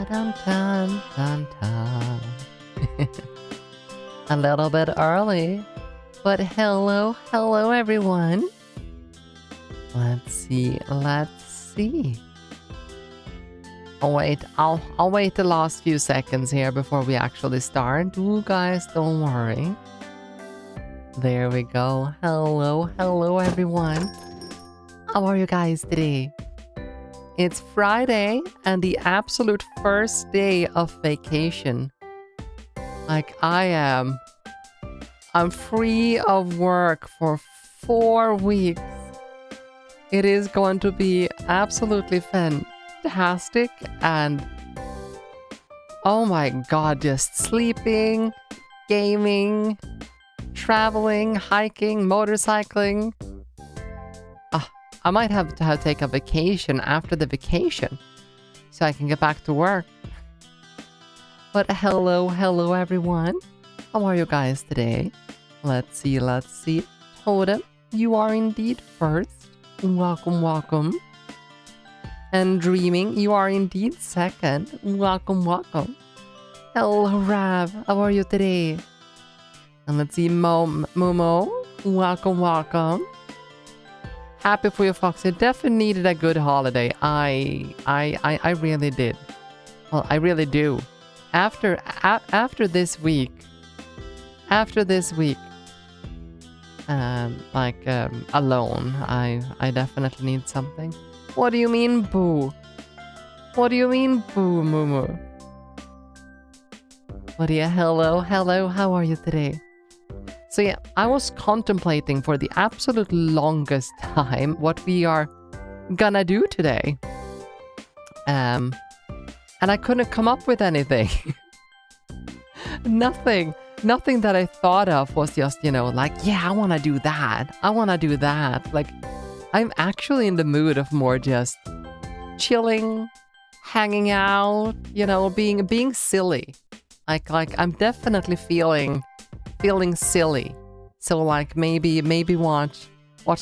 Dun, dun, dun, dun. A little bit early, but hello everyone. Let's see. Oh wait, I'll wait the last few seconds here before we actually start. You guys, don't worry. There we go. Hello everyone. How are you guys today? It's Friday and the absolute first day of vacation. Like I'm free of work for 4 weeks. It is going to be absolutely fantastic and oh my god, just sleeping, gaming, traveling, hiking, motorcycling. I might have to take a vacation after the vacation so I can get back to work. But hello everyone. How are you guys today? Let's see. Totem, you are indeed first. Welcome. And Dreaming, you are indeed second. Welcome. Hello Rav, how are you today? And let's see, Momo, welcome. Happy for you, Foxy. Definitely needed a good holiday. I really did. Well, I really do. After this week, alone, I definitely need something. What do you mean, boo? What do you mean, boo, Mumu? What do you, hello, how are you today? So yeah, I was contemplating for the absolute longest time what we are gonna do today. And I couldn't come up with anything. Nothing that I thought of was just, like, yeah, I want to do that. Like, I'm actually in the mood of more just chilling, hanging out, being silly. Like I'm definitely feeling silly. So like maybe watch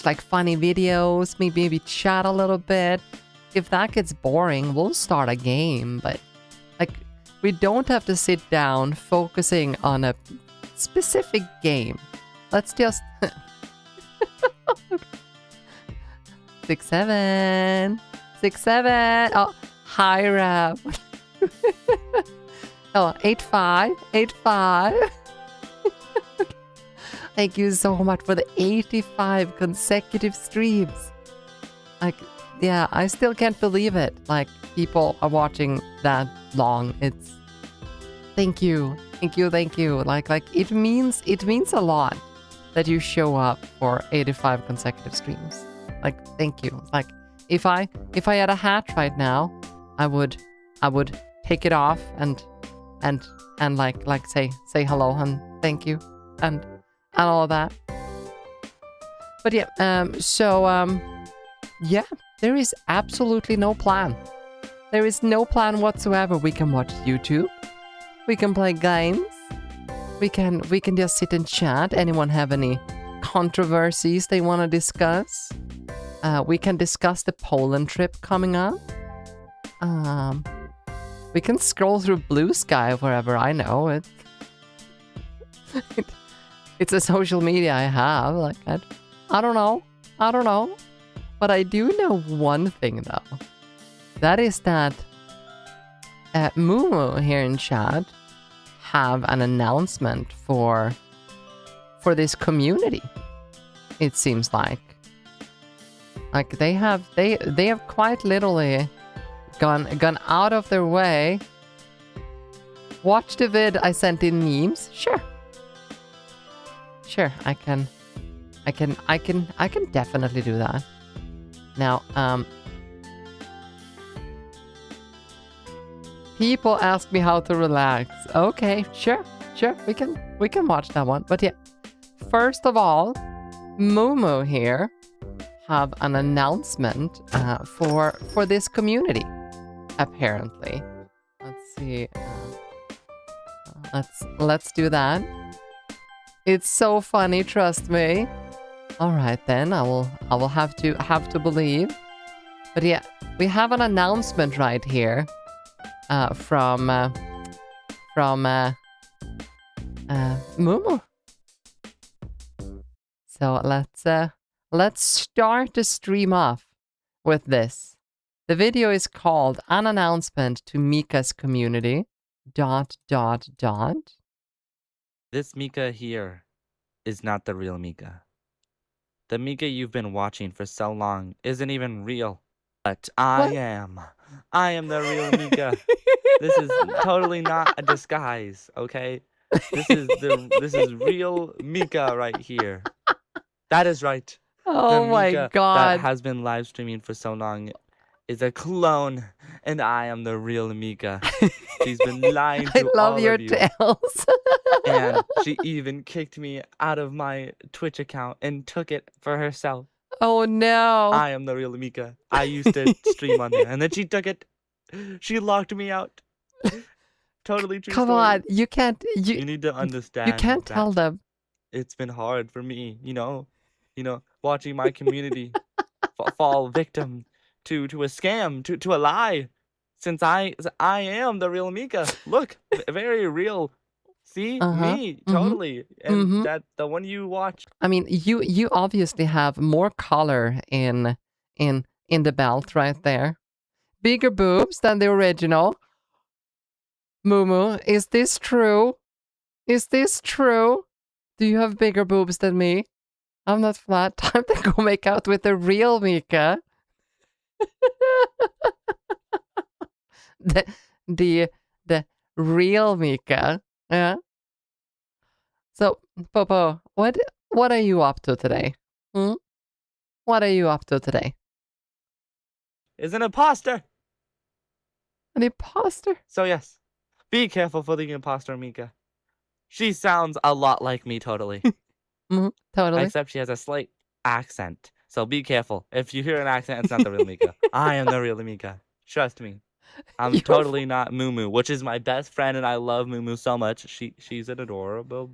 like funny videos, maybe chat a little bit. If that gets boring, we'll start a game, but like we don't have to sit down focusing on a specific game. Let's just 6-7. Oh, hi Rap. Oh, 8-5. Thank you so much for the 85 consecutive streams. Like, yeah, I still can't believe it. Like, people are watching that long. It's... Thank you. Like, it means a lot that you show up for 85 consecutive streams. Like, thank you. Like, if I had a hat right now, I would take it off and like say hello and thank you and all of that. But yeah, yeah, there is absolutely no plan. There is no plan whatsoever. We can watch YouTube. We can play games. We can just sit and chat. Anyone have any controversies they want to discuss? We can discuss the Poland trip coming up. We can scroll through Blue Sky wherever I know it. It's a social media I have. Like I don't know. But I do know one thing though. That is that Mumu here in chat have an announcement for this community. It seems like they have quite literally gone out of their way. Watch the vid I sent in memes. Sure, I can definitely do that. Now, people ask me how to relax. Okay, sure, we can watch that one. But yeah, first of all, Momo here have an announcement for this community. Apparently, let's see. Let's do that. It's so funny, trust me. All right then, I will have to believe. But yeah, we have an announcement right here from Mumu. So let's start the stream off with this. The video is called An Announcement to Miwca's Community. ... This Miwca here is not the real Miwca. The Miwca you've been watching for so long isn't even real. But I am. I am the real Miwca. This is totally not a disguise, okay? This is real Miwca right here. That is right. Oh the my Miwca god. that has been live streaming for so long is a clone, and I am the real Miwca. She's been lying to I love all your of you. tales. And she even kicked me out of my Twitch account and took it for herself. Oh no. I am the real Miwca. I used to stream on there, and then she took it. She locked me out. Totally true Come story. on, you can't. You need to understand. You can't tell them. It's been hard for me, watching my community fall victim to a scam, to a lie. Since I am the real Miwca. Look, very real. See, me, totally. And that the one you watch. I mean, you obviously have more color in the belt right there. Bigger boobs than the original. Mumu, is this true? Is this true? Do you have bigger boobs than me? I'm not flat. Time to go make out with the real Miwca. the real Miwca. Yeah. So, Popo, what are you up to today? What are you up to today? Is an imposter. An imposter? So yes, be careful for the imposter, Miwca. She sounds a lot like me, totally. Totally. Except she has a slight accent. So be careful. If you hear an accent, it's not the real Miwca. I am the real Miwca. Trust me. I'm totally not Mumu, which is my best friend, and I love Mumu so much. She's an adorable.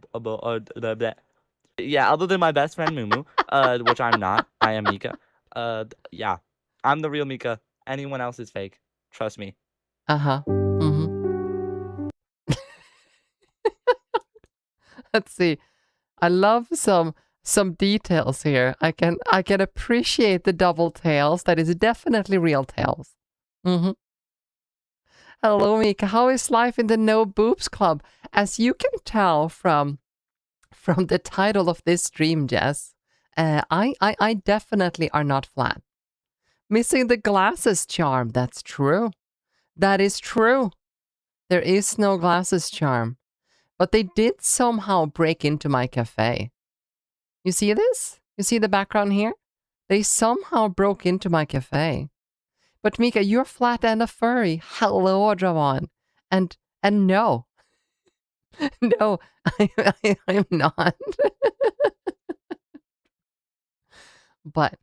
Yeah, other than my best friend Mumu, which I'm not. I am Miwca. Yeah, I'm the real Miwca. Anyone else is fake. Trust me. Let's see. I love some details here. I can appreciate the double tails. That is definitely real tails. Hello, Miwca. How is life in the No Boobs Club? As you can tell from the title of this stream, Jess, I definitely are not flat. Missing the glasses charm. That's true. That is true. There is no glasses charm. But they did somehow break into my cafe. You see this? You see the background here? They somehow broke into my cafe. But Miwca, you're flat and a furry. Hello, Drawan. And no. No, I'm not. But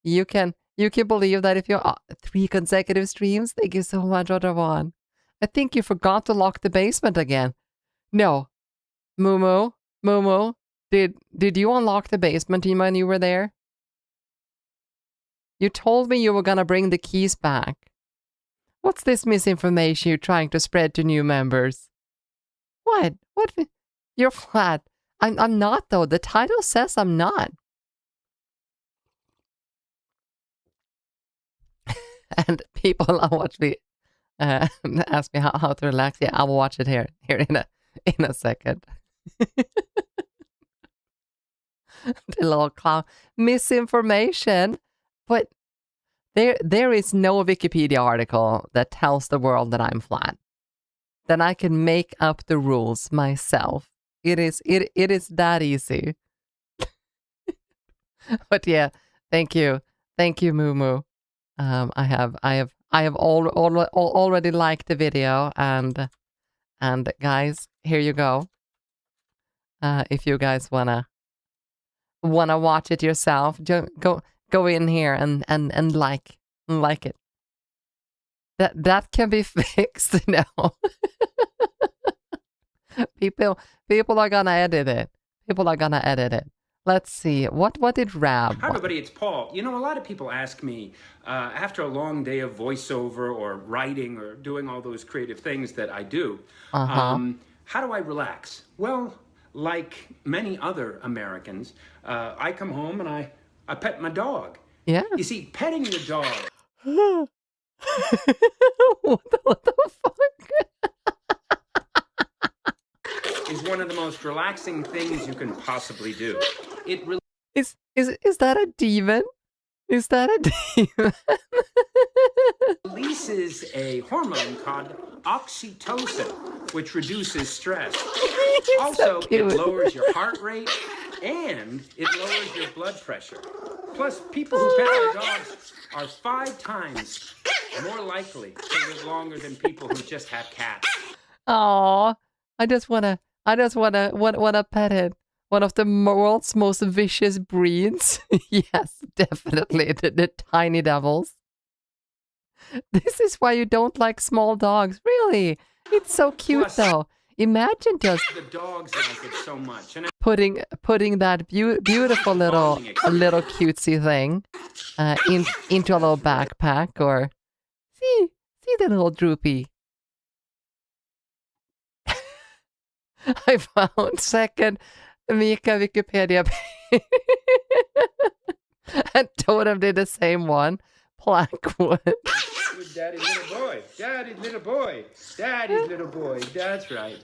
you can believe that if you're 3 consecutive streams. Thank you so much, Drawan. I think you forgot to lock the basement again. No. Mumu, did you unlock the basement when you were there? You told me you were gonna bring the keys back. What's this misinformation you're trying to spread to new members? What? You're flat. I'm not, though. The title says I'm not. And people watch me ask me how to relax. Yeah, I will watch it here in a second. The little clown. Misinformation. But there is no Wikipedia article that tells the world that I'm flat. Then I can make up the rules myself. It is that easy. But yeah, thank you, Mumu. I have already liked the video, and guys, here you go. If you guys wanna watch it yourself, go in here and like it. That can be fixed now. People are gonna edit it. Let's see. What did Rab Hi, want? everybody. It's Paul. You know, a lot of people ask me after a long day of voiceover or writing or doing all those creative things that I do, Uh-huh. how do I relax? Well, like many other Americans, I come home and I pet my dog. Yeah. You see, petting your dog What the fuck? is one of the most relaxing things you can possibly do. It Is that a demon? Is that a demon? releases a hormone called oxytocin, which reduces stress. Also, it lowers your heart rate and it lowers your blood pressure. Plus, people who pet their dogs are 5 times more likely to live longer than people who just have cats. Aw, I just wanna pet it. One of the world's most vicious breeds. Yes, definitely the tiny devils. This is why you don't like small dogs. Really, it's so cute Plus, though. Imagine just the dogs like it so much. And putting that beautiful little cutesy thing into a little backpack, or see the little droopy. I found second Miwca Wikipedia page. And Totem did the same one. Plank wood. Daddy's little boy. Daddy's little boy. Daddy's little boy. That's right.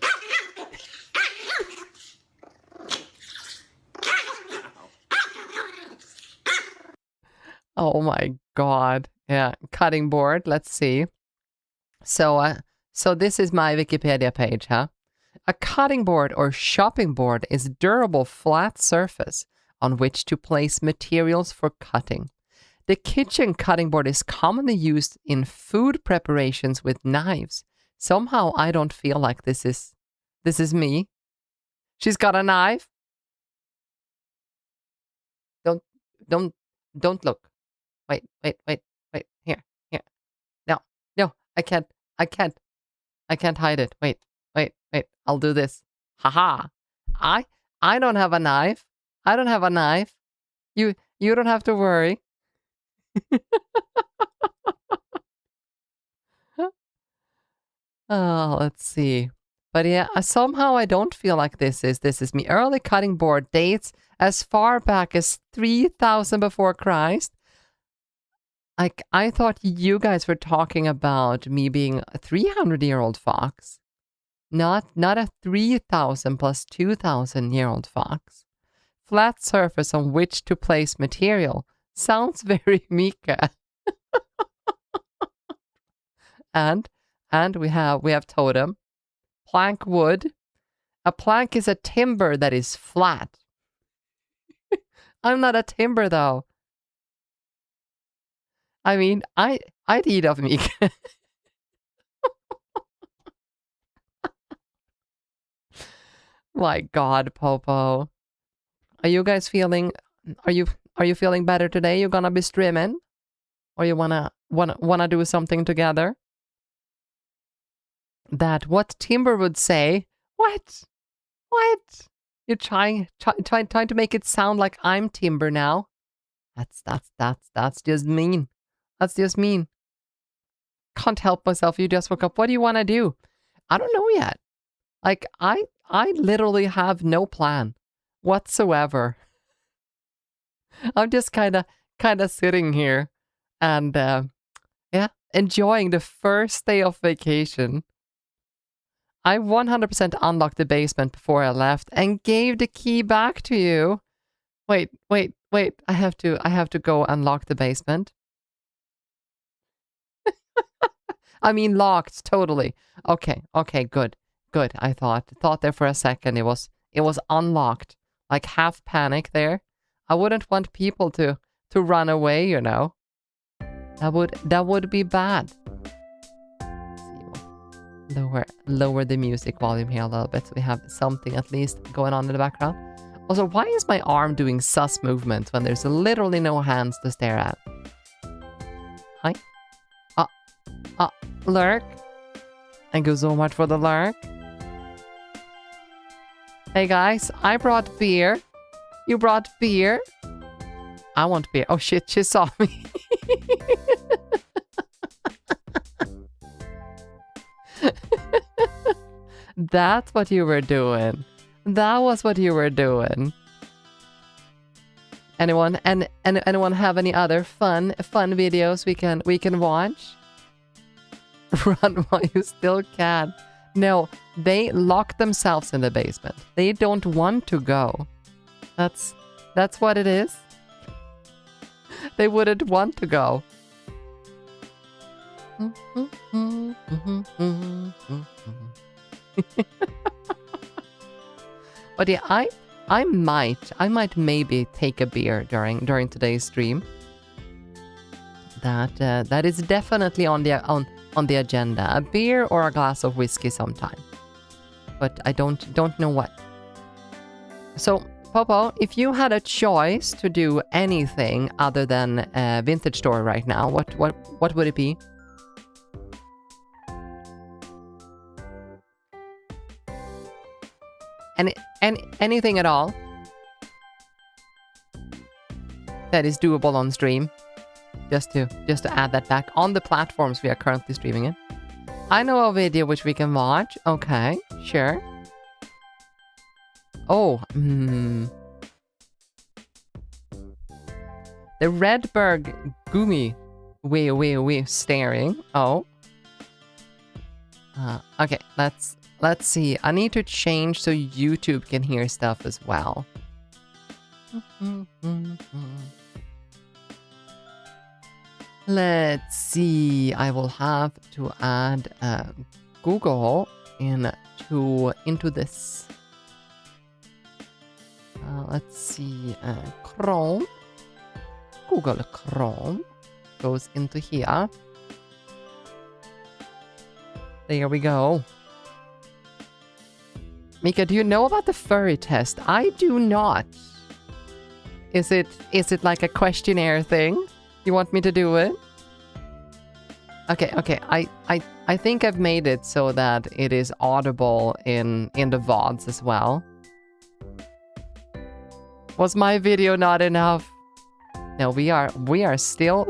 Oh my god. Yeah, cutting board. Let's see. So this is my Wikipedia page, huh? A cutting board or chopping board is a durable flat surface on which to place materials for cutting. The kitchen cutting board is commonly used in food preparations with knives. Somehow I don't feel like this is me. She's got a knife. Don't look. Wait. Here. No, I can't hide it. Wait. I'll do this. Haha. I don't have a knife. You don't have to worry. Oh, let's see. But yeah, somehow I don't feel like this is me. Early cutting board dates as far back as 3000 before Christ. Like, I thought you guys were talking about me being a 300-year-old fox. Not a 3000 plus 2000-year-old fox. Flat surface on which to place material. Sounds very Miwca. And we have totem. Plank wood. A plank is a timber that is flat. I'm not a timber though. I mean, I'd eat off Miwca. My God, Popo. Are you guys feeling? Are you feeling better today? You gonna be streaming, or you wanna do something together? That what Timber would say? What? You're trying to make it sound like I'm Timber now. That's just mean. That's just mean. Can't help myself. You just woke up. What do you want to do? I don't know yet. Like, I literally have no plan whatsoever. I'm just kind of sitting here and yeah, enjoying the first day of vacation. I 100% unlocked the basement before I left and gave the key back to you. Wait. I have to go unlock the basement. I mean, locked totally. Okay, good. I thought there for a second it was unlocked, like half panic there. I wouldn't want people to run away, you know. That would be bad. Let's see, lower the music volume here a little bit so we have something at least going on in the background. Also, why is my arm doing sus movements when there's literally no hands to stare at? Hi. Lurk. Thank you so much for the lurk. Hey guys, I brought beer. You brought beer? I want beer. Oh shit, she saw me. That's what you were doing. That was what you were doing. Anyone anyone have any other fun videos we can watch? Run while you still can. No, they lock themselves in the basement. They don't want to go. That's what it is. They wouldn't want to go. But yeah, I might maybe take a beer during today's stream. That is definitely on the agenda. A beer or a glass of whiskey sometime. But I don't know what. So, Popo, if you had a choice to do anything other than a vintage store right now, what would it be? Anything at all that is doable on stream, just to add that back on the platforms we are currently streaming in. I know a video which we can watch. Okay, sure. Oh, the Redberg Gumi we staring. Oh. Okay, let's see. I need to change so YouTube can hear stuff as well. Let's see. I will have to add Google into this. Let's see. Chrome. Google Chrome goes into here. There we go. Mika, do you know about the furry test? I do not. Is it like a questionnaire thing? You want me to do it? Okay. I think I've made it so that it is audible in the VODs as well. Was my video not enough? No, we are still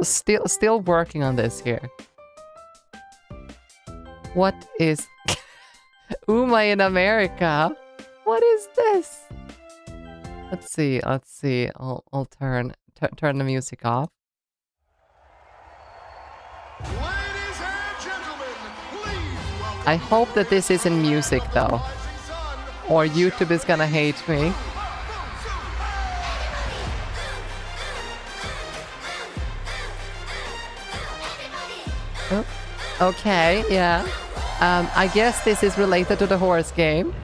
working on this here. What is Uma in America? What is this? Let's see. I'll turn the music off. Ladies and gentlemen, please welcome. I hope that this isn't music though, or YouTube is gonna hate me. Oh, okay, yeah. I guess this is related to the horse game.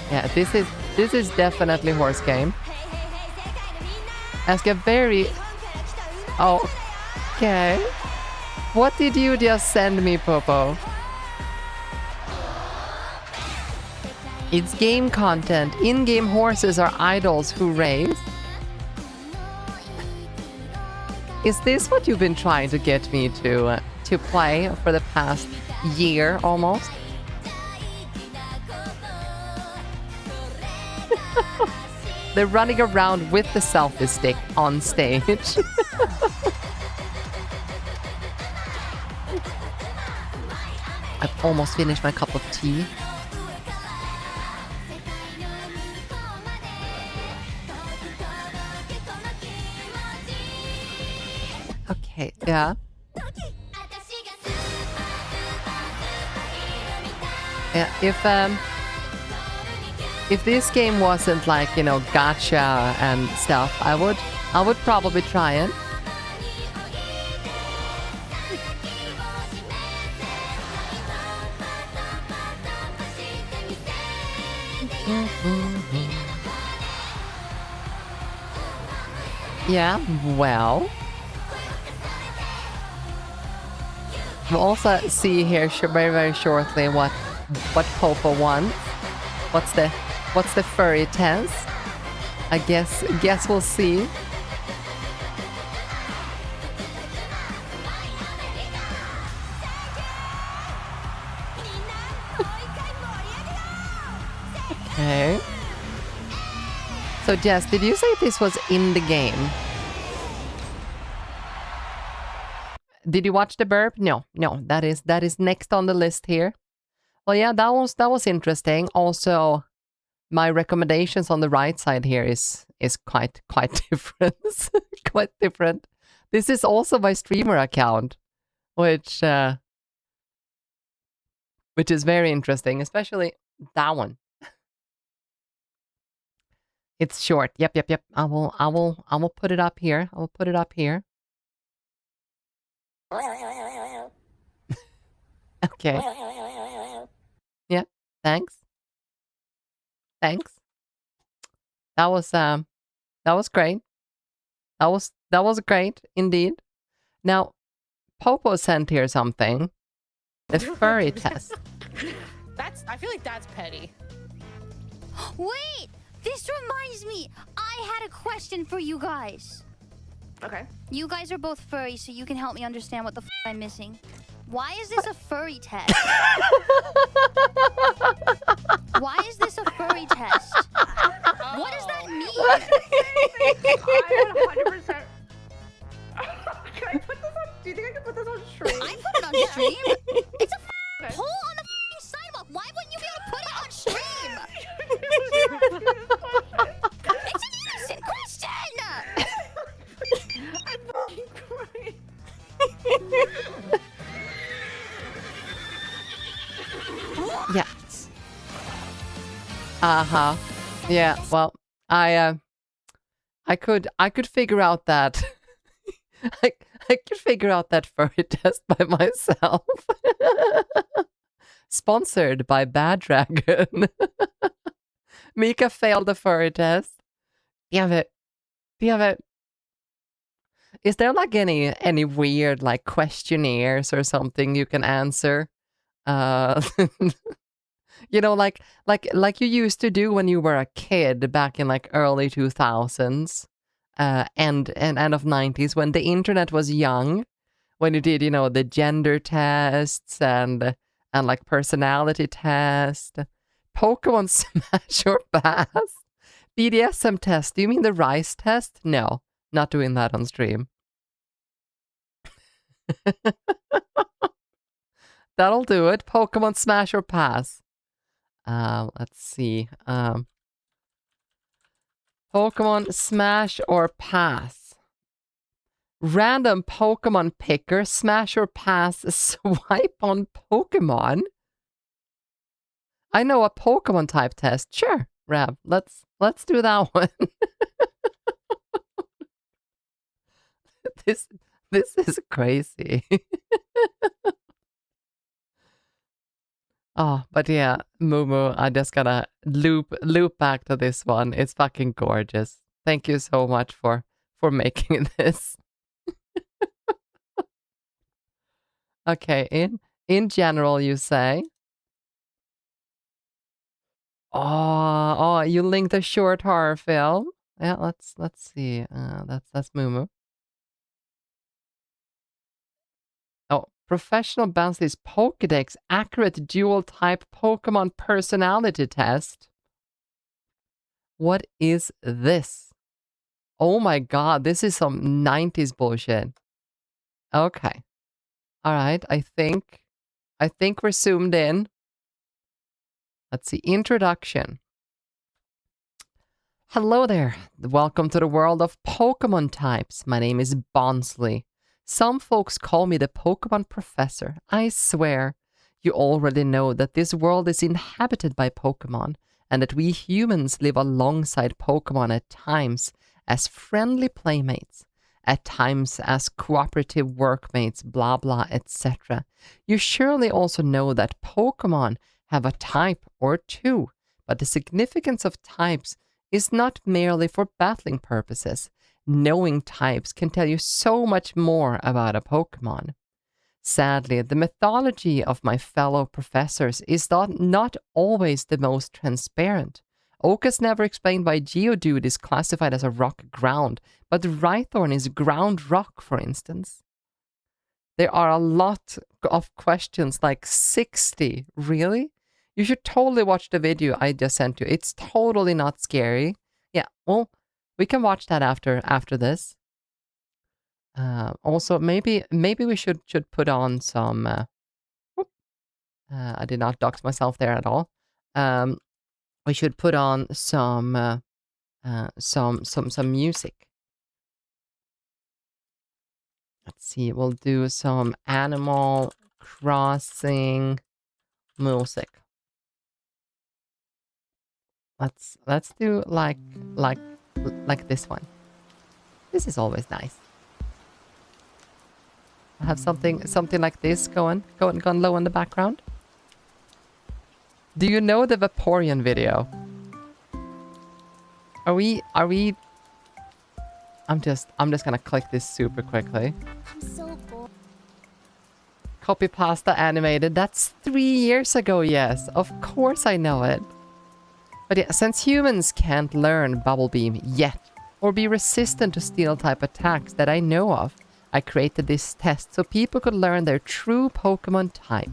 Yeah, this is definitely horse game. Ask a very... Oh, okay. What did you just send me, Popo? It's game content. In-game horses are idols who race. Is this what you've been trying to get me to play for the past year almost? They're running around with the selfie stick on stage. I've almost finished my cup of tea. Okay, yeah. Yeah, if this game wasn't like, you know, gacha and stuff, I would probably try it. Yeah, well. We'll also see here very shortly what Popo wants. What's the furry test? I guess we'll see. Okay. So Jess, did you say this was in the game? Did you watch the burp? No, that is next on the list here. Well, yeah, that was interesting. Also, my recommendations on the right side here is quite different. Quite different. This is also my streamer account, which is very interesting, especially that one. It's short. Yep. I will put it up here. I will put it up here. Okay. Yeah. Thanks. That was great. That was great indeed. Now, Popo sent here something. The furry test. I feel like that's petty. Wait! This reminds me! I had a question for you guys. Okay. You guys are both furry, so you can help me understand what the I'm missing. Why is this a furry test? Why is this a furry test? What does that mean? I would 100%. Can I put this on? Do you think I can put this on stream? I put it on stream. It's a poll on the sidewalk. Why wouldn't you be able to put it on stream? It's an innocent question. I'm fucking crying. Yeah. Uh-huh. Yeah, well, I could figure out that I could figure out that furry test by myself. Sponsored by Bad Dragon. Miwca failed the furry test. Damn it. Is there like any weird like questionnaires or something you can answer? You know, like you used to do when you were a kid back in like early 2000s, and end of 90s when the internet was young, when you did, you know, the gender tests and like personality test, Pokemon Smash or Pass, BDSM test. Do you mean the rice test? No, not doing that on stream. That'll do it. Pokemon Smash or Pass. Let's see. Pokemon Smash or Pass. Random Pokemon picker, Smash or Pass, swipe on Pokemon. I know a Pokemon type test. Sure, Rab. Let's do that one. This is crazy. Oh, but yeah, Mumu, I just gotta loop back to this one. It's fucking gorgeous. Thank you so much for making this. Okay, in general, you say. Oh, you linked a short horror film. Yeah, let's see. That's Mumu. Oh, professional Bansley's Pokédex accurate dual type Pokemon personality test. What is this? Oh my god, this is some 90s bullshit. Okay. All right, I think we're zoomed in. Let's see, introduction. Hello there. Welcome to the world of Pokemon types. My name is Bonsley. Some folks call me the Pokemon Professor. I swear, you already know that this world is inhabited by Pokemon and that we humans live alongside Pokemon at times as friendly playmates, at times as cooperative workmates, blah blah, etc. You surely also know that Pokemon have a type or two, but the significance of types is not merely for battling purposes. Knowing types can tell you so much more about a Pokemon. Sadly, the mythology of my fellow professors is not always the most transparent. Oka's never explained why Geodude is classified as a rock ground, but Rhythorn is ground rock, for instance. There are a lot of questions, like 60. Really? You should totally watch the video I just sent you. It's totally not scary. Yeah, well, we can watch that after this. Also, maybe we should put on some. I did not dox myself there at all. We should put on some music. Let's see. We'll do some Animal Crossing music. Let's do like this one. This is always nice. I have something like this going low in the background. Do you know the Vaporeon video? Are we? I'm just gonna click this super quickly. I'm so bored. Copy pasta animated. That's 3 years ago. Yes, of course I know it. But yeah, since humans can't learn Bubble Beam yet, or be resistant to steel type attacks that I know of, I created this test so people could learn their true Pokemon type.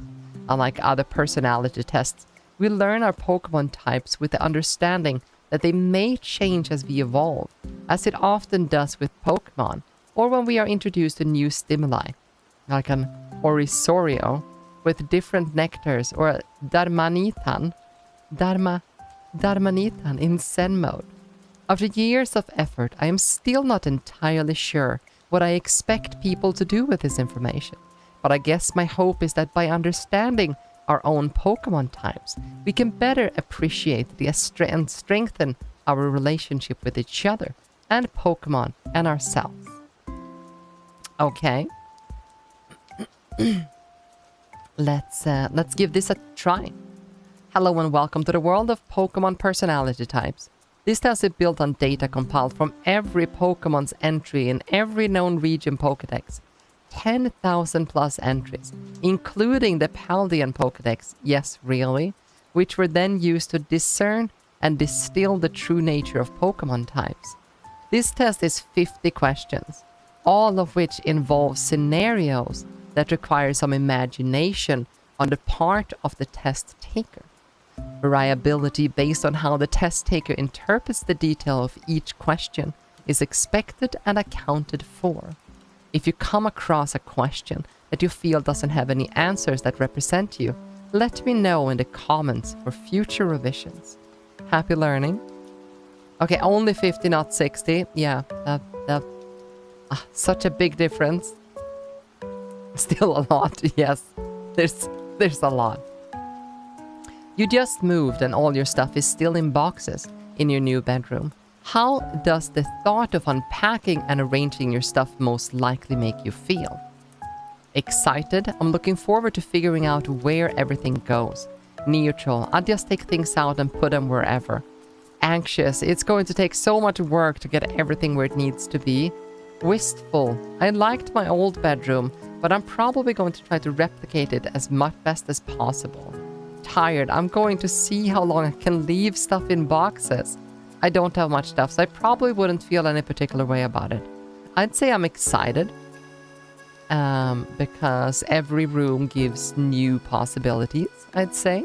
Unlike other personality tests, we learn our Pokemon types with the understanding that they may change as we evolve, as it often does with Pokemon, or when we are introduced to new stimuli, like an Orisorio with different nectars, or a Darmanitan in Zen mode. After years of effort, I am still not entirely sure what I expect people to do with this information, but I guess my hope is that by understanding our own Pokemon types, we can better appreciate and strengthen our relationship with each other and Pokemon and ourselves. Okay. Let's give this a try. Hello and welcome to the world of Pokemon personality types. This test is built on data compiled from every Pokemon's entry in every known region Pokedex. 10,000 plus entries, including the Paldean Pokedex, yes, really, which were then used to discern and distill the true nature of Pokemon types. This test is 50 questions, all of which involve scenarios that require some imagination on the part of the test taker. Variability based on how the test taker interprets the detail of each question is expected and accounted for. If you come across a question that you feel doesn't have any answers that represent you, let me know in the comments for future revisions. Happy learning. Okay, only 50, not 60. Yeah, such a big difference. Still a lot, yes. There's a lot. You just moved and all your stuff is still in boxes in your new bedroom. How does the thought of unpacking and arranging your stuff most likely make you feel? Excited? I'm looking forward to figuring out where everything goes. Neutral? I'll just take things out and put them wherever. Anxious? It's going to take so much work to get everything where it needs to be. Wistful? I liked my old bedroom, but I'm probably going to try to replicate it as much best as possible. Tired? I'm going to see how long I can leave stuff in boxes. I don't have much stuff, so I probably wouldn't feel any particular way about it. I'd say I'm excited because every room gives new possibilities, I'd say.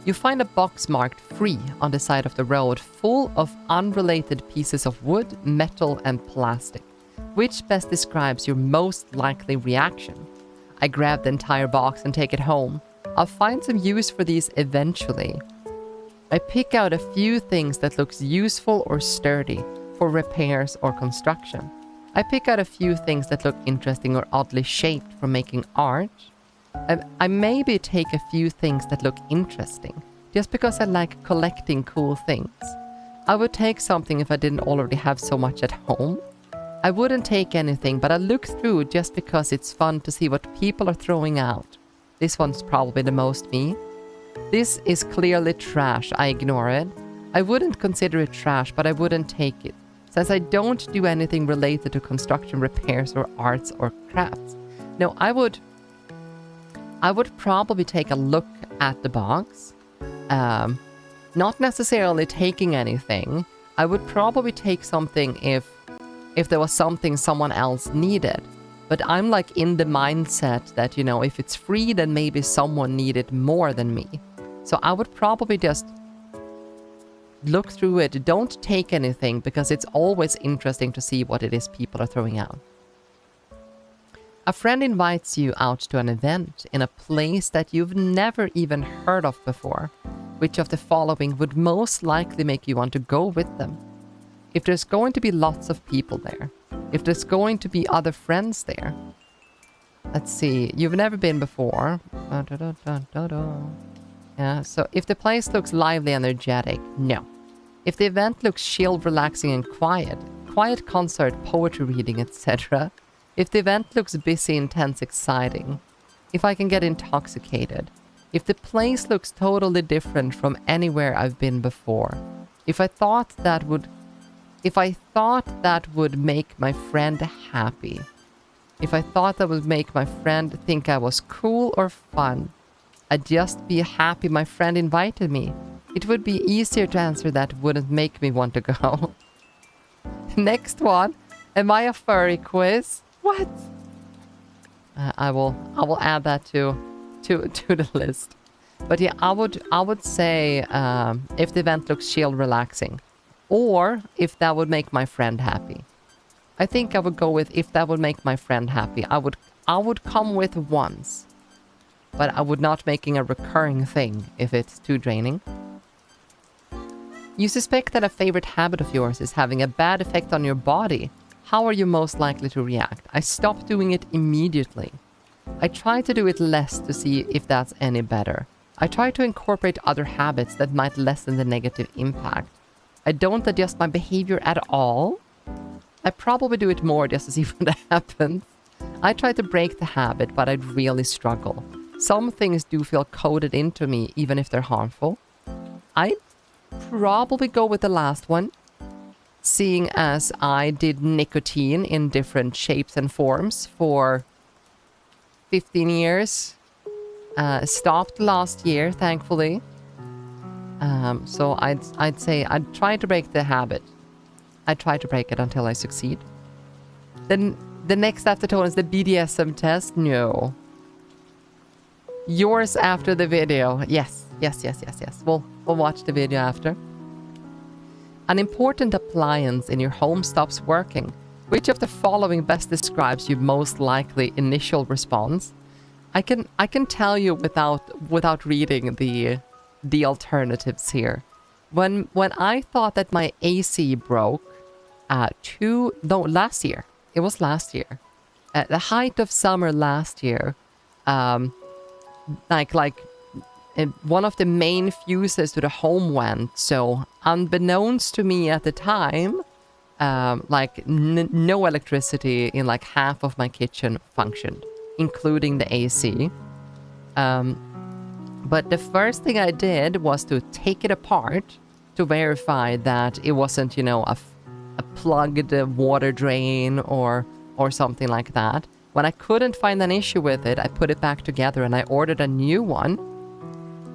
You find a box marked free on the side of the road full of unrelated pieces of wood, metal, and plastic. Which best describes your most likely reaction? I grab the entire box and take it home. I'll find some use for these eventually. I pick out a few things that looks useful or sturdy for repairs or construction. I pick out a few things that look interesting or oddly shaped for making art. I maybe take a few things that look interesting, just because I like collecting cool things. I would take something if I didn't already have so much at home. I wouldn't take anything, but I look through just because it's fun to see what people are throwing out. This one's probably the most me. This is clearly trash. I ignore it. I wouldn't consider it trash, but I wouldn't take it, since I don't do anything related to construction, repairs, or arts or crafts. No, I would probably take a look at the box. Not necessarily taking anything. I would probably take something if there was something someone else needed. But I'm like in the mindset that, you know, if it's free, then maybe someone needed more than me. So I would probably just look through it. Don't take anything, because it's always interesting to see what it is people are throwing out. A friend invites you out to an event in a place that you've never even heard of before. Which of the following would most likely make you want to go with them? If there's going to be lots of people there. If there's going to be other friends there. Let's see. You've never been before. Yeah, so if the place looks lively and energetic, no. If the event looks chilled, relaxing and quiet concert, poetry reading, etc. If the event looks busy, intense, exciting. If I can get intoxicated. If the place looks totally different from anywhere I've been before. If I thought that would make my friend happy. If I thought that would make my friend think I was cool or fun. I'd just be happy my friend invited me. It would be easier to answer that wouldn't make me want to go. Next one. Am I a furry quiz? What? I will add that to the list. But yeah, I would say if the event looks chill, relaxing. Or if that would make my friend happy. I think I would go with if that would make my friend happy. I would come with once. But I would not making a recurring thing if it's too draining. You suspect that a favorite habit of yours is having a bad effect on your body. How are you most likely to react? I stopped doing it immediately. I try to do it less to see if that's any better. I try to incorporate other habits that might lessen the negative impact. I don't adjust my behavior at all. I probably do it more just to see what happens. I try to break the habit, but I'd really struggle. Some things do feel coded into me, even if they're harmful. I'd probably go with the last one. Seeing as I did nicotine in different shapes and forms for 15 years. Stopped last year, thankfully. So I'd say I'd try to break the habit. I try to break it until I succeed. Then the next aftertone is the BDSM test. No. Yours after the video. Yes. We'll watch the video after. An important appliance in your home stops working. Which of the following best describes your most likely initial response? I can tell you without reading the alternatives here. When I thought that my AC broke last year. It was last year. At the height of summer last year, one of the main fuses to the home went. So unbeknownst to me at the time, no electricity in like half of my kitchen functioned, including the AC. But the first thing I did was to take it apart to verify that it wasn't, a plugged water drain or something like that. When I couldn't find an issue with it, I put it back together and I ordered a new one.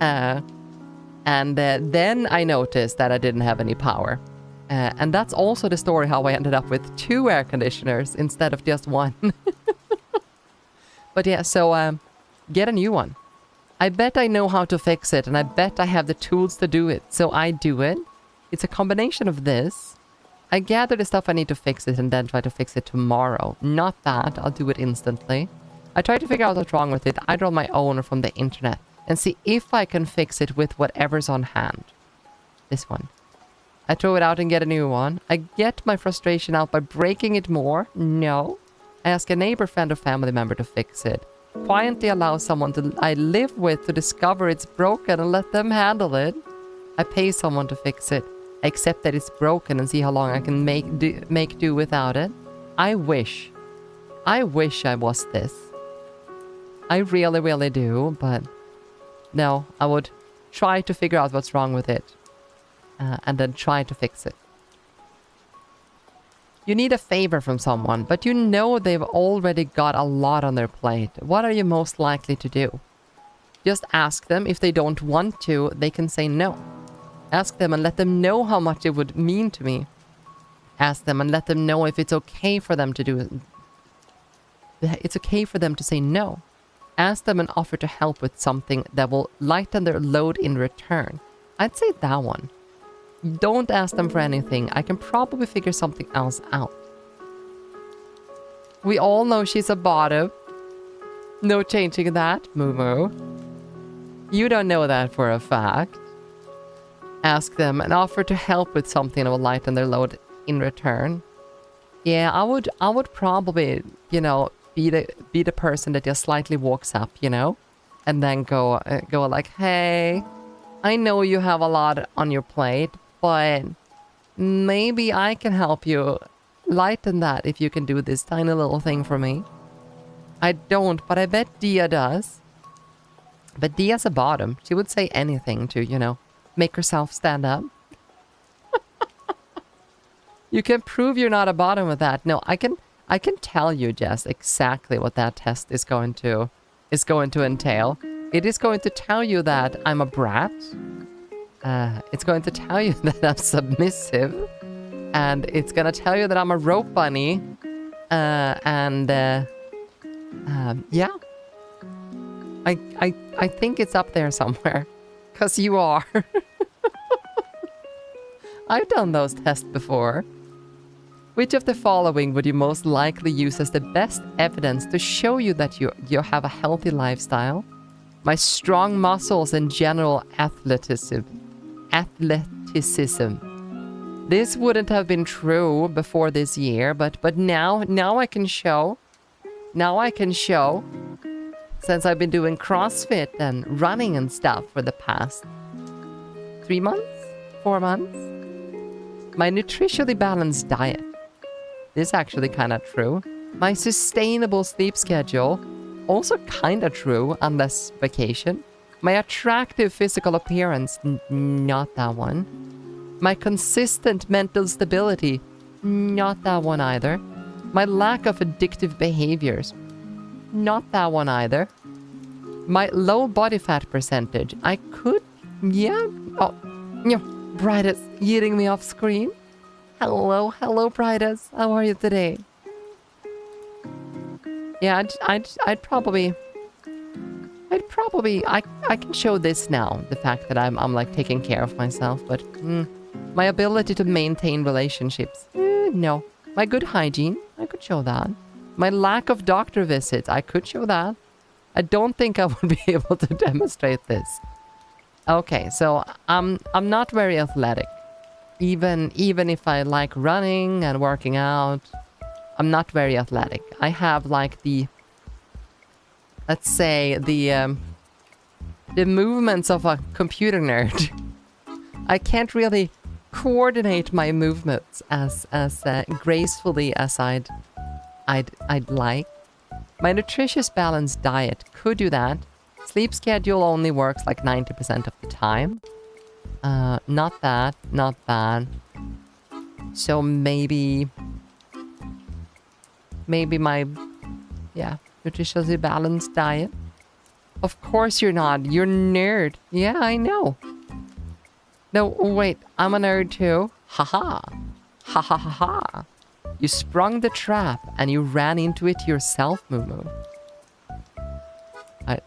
And then I noticed that I didn't have any power. And that's also the story how I ended up with 2 air conditioners instead of just one. But yeah, so get a new one. I bet I know how to fix it, and I bet I have the tools to do it, so I do it. It's a combination of this. I gather the stuff I need to fix it and then try to fix it tomorrow. Not that, I'll do it instantly. I try to figure out what's wrong with it, either on my own or from the internet, and see if I can fix it with whatever's on hand. This one. I throw it out and get a new one. I get my frustration out by breaking it more. No. I ask a neighbor, friend, or family member to fix it. Quietly allow someone I live with to discover it's broken and let them handle it. I pay someone to fix it. I accept that it's broken and see how long I can make do without it. I wish I was this. I really, really do, but no, I would try to figure out what's wrong with it and then try to fix it. You need a favor from someone, but you know they've already got a lot on their plate. What are you most likely to do? Just ask them. If they don't want to, they can say no. Ask them and let them know how much it would mean to me. Ask them and let them know if it's okay for them to do it. It's okay for them to say no. Ask them and offer to help with something that will lighten their load in return. I'd say that one. Don't ask them for anything. I can probably figure something else out. We all know she's a bottom. No changing that, Moo. You don't know that for a fact. Ask them and offer to help with something that will lighten their load in return. Yeah, I would probably, you know, be the person that just slightly walks up, you know, and then go like, hey, I know you have a lot on your plate, but maybe I can help you lighten that if you can do this tiny little thing for me. I don't, but I bet Dia does. But Dia's a bottom. She would say anything to, you know, make herself stand up. You can prove you're not a bottom with that. No, I can tell you, Jess, exactly what that test is going to entail. It is going to tell you that I'm a brat. It's going to tell you that I'm submissive. And it's going to tell you that I'm a rope bunny. Yeah. I think it's up there somewhere. 'Cause you are. I've done those tests before. Which of the following would you most likely use as the best evidence to show you that you have a healthy lifestyle? My strong muscles and general athleticism. This wouldn't have been true before this year, but now I can show. Now I can show. Since I've been doing CrossFit and running and stuff for the past 3 months? 4 months? My nutritionally balanced diet. This is actually kind of true. My sustainable sleep schedule. Also kind of true, unless vacation. My attractive physical appearance. Not that one. My consistent mental stability. Not that one either. My lack of addictive behaviors. Not that one either. My low body fat percentage. I could... Yeah. Oh. Brightus eating me off screen. Hello, Brightus. How are you today? Yeah, I'd probably... I can show this now. The fact that I'm like taking care of myself. But my ability to maintain relationships. No. My good hygiene. I could show that. My lack of doctor visits, I could show that. I don't think I would be able to demonstrate this. Okay, so I'm not very athletic. Even if I like running and working out, I'm not very athletic. I have like the, let's say, the movements of a computer nerd. I can't really coordinate my movements as gracefully as I'd like. My nutritious balanced diet could do that. Sleep schedule only works like 90% of the time. Not that, not bad. So maybe my, yeah, nutritiously balanced diet. Of course you're not. You're a nerd. Yeah, I know. No, wait, I'm a nerd too. Haha. Ha ha ha ha. You sprung the trap and you ran into it yourself, Moo.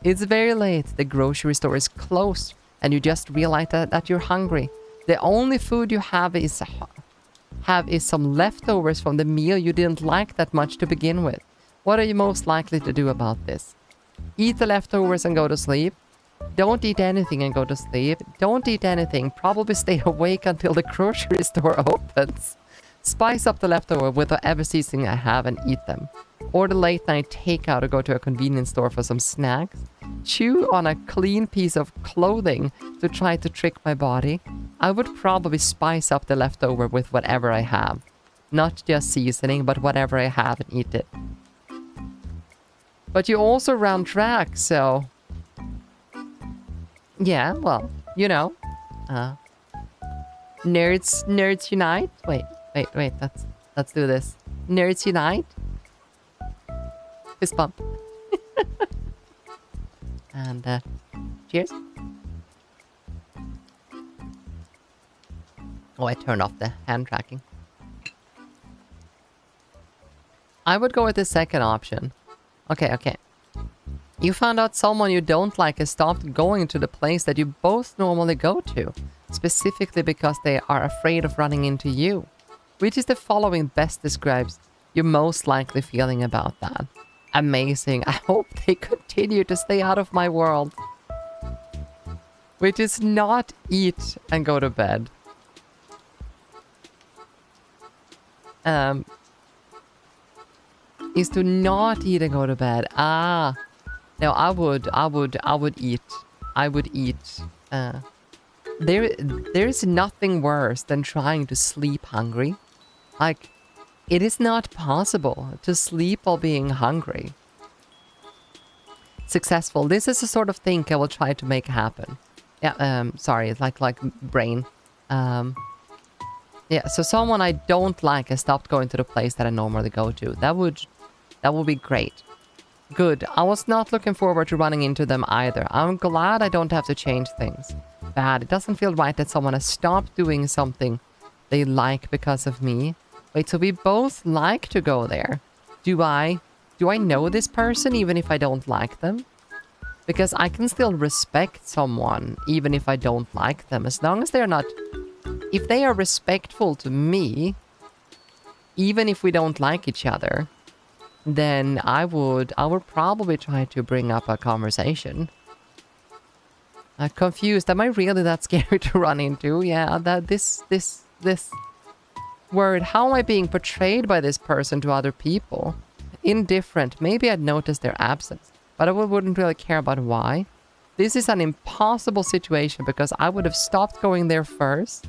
It's very late. The grocery store is closed and you just realize that you're hungry. The only food you have is some leftovers from the meal you didn't like that much to begin with. What are you most likely to do about this? Eat the leftovers and go to sleep? Don't eat anything and go to sleep. Don't eat anything. Probably stay awake until the grocery store opens. Spice up the leftover with whatever seasoning I have and eat them. Order late night takeout or go to a convenience store for some snacks. Chew on a clean piece of clothing to try to trick my body. I would probably spice up the leftover with whatever I have. Not just seasoning, but whatever I have and eat it. But you also run track, so... Yeah, well, you know. Nerds unite? Wait, let's do this. Nerds unite? Fist bump. And, cheers. Oh, I turned off the hand tracking. I would go with the second option. Okay. You found out someone you don't like has stopped going to the place that you both normally go to, specifically because they are afraid of running into you. Which is the following best describes your most likely feeling about that? Amazing. I hope they continue to stay out of my world. Which is not eat and go to bed. Is to not eat and go to bed. Ah. No, I would eat. I would eat. There's nothing worse than trying to sleep hungry. Like, it is not possible to sleep while being hungry. Successful. This is the sort of thing I will try to make happen. Yeah, sorry, it's like brain. Yeah, so someone I don't like has stopped going to the place that I normally go to. That would be great. Good. I was not looking forward to running into them either. I'm glad I don't have to change things. Bad. It doesn't feel right that someone has stopped doing something they like because of me. Wait, so we both like to go there. Do I know this person even if I don't like them? Because I can still respect someone even if I don't like them. As long as they're not... If they are respectful to me, even if we don't like each other, then I would probably try to bring up a conversation. Confused. Am I really that scary to run into? Yeah, that this word. How am I being portrayed by this person to other people? Indifferent. Maybe I'd notice their absence, but I wouldn't really care about why. This is an impossible situation because I would have stopped going there first.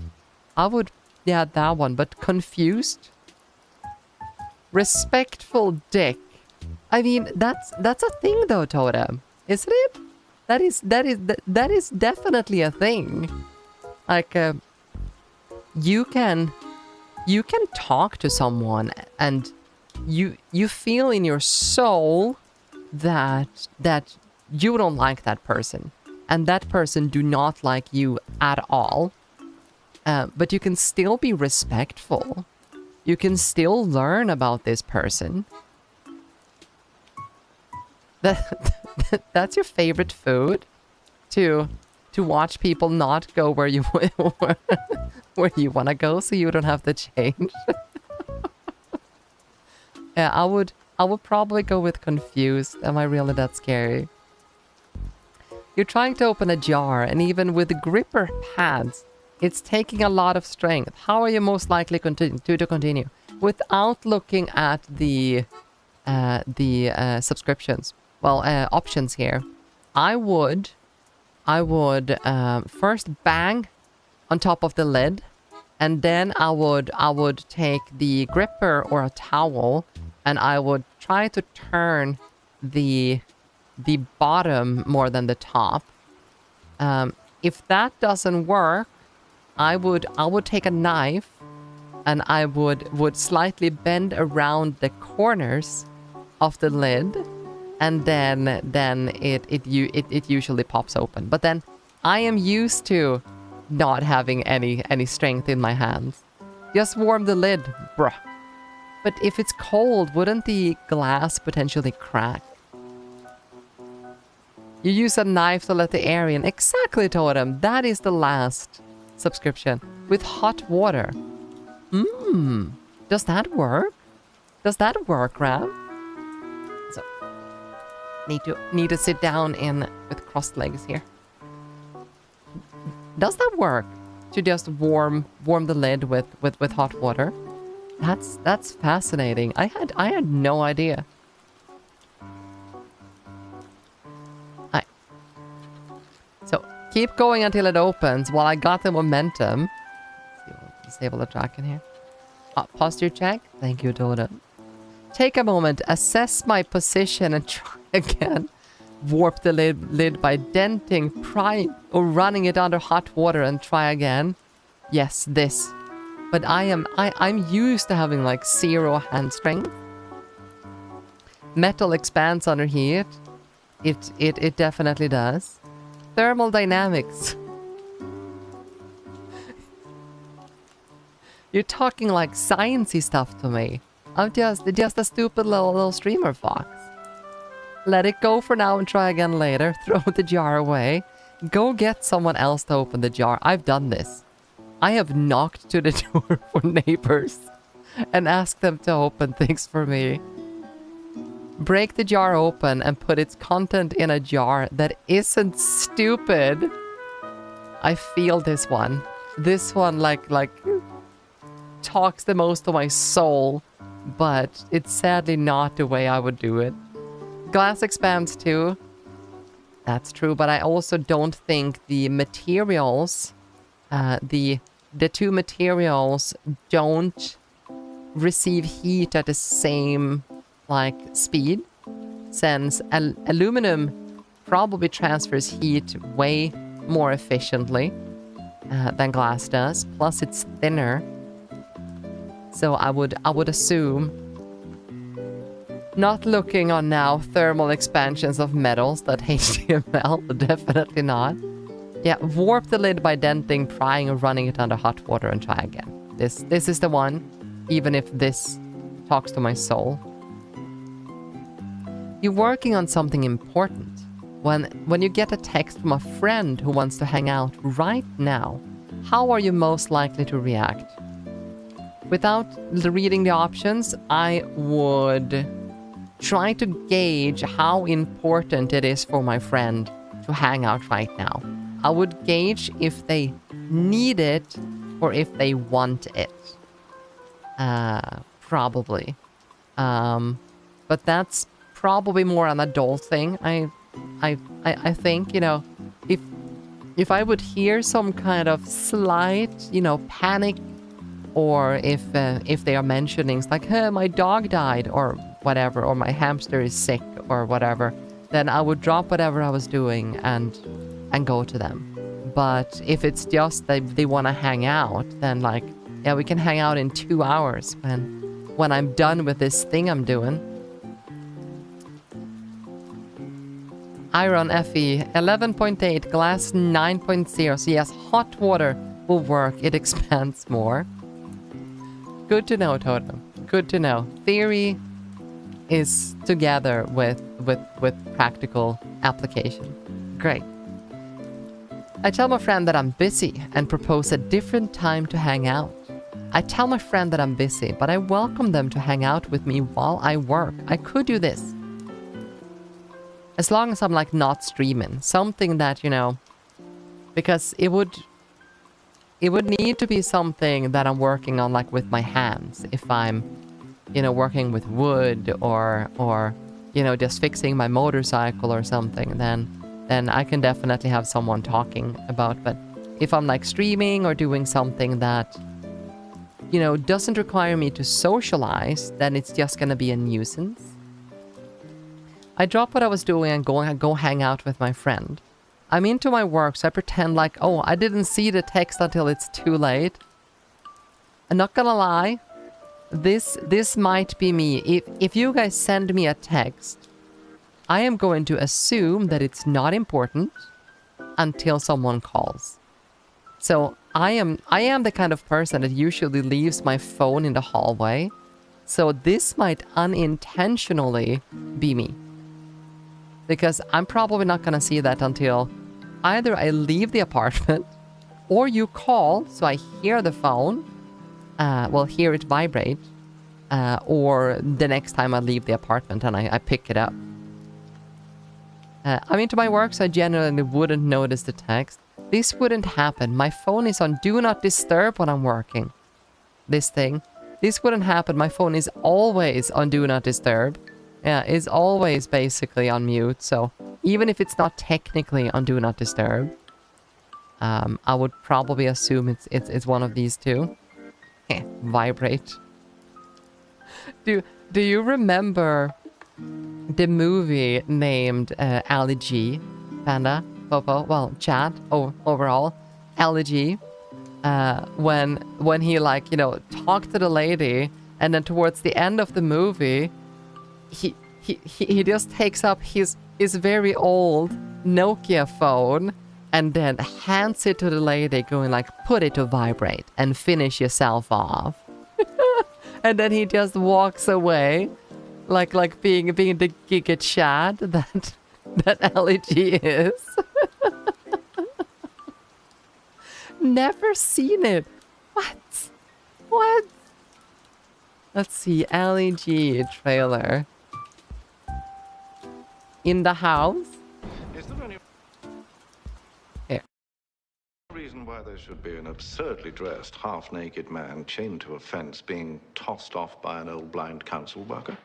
Yeah, that one, but confused. Respectful dick. I mean, that's a thing though, Totem. Isn't it? That is definitely a thing. Like, you can talk to someone and you feel in your soul that you don't like that person and that person do not like you at all. But you can still be respectful. You can still learn about this person. That's your favorite food? To watch people not go where you where you want to go so you don't have to change. Yeah, I would probably go with confused. Am I really that scary? You're trying to open a jar and even with the gripper pads, it's taking a lot of strength. How are you most likely to continue? Without looking at the subscriptions. Well, options here. I would first bang on top of the lid, and then I would take the gripper or a towel, and I would try to turn the bottom more than the top. If that doesn't work, I would take a knife and I would slightly bend around the corners of the lid, and then it usually pops open. But then I am used to not having any strength in my hands. Just warm the lid, bruh. But if it's cold, wouldn't the glass potentially crack? You use a knife to let the air in. Exactly, Totem. That is the last subscription. With hot water. Does that work? Does that work, Ram? So, need to sit down with crossed legs here. Does that work? To just warm the lid with hot water? That's fascinating. I had no idea. So keep going until it opens while I got the momentum. Let's disable the track in here. Posture check. Thank you, Dodo. Take a moment, assess my position and try again. Warp the lid by denting, prying, or running it under hot water and try again. Yes, this. But I'm used to having like 0 hand strength. Metal expands under heat. It definitely does. Thermal dynamics. You're talking like sciencey stuff to me. I'm just a stupid little streamer fox. Let it go for now and try again later. Throw the jar away. Go get someone else to open the jar. I've done this. I have knocked to the door for neighbors and asked them to open things for me. Break the jar open and put its content in a jar that isn't stupid. I feel this one. This one like talks the most to my soul, but it's sadly not the way I would do it. Glass expands too. That's true, but I also don't think the materials, the two materials don't receive heat at the same like speed, since aluminum probably transfers heat way more efficiently than glass does. Plus, it's thinner. So I would assume, not looking on now thermal expansions of metals that HTML, but definitely not. Yeah, warp the lid by denting, prying, and running it under hot water and try again. This is the one, even if this talks to my soul. You're working on something important. When you get a text from a friend who wants to hang out right now, how are you most likely to react? Without reading the options, I would try to gauge how important it is for my friend to hang out right now. I would gauge if they need it or if they want it. Probably. But that's probably more an adult thing. I think, you know, if I would hear some kind of slight, you know, panic, or if they are mentioning it's like, hey, my dog died or whatever, or my hamster is sick or whatever, then I would drop whatever I was doing and go to them. But if it's just that they want to hang out, then like, yeah, we can hang out in 2 hours when I'm done with this thing I'm doing. Iron Fe 11.8, glass 9.0. So yes, hot water will work. It expands more. Good to know, Totem. Good to know. Theory is together with practical application. Great. I tell my friend that I'm busy and propose a different time to hang out. I tell my friend that I'm busy, but I welcome them to hang out with me while I work. I could do this. As long as I'm like not streaming. Something that, you know, because it would need to be something that I'm working on like with my hands. If I'm, you know, working with wood or you know, just fixing my motorcycle or something, then I can definitely have someone talking about. But if I'm like streaming or doing something that, you know, doesn't require me to socialize, then it's just gonna be a nuisance. I drop what I was doing and go hang out with my friend. I'm into my work, so I pretend like, oh, I didn't see the text until it's too late. I'm not gonna lie, this might be me. If you guys send me a text, I am going to assume that it's not important until someone calls. So I am the kind of person that usually leaves my phone in the hallway. So this might unintentionally be me. Because I'm probably not gonna see that until either I leave the apartment or you call, so I hear the phone, hear it vibrate, or the next time I leave the apartment and I pick it up. I'm into my work, so I generally wouldn't notice the text. This wouldn't happen. My phone is on Do Not Disturb when I'm working. This wouldn't happen. My phone is always on Do Not Disturb. Yeah, it's always basically on mute, so even if it's not technically on Do Not Disturb, I would probably assume it's one of these two. Vibrate. Do you remember the movie named Ali G? Panda? Popo? Well, chat overall. Ali G. When he like, you know, talked to the lady, and then towards the end of the movie, he just takes up his very old Nokia phone and then hands it to the lady, going like, put it to vibrate and finish yourself off. And then he just walks away. like being the giga chad that LEG is. Never seen it. What? What? Let's see, LEG trailer. In the house? Is there any reason why there should be an absurdly dressed, half-naked man chained to a fence being tossed off by an old blind council worker?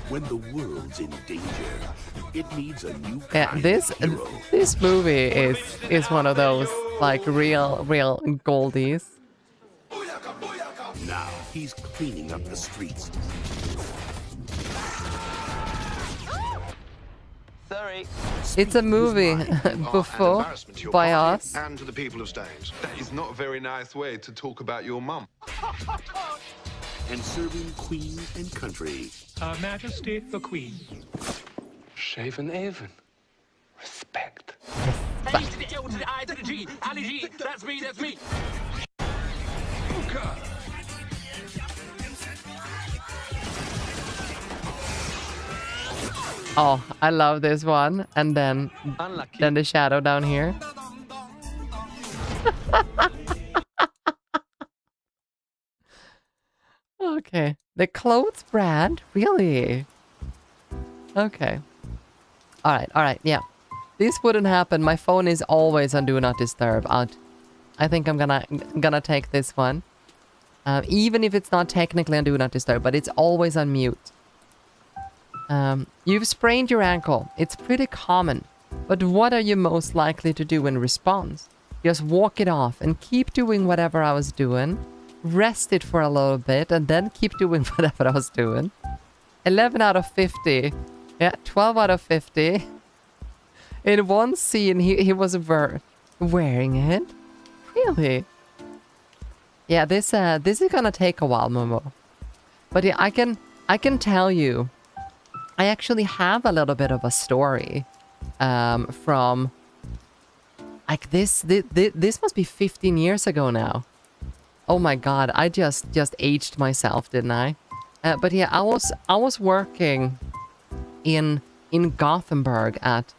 When the world's in danger, it needs a new Yeah, kind this of hero. this movie is one of those like real goldies. Now he's cleaning up the streets. Sorry. It's a movie before by us. And to the people of Staines. That is not a very nice way to talk about your mum. And serving Queen and country. Her Majesty the Queen. Shaven Avon. Respect. H to the L to the I to the G. Ali G. That's me. That's me. Oh, I love this one. And then the shadow down here. Okay. The clothes brand? Really? Okay. Alright, yeah. This wouldn't happen. My phone is always on Do Not Disturb. I think I'm gonna take this one. Even if it's not technically on Do Not Disturb, but it's always on mute. You've sprained your ankle. It's pretty common. But what are you most likely to do in response? Just walk it off and keep doing whatever I was doing. Rest it for a little bit and then keep doing whatever I was doing. 11 out of 50. Yeah, 12 out of 50. In one scene, he was wearing it. Really? Yeah, this is gonna take a while, Momo. But yeah, I can tell you, I actually have a little bit of a story from like this must be 15 years ago now. Oh my god, I just aged myself, didn't I? But yeah, I was working in Gothenburg at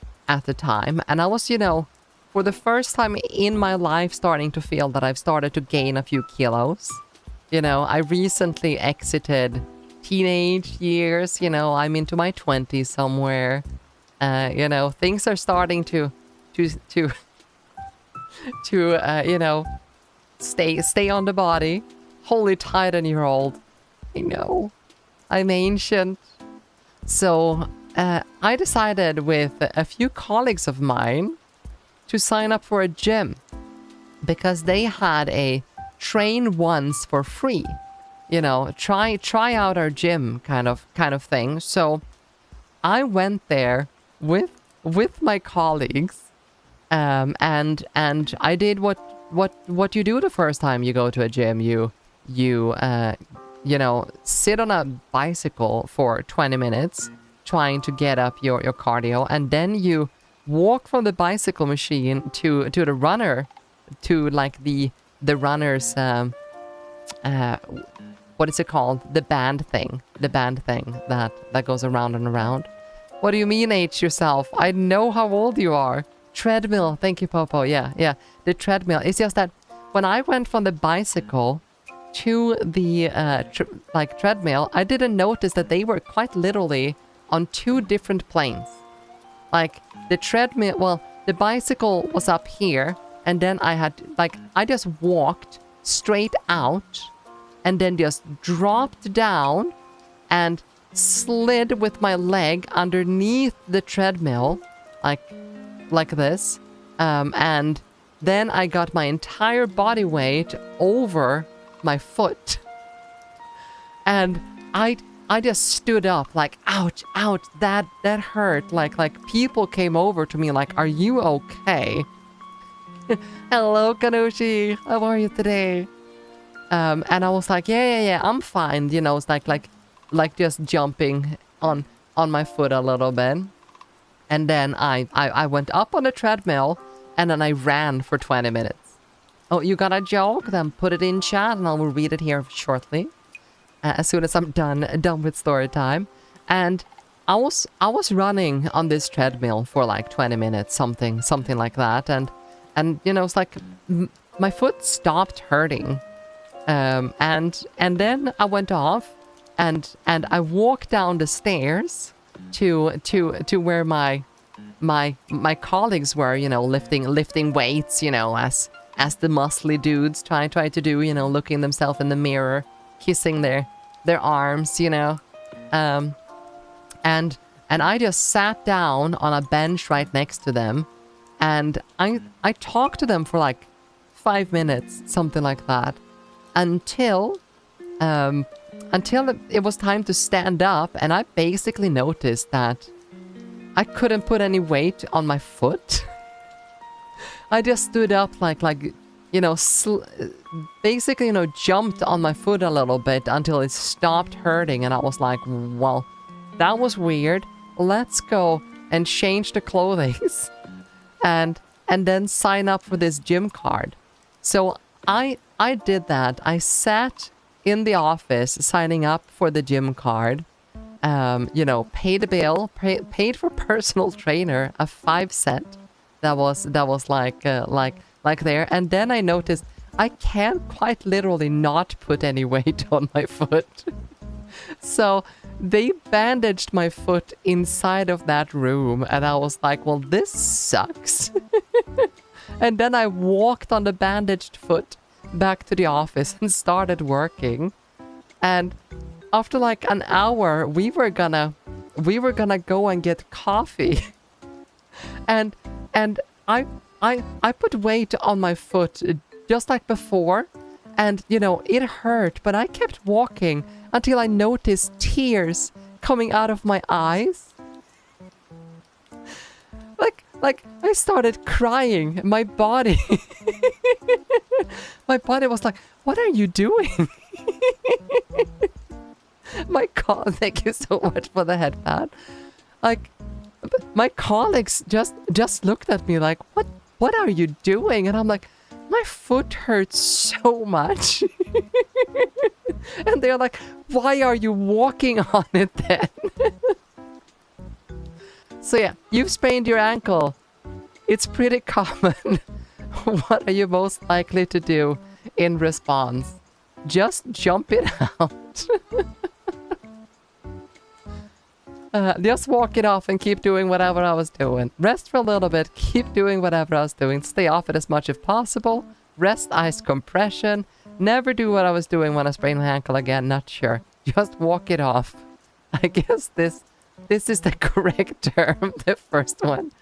the time, and I was, you know, for the first time in my life starting to feel that I've started to gain a few kilos. You know, I recently exited teenage years, you know, I'm into my 20s somewhere. You know, things are starting to you know, stay on the body. Holy Titan-year-old. I know. I'm ancient. So, I decided with a few colleagues of mine to sign up for a gym because they had a train once for free. You know, try out our gym kind of thing. So, I went there with my colleagues, and I did what you do the first time you go to a gym. You know, sit on a bicycle for 20 minutes trying to get up your cardio, and then you walk from the bicycle machine to the runner, to like the runner's what is it called? The band thing that goes around and around. What do you mean, H yourself? I know how old you are. Treadmill. Thank you, Popo. Yeah. The treadmill. It's just that when I went from the bicycle to the treadmill, I didn't notice that they were quite literally on two different planes. Like the treadmill, well, the bicycle was up here, and then I just walked straight out and then just dropped down and slid with my leg underneath the treadmill, like this, and then I got my entire body weight over my foot, and I just stood up like, ouch, that hurt. Like people came over to me like, are you okay? Hello, Kanushi, how are you today? And I was like, yeah, I'm fine. You know, it's like just jumping on my foot a little bit. And then I went up on the treadmill, and then I ran for 20 minutes. Oh, you got a joke? Then put it in chat and I will read it here shortly. As soon as I'm done with story time. And I was running on this treadmill for like 20 minutes, something like that. And you know, it's like my foot stopped hurting. And then I went off and I walked down the stairs to where my colleagues were, you know, lifting weights, you know, as the muscly dudes try to do, you know, looking themselves in the mirror, kissing their arms, you know. And I just sat down on a bench right next to them, and I talked to them for like 5 minutes, something like that, until it was time to stand up, and I basically noticed that I couldn't put any weight on my foot. I just stood up like you know, basically, you know, jumped on my foot a little bit until it stopped hurting, and I was like, well, that was weird. Let's go and change the clothing and then sign up for this gym card. So I did that. I sat in the office signing up for the gym card. You know, paid a bill, paid for personal trainer, a 5 cent. That was like there. And then I noticed I can't quite literally not put any weight on my foot. So they bandaged my foot inside of that room, and I was like, well, this sucks. And then I walked on the bandaged foot back to the office and started working. And after like an hour, we were gonna go and get coffee. and I put weight on my foot just like before, and you know, it hurt, but I kept walking until I noticed tears coming out of my eyes. Like I started crying. My body was like, what are you doing? Thank you so much for the headband. Like, my colleagues just looked at me like, what are you doing? And I'm like, my foot hurts so much. And they're like, why are you walking on it then? So yeah, you've sprained your ankle. It's pretty common. What are you most likely to do in response? Just jump it out. Just walk it off and keep doing whatever I was doing. Rest for a little bit, keep doing whatever I was doing. Stay off it as much as possible. Rest, ice compression. Never do what I was doing when I sprained my ankle again, not sure. Just walk it off. I guess this is the correct term, the first one.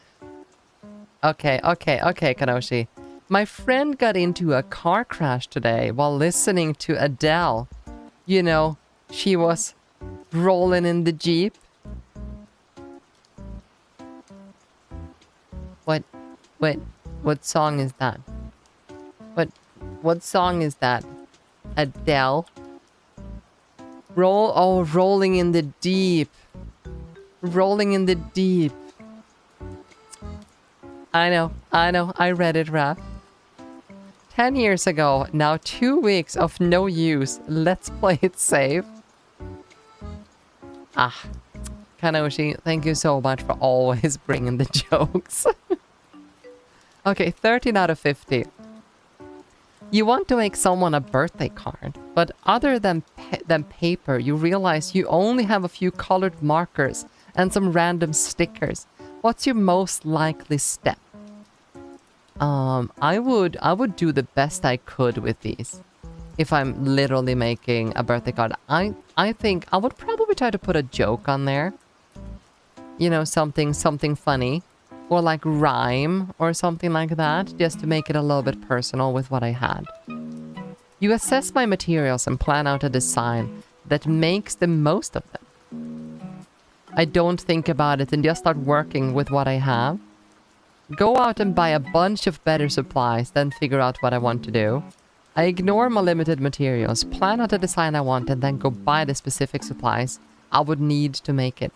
Okay, Kanoshi. My friend got into a car crash today while listening to Adele. You know, she was rolling in the Jeep. What song is that? What song is that? Adele? Rolling in the Deep. Rolling in the Deep. I know, I read it rap. 10 years ago, now 2 weeks of no use. Let's play it safe. Kanoshi, thank you so much for always bringing the jokes. Okay, 13 out of 50. You want to make someone a birthday card, but other than paper, you realize you only have a few colored markers and some random stickers. What's your most likely step? I would do the best I could with these. If I'm literally making a birthday card, I think I would probably try to put a joke on there. You know, something funny, or like rhyme or something like that, just to make it a little bit personal with what I had. You assess my materials and plan out a design that makes the most of them. I don't think about it and just start working with what I have. Go out and buy a bunch of better supplies, then figure out what I want to do. I ignore my limited materials, plan out a design I want, and then go buy the specific supplies I would need to make it.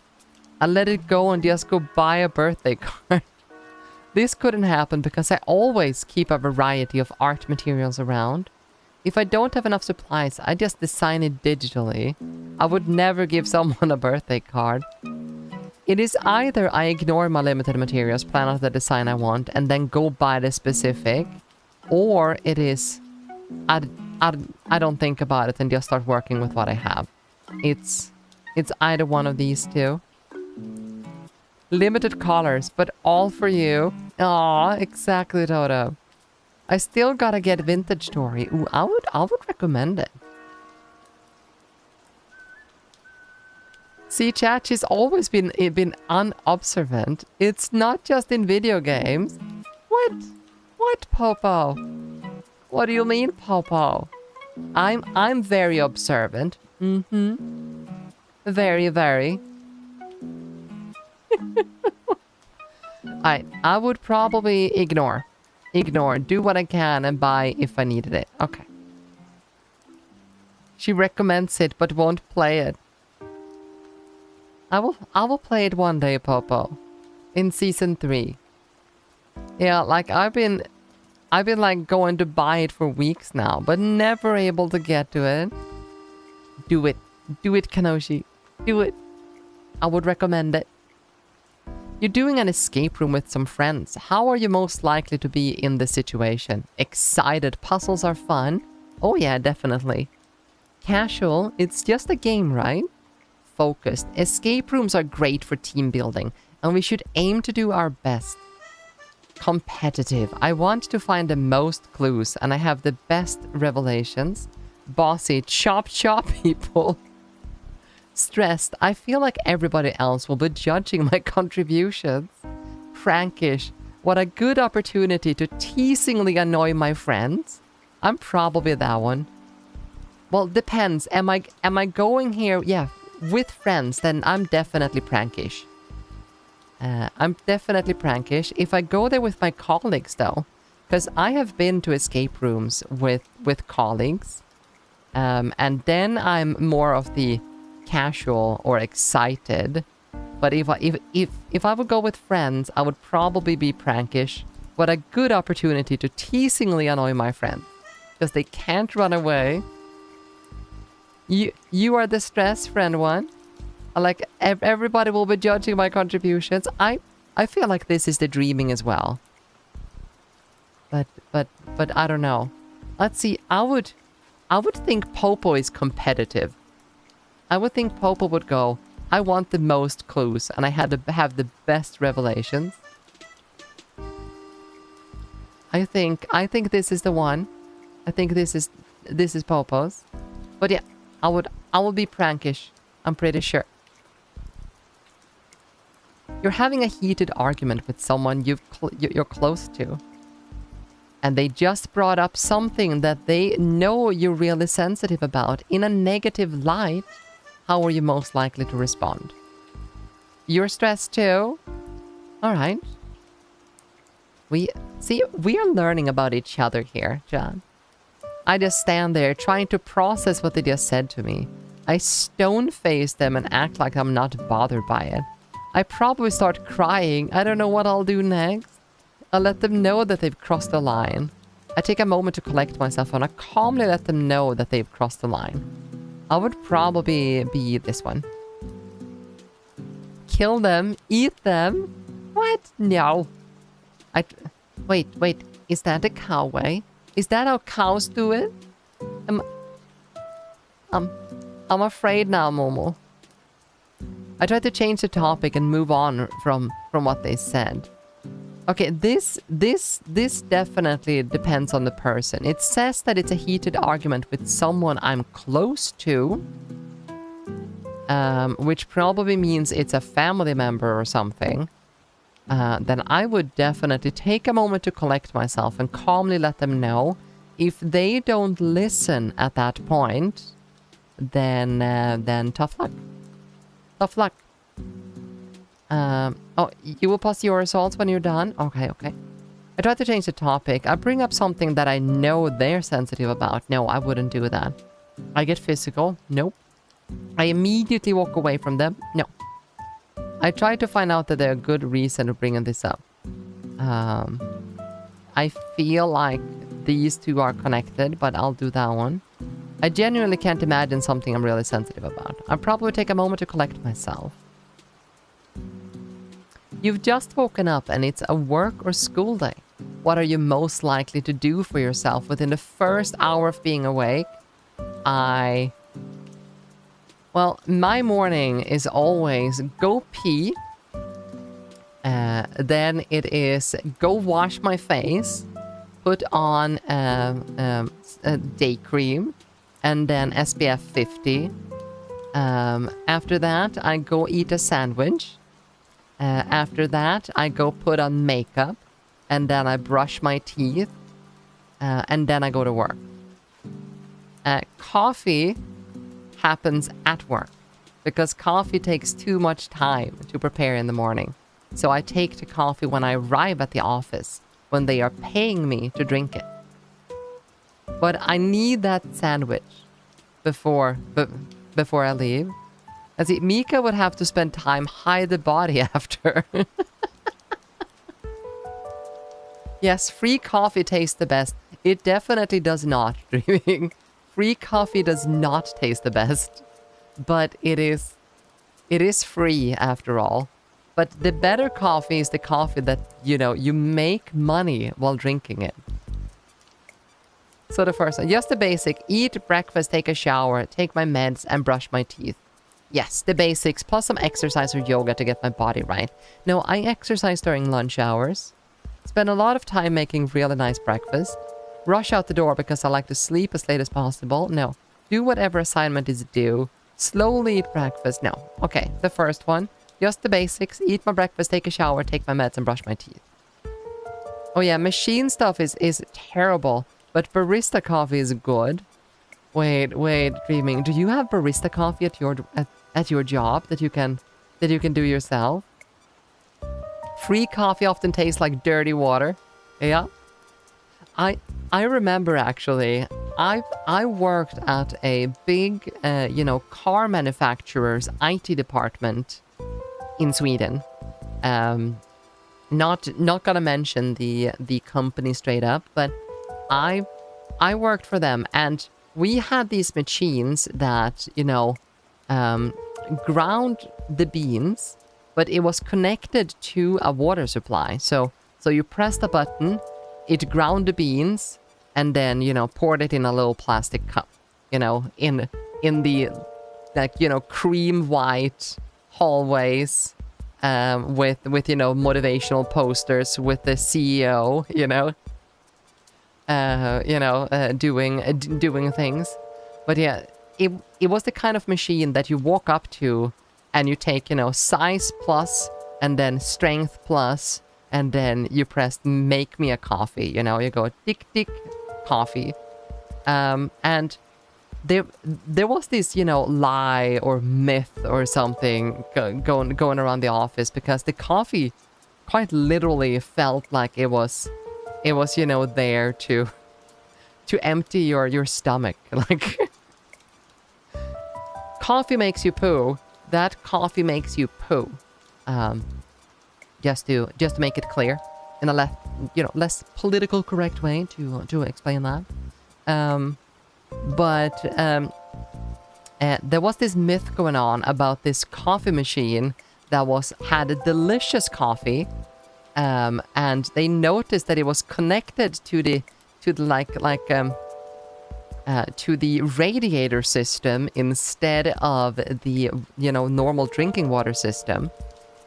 I let it go and just go buy a birthday card. This couldn't happen because I always keep a variety of art materials around. If I don't have enough supplies, I just design it digitally. I would never give someone a birthday card. It is either I ignore my limited materials, plan out the design I want, and then go buy the specific, or it is I don't think about it and just start working with what I have. It's either one of these two. Limited colors, but all for you. Aw, exactly, Toto. I still gotta get Vintage Story. Ooh, I would recommend it. See, chat, she's always been unobservant. It's not just in video games. What, Popo? What do you mean, Popo? I'm very observant. Mm-hmm. Very, very. I would probably ignore. Do what I can and buy if I needed it. Okay. She recommends it but won't play it. I will play it one day, Popo. In season 3. Yeah, like I've been like going to buy it for weeks now, but never able to get to it. Do it. Do it, Kanoshi. Do it. I would recommend it. You're doing an escape room with some friends. How are you most likely to be in this situation? Excited. Puzzles are fun. Oh yeah, definitely. Casual. It's just a game, right? Focused. Escape rooms are great for team building, and we should aim to do our best. Competitive. I want to find the most clues, and I have the best revelations. Bossy. Chop people. Stressed. I feel like everybody else will be judging my contributions. Prankish. What a good opportunity to teasingly annoy my friends. I'm probably that one. Well, depends. Am I going here? Yeah, with friends, then I'm definitely prankish. I'm definitely prankish. If I go there with my colleagues, though, because I have been to escape rooms with colleagues, and then I'm more of the casual or excited. But if I would go with friends, I would probably be prankish. What a good opportunity to teasingly annoy my friends, because they can't run away. You are the stress friend one. Like everybody will be judging my contributions. I feel like this is the dreaming as well. But I don't know. Let's see. I would think Popo is competitive. I would think Popo would go, I want the most clues, and I had to have the best revelations. I think this is the one. I think this is Popo's. But yeah, I would be prankish. I'm pretty sure. You're having a heated argument with someone you're close to, and they just brought up something that they know you're really sensitive about in a negative light. How are you most likely to respond? You're stressed too? Alright. We are learning about each other here, John. I just stand there trying to process what they just said to me. I stone-face them and act like I'm not bothered by it. I probably start crying. I don't know what I'll do next. I'll let them know that they've crossed the line. I take a moment to collect myself and I calmly let them know that they've crossed the line. I would probably be this one. Kill them, eat them. What? No. Wait. Is that the cow way? Is that how cows do it? I'm afraid now, Momo. I tried to change the topic and move on from what they said. Okay, this definitely depends on the person. It says that it's a heated argument with someone I'm close to, which probably means it's a family member or something. Then I would definitely take a moment to collect myself and calmly let them know. If they don't listen at that point, then tough luck. Tough luck. Oh, you will pause your results when you're done? Okay. I tried to change the topic. I bring up something that I know they're sensitive about. No, I wouldn't do that. I get physical. Nope. I immediately walk away from them. No. I try to find out that there's a good reason to bring this up. I feel like these two are connected, but I'll do that one. I genuinely can't imagine something I'm really sensitive about. I'll probably take a moment to collect myself. You've just woken up and it's a work or school day. What are you most likely to do for yourself within the first hour of being awake? Well, my morning is always go pee. Then it is go wash my face, put on day cream, and then SPF 50. After that, I go eat a sandwich. After that, I go put on makeup, and then I brush my teeth, and then I go to work. Coffee happens at work because coffee takes too much time to prepare in the morning. So I take the coffee when I arrive at the office, when they are paying me to drink it. But I need that sandwich before I leave. As Miwca would have to spend time hide the body after. Yes, free coffee tastes the best. It definitely does not, Dreaming. Free coffee does not taste the best. But it is free after all. But the better coffee is the coffee that, you know, you make money while drinking it. So the first one, just the basic. Eat breakfast, take a shower, take my meds, and brush my teeth. Yes, the basics, plus some exercise or yoga to get my body right. No, I exercise during lunch hours. Spend a lot of time making really nice breakfast. Rush out the door because I like to sleep as late as possible. No. Do whatever assignment is due. Slowly eat breakfast. No. Okay, the first one. Just the basics. Eat my breakfast, take a shower, take my meds, and brush my teeth. Oh yeah, machine stuff is terrible. But barista coffee is good. Wait, Dreaming. Do you have barista coffee at your job that you can do yourself? Free coffee often tastes like dirty water. Yeah. I remember actually, I worked at a big, car manufacturer's IT department in Sweden. Not gonna mention the company straight up, but I worked for them, and we had these machines that, ground the beans, but it was connected to a water supply. So you pressed a button, it ground the beans, and then, poured it in a little plastic cup, in the, cream white hallways, with motivational posters with the CEO, doing things. But yeah, it was the kind of machine that you walk up to and you take, size plus and then strength plus, and then you press make me a coffee, you go tick tick coffee. And there was this, lie or myth or something going around the office, because the coffee quite literally felt like it was there to empty your stomach. Like, coffee makes you poo. That coffee makes you poo. Just to make it clear in a less political correct way to explain that. But there was this myth going on about this coffee machine that had a delicious coffee. And they noticed that it was connected to the radiator system instead of the normal drinking water system,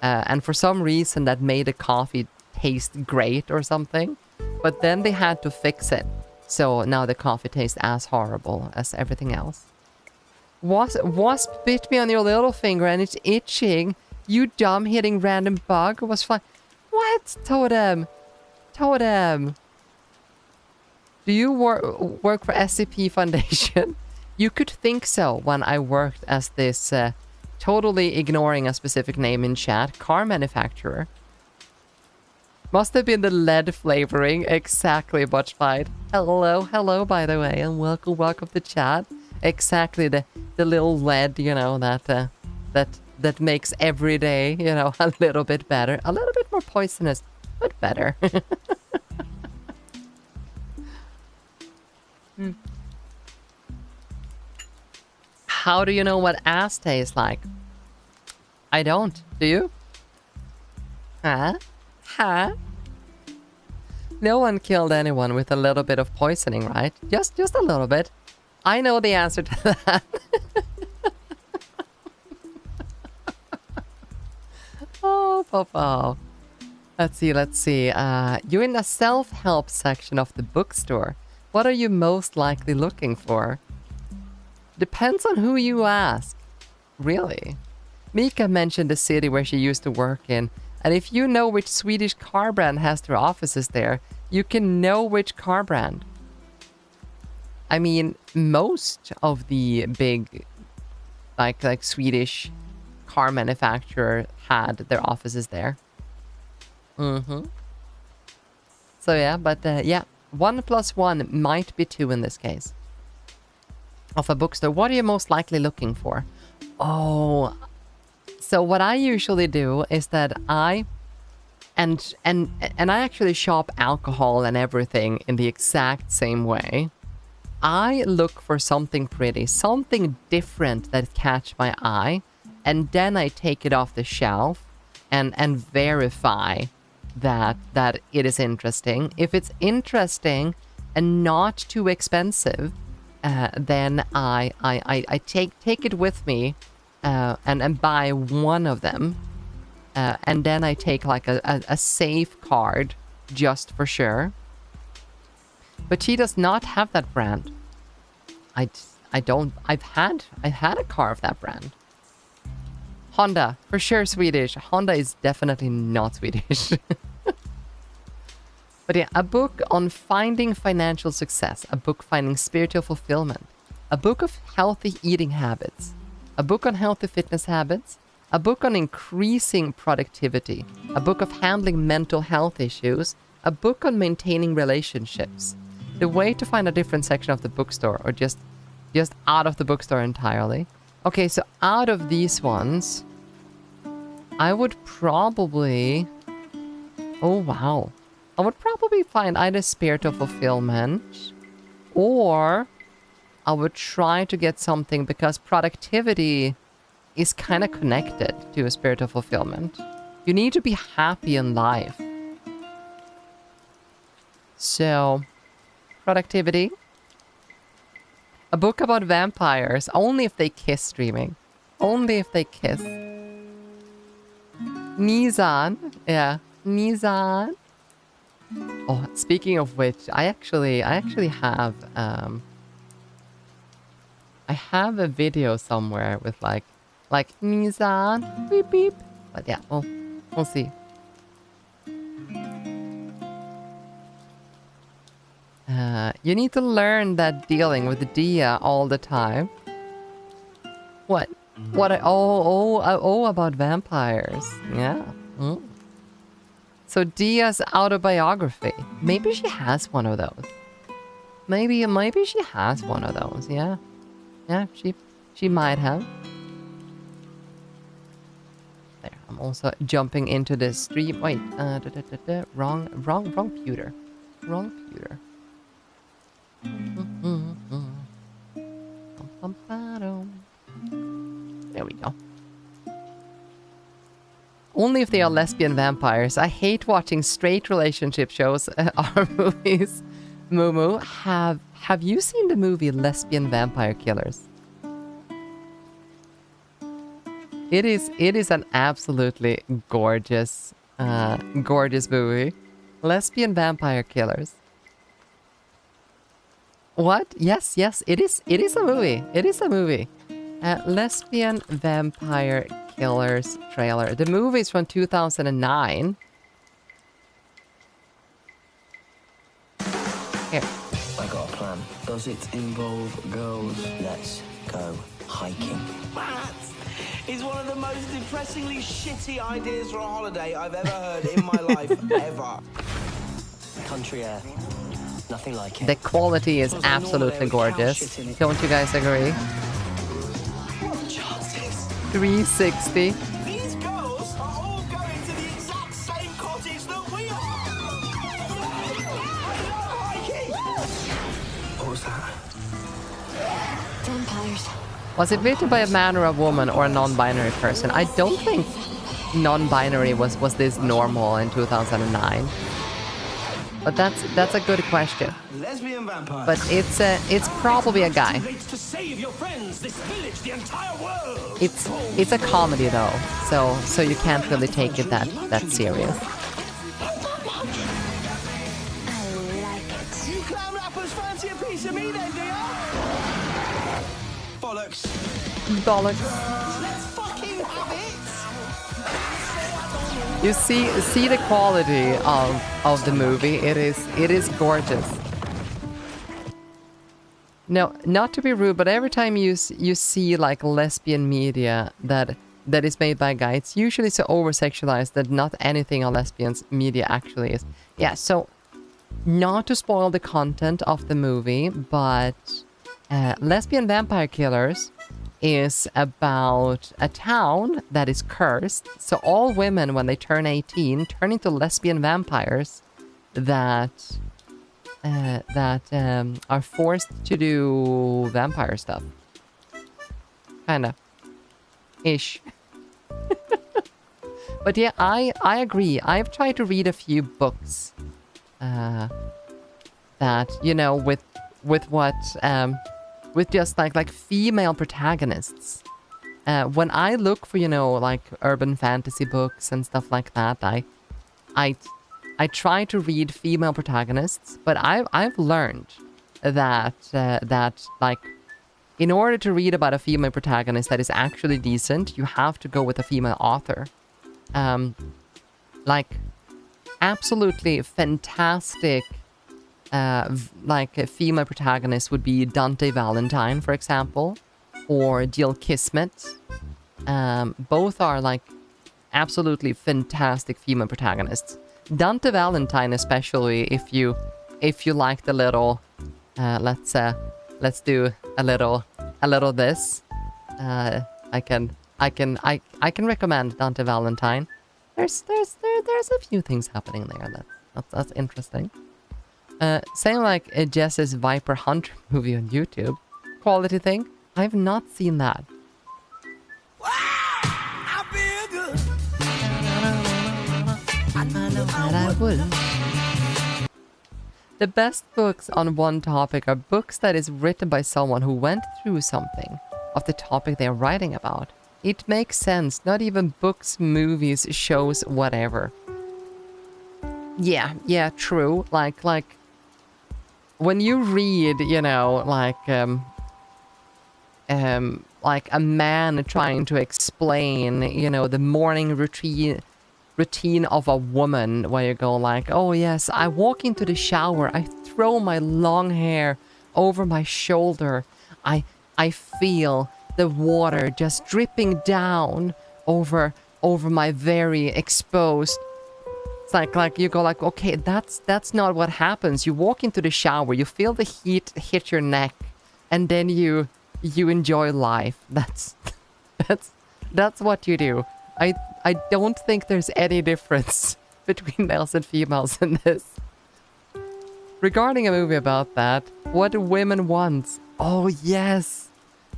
and for some reason that made the coffee taste great or something. But then they had to fix it, so now the coffee tastes as horrible as everything else. Wasp bit me on your little finger and it's itching. You dumb hitting random bug was fine. What? Totem? Do you work for SCP Foundation? You could think so when I worked as this, totally ignoring a specific name in chat, car manufacturer. Must have been the lead flavoring. Exactly, Butchfied. Hello, by the way, and welcome to chat. Exactly, the little lead, that makes every day, a little bit better. A little bit more poisonous. but better. How do you know what ass tastes like? I don't. Do you? Huh? Huh? No one killed anyone with a little bit of poisoning, right? Just a little bit. I know the answer to that. Oh, Popo. Let's see. You're in the self-help section of the bookstore. What are you most likely looking for? Depends on who you ask. Really? Miwca mentioned the city where she used to work in, and if you know which Swedish car brand has their offices there, you can know which car brand. I mean, most of the big, like Swedish car manufacturer had their offices there. So yeah, but yeah, 1 + 1 might be 2 in this case. Of a bookstore, what are you most likely looking for? Oh, so what I usually do is that I actually shop alcohol and everything in the exact same way. I look for something pretty, something different that catch my eye, and then I take it off the shelf and verify that it is interesting. If it's interesting and not too expensive, then I take it with me and buy one of them, and then I take like a safe card just for sure. But she does not have that brand. I don't. I've had a car of that brand. Honda, for sure Swedish. Honda is definitely not Swedish. But yeah, a book on finding financial success, a book finding spiritual fulfillment, a book of healthy eating habits, a book on healthy fitness habits, a book on increasing productivity, a book of handling mental health issues, a book on maintaining relationships. The way to find a different section of the bookstore, or just out of the bookstore entirely. Okay, so out of these ones, I would probably... Oh, wow. I would probably find either spiritual fulfillment, or I would try to get something, because productivity is kind of connected to a spiritual fulfillment. You need to be happy in life. So, productivity. A book about vampires, only if they kiss streaming. Only if they kiss. Nizan. Yeah, Nizan. Oh, speaking of which, I actually have I have a video somewhere with like Nizan, beep beep. But yeah, we'll see. You need to learn that dealing with Dia all the time. What? About vampires. Yeah. So Dia's autobiography. Maybe she has one of those. Maybe she has one of those. Yeah. Yeah, she might have. There. I'm also jumping into the stream. Wait. Wrong pewter. Wrong pewter. There we go. Only if they are lesbian vampires. I hate watching straight relationship shows or movies. Mumu, have you seen the movie Lesbian Vampire Killers? It is an absolutely gorgeous movie. Lesbian Vampire Killers. What? Yes, it is a movie. It is a movie. Lesbian Vampire Killers trailer. The movie is from 2009. Here. I got a plan. Does it involve girls? Let's go hiking. Matt is one of the most depressingly shitty ideas for a holiday I've ever heard in my life, ever. Country air. Nothing like it. The quality is absolutely gorgeous. Don't you guys agree? 360. These girls are all going to the exact same cottage that we are. Was it written by a man or a woman or a non-binary person? I don't think non-binary was this normal in 2009. But that's a good question. Lesbian vampire. But it's probably a guy. To save your friends, this village, the entire world. It's a comedy though, so you can't really take it that serious. You clown rappers fancy a piece of me then, do ya? Bollocks. Bollocks. Let's fucking have it. You see the quality of the movie. It is gorgeous. No, not to be rude, but every time you see like lesbian media that is made by a guy, it's usually so over-sexualized that not anything on lesbians media actually is. Yeah, so not to spoil the content of the movie, but Lesbian Vampire Killers is about a town that is cursed. So all women, when they turn 18, turn into lesbian vampires that are forced to do vampire stuff. Kinda. Ish. But yeah, I agree. I've tried to read a few books that, you know, with what with just like female protagonists. When I look for, you know, like urban fantasy books and stuff like that, I try to read female protagonists, but I've learned that like in order to read about a female protagonist that is actually decent, you have to go with a female author. Like absolutely fantastic like a female protagonist would be Dante Valentine, for example, or Jill Kismet. Both are like absolutely fantastic female protagonists. Dante Valentine, especially if you like the little let's do a little this. I can recommend Dante Valentine. There's a few things happening there that's interesting. Same like Jess's Viper Hunter movie on YouTube. Quality thing. I've not seen that. I feel good. I know that I would. The best books on one topic are books that is written by someone who went through something of the topic they are writing about. It makes sense. Not even books, movies, shows, whatever. Yeah, true. Like when you read, you know, like a man trying to explain, you know, the morning routine of a woman, where you go like, oh yes, I walk into the shower, I throw my long hair over my shoulder, I feel the water just dripping down over my very exposed. It's like you go like, okay, that's not what happens. You walk into the shower, you feel the heat hit your neck, and then you enjoy life. That's what you do. I don't think there's any difference between males and females in this. Regarding a movie about that, What Women Want. Oh yes,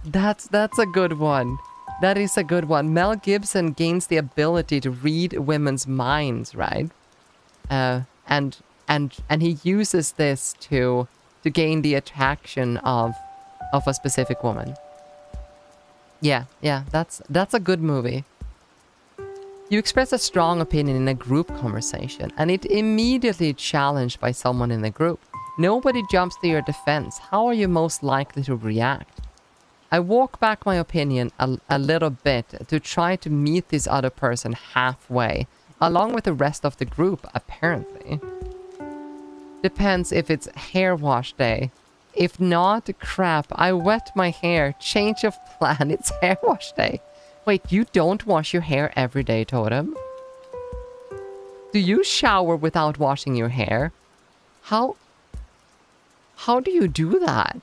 that's a good one. That is a good one. Mel Gibson gains the ability to read women's minds, right? And he uses this to gain the attraction of a specific woman. Yeah, that's a good movie. You express a strong opinion in a group conversation, and it immediately challenged by someone in the group. Nobody jumps to your defense. How are you most likely to react? I walk back my opinion a little bit to try to meet this other person halfway, along with the rest of the group, apparently. Depends if it's hair wash day. If not, crap, I wet my hair. Change of plan, it's hair wash day. Wait, you don't wash your hair every day, Totem? Do you shower without washing your hair? How do you do that?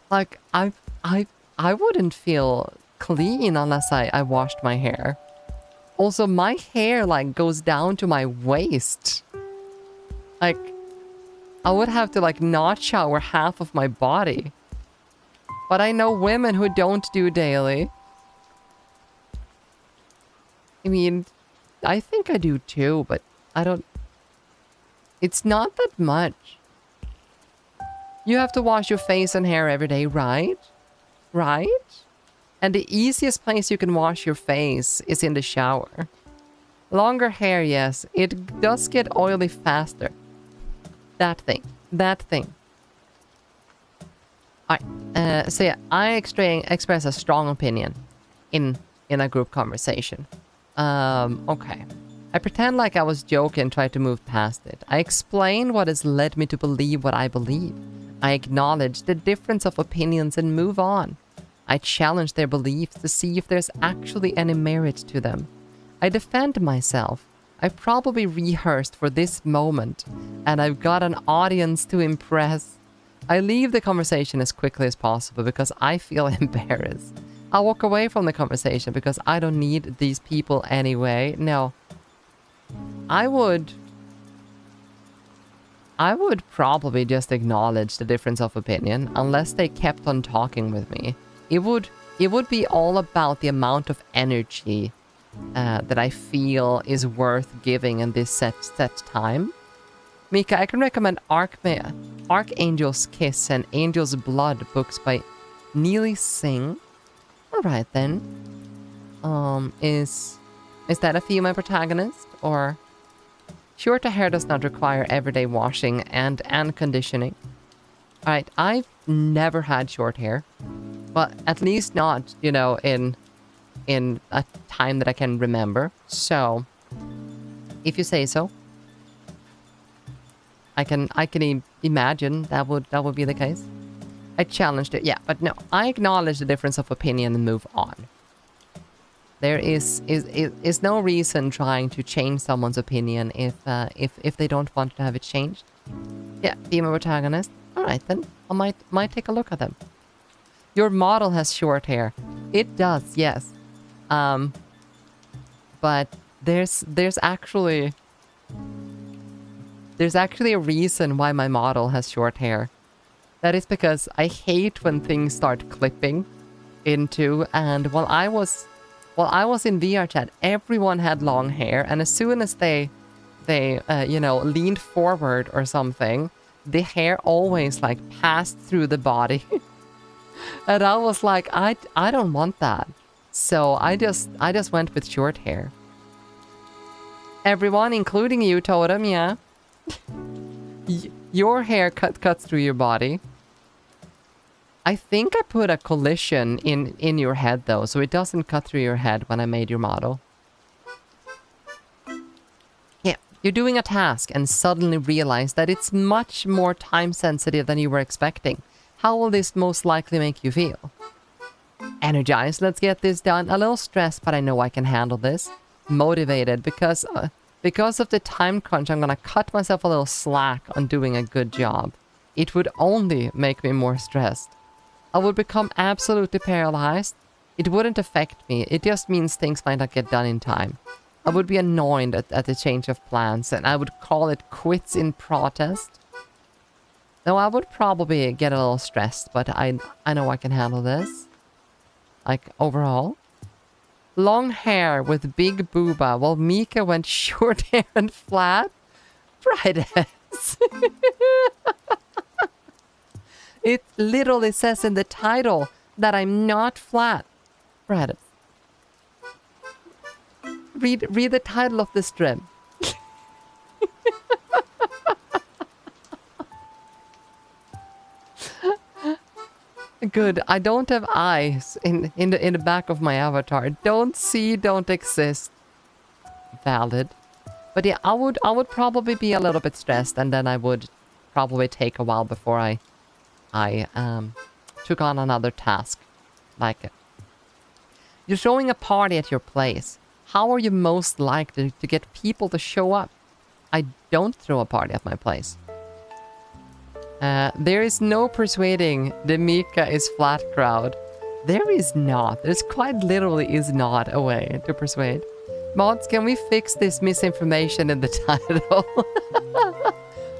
Like, I wouldn't feel clean unless I washed my hair. Also, my hair, like, goes down to my waist. Like, I would have to, like, not shower half of my body. But I know women who don't do daily. I mean, I think I do too, but I don't... It's not that much. You have to wash your face and hair every day, right? Right? And the easiest place you can wash your face is in the shower. Longer hair, yes. It does get oily faster. That thing. That thing. Alright. So yeah, I express a strong opinion in a group conversation. Okay. I pretend like I was joking and tried to move past it. I explain what has led me to believe what I believe. I acknowledge the difference of opinions and move on. I challenge their beliefs to see if there's actually any merit to them. I defend myself. I probably rehearsed for this moment, and I've got an audience to impress. I leave the conversation as quickly as possible because I feel embarrassed. I walk away from the conversation because I don't need these people anyway. No. I would probably just acknowledge the difference of opinion unless they kept on talking with me. It would be all about the amount of energy that I feel is worth giving in this set time. Miwca, I can recommend Archangel's Kiss and Angel's Blood books by Neely Singh. Alright then. Is that a female protagonist? Or... Shorter hair does not require everyday washing and conditioning. Alright, I've never had short hair. Well, at least not, you know, in a time that I can remember. So, if you say so, I can imagine that would be the case. I challenged it, yeah, but no, I acknowledge the difference of opinion and move on. There is no reason trying to change someone's opinion if they don't want to have it changed. Yeah, female protagonist. All right then, I might take a look at them. Your model has short hair. It does, yes. But there's actually a reason why my model has short hair. That is because I hate when things start clipping into, and while I was in VR chat, everyone had long hair, and as soon as they you know, leaned forward or something, the hair always like passed through the body. And I was like, I don't want that. So I just went with short hair. Everyone, including you, Totem, yeah. Your hair cuts through your body. I think I put a collision in your head though, so it doesn't cut through your head when I made your model. Yeah, you're doing a task and suddenly realize that it's much more time sensitive than you were expecting. How will this most likely make you feel? Energized, let's get this done. A little stressed, but I know I can handle this. Motivated, because of the time crunch, I'm gonna cut myself a little slack on doing a good job. It would only make me more stressed. I would become absolutely paralyzed. It wouldn't affect me. It just means things might not get done in time. I would be annoyed at the change of plans, and I would call it quits in protest. No, I would probably get a little stressed, but I know I can handle this. Like, overall. Long hair with big booba, while Miwca went short hair and flat. Brightest. It literally says in the title that I'm not flat. Brightest. Read the title of the stream. Good. I don't have eyes in the back of my avatar. Don't see, don't exist. Valid. But yeah, I would probably be a little bit stressed, and then I would probably take a while before I took on another task like it. You're throwing a party at your place. How are you most likely to get people to show up? I don't throw a party at my place. There is no persuading the Miwca is flat crowd. There is not. There's quite literally is not a way to persuade. Mods, can we fix this misinformation in the title?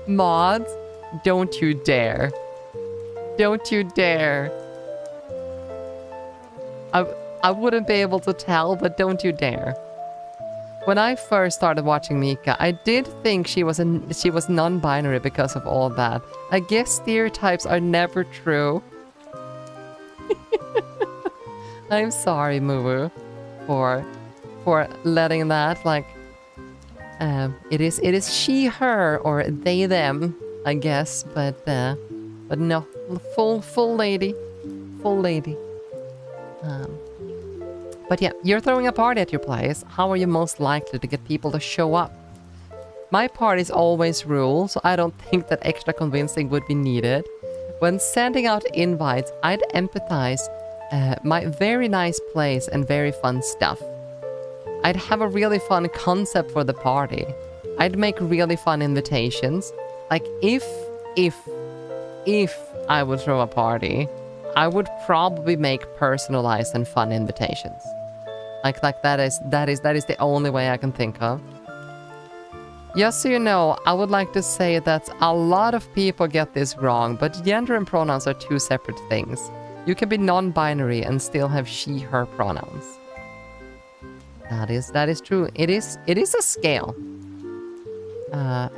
Mods, don't you dare. Don't you dare. I wouldn't be able to tell, but don't you dare. When I first started watching Miwca, I did think she was non-binary because of all that. I guess stereotypes are never true. I'm sorry, Muwu, for letting that, like, it is she, her, or they, them, I guess, but no, full lady. But yeah, you're throwing a party at your place. How are you most likely to get people to show up? My parties always rule, so I don't think that extra convincing would be needed. When sending out invites, I'd empathize my very nice place and very fun stuff. I'd have a really fun concept for the party. I'd make really fun invitations. Like if I would throw a party, I would probably make personalized and fun invitations. Like that is the only way I can think of. Just so you know, I would like to say that a lot of people get this wrong, but gender and pronouns are two separate things. You can be non-binary and still have she, her pronouns. That is true. It is a scale.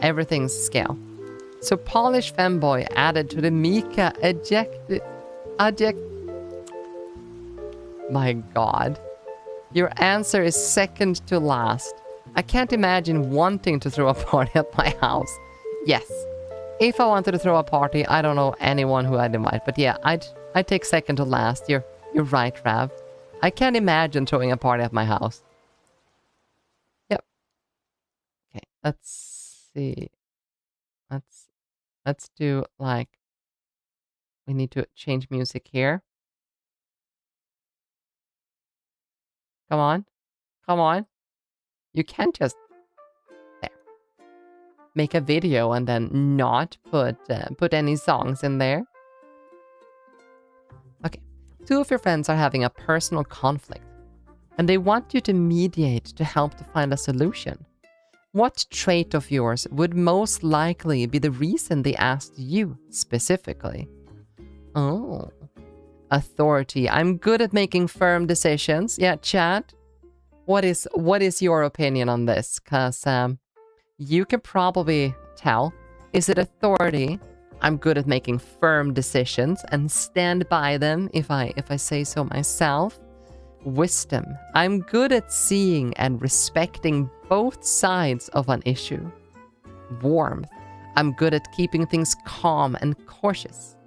Everything's scale. So Polish femboy added to the Miwca My god. Your answer is second to last. I can't imagine wanting to throw a party at my house. Yes. If I wanted to throw a party, I don't know anyone who I'd invite. But yeah, I'd take second to last. You're right, Rav. I can't imagine throwing a party at my house. Yep. Okay, let's see. Let's do, like, we need to change music here. Come on. Come on. You can't just there make a video and then not put any songs in there. Okay. Two of your friends are having a personal conflict, and they want you to mediate to help to find a solution. What trait of yours would most likely be the reason they asked you specifically? Oh. Authority. I'm good at making firm decisions. Yeah, chat. What is your opinion on this? Because you can probably tell. Is it authority? I'm good at making firm decisions and stand by them if I say so myself. Wisdom. I'm good at seeing and respecting both sides of an issue. Warmth. I'm good at keeping things calm and cautious.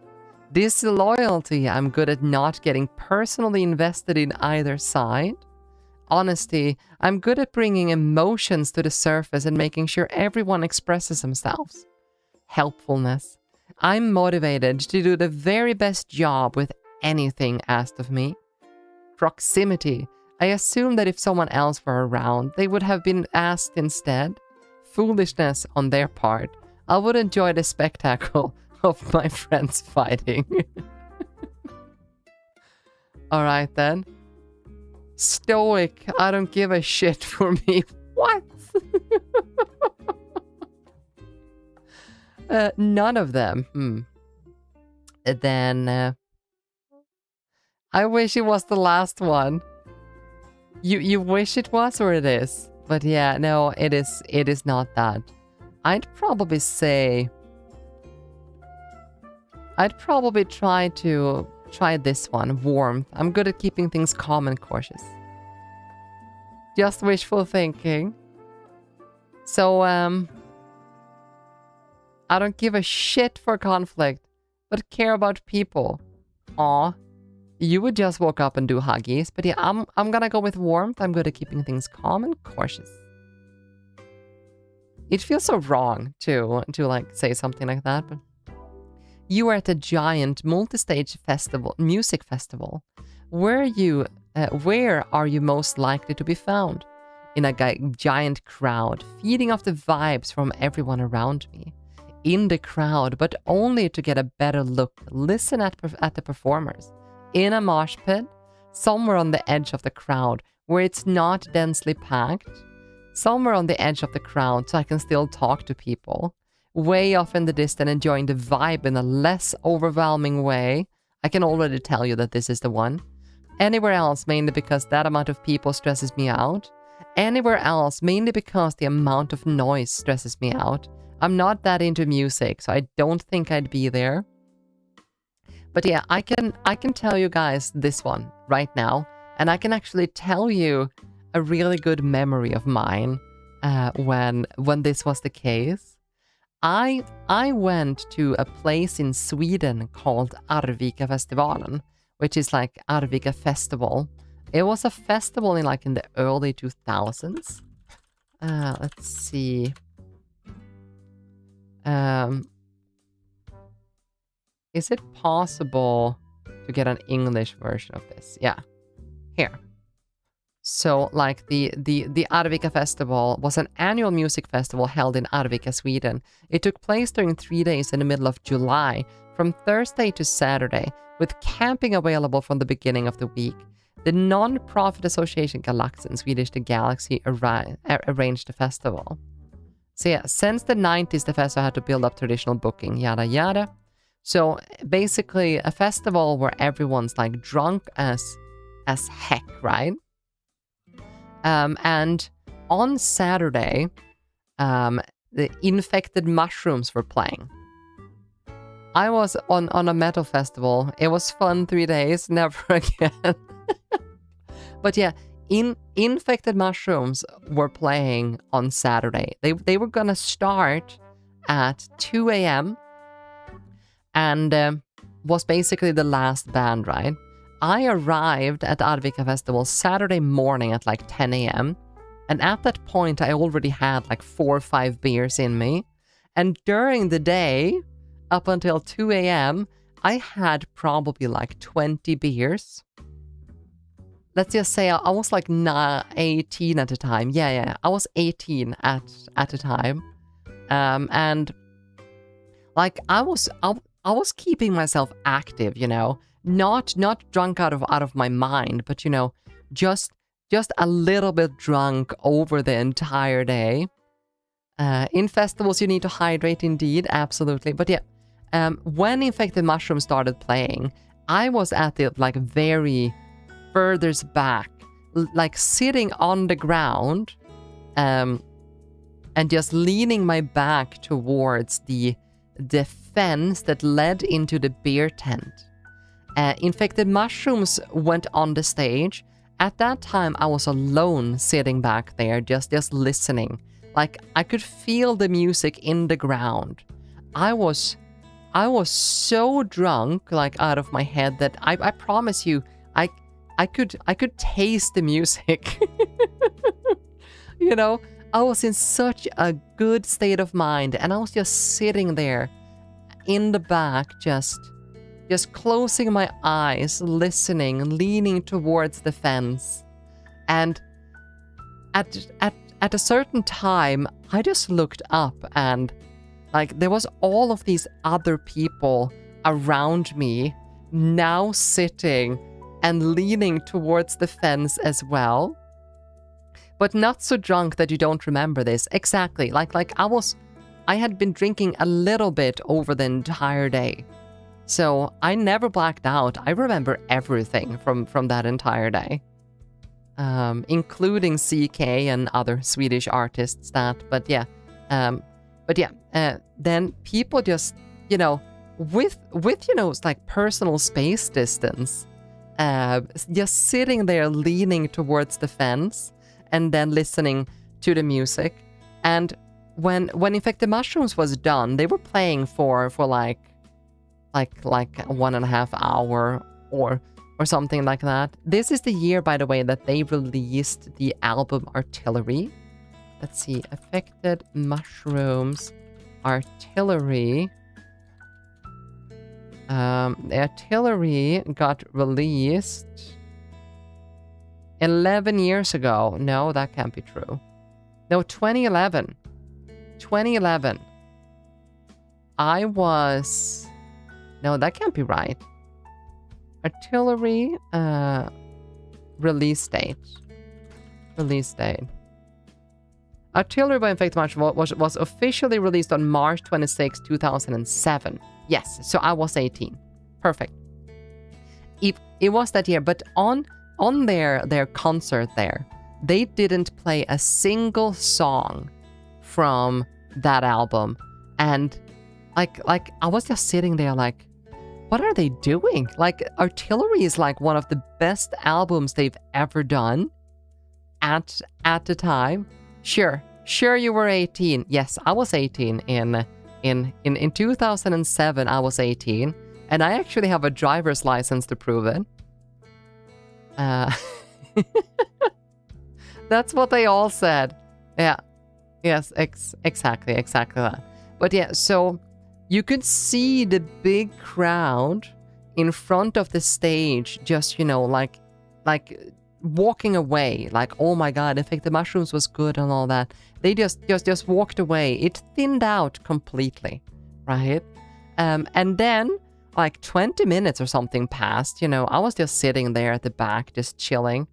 Disloyalty. I'm good at not getting personally invested in either side. Honesty. I'm good at bringing emotions to the surface and making sure everyone expresses themselves. Helpfulness. I'm motivated to do the very best job with anything asked of me. Proximity. I assume that if someone else were around, they would have been asked instead. Foolishness on their part. I would enjoy the spectacle of my friends fighting. Alright then. Stoic. I don't give a shit for me. What? None of them. Then I wish it was the last one. You wish it was, or it is? But yeah, no, it is not that. I'd probably try this one, warmth. I'm good at keeping things calm and cautious. Just wishful thinking. So, I don't give a shit for conflict, but care about people. Aw. You would just walk up and do huggies, but yeah, I'm gonna go with warmth. I'm good at keeping things calm and cautious. It feels so wrong to like say something like that, but you are at a giant multi-stage music festival. Where are you most likely to be found? In a giant crowd, feeding off the vibes from everyone around me. In the crowd, but only to get a better look. Listen at the performers. In a mosh pit, somewhere on the edge of the crowd, where it's not densely packed. Somewhere on the edge of the crowd, so I can still talk to people. Way off in the distance, enjoying the vibe in a less overwhelming way. I can already tell you that this is the one. Anywhere else, mainly because that amount of people stresses me out. Anywhere else, mainly because the amount of noise stresses me out. I'm not that into music, so I don't think I'd be there. But yeah, I can tell you guys this one right now, and I can actually tell you a really good memory of mine when this was the case. I went to a place in Sweden called Arvika Festivalen, which is like Arvika Festival. It was a festival in the early 2000s. Let's see. Is it possible to get an English version of this? Yeah, here. So, like, the Arvika Festival was an annual music festival held in Arvika, Sweden. It took place during 3 days in the middle of July, from Thursday to Saturday, with camping available from the beginning of the week. The non-profit association Galaxy in Swedish, the Galaxy, arranged the festival. So yeah, since the 90s, the festival had to build up traditional booking, yada yada. So basically, a festival where everyone's like drunk as heck, right? And on Saturday, the Infected Mushrooms were playing. I was on a metal festival. It was fun 3 days, never again. But yeah, Infected Mushrooms were playing on Saturday. They were gonna start at 2 a.m. and was basically the last band, right? I arrived at Arvika Festival Saturday morning at like 10 a.m. And at that point, I already had like 4 or 5 beers in me. And during the day, up until 2 a.m., I had probably like 20 beers. Let's just say I was like 18 at the time. Yeah, I was 18 at the time. And like I was keeping myself active, you know, not drunk out of my mind, but you know, just a little bit drunk over the entire day. In festivals, you need to hydrate indeed, absolutely. But yeah, when Infected Mushrooms started playing, I was at the like very furthest back, like sitting on the ground, and just leaning my back towards the fence that led into the beer tent. Infected Mushrooms went on the stage. At that time, I was alone sitting back there, just listening. Like, I could feel the music in the ground. I was so drunk, like, out of my head that I promise you, I could taste the music. You know, I was in such a good state of mind, and I was just sitting there in the back, just closing my eyes, listening, leaning towards the fence. And at a certain time, I just looked up and like there was all of these other people around me now sitting and leaning towards the fence as well. But not so drunk that you don't remember this. Exactly. Like I had been drinking a little bit over the entire day. So I never blacked out. I remember everything from that entire day. Including CK and other Swedish artists but then people just, you know, with you know, it's like personal space distance, just sitting there leaning towards the fence and then listening to the music. And when Infected Mushrooms was done, they were playing for like 1.5 hours or something like that. This is the year, by the way, that they released the album Artillery. Let's see, Infected Mushrooms Artillery. The Artillery got released 11 years ago. No, that can't be true. No, 2011. 2011. No, that can't be right. Artillery, release date. Artillery by Infected Mushrooms was officially released on March 26, 2007. Yes, so I was 18. Perfect. it was that year, but on their concert there, they didn't play a single song from that album. And like I was just sitting there like, what are they doing? Like, Artillery is like one of the best albums they've ever done at the time. Sure, you were 18. Yes, I was 18 in 2007. I was 18, and I actually have a driver's license to prove it. That's what they all said. Yeah. Yes, exactly that. But yeah, so you could see the big crowd in front of the stage just, like walking away. Like, oh my god, Infected Mushrooms was good and all that. They just walked away. It thinned out completely, right? And then, like 20 minutes or something passed, I was just sitting there at the back, just chilling.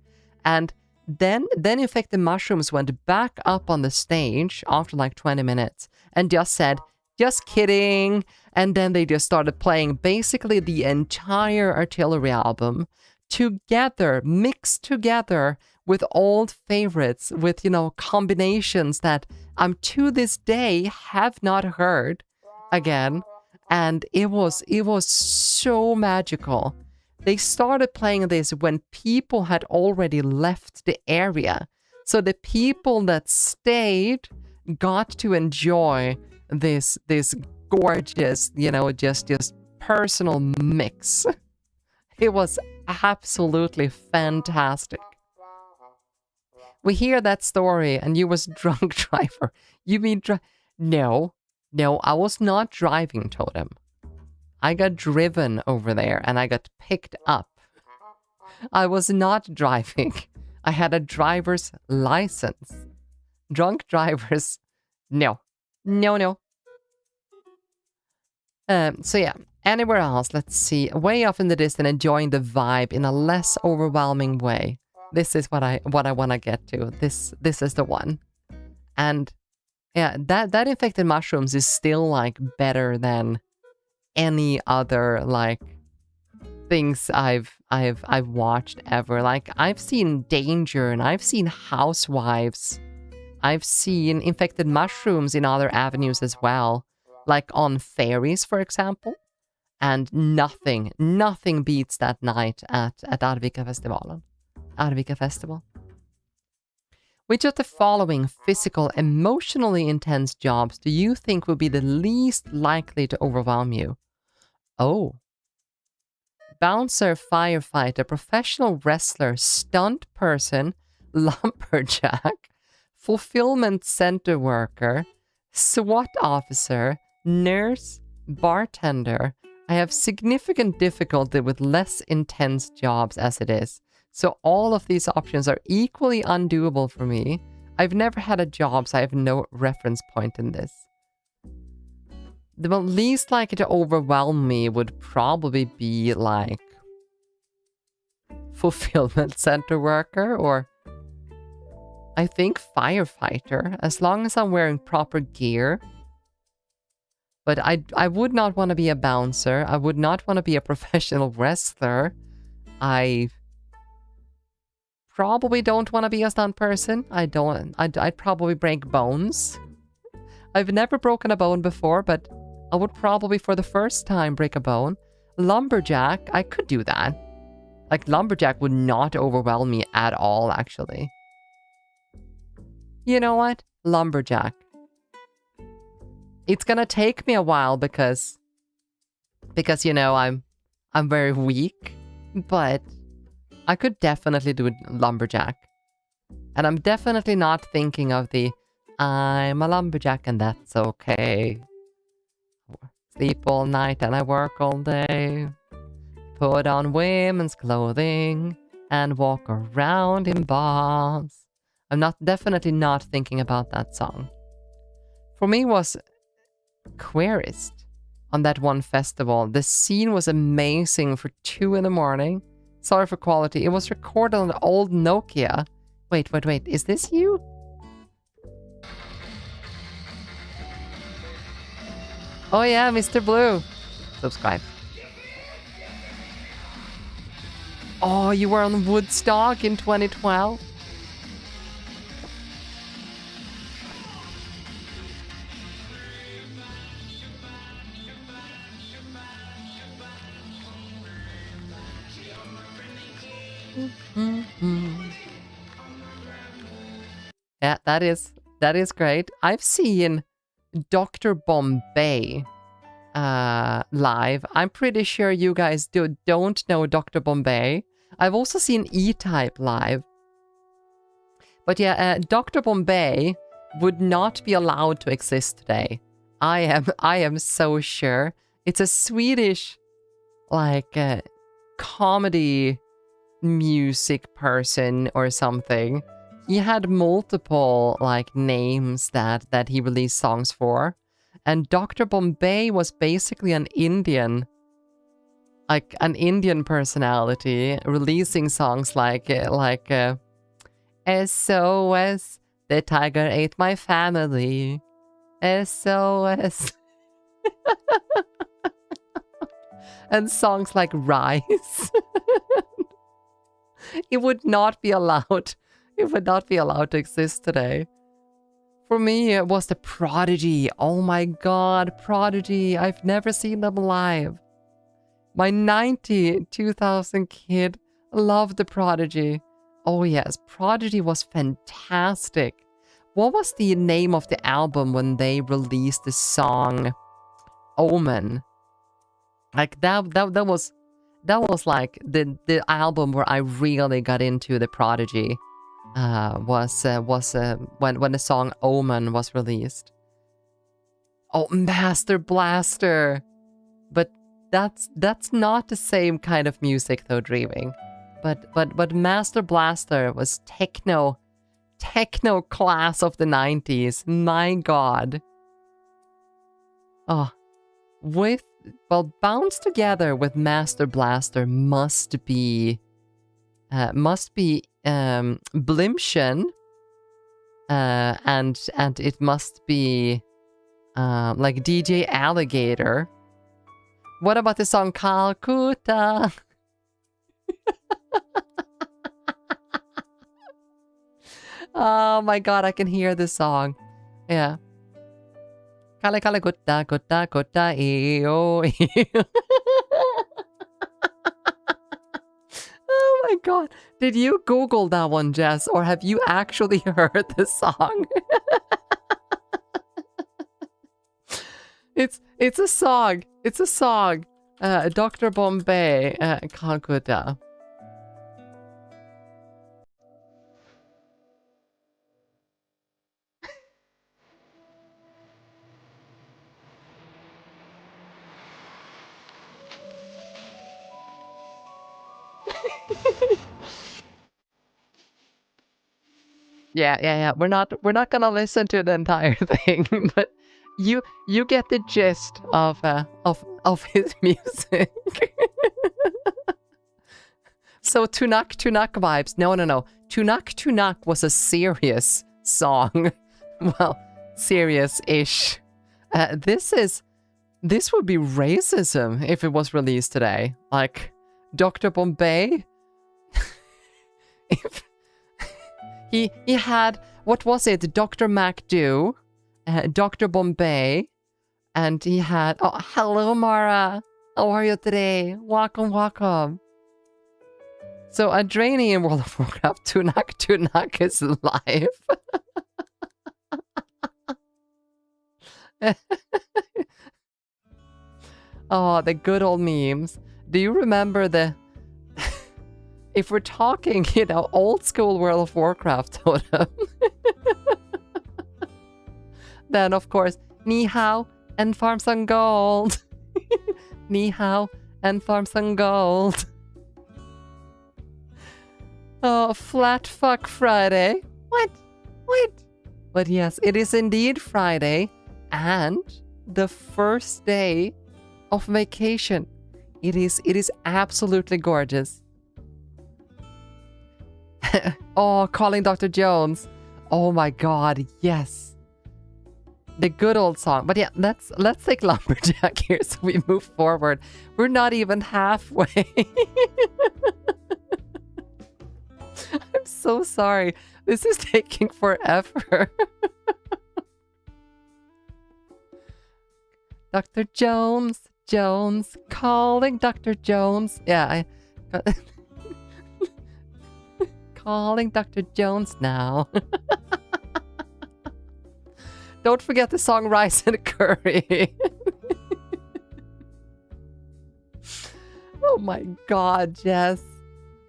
And then Infected Mushrooms went back up on the stage after like 20 minutes and just said, just kidding. And then they just started playing basically the entire Artillery album together, mixed together with old favorites, with, combinations that I'm to this day have not heard again. And it was so magical. They started playing this when people had already left the area. So the people that stayed got to enjoy this gorgeous, just personal mix. It was absolutely fantastic. We hear that story and you was drunk driver. You mean No, I was not driving, Totem. I got driven over there and I got picked up. I was not driving. I had a driver's license. Drunk drivers, no. So yeah, anywhere else, let's see. Way off in the distance, enjoying the vibe in a less overwhelming way. This is what I want to get to. This is the one. And yeah, that Infected Mushrooms is still like better than any other like things I've watched ever. Like, I've seen Danger and I've seen Housewives. I've seen Infected Mushrooms in other avenues as well, like on fairies, for example. And nothing beats that night at Arvika Festival. Which of the following physical, emotionally intense jobs do you think would be the least likely to overwhelm you? Oh. Bouncer, firefighter, professional wrestler, stunt person, lumberjack, fulfillment center worker, SWAT officer, nurse, bartender. I have significant difficulty with less intense jobs as it is. So all of these options are equally undoable for me. I've never had a job, so I have no reference point in this. The least likely to overwhelm me would probably be like fulfillment center worker, or I think firefighter, as long as I'm wearing proper gear. But I would not want to be a bouncer. I would not want to be a professional wrestler. I probably don't want to be a stunt person. I'd probably break bones. I've never broken a bone before, but I would probably for the first time break a bone. Lumberjack, I could do that. Like, lumberjack would not overwhelm me at all, actually. You know what? Lumberjack. It's gonna take me a while because I'm very weak, but I could definitely do lumberjack. And I'm definitely not thinking of the I'm a lumberjack and that's okay. Sleep all night and I work all day. Put on women's clothing and walk around in bars. I'm definitely not thinking about that song. For me was Queerist on that one festival. The scene was amazing for 2 in the morning. Sorry for quality. It was recorded on the old Nokia. Wait. Is this you? Oh yeah, Mr. Blue. Subscribe. Oh, you were on Woodstock in 2012? Yeah, that is great. I've seen Dr. Bombay live. I'm pretty sure you guys don't know Dr. Bombay. I've also seen E-Type live. But yeah, Dr. Bombay would not be allowed to exist today. I am so sure. It's a Swedish like comedy music person or something. He had multiple like names that he released songs for. And Dr. Bombay was basically an Indian personality releasing songs like SOS, the tiger ate my family. SOS. And songs like Rise. It would not be allowed. It would not be allowed to exist today. For me, it was the Prodigy. Oh my god, Prodigy. I've never seen them live. My 2000 kid loved the Prodigy. Oh yes, Prodigy was fantastic. What was the name of the album when they released the song Omen? Like that was like the album where I really got into the Prodigy. Was when the song Omen was released. Oh, Master Blaster. But that's not the same kind of music though, Dreaming. But Master Blaster was techno class of the 90s. My god. Oh, Bounce Together with Master Blaster must be Blimshin, and it must be like DJ Alligator. What about the song Calcutta? Oh my god, I can hear this song. Yeah. Kale kale gutta gutta gutta eo. Oh my god. Did you Google that one, Jess? Or have you actually heard the song? It's a song. It's a song. Dr. Bombay, Calcutta. Yeah. We're not gonna listen to the entire thing, but you get the gist of his music. So Tunak vibes. No. Tunak was a serious song. Well, serious-ish. This would be racism if it was released today. Like Dr. Bombay. If he had, what was it? Dr. MacDo, Dr. Bombay, and he had, oh, hello Mara, how are you today? Welcome. So a Drainy in World of Warcraft, Tunak is live. Oh, the good old memes. Do you remember the... If we're talking, old school World of Warcraft totem, then of course, Ni hao and farm some gold. Ni hao and farm some gold. Oh, flat fuck Friday. What? But yes, it is indeed Friday and the first day of vacation. It is absolutely gorgeous. Oh, calling Dr. Jones. Oh my god, yes. The good old song. But yeah, let's take Lumberjack here so we move forward. We're not even halfway. I'm so sorry. This is taking forever. Dr. Jones, calling Dr. Jones. Yeah, calling Dr. Jones now. Don't forget the song Rice and Curry. Oh my god, Jess.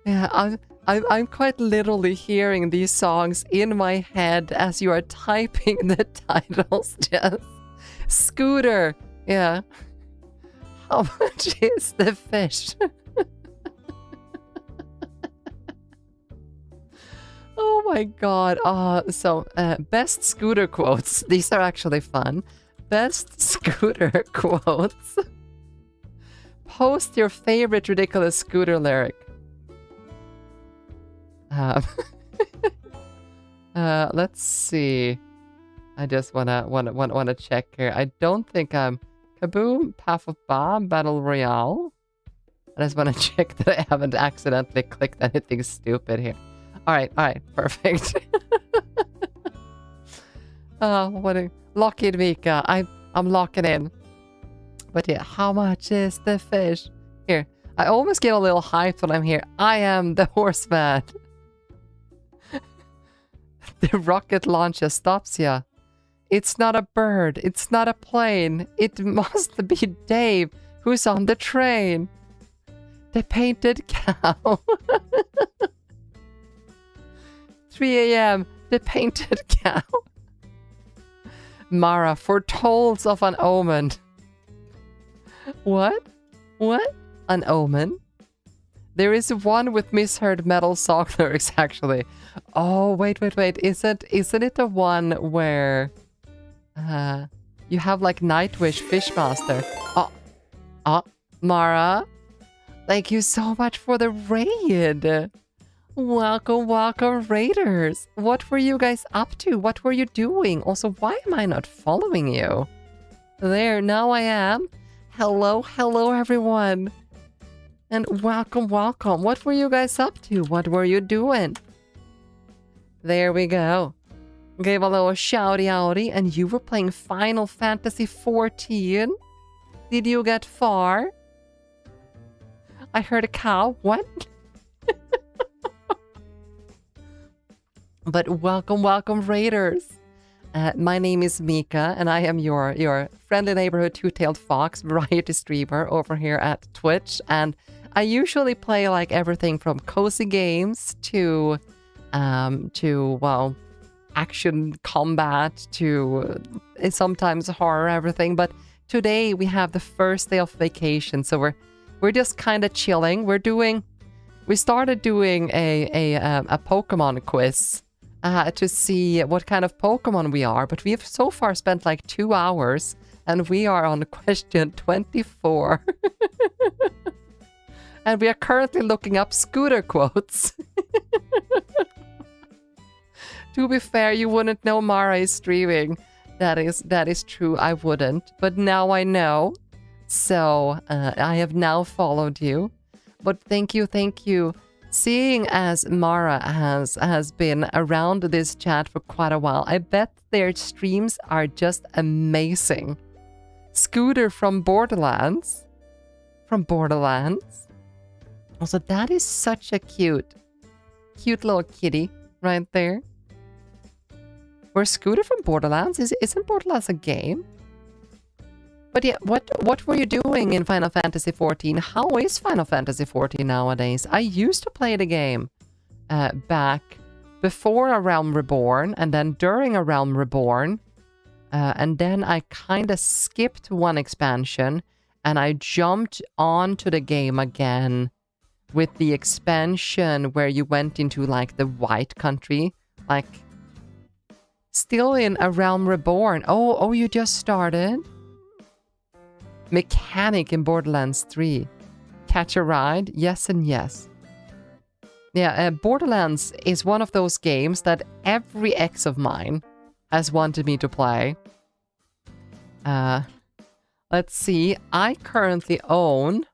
Yeah, I'm quite literally hearing these songs in my head as you are typing the titles, Jess. Scooter. Yeah. How much is the fish? Oh my god. So best scooter quotes. These are actually fun. Best scooter quotes. Post your favorite ridiculous scooter lyric. Let's see. I just wanna check here. I don't think I'm Kaboom, Path of Bob, Battle Royale. I just wanna check that I haven't accidentally clicked anything stupid here. Alright, perfect. Lock in, Miwca. I'm locking in. But yeah, how much is the fish? Here, I almost get a little hyped when I'm here. I am the horseman. The rocket launcher stops ya. It's not a bird. It's not a plane. It must be Dave, who's on the train. The painted cow. 3 a.m. The painted cow. Mara foretold of an omen. What? An omen? There is one with misheard metal song lyrics, actually. Oh, wait. Isn't it the one where you have like Nightwish Fishmaster? Mara, thank you so much for the raid. Welcome, raiders. What were you guys up to? What were you doing? Also, why am I not following you? There, now I am. Hello, everyone. And welcome. What were you guys up to? What were you doing? There we go. Gave a little shouty outy, and you were playing Final Fantasy 14. Did you get far? I heard a cow. What? But welcome, raiders. My name is Miwca, and I am your friendly neighborhood two-tailed fox variety streamer over here at Twitch. And I usually play like everything from cozy games to well, action combat to sometimes horror, everything. But today we have the first day of vacation, so we're just kind of chilling. We started doing a Pokemon quiz. To see what kind of Pokemon we are, but we have so far spent like 2 hours, and we are on question 24. And we are currently looking up scooter quotes. To be fair, you wouldn't know Mara is streaming. That is true, I wouldn't. But now I know. So, I have now followed you. But thank you. Seeing as Mara has been around this chat for quite a while, I bet their streams are just amazing. Scooter from Borderlands. Also, that is such a cute little kitty right there. Where's Scooter from Borderlands? Isn't Borderlands a game? But yeah, what were you doing in Final Fantasy XIV? How is Final Fantasy XIV nowadays? I used to play the game back before A Realm Reborn, and then during A Realm Reborn, and then I kind of skipped one expansion, and I jumped onto the game again with the expansion where you went into like the White Country, like still in A Realm Reborn. Oh, you just started? Mechanic in Borderlands 3. Catch a ride? Yes and yes. Yeah, Borderlands is one of those games that every ex of mine has wanted me to play. Let's see. I currently own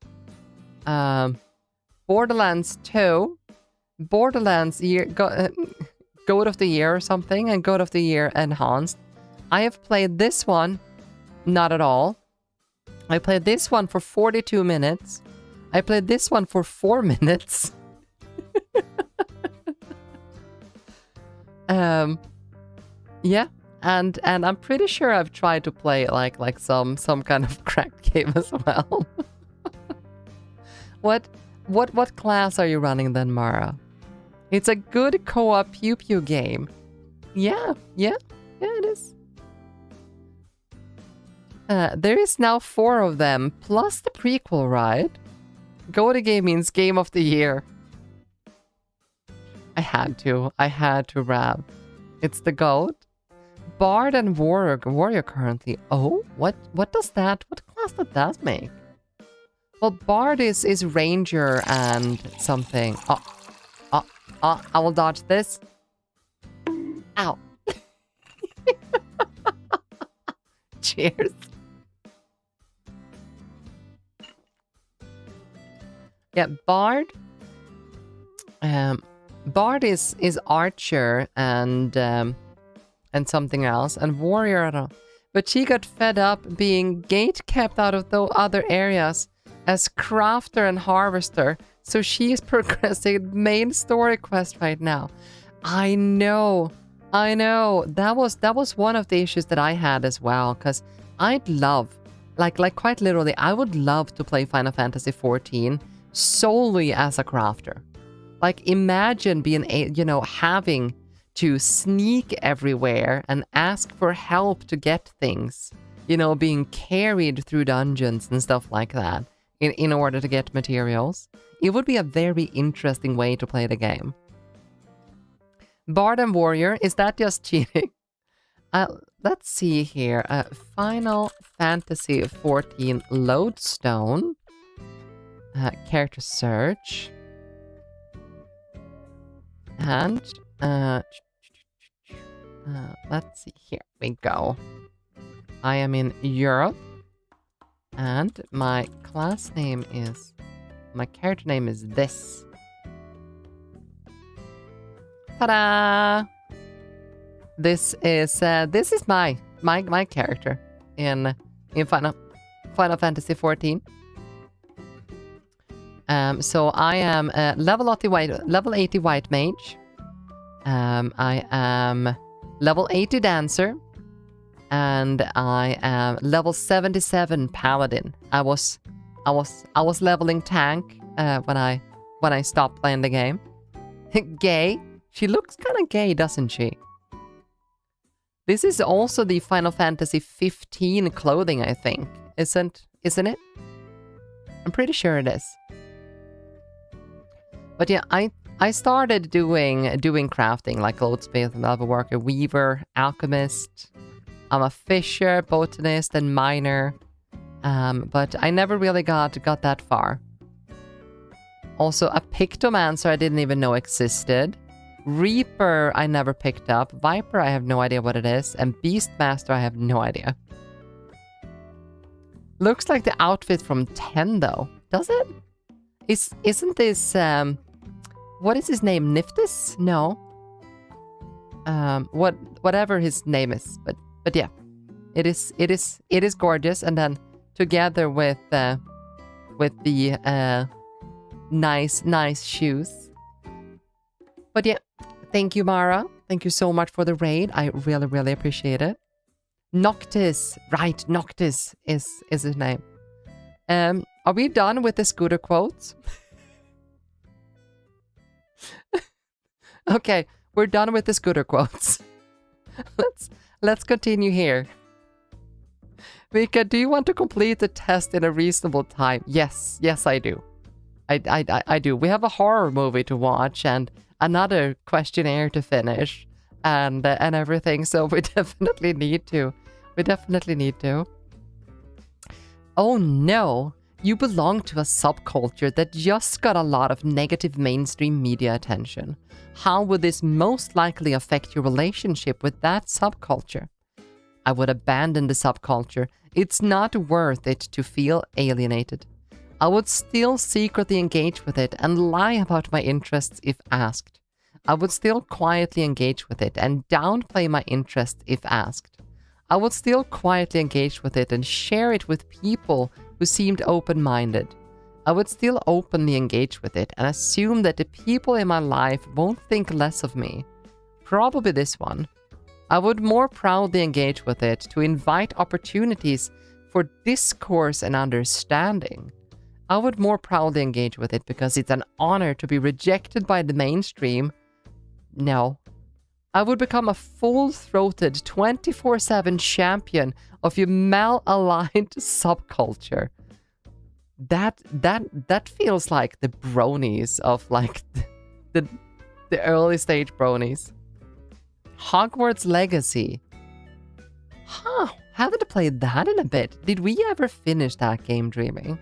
Borderlands 2, Borderlands Goat of the Year or something, and Goat of the Year Enhanced. I have played this one, not at all. I played this one for 42 minutes. I played this one for 4 minutes. Yeah, and I'm pretty sure I've tried to play like some kind of cracked game as well. What class are you running then, Mara? It's a good co-op pew-pew game. Yeah, it is. There is now 4 of them, plus the prequel, right? Go-to game means Game of the Year. I had to, Rab. It's the GOAT. Bard and Warrior currently. Oh, what does that, what class does that make? Well, Bard is Ranger and something. I will dodge this. Ow. Cheers. Yeah, Bard. Bard is Archer and something else, and Warrior, I don't know. But she got fed up being gate kept out of the other areas as Crafter and Harvester, so she is progressing main story quest right now. I know. That was one of the issues that I had as well, because I'd love, like quite literally, I would love to play Final Fantasy XIV solely as a crafter. Like, imagine being having to sneak everywhere and ask for help to get things, being carried through dungeons and stuff like that in order to get materials. It would be a very interesting way to play the game. Bard and Warrior, is that just cheating? Let's see here. Final Fantasy XIV Lodestone. Character search. And let's see, here we go. I am in Europe, and my character name is this. Ta-da! This is my character in Final Fantasy XIV. So I am level 80 white mage. I am level 80 dancer, and I am level 77 paladin. I was leveling tank when I stopped playing the game. Gay. She looks kind of gay, doesn't she? This is also the Final Fantasy 15 clothing, I think. Isn't it? I'm pretty sure it is. But yeah, I started doing crafting, like Goldsmith, Metalworker, Weaver, Alchemist. I'm a Fisher, Botanist, and Miner. But I never really got that far. Also, a Pictomancer I didn't even know existed. Reaper I never picked up. Viper I have no idea what it is. And Beastmaster I have no idea. Looks like the outfit from 10 though. Does it? Isn't this what is his name? Niftis? No. Whatever his name is. But yeah. It is gorgeous, and then together with the nice shoes. But yeah, thank you, Mara. Thank you so much for the raid. I really appreciate it. Noctis, right? Noctis is his name. Are we done with the scooter quotes? Okay, we're done with the scooter quotes. Let's continue here. Miwca, do you want to complete the test in a reasonable time? Yes, I do. I do. We have a horror movie to watch and another questionnaire to finish and everything, so we definitely need to. Oh no, you belong to a subculture that just got a lot of negative mainstream media attention. How would this most likely affect your relationship with that subculture? I would abandon the subculture. It's not worth it to feel alienated. I would still secretly engage with it and lie about my interests if asked. I would still quietly engage with it and downplay my interests if asked. I would still quietly engage with it and share it with people who seemed open-minded. I would still openly engage with it and assume that the people in my life won't think less of me. Probably this one. I would more proudly engage with it to invite opportunities for discourse and understanding. I would more proudly engage with it because it's an honor to be rejected by the mainstream. No. I would become a full-throated 24/7 champion of your malaligned subculture. That feels like the bronies of like the early stage bronies. Hogwarts Legacy. Huh, haven't played that in a bit. Did we ever finish that game, Dreaming?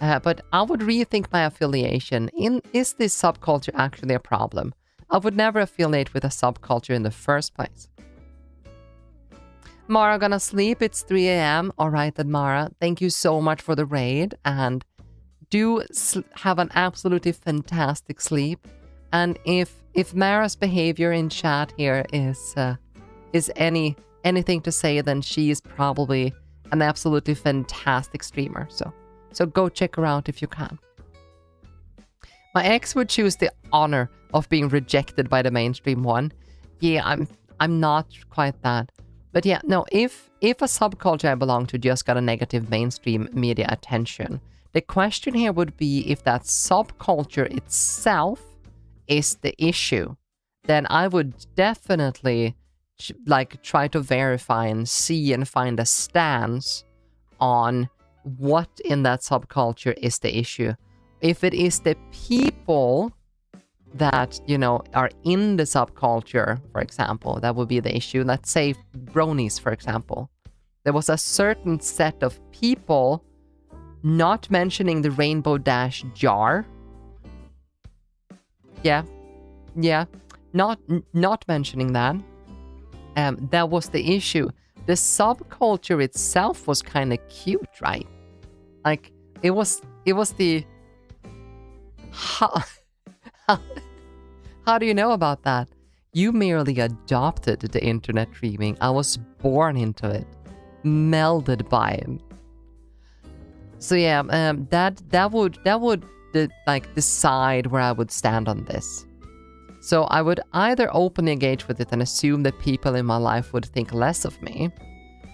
But I would rethink my affiliation. Is this subculture actually a problem? I would never affiliate with a subculture in the first place. Mara gonna sleep. It's 3 a.m. Alright then, Mara. Thank you so much for the raid. And do have an absolutely fantastic sleep. And if Mara's behavior in chat here is anything to say, then she is probably an absolutely fantastic streamer. So go check her out if you can. My ex would choose the honor of being rejected by the mainstream one. Yeah, I'm not quite that. But yeah, no, if a subculture I belong to just got a negative mainstream media attention, the question here would be if that subculture itself is the issue, then I would definitely try to verify and see and find a stance on what in that subculture is the issue. If it is the people that, you know, are in the subculture, for example, that would be the issue. Let's say bronies, for example. There was a certain set of people, not mentioning the Rainbow Dash jar. Yeah, not mentioning that. That was the issue. The subculture itself was kind of cute, right? Like, it was the... How do you know about that? You merely adopted the internet dreaming. I was born into it, melded by it. So yeah, that would decide where I would stand on this. So I would either openly engage with it and assume that people in my life would think less of me,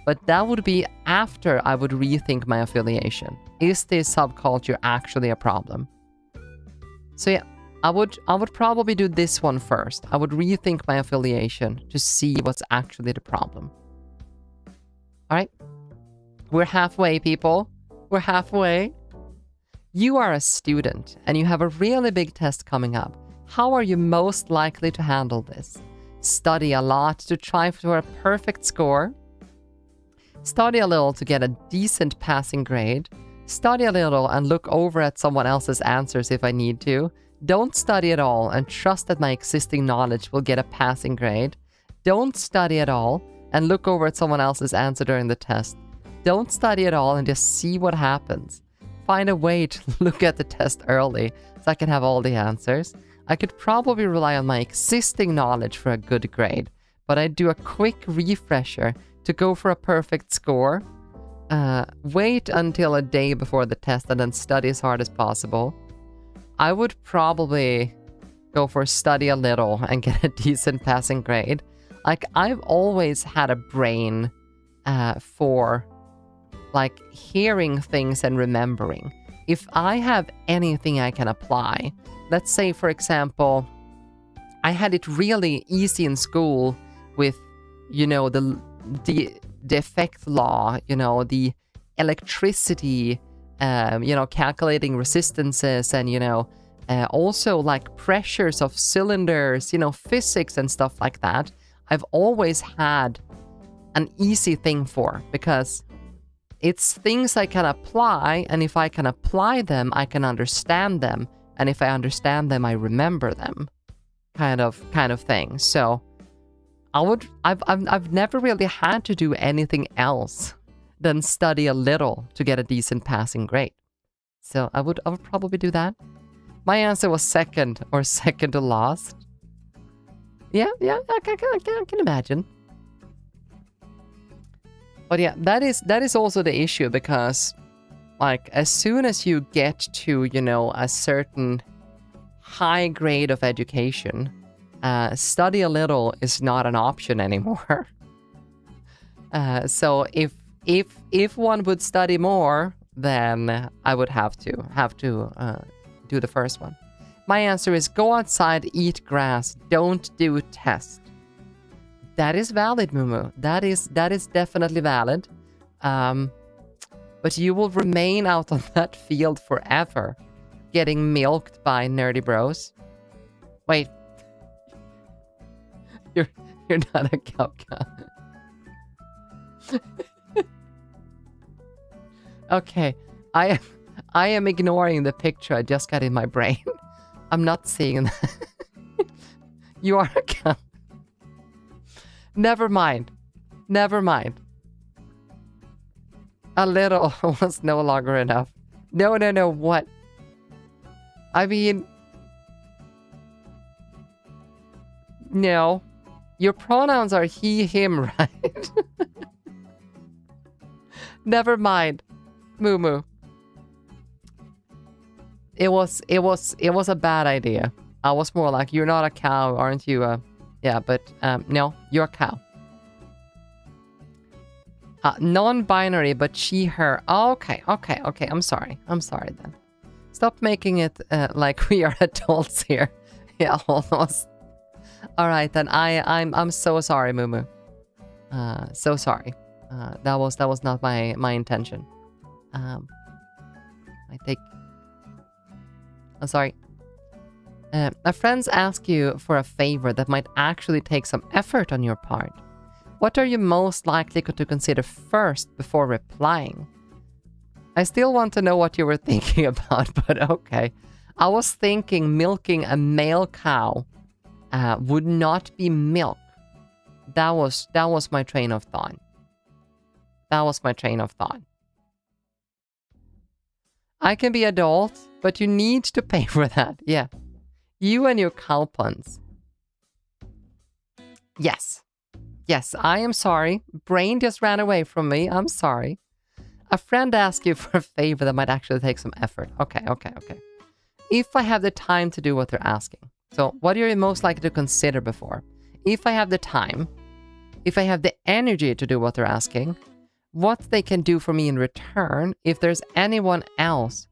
but that would be after I would rethink my affiliation. Is this subculture actually a problem? So yeah, I would probably do this one first. I would rethink my affiliation to see what's actually the problem. Alright? We're halfway, people. We're halfway. You are a student and you have a really big test coming up. How are you most likely to handle this? Study a lot to try for a perfect score. Study a little to get a decent passing grade. Study a little and look over at someone else's answers if I need to. Don't study at all and trust that my existing knowledge will get a passing grade. Don't study at all and look over at someone else's answer during the test. Don't study at all and just see what happens. Find a way to look at the test early so I can have all the answers. I could probably rely on my existing knowledge for a good grade, but I'd do a quick refresher to go for a perfect score. Wait until a day before the test and then study as hard as possible. I would probably go for study a little and get a decent passing grade. Like, I've always had a brain for like hearing things and remembering. If I have anything I can apply, let's say, for example, I had it really easy in school with, you know, the effect law, you know, the electricity, you know, calculating resistances and, you know, also like pressures of cylinders, you know, physics and stuff like that. I've always had an easy thing for, because it's things I can apply, and if I can apply them, I can understand them, and if I understand them, I remember them, kind of thing. So I've never really had to do anything else than study a little to get a decent passing grade. So I would probably do that. My answer was second or second to last. Yeah, I can imagine. But yeah, that is also the issue, because like as soon as you get to, you know, a certain high grade of education, study a little is not an option anymore. So if one would study more, then I would have to do the first one. My answer is go outside, eat grass, don't do test. That is valid, Mumu. That is definitely valid. But you will remain out on that field forever, getting milked by nerdy bros. Wait. You're not a cow. Okay, I am ignoring the picture I just got in my brain. I'm not seeing that. You are a cow. Never mind. Never mind. A little was no longer enough. No, what? I mean... No. Your pronouns are he, him, right? Never mind. Moo. It was a bad idea. I was more like, you're not a cow, aren't you? Yeah, but no, you're a cow. Non-binary, but she, her. Okay. I'm sorry then. Stop making it like we are adults here. Yeah, almost. All right, then I'm so sorry, Mumu. So sorry. That was not my intention. I'm sorry. My friends ask you for a favor that might actually take some effort on your part. What are you most likely to consider first before replying? I still want to know what you were thinking about, but okay. I was thinking milking a male cow would not be milk. That was my train of thought. I can be adult, but you need to pay for that. Yeah. You and your cow puns. Yes, I am sorry. Brain just ran away from me. I'm sorry. A friend asked you for a favor that might actually take some effort. Okay. If I have the time to do what they're asking. So what are you most likely to consider before? If I have the time, if I have the energy to do what they're asking, what they can do for me in return, if there's anyone else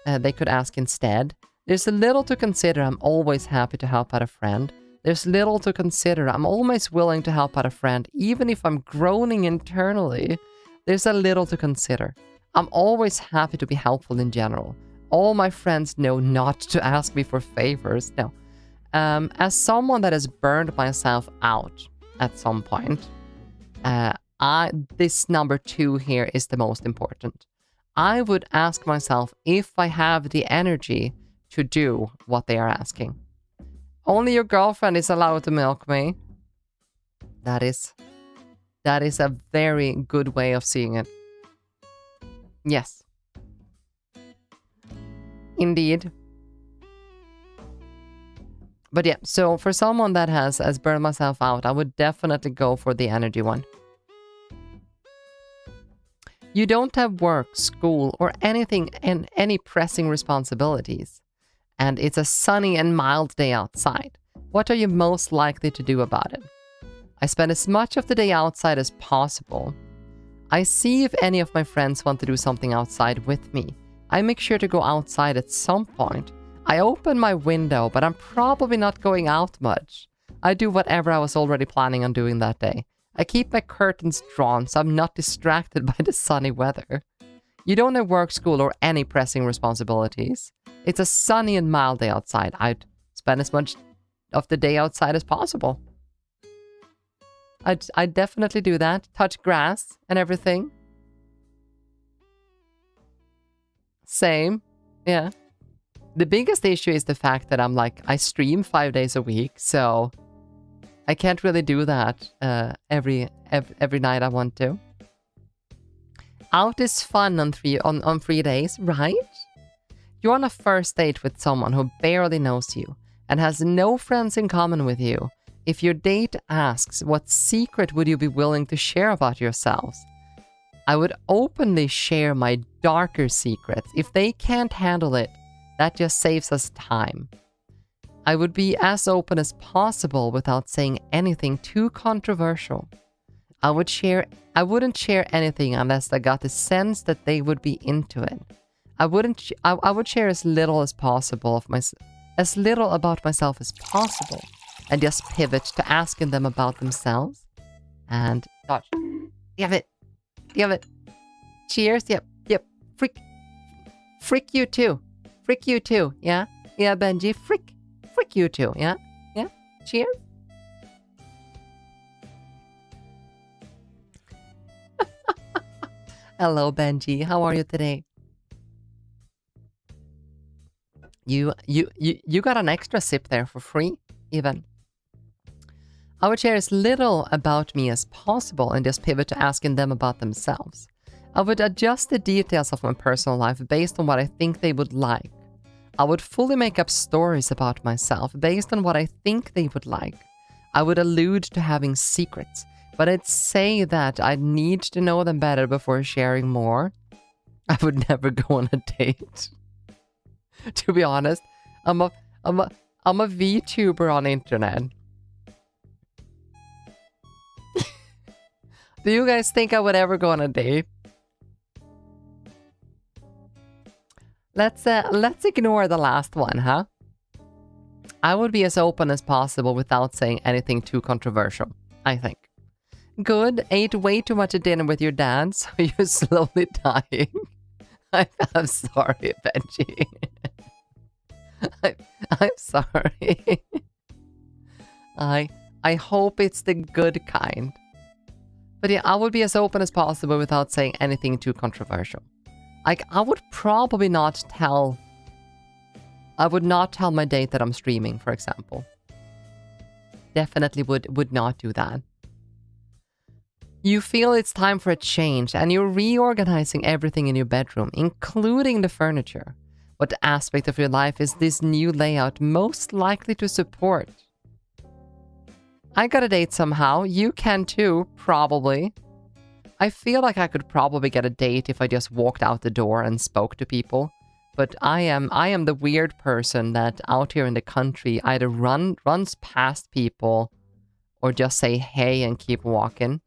they could ask instead. There's a little to consider. I'm always happy to help out a friend. There's little to consider. I'm always willing to help out a friend, even if I'm groaning internally. There's a little to consider. I'm always happy to be helpful in general. All my friends know not to ask me for favors. No. As someone that has burned myself out at some point, this number 2 here is the most important. I would ask myself if I have the energy to do what they are asking. Only your girlfriend is allowed to milk me. That is a very good way of seeing it. Yes. Indeed. But yeah, so for someone that has burned myself out, I would definitely go for the energy one. You don't have work, school, or anything and any pressing responsibilities. And it's a sunny and mild day outside. What are you most likely to do about it? I spend as much of the day outside as possible. I see if any of my friends want to do something outside with me. I make sure to go outside at some point. I open my window, but I'm probably not going out much. I do whatever I was already planning on doing that day. I keep my curtains drawn so I'm not distracted by the sunny weather. You don't have work, school, or any pressing responsibilities. It's a sunny and mild day outside. I'd spend as much of the day outside as possible. I'd definitely do that. Touch grass and everything. Same. Yeah. The biggest issue is the fact that I stream 5 days a week, so I can't really do that every night I want to. Out is fun on 3 days, right? You're on a first date with someone who barely knows you and has no friends in common with you. If your date asks, what secret would you be willing to share about yourselves? I would openly share my darker secrets. If they can't handle it, that just saves us time. I would be as open as possible without saying anything too controversial. I wouldn't share anything unless I got the sense that they would be into it. I would share as little as possible as little about myself as possible, and just pivot to asking them about themselves. And dodge. You have it. Cheers. Yep. Frick you too. Yeah, Benji. Frick you too. Yeah. Cheers. Hello, Benji. How are you today? You got an extra sip there for free, even. I would share as little about me as possible and just pivot to asking them about themselves. I would adjust the details of my personal life based on what I think they would like. I would fully make up stories about myself based on what I think they would like. I would allude to having secrets, but I'd say that I'd need to know them better before sharing more. I would never go on a date. To be honest, I'm a vtuber on internet. Do you guys think I would ever go on a date? Let's ignore the last one, huh? I would be as open as possible without saying anything too controversial, I think. Good, ate way too much at dinner with your dad, so you're slowly dying. I'm sorry, Benji. I'm sorry. I hope it's the good kind. But yeah, I would be as open as possible without saying anything too controversial. Like, I would probably not tell... I would not tell my date that I'm streaming, for example. Definitely would not do that. You feel it's time for a change, and you're reorganizing everything in your bedroom, including the furniture. What aspect of your life is this new layout most likely to support? I got a date somehow. You can too, probably. I feel like I could probably get a date if I just walked out the door and spoke to people. But I am the weird person that out here in the country either runs past people or just say hey and keep walking.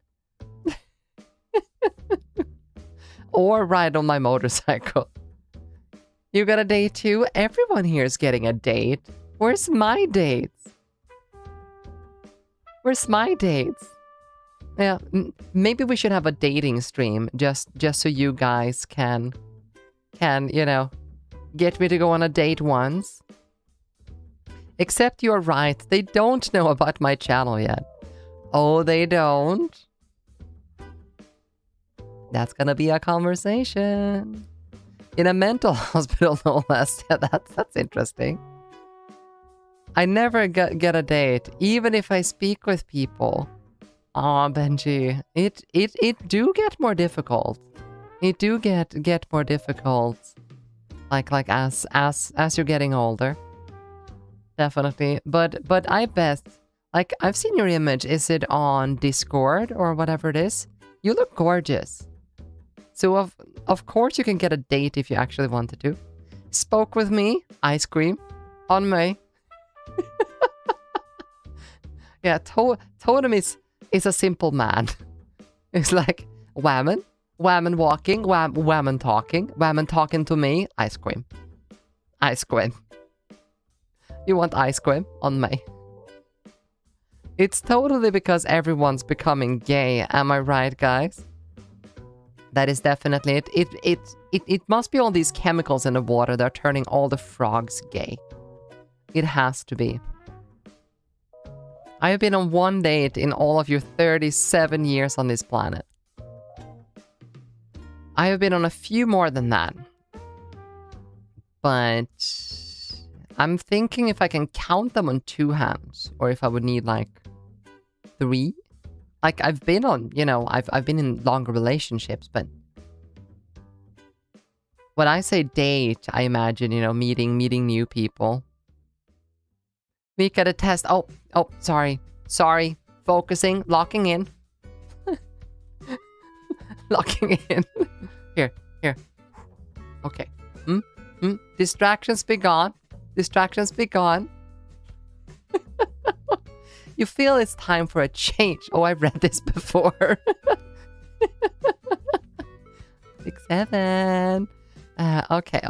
Or ride on my motorcycle. You got a date too? Everyone here is getting a date. Where's my dates? Where's my dates? Yeah, maybe we should have a dating stream just so you guys can, you know, get me to go on a date once. Except you're right, they don't know about my channel yet. Oh, they don't? That's gonna be a conversation. In a mental hospital, no less. Yeah, that's interesting. I never get a date, even if I speak with people. Aw, Benji, it do get more difficult. It do get more difficult. Like as you're getting older. Definitely. But I bet, like, I've seen your image. Is it on Discord or whatever it is? You look gorgeous. So of course you can get a date if you actually wanted to. Spoke with me, ice cream, on me. Yeah, Totem is a simple man. It's like whammon walking, whammon talking to me, ice cream. Ice cream. You want ice cream on me? It's totally because everyone's becoming gay, am I right, guys? That is definitely it. It must be all these chemicals in the water that are turning all the frogs gay. It has to be. I have been on one date in all of your 37 years on this planet. I have been on a few more than that. But I'm thinking if I can count them on 2 hands, or if I would need like 3. Like, I've been on, you know, I've been in longer relationships, but When I say date, I imagine, you know, meeting new people. Miwca, the test. Oh, sorry. Sorry. Focusing. Locking in. Locking in. Here. Okay. Distractions be gone. Distractions be gone. You feel it's time for a change. Oh, I read this before. 6, 7. Okay.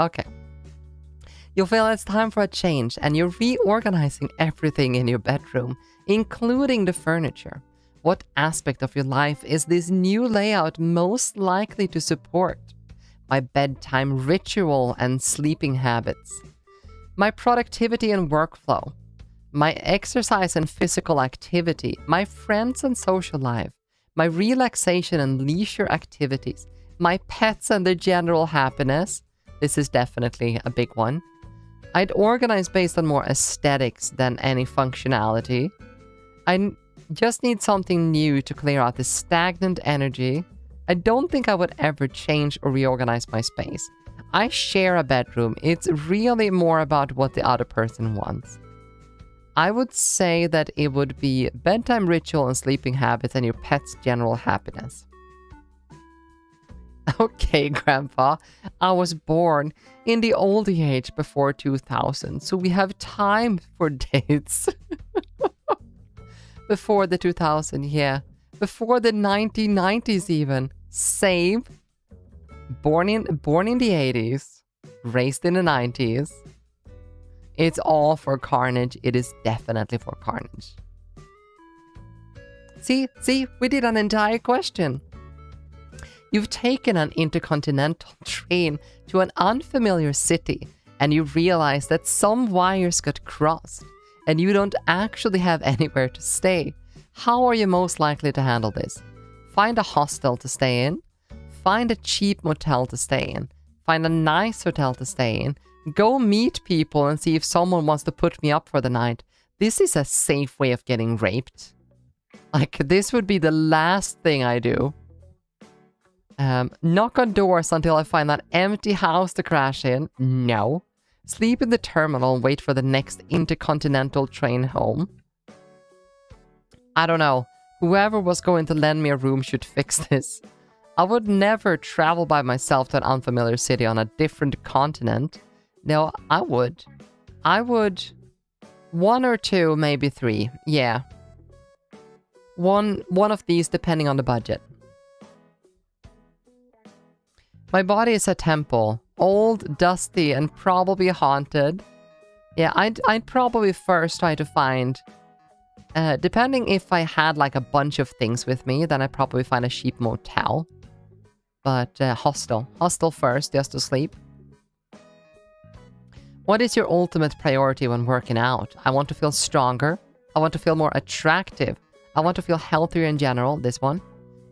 You feel it's time for a change, and you're reorganizing everything in your bedroom, including the furniture. What aspect of your life is this new layout most likely to support? My bedtime ritual and sleeping habits. My productivity and workflow. My exercise and physical activity. My friends and social life. My relaxation and leisure activities. My pets and their general happiness. This is definitely a big one. I'd organize based on more aesthetics than any functionality. I just need something new to clear out the stagnant energy. I don't think I would ever change or reorganize my space. I share a bedroom. It's really more about what the other person wants. I would say that it would be bedtime ritual and sleeping habits and your pet's general happiness. Okay, Grandpa, I was born in the old age before 2000, so we have time for dates. Before the 2000, yeah. Before the 1990s even. Same. Born in the 80s. Raised in the 90s. It's all for carnage. It is definitely for carnage. See, we did an entire question. You've taken an intercontinental train to an unfamiliar city, and you realize that some wires got crossed, and you don't actually have anywhere to stay. How are you most likely to handle this? Find a hostel to stay in. Find a cheap motel to stay in. Find a nice hotel to stay in. Go meet people and see if someone wants to put me up for the night. This is a safe way of getting raped. Like, this would be the last thing I do. Knock on doors until I find that empty house to crash in. No. Sleep in the terminal and wait for the next intercontinental train home. I don't know. Whoever was going to lend me a room should fix this. I would never travel by myself to an unfamiliar city on a different continent. No, I would. 1 or 2, maybe 3. Yeah. One of these depending on the budget. My body is a temple. Old, dusty, and probably haunted. Yeah, I'd probably first try to find... depending if I had like a bunch of things with me, then I'd probably find a cheap motel. But hostel. Hostel first, just to sleep. What is your ultimate priority when working out? I want to feel stronger. I want to feel more attractive. I want to feel healthier in general. This one.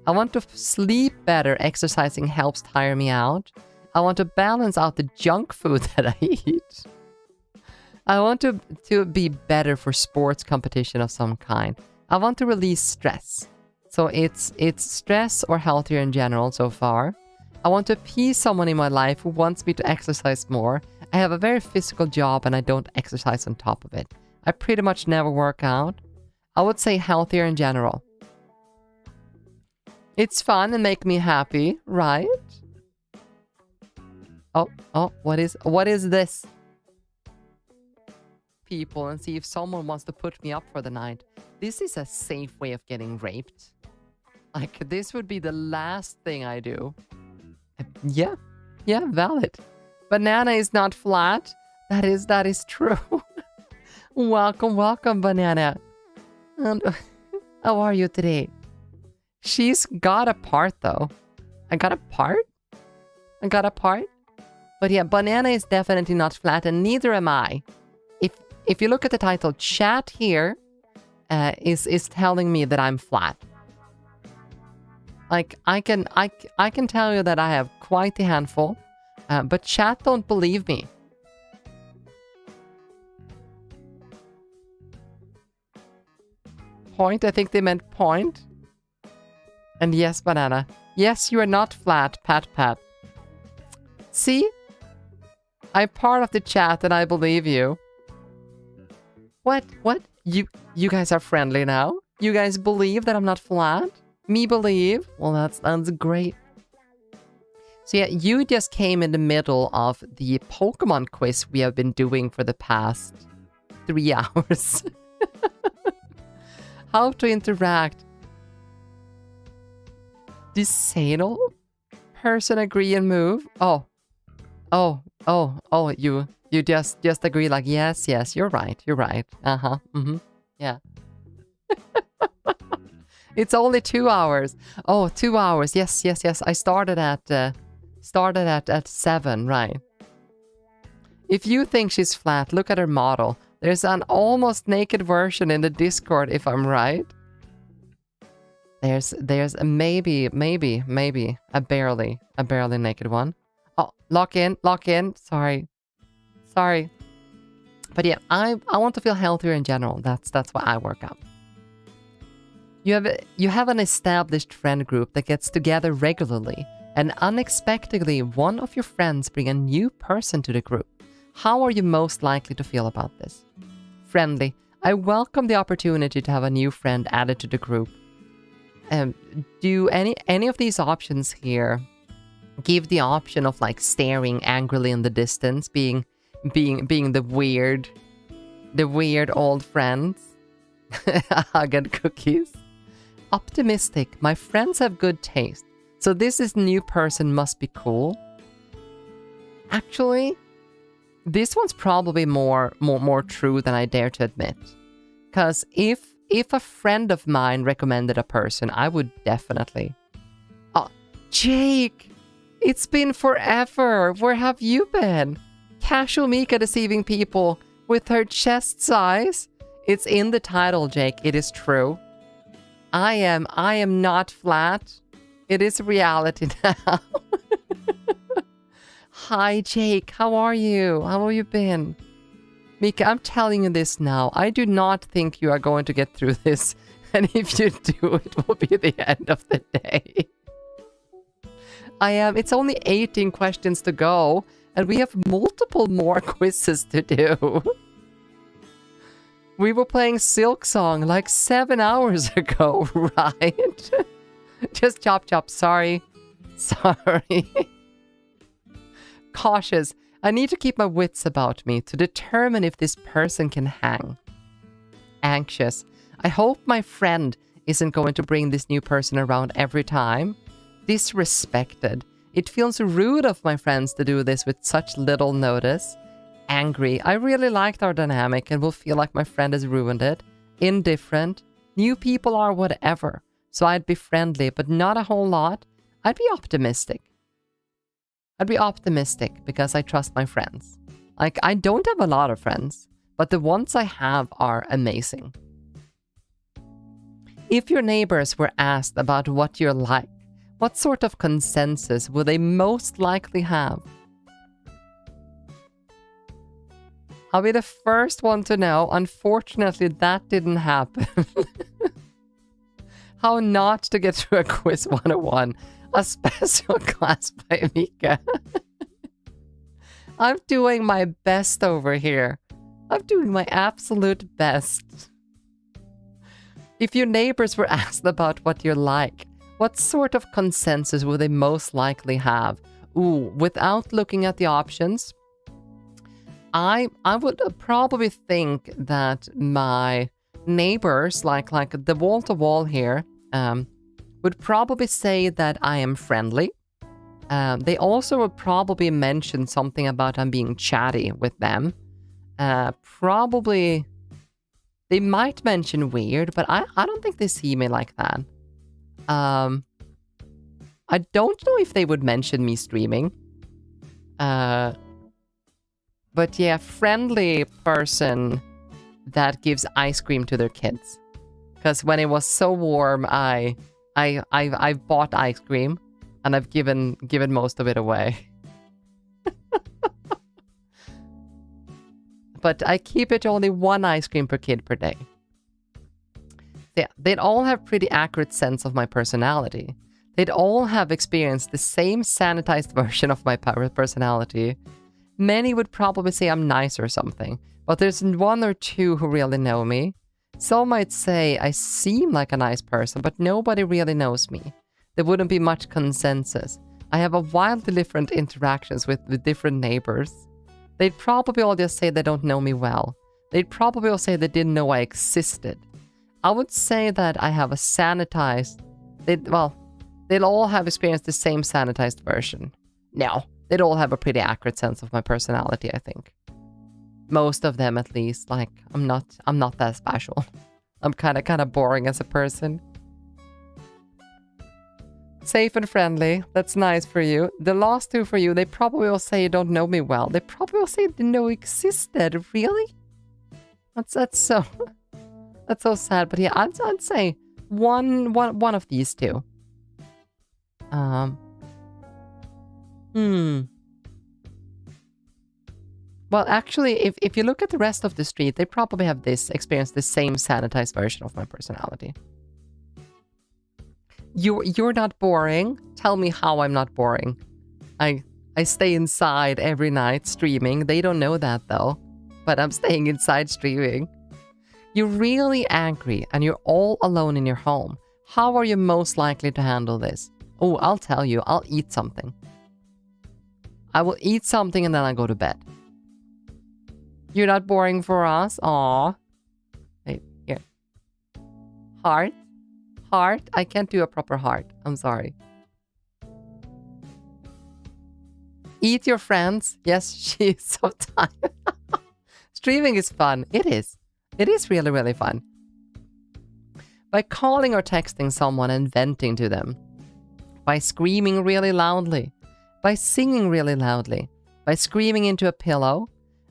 I want to sleep better. Exercising helps tire me out. I want to balance out the junk food that I eat. I want to be better for sports competition of some kind. I want to release stress. So it's stress or healthier in general so far. I want to appease someone in my life who wants me to exercise more. I have a very physical job and I don't exercise on top of it. I pretty much never work out. I would say healthier in general. It's fun and make me happy, right? Oh, what is this? People and see if someone wants to put me up for the night. This is a safe way of getting raped. Like, this would be the last thing I do. Yeah, valid. Banana is not flat. That is true. Welcome, Banana. And how are you today? She's got a part, though. I got a part? But yeah, Banana is definitely not flat, and neither am I. If you look at the title, chat here is telling me that I'm flat. Like, I can tell you that I have quite the handful, but chat don't believe me. Point, I think they meant point. And yes, Banana. Yes, you are not flat, pat. See? I'm part of the chat and I believe you. What? You guys are friendly now? You guys believe that I'm not flat? Me believe? Well, that's great. So yeah, you just came in the middle of the Pokemon quiz we have been doing for the past 3 hours. How to interact. Disanal? Person agree and move? Oh, you just agree like, yes, you're right. Uh-huh, yeah. It's only 2 hours. Oh, 2 hours. Yes. I started at 7, right? If you think she's flat, look at her model. There's an almost naked version in the Discord, if I'm right. There's a maybe a barely naked one. Oh, lock in. Sorry. But yeah, I want to feel healthier in general. That's why I work out. You have an established friend group that gets together regularly, and unexpectedly one of your friends bring a new person to the group. How are you most likely to feel about this? Friendly. I welcome the opportunity to have a new friend added to the group. Do any of these options here give the option of like staring angrily in the distance, being the weird old friends? Hug and cookies. Optimistic. My friends have good taste, so this new person must be cool. Actually, this one's probably more true than I dare to admit. Because if a friend of mine recommended a person, I would definitely... Oh, Jake! It's been forever! Where have you been? Casual Miwca deceiving people with her chest size? It's in the title, Jake. It is true. I am not flat. It is reality now. Hi, Jake. How are you? How have you been? Miwca, I'm telling you this now. I do not think you are going to get through this. And if you do, it will be the end of the day. It's only 18 questions to go. And we have multiple more quizzes to do. We were playing Silk Song like 7 hours ago, right? Just chop. Sorry. Cautious. I need to keep my wits about me to determine if this person can hang. Anxious. I hope my friend isn't going to bring this new person around every time. Disrespected. It feels rude of my friends to do this with such little notice. Angry. I really liked our dynamic and will feel like my friend has ruined it. Indifferent. New people are whatever. So I'd be friendly, but not a whole lot. I'd be optimistic. Because I trust my friends. Like, I don't have a lot of friends, but the ones I have are amazing. If your neighbors were asked about what you're like, what sort of consensus would they most likely have? I'll be the first one to know. Unfortunately, that didn't happen. How not to get through a quiz 101. A special class by Miwca. I'm doing my best over here. I'm doing my absolute best. If your neighbors were asked about what you're like, what sort of consensus would they most likely have? Ooh, without looking at the options, I would probably think that my neighbors, like the wall-to-wall here, would probably say that I am friendly. They also would probably mention something about I'm being chatty with them. Probably, they might mention weird, but I don't think they see me like that. I don't know if they would mention me streaming. But yeah, friendly person that gives ice cream to their kids. Because when it was so warm, I've bought ice cream and I've given most of it away. But I keep it to only 1 ice cream per kid per day. Yeah, they'd all have pretty accurate sense of my personality. They'd all have experienced the same sanitized version of my personality. Many would probably say I'm nice or something, but there's one or two who really know me. Some might say I seem like a nice person, but nobody really knows me. There wouldn't be much consensus. I have a wildly different interactions with different neighbors. They'd probably all just say they don't know me well. They'd probably all say they didn't know I existed. I would say that I have a sanitized... They'll all have experienced the same sanitized version. No, they'd all have a pretty accurate sense of my personality, I think. Most of them, at least. Like, I'm not that special. I'm kind of boring as a person. Safe and friendly. That's nice for you. The last two for you, they probably will say you don't know me well. They probably will say you didn't know existed. Really? That's so that's so sad. But yeah, I'd say one of these two. Well, actually, if you look at the rest of the street, they probably have experienced the same sanitized version of my personality. You're not boring. Tell me how I'm not boring. I stay inside every night streaming. They don't know that though, but I'm staying inside streaming. You're really angry and you're all alone in your home. How are you most likely to handle this? Oh, I'll tell you. I'll eat something. I will eat something and then I'll go to bed. You're not boring for us? Aw. Wait, here. Heart? Heart? I can't do a proper heart. I'm sorry. Eat your friends? Yes, she's so tired. Streaming is fun. It is. It is really, really fun. By calling or texting someone and venting to them. By screaming really loudly. By singing really loudly. By screaming into a pillow.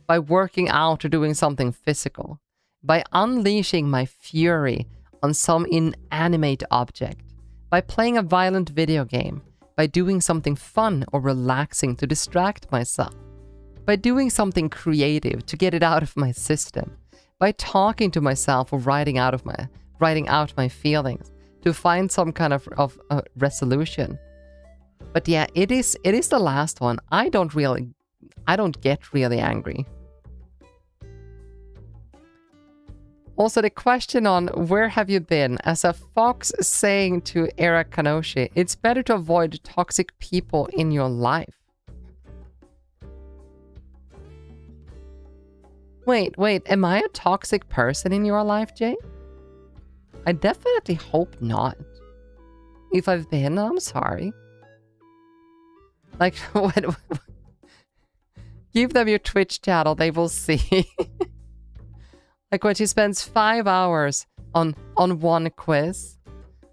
By working out or doing something physical. By unleashing my fury on some inanimate object. By playing a violent video game. By doing something fun or relaxing to distract myself. By doing something creative to get it out of my system. By talking to myself or writing out my feelings to find some kind of resolution. But yeah, it is the last one. I don't get really angry. Also, the question on where have you been? As a fox saying to Eric Kanoshi, it's better to avoid toxic people in your life. Wait, am I a toxic person in your life, Jay? I definitely hope not. If I've been, I'm sorry. Like, give them your Twitch channel, they will see. Like when she spends 5 hours on one quiz.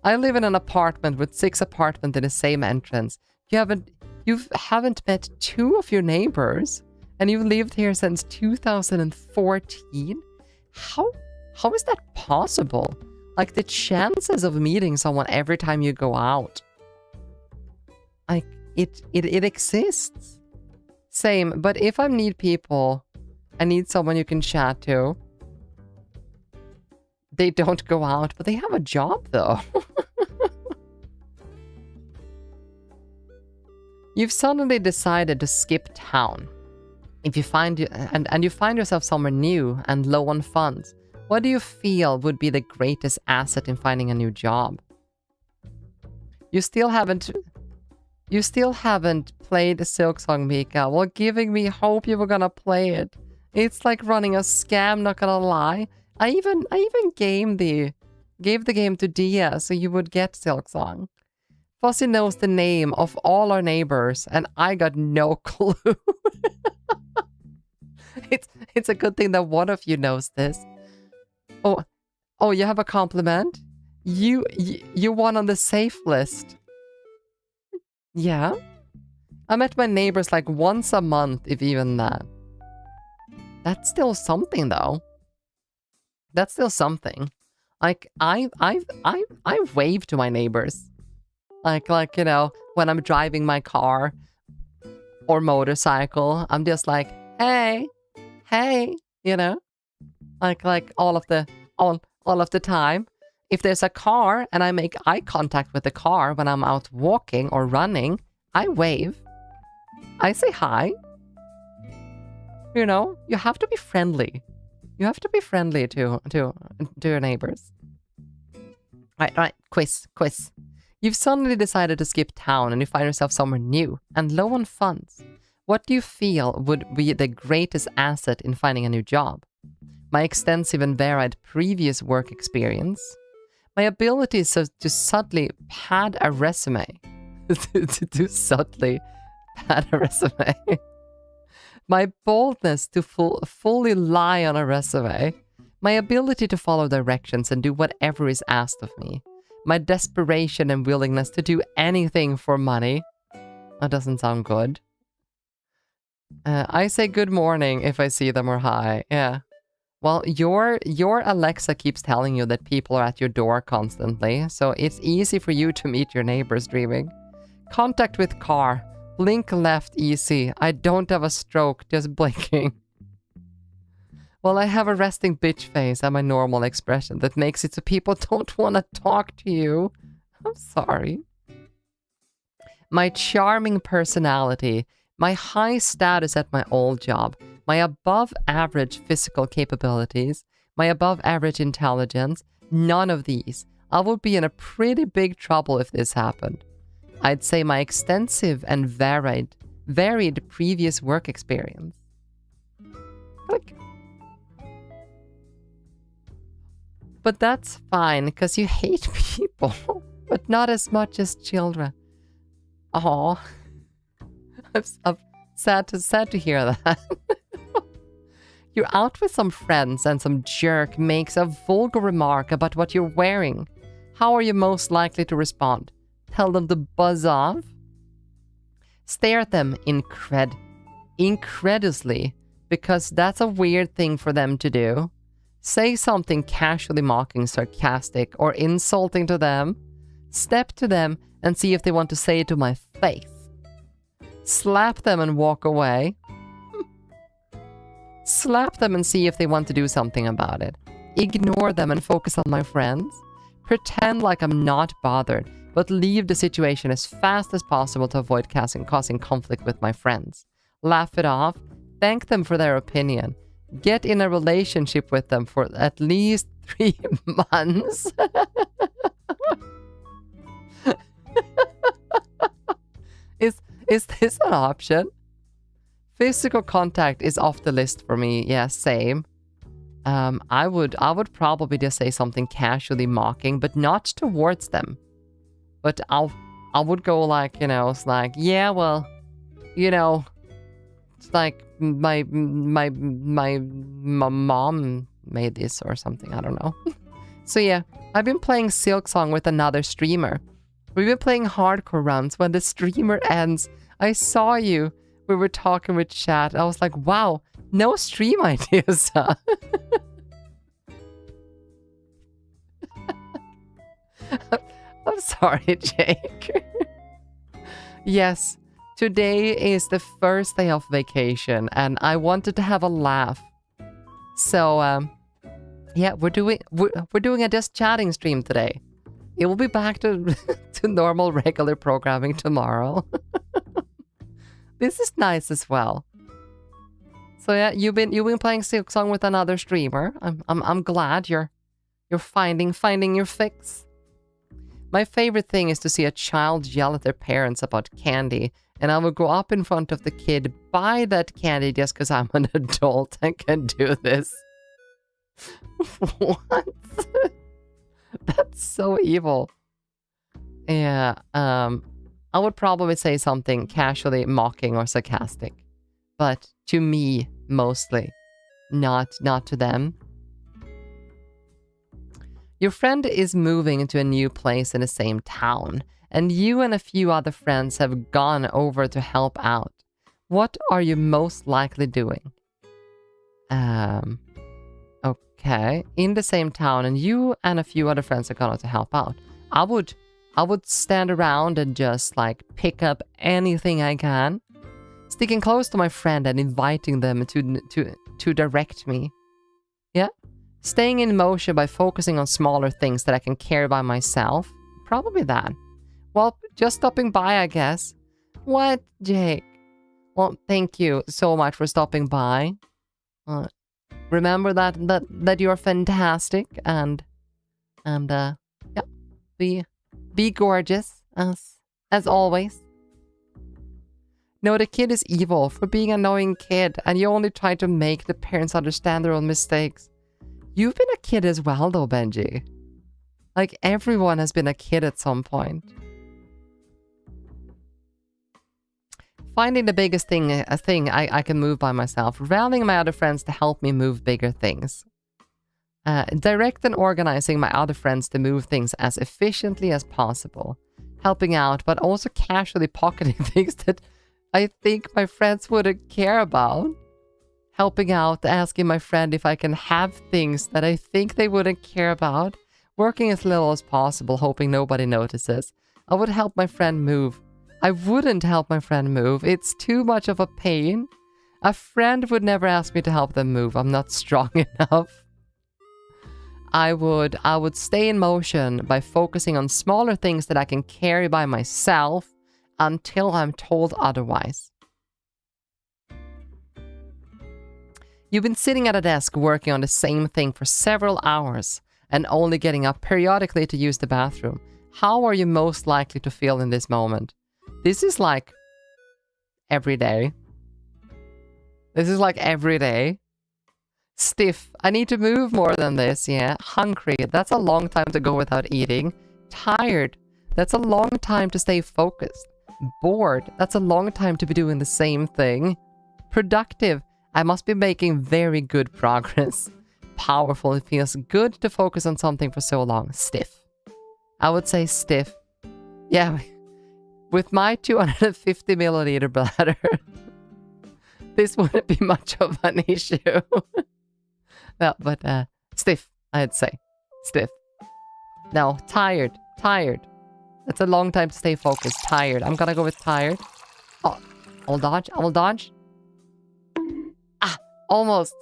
I live in an apartment with 6 apartments in the same entrance. You haven't met 2 of your neighbors, and you've lived here since 2014? How is that possible? Like the chances of meeting someone every time you go out. Like it exists. Same, but if I need people, I need someone you can chat to. They don't go out, but they have a job though. You've suddenly decided to skip town. If you find you find yourself somewhere new and low on funds, what do you feel would be the greatest asset in finding a new job? You still haven't played the Silk Song, Miwca, while giving me hope you were gonna play it. It's like running a scam, not gonna lie. I even gave the game to Dia so you would get Silk Song. Fuzzy knows the name of all our neighbors, and I got no clue. It's a good thing that one of you knows this. Oh, you have a compliment? You won on the safe list. Yeah? I met my neighbors like once a month, if even that. That's still something though. That's still something. Like I wave to my neighbors. Like you know, when I'm driving my car or motorcycle, I'm just like, hey, you know, like all of the time. If there's a car and I make eye contact with the car when I'm out walking or running, I wave. I say hi. You know, you have to be friendly. You have to be friendly to your neighbors. Right, quiz. You've suddenly decided to skip town and you find yourself somewhere new and low on funds. What do you feel would be the greatest asset in finding a new job? My extensive and varied previous work experience? My ability to subtly pad a resume? to subtly pad a resume? My boldness to fully lie on a resume? My ability to follow directions and do whatever is asked of me? My desperation and willingness to do anything for money? That doesn't sound good. I say good morning if I see them or hi. Yeah. Well, your Alexa keeps telling you that people are at your door constantly, so it's easy for you to meet your neighbors dreaming. Contact with car. Blink left easy. I don't have a stroke, just blinking. Well, I have a resting bitch face and my normal expression that makes it so people don't want to talk to you. I'm sorry. My charming personality, my high status at my old job, my above average physical capabilities, my above average intelligence, none of these. I would be in a pretty big trouble if this happened. I'd say my extensive and varied previous work experience. Click. But that's fine, because you hate people, but not as much as children. Aw. I'm sad to hear that. You're out with some friends and some jerk makes a vulgar remark about what you're wearing. How are you most likely to respond? Tell them to buzz off? Stare at them incredulously, because that's a weird thing for them to do. Say something casually mocking, sarcastic, or insulting to them. Step to them and see if they want to say it to my face. Slap them and walk away. Slap them and see if they want to do something about it. Ignore them and focus on my friends. Pretend like I'm not bothered, but leave the situation as fast as possible to avoid causing conflict with my friends. Laugh it off. Thank them for their opinion. Get in a relationship with them for at least 3 months. Is this an option? Physical contact is off the list for me. Yeah, same. I would probably just say something casually mocking, but not towards them. But I would go like, you know, it's like, yeah, well, you know, it's like my mom made this or something. I don't know. So yeah, I've been playing Silk Song with another streamer. We've been playing hardcore runs. When the streamer ends, I saw you. We were talking with chat. I was like, wow, no stream ideas, huh? I'm sorry, Jake. Yes, today is the first day of vacation, and I wanted to have a laugh. So, yeah, we're doing a just chatting stream today. It will be back to normal, regular programming tomorrow. This is nice as well. So yeah, you've been playing Silk Song with another streamer. I'm glad you're finding your fix. My favorite thing is to see a child yell at their parents about candy, and I will go up in front of the kid, buy that candy just because I'm an adult and can do this. What? That's so evil. Yeah, I would probably say something casually mocking or sarcastic. But to me, mostly. Not to them. Your friend is moving into a new place in the same town, and you and a few other friends have gone over to help out. What are you most likely doing? Okay. In the same town, and you and a few other friends are going to help out. I would stand around and just like pick up anything I can, sticking close to my friend and inviting them to direct me. Yeah, staying in motion by focusing on smaller things that I can carry by myself. Probably that. Well, just stopping by, I guess. What, Jake? Well, thank you so much for stopping by. Remember that you're fantastic and yeah, be gorgeous as always. No, the kid is evil for being an annoying kid, and you only try to make the parents understand their own mistakes. You've been a kid as well, though, Benji. Like, everyone has been a kid at some point. Finding the biggest thing, a thing I can move by myself. Rallying my other friends to help me move bigger things. Direct and organizing my other friends to move things as efficiently as possible. Helping out, but also casually pocketing things that I think my friends wouldn't care about. Helping out, asking my friend if I can have things that I think they wouldn't care about. Working as little as possible, hoping nobody notices. I would help my friend move. I wouldn't help my friend move. It's too much of a pain. A friend would never ask me to help them move. I'm not strong enough. I would stay in motion by focusing on smaller things that I can carry by myself until I'm told otherwise. You've been sitting at a desk working on the same thing for several hours and only getting up periodically to use the bathroom. How are you most likely to feel in this moment? This is like every day. This is like every day. Stiff. I need to move more than this, yeah. Hungry. That's a long time to go without eating. Tired. That's a long time to stay focused. Bored. That's a long time to be doing the same thing. Productive. I must be making very good progress. Powerful. It feels good to focus on something for so long. Stiff. I would say stiff. Yeah. With my 250 milliliter bladder, this wouldn't be much of an issue. No, but stiff, I'd say. Stiff. No, tired. Tired. That's a long time to stay focused. Tired. I'm gonna go with tired. Oh, I'll dodge. I will dodge. Ah, almost.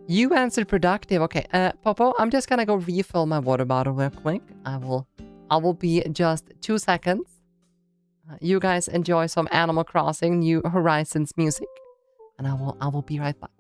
You answered productive. Okay, Popo, I'm just gonna go refill my water bottle real quick. I will be just 2 seconds. You guys enjoy some Animal Crossing New Horizons music, and I will be right back.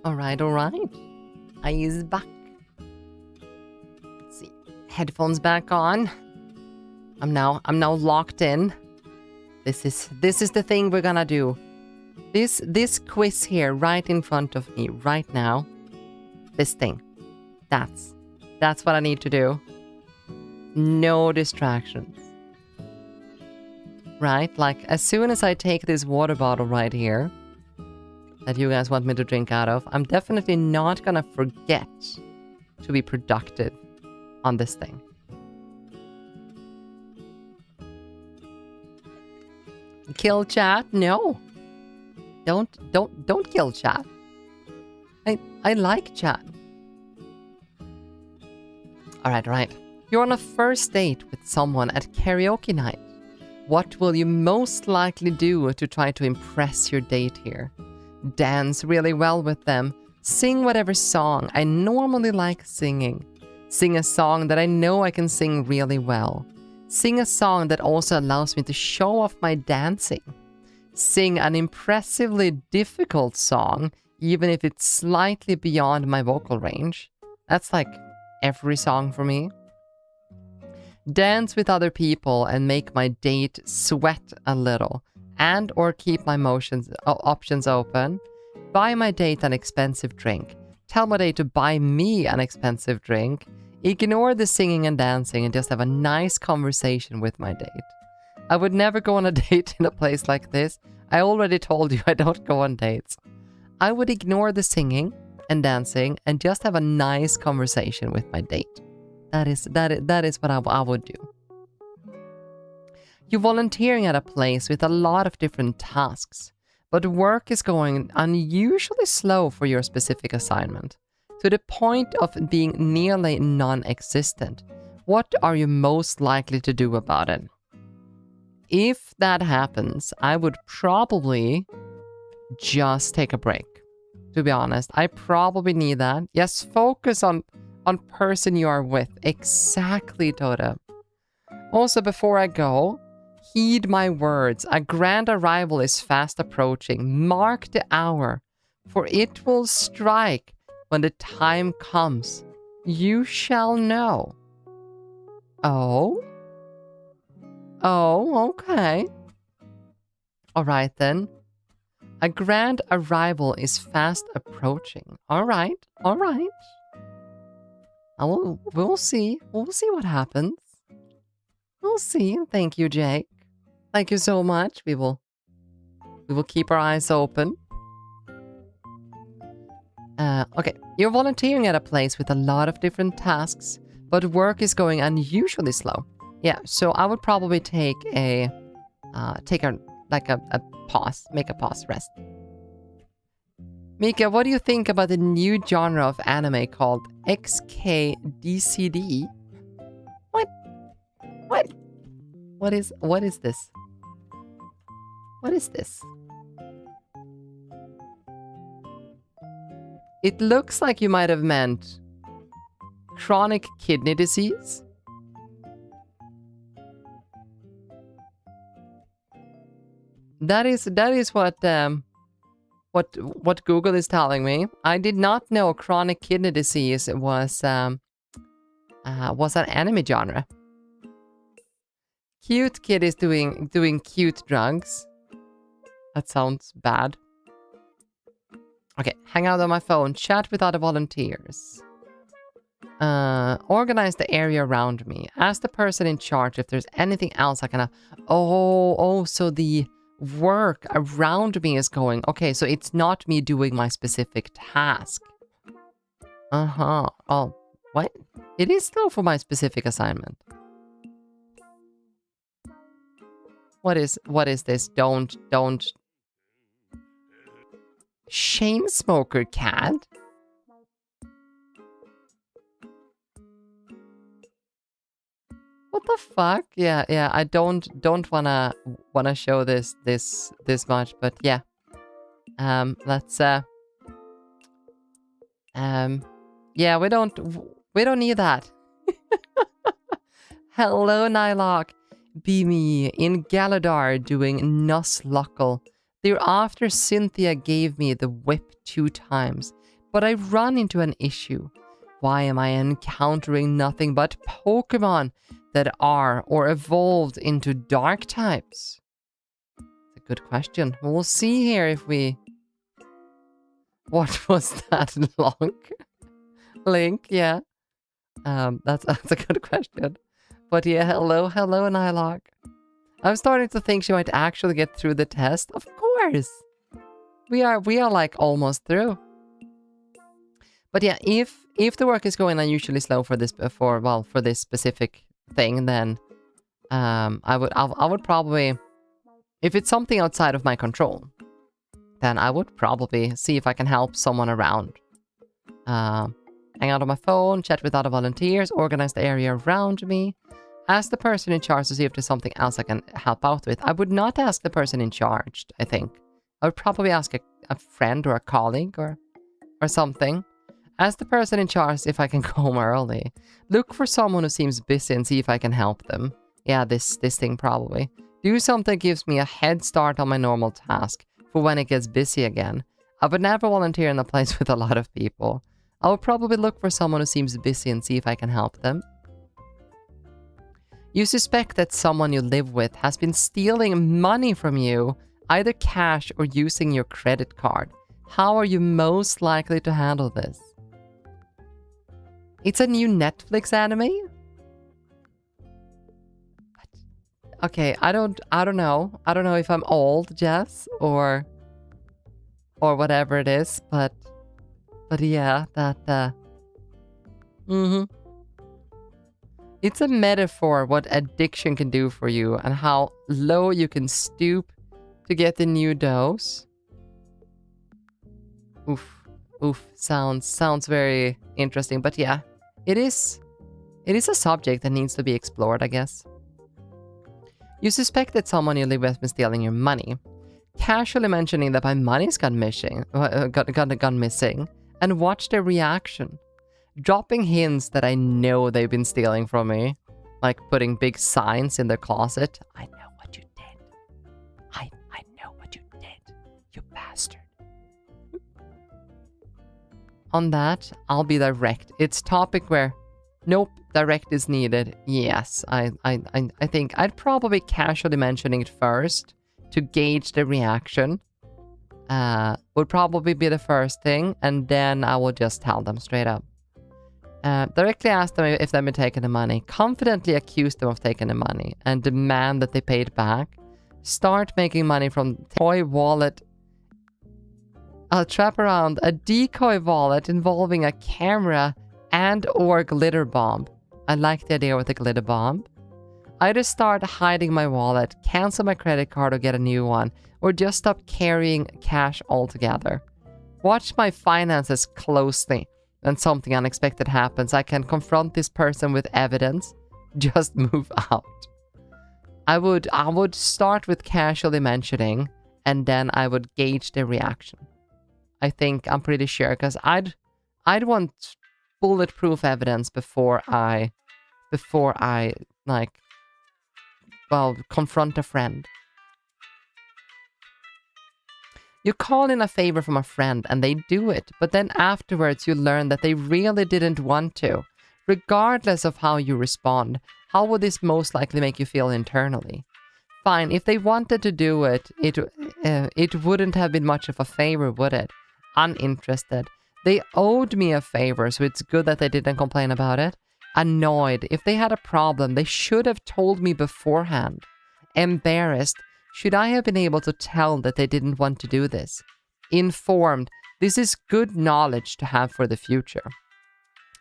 All right. I is back. Let's see. Headphones back on. I'm now locked in. This is the thing we're gonna do. This quiz here right in front of me right now. This thing. That's what I need to do. No distractions. Right? Like as soon as I take this water bottle right here that you guys want me to drink out of, I'm definitely not gonna forget to be productive on this thing. Kill chat? No. Don't kill chat. I like chat. Alright. You're on a first date with someone at karaoke night. What will you most likely do to try to impress your date here? Dance really well with them. Sing whatever song I normally like singing. Sing a song that I know I can sing really well. Sing a song that also allows me to show off my dancing. Sing an impressively difficult song, even if it's slightly beyond my vocal range. That's like every song for me. Dance with other people and make my date sweat a little, and or keep my options open. Buy my date an expensive drink. Tell my date to buy me an expensive drink. Ignore the singing and dancing and just have a nice conversation with my date. I would never go on a date in a place like this. I already told you I don't go on dates. I would ignore the singing and dancing and just have a nice conversation with my date. That is what I would do. You're volunteering at a place with a lot of different tasks, but work is going unusually slow for your specific assignment, to the point of being nearly non-existent. What are you most likely to do about it? If that happens, I would probably just take a break. To be honest, I probably need that. Yes, focus on person you are with. Exactly, Toda. Also, before I go, heed my words. A grand arrival is fast approaching. Mark the hour, for it will strike when the time comes. You shall know. Oh? Oh, okay. Alright then. A grand arrival is fast approaching. Alright. We'll see. We'll see what happens. We'll see. Thank you, Jake. Thank you so much. We will keep our eyes open. Okay. You're volunteering at a place with a lot of different tasks, but work is going unusually slow. Yeah, so I would probably take a pause, make a pause, rest. Mika, what do you think about the new genre of anime called XKDCD? What? What is this? What is this? It looks like you might have meant chronic kidney disease. That is what Google is telling me. I did not know chronic kidney disease was an anime genre. Cute kid is doing cute drugs. That sounds bad. Okay, hang out on my phone. Chat with other volunteers. Organize the area around me. Ask the person in charge if there's anything else I can... so the work around me is going. Okay, so it's not me doing my specific task. Oh, what? It is still for my specific assignment. What is this? Don't chain smoker cat? What the fuck? Yeah, I don't wanna show this much, but yeah. Let's yeah, we don't need that. Hello, Nylock. Be me in Galadar doing Nuzlocke. Thereafter, Cynthia gave me the whip 2 times, but I run into an issue. Why am I encountering nothing but Pokemon that are or evolved into dark types? It's a good question. We'll see here if we... What was that long? Link, yeah. That's a good question. But yeah, hello, Nylock. I'm starting to think she might actually get through the test. Of course! We are like almost through. But yeah, if the work is going unusually slow for this specific thing, then I would probably If it's something outside of my control, then I would probably see if I can help someone around. Hang out on my phone, chat with other volunteers, organize the area around me. Ask the person in charge to see if there's something else I can help out with. I would not ask the person in charge, I think. I would probably ask a friend or a colleague or something. Ask the person in charge if I can go home early. Look for someone who seems busy and see if I can help them. Yeah, this thing probably. Do something that gives me a head start on my normal task for when it gets busy again. I would never volunteer in a place with a lot of people. I would probably look for someone who seems busy and see if I can help them. You suspect that someone you live with has been stealing money from you, either cash or using your credit card. How are you most likely to handle this? It's a new Netflix anime? Okay, I don't know. I don't know if I'm old, Jess, or whatever it is, but yeah, that It's a metaphor what addiction can do for you and how low you can stoop to get the new dose. Oof, sounds very interesting, but yeah, it is a subject that needs to be explored, I guess. You suspect that someone you live with has been stealing your money, casually mentioning that my money's gone missing, and watch their reaction. Dropping hints that I know they've been stealing from me, like putting big signs in their closet. I know what you did. I know what you did, you bastard. On that, I'll be direct. It's topic where, nope, direct is needed. Yes, I think I'd probably casually mentioning it first to gauge the reaction. Would probably be the first thing, and then I will just tell them straight up. Directly ask them if they've been taking the money. Confidently accuse them of taking the money and demand that they pay it back. Start making money from toy wallet. I'll trap around a decoy wallet involving a camera and or glitter bomb. I like the idea with the glitter bomb. Either start hiding my wallet, cancel my credit card or get a new one, or just stop carrying cash altogether. Watch my finances closely. When something unexpected happens, I can confront this person with evidence. Just move out. I would start with casually mentioning, and then I would gauge their reaction. I think I'm pretty sure, because I'd want bulletproof evidence before I confront a friend. You call in a favor from a friend and they do it, but then afterwards you learn that they really didn't want to. Regardless of how you respond, how would this most likely make you feel internally? Fine, if they wanted to do it, it wouldn't have been much of a favor, would it? Uninterested. They owed me a favor, so it's good that they didn't complain about it. Annoyed. If they had a problem, they should have told me beforehand. Embarrassed. Should I have been able to tell that they didn't want to do this? Informed. This is good knowledge to have for the future.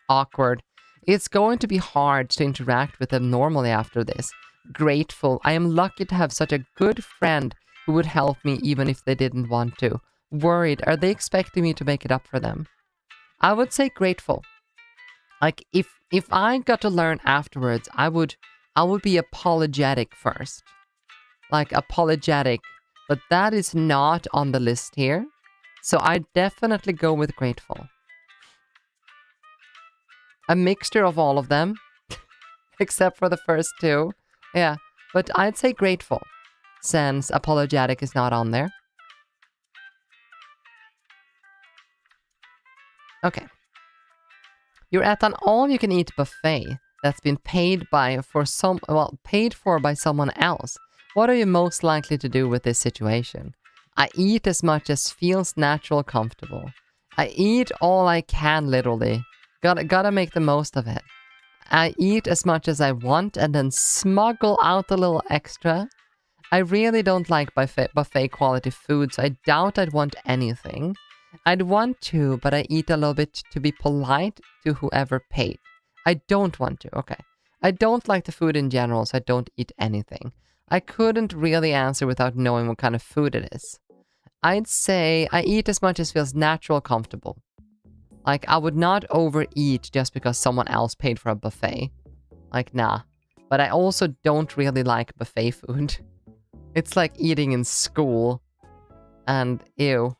Awkward. It's going to be hard to interact with them normally after this. Grateful. I am lucky to have such a good friend who would help me even if they didn't want to. Worried. Are they expecting me to make it up for them? I would say grateful. Like, if I got to learn afterwards, I would be apologetic first. Like, apologetic. But that is not on the list here. So I definitely go with grateful. A mixture of all of them. Except for the first two. Yeah. But I'd say grateful. Since apologetic is not on there. Okay. You're at an all-you-can-eat buffet that's been paid for by someone else. What are you most likely to do with this situation? I eat as much as feels natural, comfortable. I eat all I can, literally. Gotta make the most of it. I eat as much as I want and then smuggle out a little extra. I really don't like buffet quality food, so I doubt I'd want anything. I'd want to, but I eat a little bit to be polite to whoever paid. I don't want to, okay. I don't like the food in general, so I don't eat anything. I couldn't really answer without knowing what kind of food it is. I'd say I eat as much as feels natural, comfortable. Like, I would not overeat just because someone else paid for a buffet. Like, nah. But I also don't really like buffet food. It's like eating in school. And ew.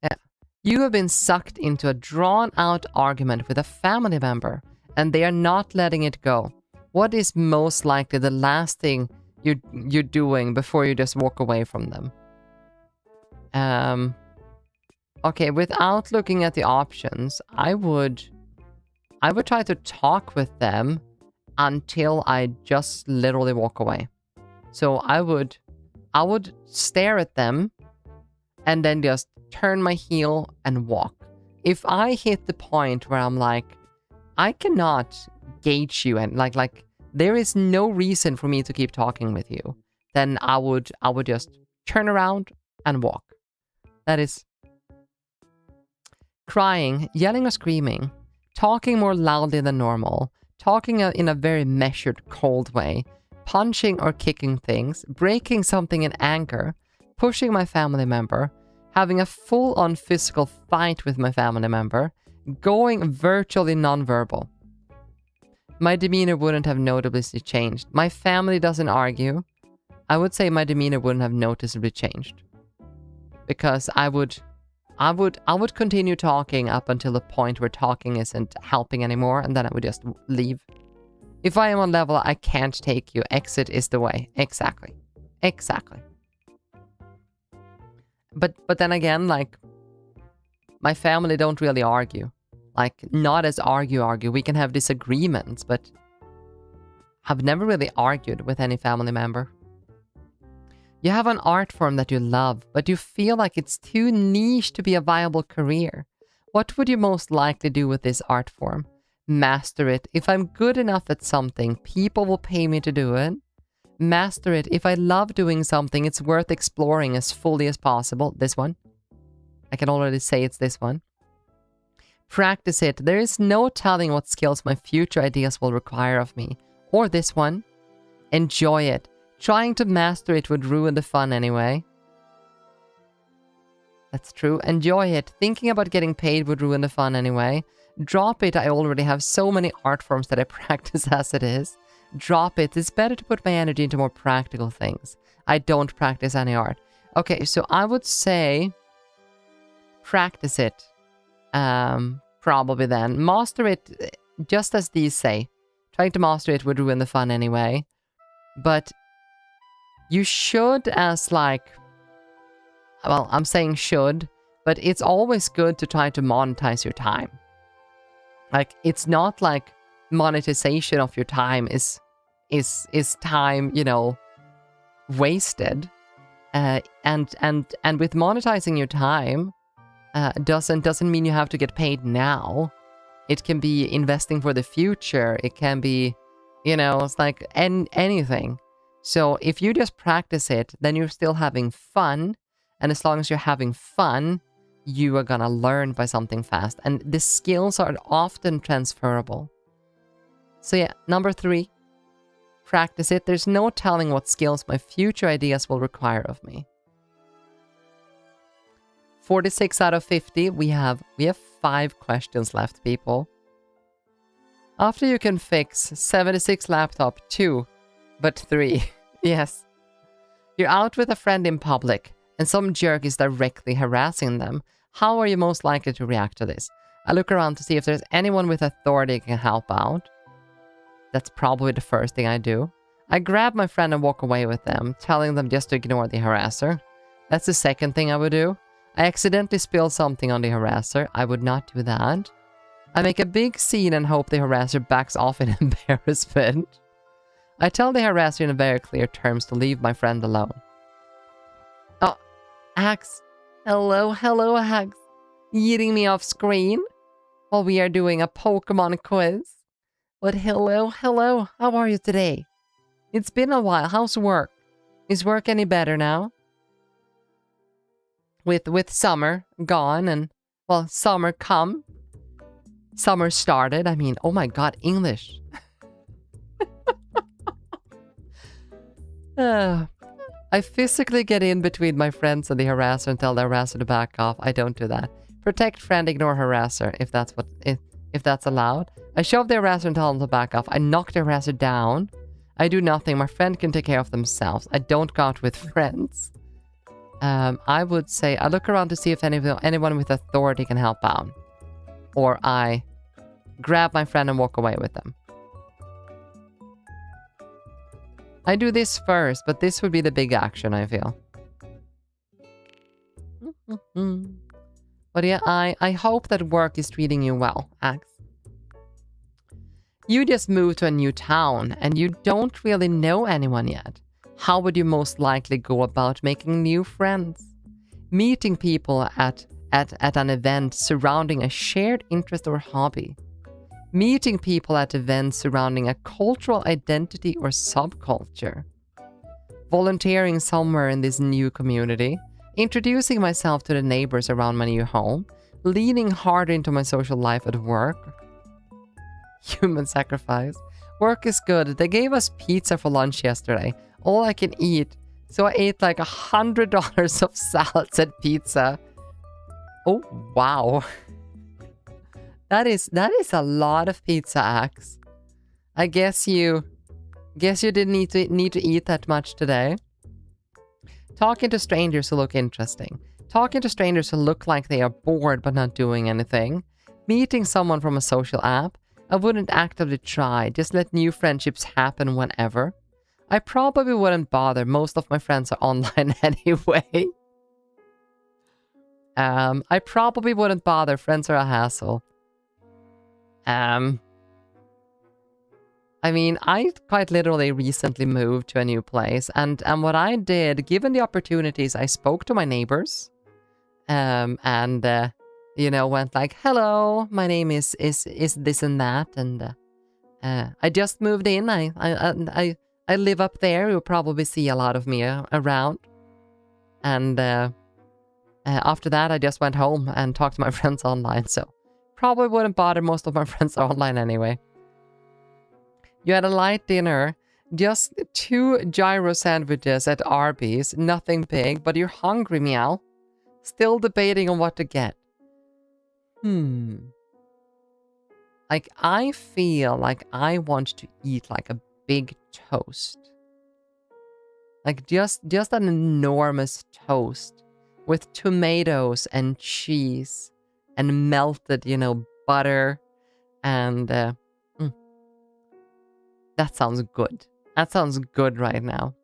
Yeah. You have been sucked into a drawn-out argument with a family member, and they are not letting it go. What is most likely the last thing you're doing before you just walk away from them? Okay, without looking at the options, I would try to talk with them until I just literally walk away. So I would stare at them and then just turn my heel and walk. If I hit the point where I'm like, I cannot gauge you and like there is no reason for me to keep talking with you, then I would just turn around and walk. That is crying, yelling or screaming, talking more loudly than normal, talking in a very measured, cold way, punching or kicking things, breaking something in anger, pushing my family member, having a full-on physical fight with my family member, going virtually nonverbal. My demeanor wouldn't have noticeably changed. My family doesn't argue. I would say my demeanor wouldn't have noticeably changed. Because I would continue talking up until the point where talking isn't helping anymore, and then I would just leave. If I am on level I can't take you, exit is the way. Exactly. But then again, like, my family don't really argue. Like, not as argue. We can have disagreements, but I've never really argued with any family member. You have an art form that you love, but you feel like it's too niche to be a viable career. What would you most likely do with this art form? Master it. If I'm good enough at something, people will pay me to do it. Master it. If I love doing something, it's worth exploring as fully as possible. This one. I can already say it's this one. Practice it. There is no telling what skills my future ideas will require of me. Or this one. Enjoy it. Trying to master it would ruin the fun anyway. That's true. Enjoy it. Thinking about getting paid would ruin the fun anyway. Drop it. I already have so many art forms that I practice as it is. Drop it. It's better to put my energy into more practical things. I don't practice any art. Okay, so I would say practice it. Probably then. Master it, just as these say. Trying to master it would ruin the fun anyway. But you should, as like... Well, I'm saying should, but it's always good to try to monetize your time. Like, it's not like monetization of your time is time, you know, wasted. And with monetizing your time, doesn't mean you have to get paid now. It can be investing for the future. It can be, you know, it's like anything. So if you just practice it, then you're still having fun. And as long as you're having fun, you are gonna learn by something fast. And the skills are often transferable. So yeah, number 3. Practice it. There's no telling what skills my future ideas will require of me. 46 out of 50. We have 5 questions left, people. After you can fix 76 laptop 2, but 3. Yes. You're out with a friend in public, and some jerk is directly harassing them. How are you most likely to react to this? I look around to see if there's anyone with authority who can help out. That's probably the first thing I do. I grab my friend and walk away with them, telling them just to ignore the harasser. That's the second thing I would do. I accidentally spill something on the harasser. I would not do that. I make a big scene and hope the harasser backs off in embarrassment. I tell the harasser in very clear terms to leave my friend alone. Oh, Axe. Hello, Axe. Eating me off screen while we are doing a Pokemon quiz. But hello. How are you today? It's been a while. How's work? Is work any better now? With summer gone and, well, summer come. Summer started. I mean, oh my god, English. I physically get in between my friends and the harasser and tell the harasser to back off. I don't do that. Protect friend, ignore harasser, if that's allowed. I shove the harasser and tell them to back off. I knock the harasser down. I do nothing. My friend can take care of themselves. I don't go out with friends. I would say I look around to see if anyone with authority can help out. Or I grab my friend and walk away with them. I do this first, but this would be the big action, I feel. But yeah, I hope that work is treating you well, Axe. You just moved to a new town, and you don't really know anyone yet. How would you most likely go about making new friends? Meeting people at an event surrounding a shared interest or hobby. Meeting people at events surrounding a cultural identity or subculture. Volunteering somewhere in this new community. Introducing myself to the neighbors around my new home. Leaning harder into my social life at work. Human sacrifice. Work is good. They gave us pizza for lunch yesterday. All I can eat. So I ate like $100 of salads and pizza. Oh, wow. That is a lot of pizza, Axe. I guess you didn't need to eat that much today. Talking to strangers who look interesting. Talking to strangers who look like they are bored but not doing anything. Meeting someone from a social app. I wouldn't actively try, just let new friendships happen whenever. I probably wouldn't bother, most of my friends are online anyway. I probably wouldn't bother, friends are a hassle. I mean, I quite literally recently moved to a new place, and what I did, given the opportunities, I spoke to my neighbors, you know, went like, hello, my name is this and that, and I just moved in. I live up there. You'll probably see a lot of me around. And after that, I just went home and talked to my friends online. So probably wouldn't bother. Most of my friends are online anyway. You had a light dinner. Just 2 gyro sandwiches at Arby's. Nothing big, but you're hungry, meow. Still debating on what to get. Like, I feel like I want to eat like a big toast. Like just an enormous toast with tomatoes and cheese and melted, you know, butter and that sounds good. That sounds good right now.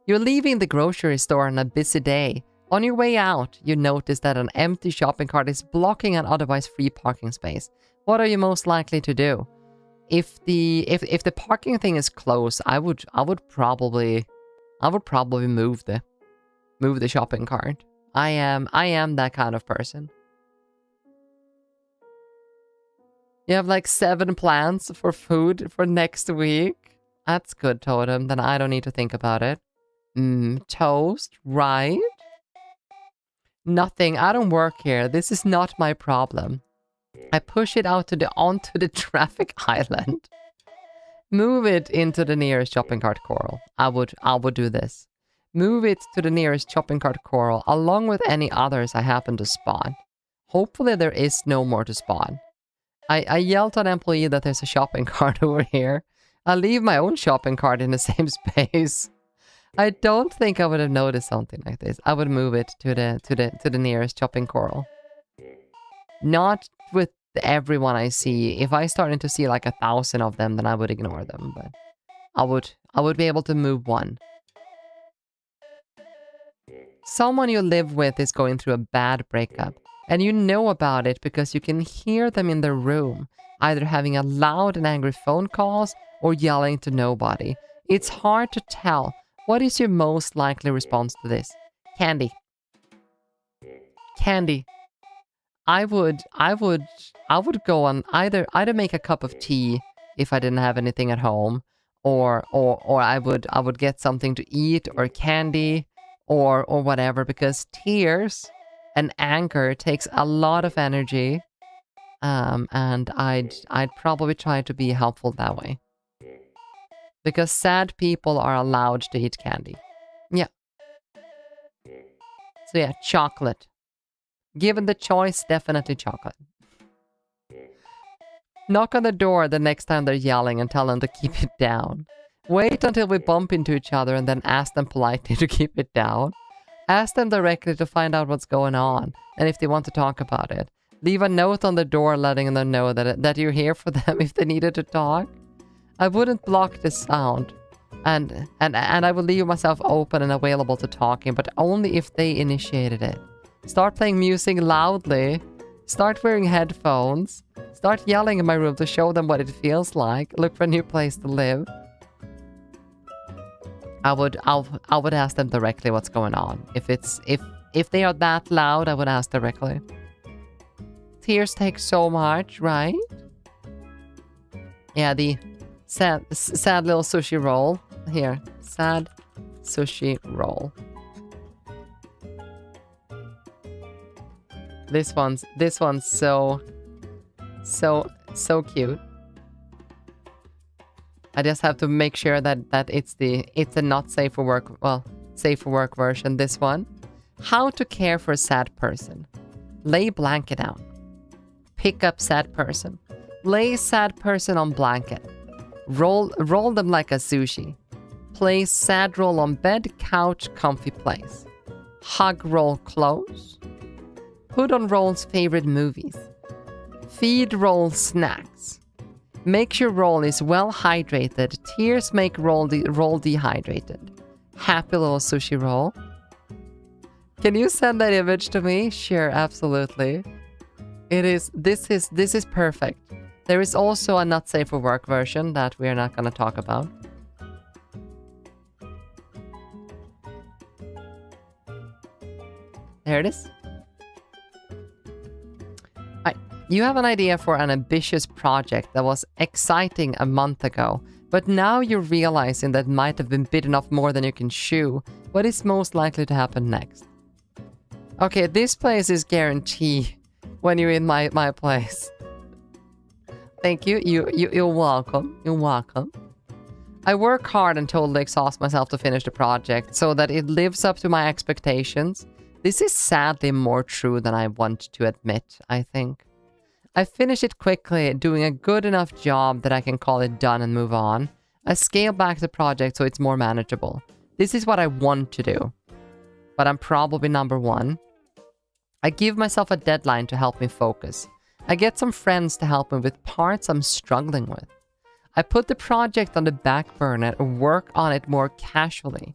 You're leaving the grocery store on a busy day. On your way out, you notice that an empty shopping cart is blocking an otherwise free parking space. What are you most likely to do? If the parking thing is close, I would probably move the shopping cart. I am that kind of person. You have like 7 plans for food for next week. That's good, Totem. Then I don't need to think about it. Toast, right? Nothing. I don't work here. This is not my problem. I push it out onto the traffic island. Move it into the nearest shopping cart coral. I would do this. Move it to the nearest shopping cart coral along with any others I happen to spawn. Hopefully there is no more to spawn. I yelled to an employee that there's a shopping cart over here. I'll leave my own shopping cart in the same space. I don't think I would have noticed something like this. I would move it to the nearest shopping coral. Not with everyone I see. If I started to see like 1,000 of them, then I would ignore them. But I would be able to move one. Someone you live with is going through a bad breakup, and you know about it because you can hear them in their room, either having a loud and angry phone calls or yelling to nobody. It's hard to tell. What is your most likely response to this? Candy. Candy. I would go on either make a cup of tea if I didn't have anything at home, or I would get something to eat or candy or whatever, because tears and anger takes a lot of energy, and I'd probably try to be helpful that way. Because sad people are allowed to eat candy. Yeah. So yeah, chocolate. Given the choice, definitely chocolate. Knock on the door the next time they're yelling and tell them to keep it down. Wait until we bump into each other and then ask them politely to keep it down. Ask them directly to find out what's going on and if they want to talk about it. Leave a note on the door letting them know that you're here for them if they needed to talk. I wouldn't block the sound. And I would leave myself open and available to talking, but only if they initiated it. Start playing music loudly. Start wearing headphones. Start yelling in my room to show them what it feels like. Look for a new place to live. I would ask them directly what's going on. If they are that loud, I would ask directly. Tears take so much, right? Yeah, the sad little sushi roll. Here, sad sushi roll. This one's so cute. I just have to make sure that it's a not safe for work, well, safe for work version. This one. How to care for a sad person. Lay blanket down. Pick up sad person. Lay sad person on blanket. Roll them like a sushi. Place sad roll on bed, couch, comfy place. Hug roll close. Put on roll's favorite movies. Feed roll snacks. Make sure roll is well hydrated. Tears make roll dehydrated. Happy little sushi roll. Can you send that image to me? Sure, absolutely. This is perfect. There is also a not safe for work version that we are not going to talk about. There it is. You have an idea for an ambitious project that was exciting a month ago, but now you're realizing that might have been bitten off more than you can chew. What is most likely to happen next? Okay, this place is guaranteed when you're in my place. Thank you. You're welcome. You're welcome. I work hard and totally exhaust myself to finish the project so that it lives up to my expectations. This is sadly more true than I want to admit, I think. I finish it quickly, doing a good enough job that I can call it done and move on. I scale back the project so it's more manageable. This is what I want to do. But I'm probably number one. I give myself a deadline to help me focus. I get some friends to help me with parts I'm struggling with. I put the project on the back burner and work on it more casually.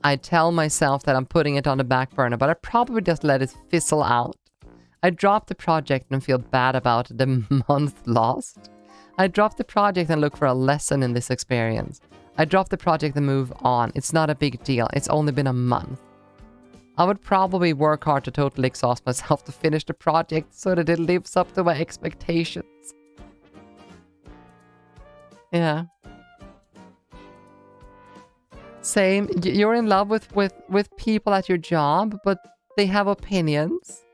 I tell myself that I'm putting it on the back burner, but I probably just let it fizzle out. I drop the project and feel bad about the month lost. I drop the project and look for a lesson in this experience. I drop the project and move on. It's not a big deal. It's only been a month. I would probably work hard to totally exhaust myself to finish the project so that it lives up to my expectations. Yeah. Same. You're in love with people at your job, but they have opinions.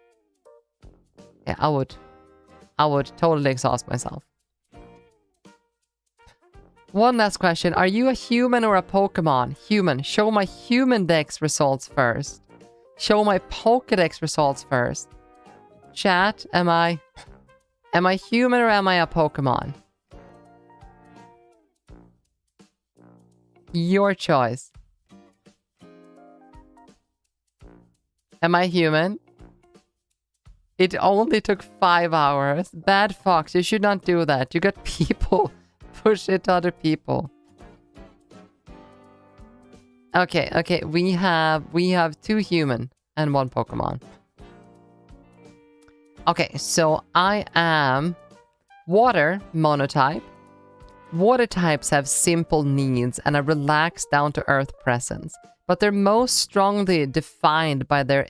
Yeah, I would totally exhaust myself. One last question. Are you a human or a Pokemon? Human. Show my human dex results first. Show my Pokedex results first. Chat, am I human or am I a Pokemon? Your choice. Am I human? It only took 5 hours. Bad fox, you should not do that. You got people. Push it to other people. Okay. We have 2 human and 1 Pokemon. Okay, so I am water monotype. Water types have simple needs and a relaxed, down-to-earth presence, but they're most strongly defined by their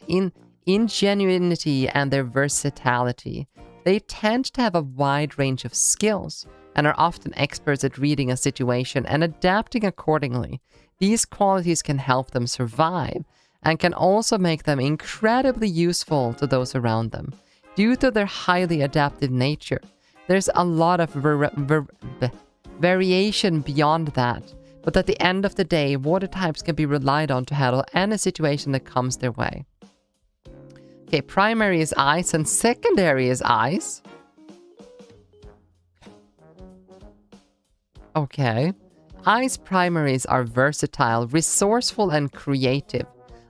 ingenuity and their versatility. They tend to have a wide range of skills and are often experts at reading a situation and adapting accordingly. These qualities can help them survive and can also make them incredibly useful to those around them. Due to their highly adaptive nature, there's a lot of variation beyond that. But at the end of the day, water types can be relied on to handle any situation that comes their way. Okay, primary is ice and secondary is ice. Okay. Ice primaries are versatile, resourceful, and creative.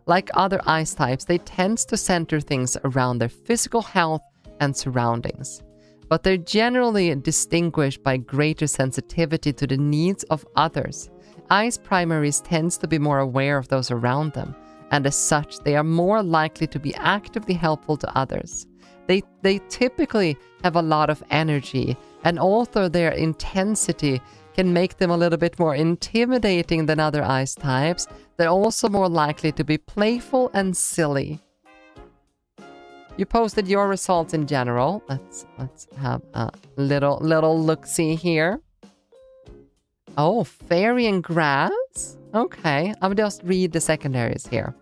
Like other ice types, they tend to center things around their physical health and surroundings. But they're generally distinguished by greater sensitivity to the needs of others. Ice primaries tend to be more aware of those around them, and as such, they are more likely to be actively helpful to others. They typically have a lot of energy, and although their intensity can make them a little bit more intimidating than other ice types, they're also more likely to be playful and silly. You posted your results in general. Let's have a little look-see here. Oh, fairy and grass? Okay, I'll just read the secondaries here.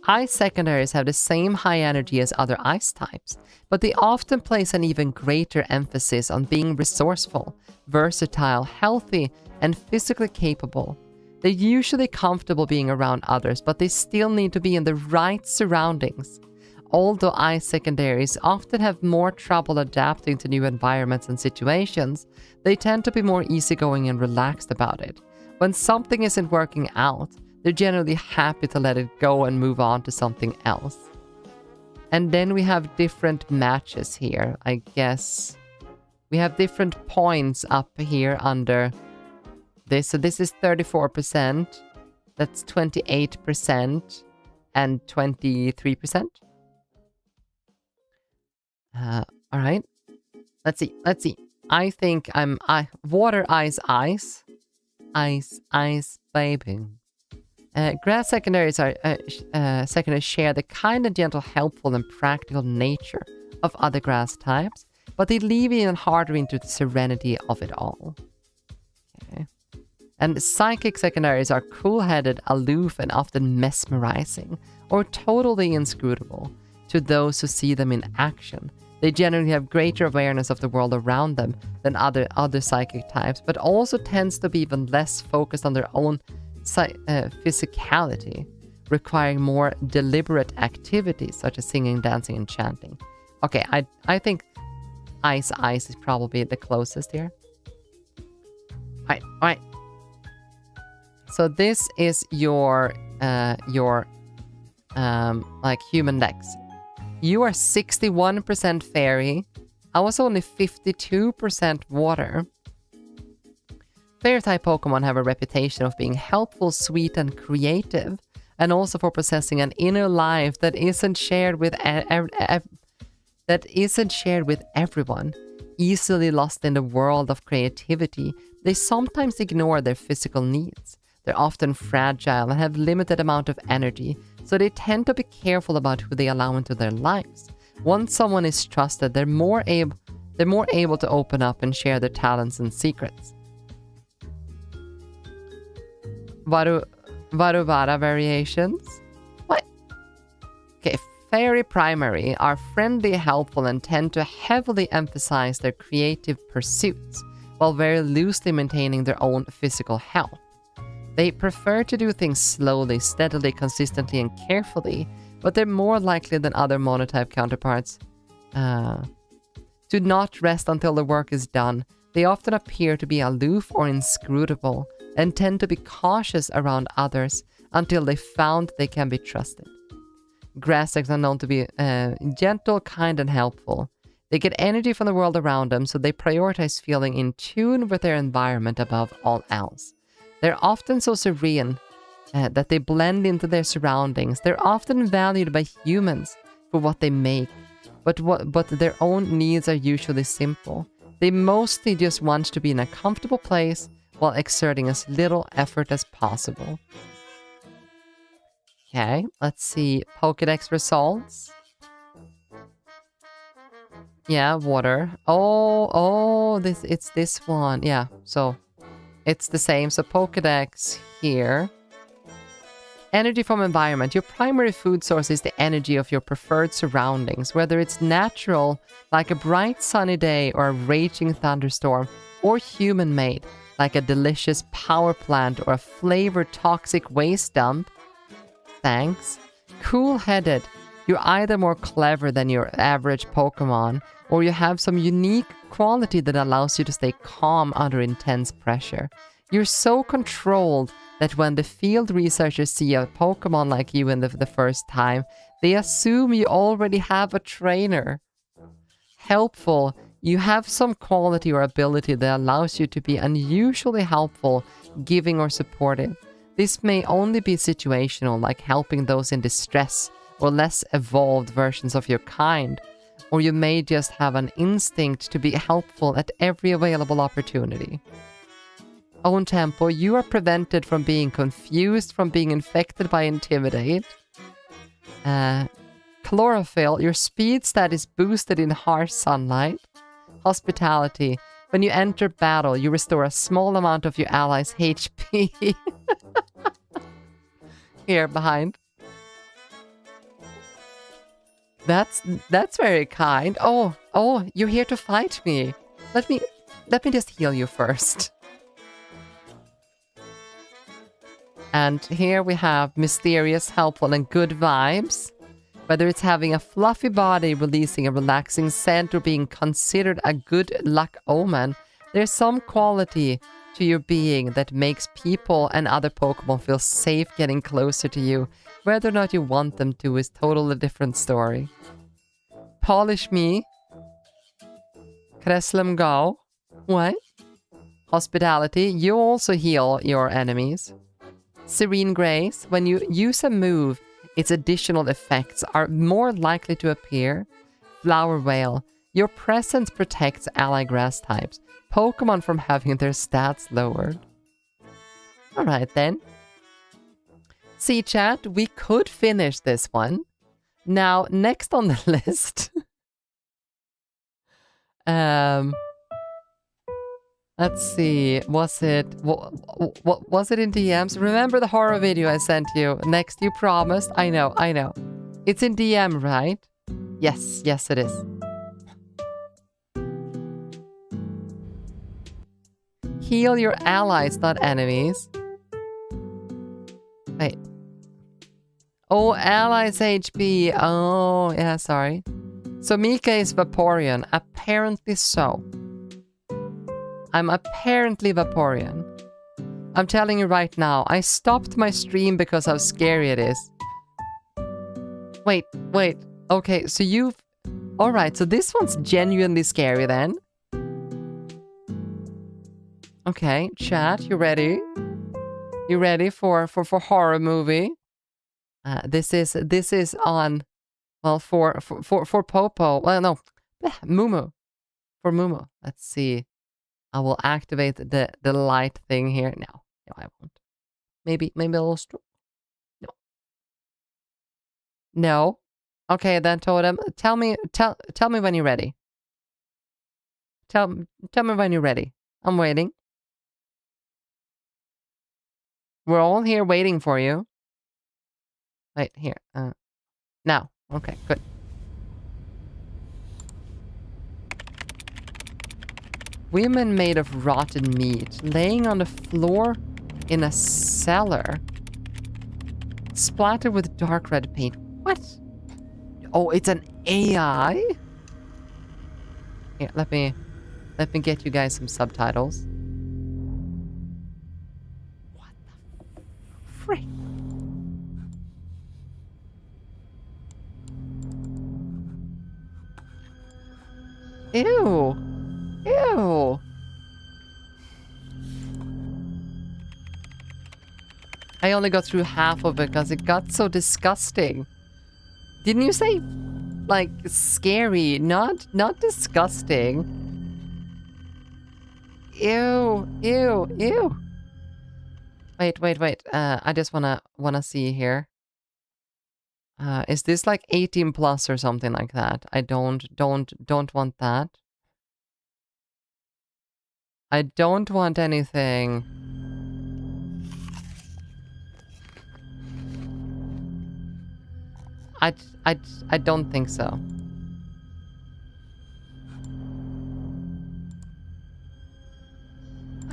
Ice secondaries have the same high energy as other ice types, but they often place an even greater emphasis on being resourceful, versatile, healthy, and physically capable. They're usually comfortable being around others, but they still need to be in the right surroundings. Although ice secondaries often have more trouble adapting to new environments and situations, they tend to be more easygoing and relaxed about it. When something isn't working out, they're generally happy to let it go and move on to something else. And then we have different matches here, I guess. We have different points up here under this. So this is 34%, that's 28%, and 23%. All right. Let's see. I think I'm water, ice, ice. Ice, baby. Grass secondaries are secondaries share the kind and gentle, helpful, and practical nature of other grass types, but they leave even harder into the serenity of it all. Okay. And psychic secondaries are cool-headed, aloof, and often mesmerizing, or totally inscrutable to those who see them in action. They generally have greater awareness of the world around them than other psychic types, but also tends to be even less focused on their own physicality, requiring more deliberate activities such as singing, dancing, and chanting. Okay, I think ice is probably the closest here. All right. So this is your like human dex. You are 61% fairy. I was only 52% water. Fairy-type Pokemon have a reputation of being helpful, sweet, and creative, and also for possessing an inner life that isn't shared with everyone. Easily lost in the world of creativity, they sometimes ignore their physical needs. They're often fragile and have limited amount of energy, so they tend to be careful about who they allow into their lives. Once someone is trusted, they're more able to open up and share their talents and secrets. Varuvara variations? What? Okay, fairy primary are friendly, helpful, and tend to heavily emphasize their creative pursuits, while very loosely maintaining their own physical health. They prefer to do things slowly, steadily, consistently, and carefully, but they're more likely than other monotype counterparts to not rest until the work is done. They often appear to be aloof or inscrutable, and tend to be cautious around others until they found they can be trusted. Grass types are known to be gentle, kind, and helpful. They get energy from the world around them, so they prioritize feeling in tune with their environment above all else. They're often so serene that they blend into their surroundings. They're often valued by humans for what they make, but their own needs are usually simple. They mostly just want to be in a comfortable place while exerting as little effort as possible. Okay, let's see Pokédex results. Yeah, water. Oh, it's this one. Yeah, so it's the same. So Pokédex here. Energy from environment. Your primary food source is the energy of your preferred surroundings, whether it's natural, like a bright sunny day, or a raging thunderstorm. or human-made, like a delicious power plant or a flavored toxic waste dump. Thanks. Cool-headed. You're either more clever than your average Pokemon, or you have some unique quality that allows you to stay calm under intense pressure. You're so controlled that when the field researchers see a Pokemon like you in the first time, they assume you already have a trainer. Helpful. You have some quality or ability that allows you to be unusually helpful, giving or supportive. This may only be situational, like helping those in distress or less evolved versions of your kind, or you may just have an instinct to be helpful at every available opportunity. Own tempo, you are prevented from being confused, from being infected by intimidate. Chlorophyll, your speed stat is boosted in harsh sunlight. Hospitality, when you enter battle, you restore a small amount of your allies' HP. Here, behind. That's very kind. Oh, you're here to fight me. Let me just heal you first. And here we have mysterious, helpful, and good vibes. Whether it's having a fluffy body, releasing a relaxing scent, or being considered a good luck omen, there's some quality to your being that makes people and other Pokemon feel safe getting closer to you. Whether or not you want them to is totally different story. Polish me. Kreslem go. What? Hospitality. You also heal your enemies. Serene Grace. When you use a move, its additional effects are more likely to appear. Flower Whale. Your presence protects ally grass types. Pokemon from having their stats lowered. Alright then. See chat, we could finish this one. Now, next on the list. Let's see. Was it in DMs? Remember the horror video I sent you? Next, you promised. I know. It's in DM, right? Yes, it is. Heal your allies, not enemies. Wait. Oh, allies HP. Oh, yeah, sorry. So Miwca is Vaporeon. Apparently so. I'm apparently Vaporeon. I'm telling you right now, I stopped my stream because how scary it is. Wait. Okay, so you've... Alright, so this one's genuinely scary then. Okay, chat, you ready? You ready for horror movie? This is on, well, for Popo. Well, no, Mumu. For Mumu. Let's see. I will activate the light thing here. No, I won't. Maybe a little stroke. No. Okay, then Totem, tell me when you're ready. Tell me when you're ready. I'm waiting. We're all here waiting for you. Wait, here. Now. Okay, good. Women made of rotten meat, laying on the floor in a cellar. Splattered with dark red paint. What? Oh, it's an AI? Here, let me get you guys some subtitles. What the frick? Ew. Ew. I only got through half of it because it got so disgusting. Didn't you say, like, scary, not disgusting? Ew. Wait. I just wanna see here. Is this like 18 plus or something like that? I don't want that. I don't want anything. I don't think so.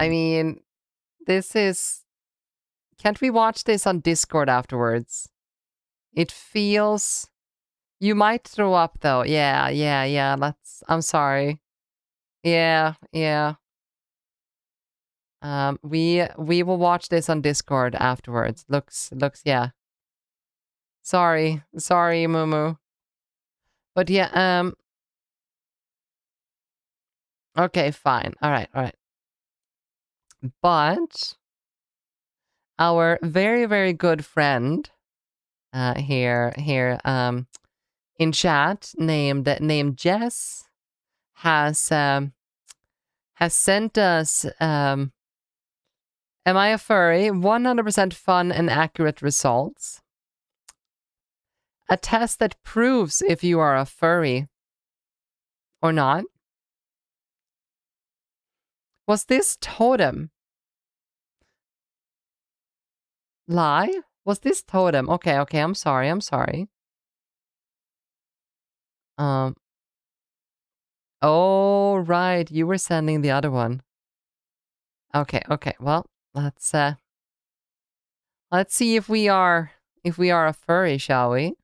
I mean, this is... Can't we watch this on Discord afterwards? It feels... You might throw up, though. Yeah. I'm sorry. Yeah. We will watch this on Discord afterwards. Looks, yeah. Sorry, Mumu. But yeah, okay, fine. All right. But our very, very good friend here in chat named Jess has sent us Am I a furry? 100% fun and accurate results. A test that proves if you are a furry or not. Was this totem? Lie? Was this totem? Okay, I'm sorry. Oh, right, you were sending the other one. Okay, well, let's see if we are a furry, shall we?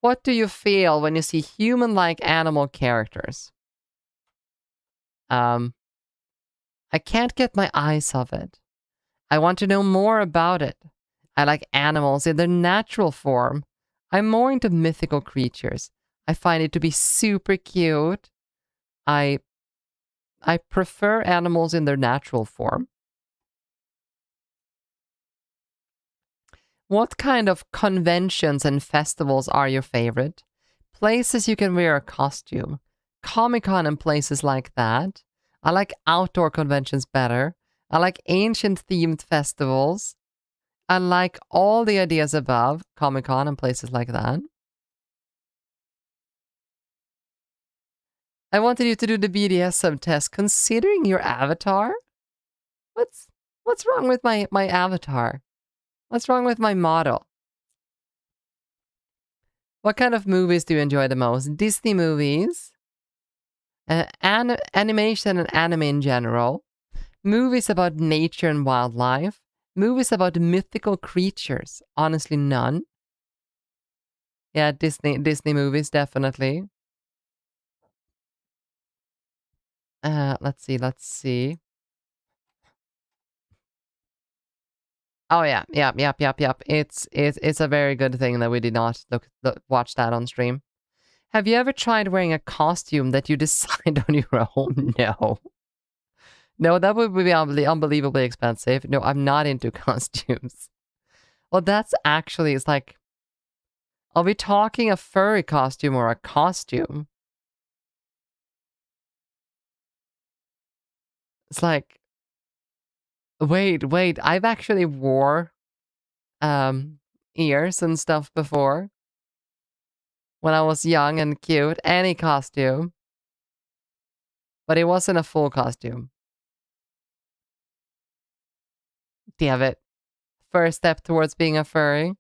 What do you feel when you see human-like animal characters? I can't get my eyes off it. I want to know more about it. I like animals in their natural form. I'm more into mythical creatures. I find it to be super cute. I prefer animals in their natural form. What kind of conventions and festivals are your favorite? Places you can wear a costume. Comic-Con and places like that. I like outdoor conventions better. I like ancient-themed festivals. I like all the ideas above, Comic-Con and places like that. I wanted you to do the BDSM test considering your avatar? What's wrong with my avatar? What's wrong with my model? What kind of movies do you enjoy the most? Disney movies? Animation and anime in general? Movies about nature and wildlife? Movies about mythical creatures? Honestly, none. Yeah, Disney movies, definitely. Let's see. Oh yeah, yep. It's a very good thing that we did not watch that on stream. Have you ever tried wearing a costume that you decide on your own? No, that would be unbelievably expensive. No, I'm not into costumes. Well, that's actually, it's like, are we talking a furry costume or a costume? It's like, wait, I've actually wore ears and stuff before. When I was young and cute, any costume. But it wasn't a full costume. Damn it. First step towards being a furry.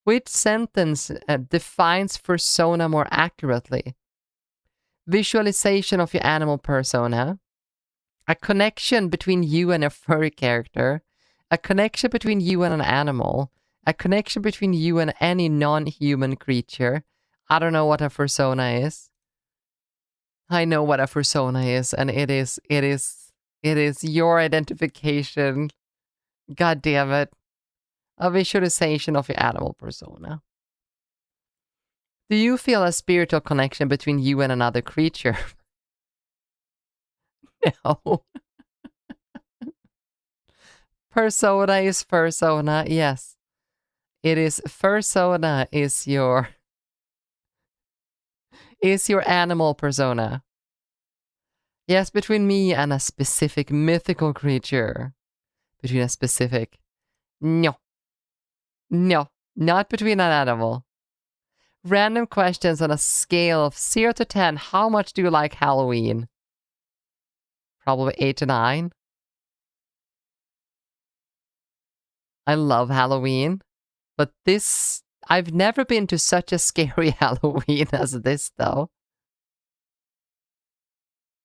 Which sentence defines persona more accurately? Visualization of your animal persona. A connection between you and a furry character. A connection between you and an animal. A connection between you and any non-human creature. I don't know what a persona is. I know what a persona is, and it is your identification. God damn it. A visualization of your animal persona. Do you feel a spiritual connection between you and another creature? No. Persona is persona, yes. It is persona is your animal persona. Yes, between me and a specific mythical creature. Between a specific... No, not between an animal. Random questions on a scale of 0 to 10. How much do you like Halloween? Probably 8 to 9. I love Halloween. But this... I've never been to such a scary Halloween as this, though.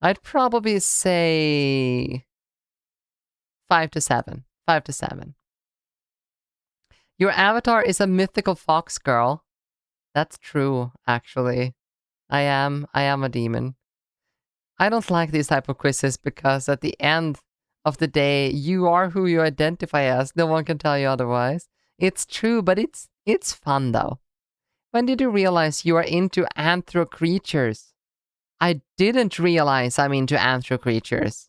I'd probably say 5 to 7. 5 to 7. Your avatar is a mythical fox girl. That's true, actually. I am a demon. I don't like these type of quizzes because at the end of the day, you are who you identify as. No one can tell you otherwise. It's true, but it's fun though. When did you realize you are into anthro creatures? I didn't realize I'm into anthro creatures.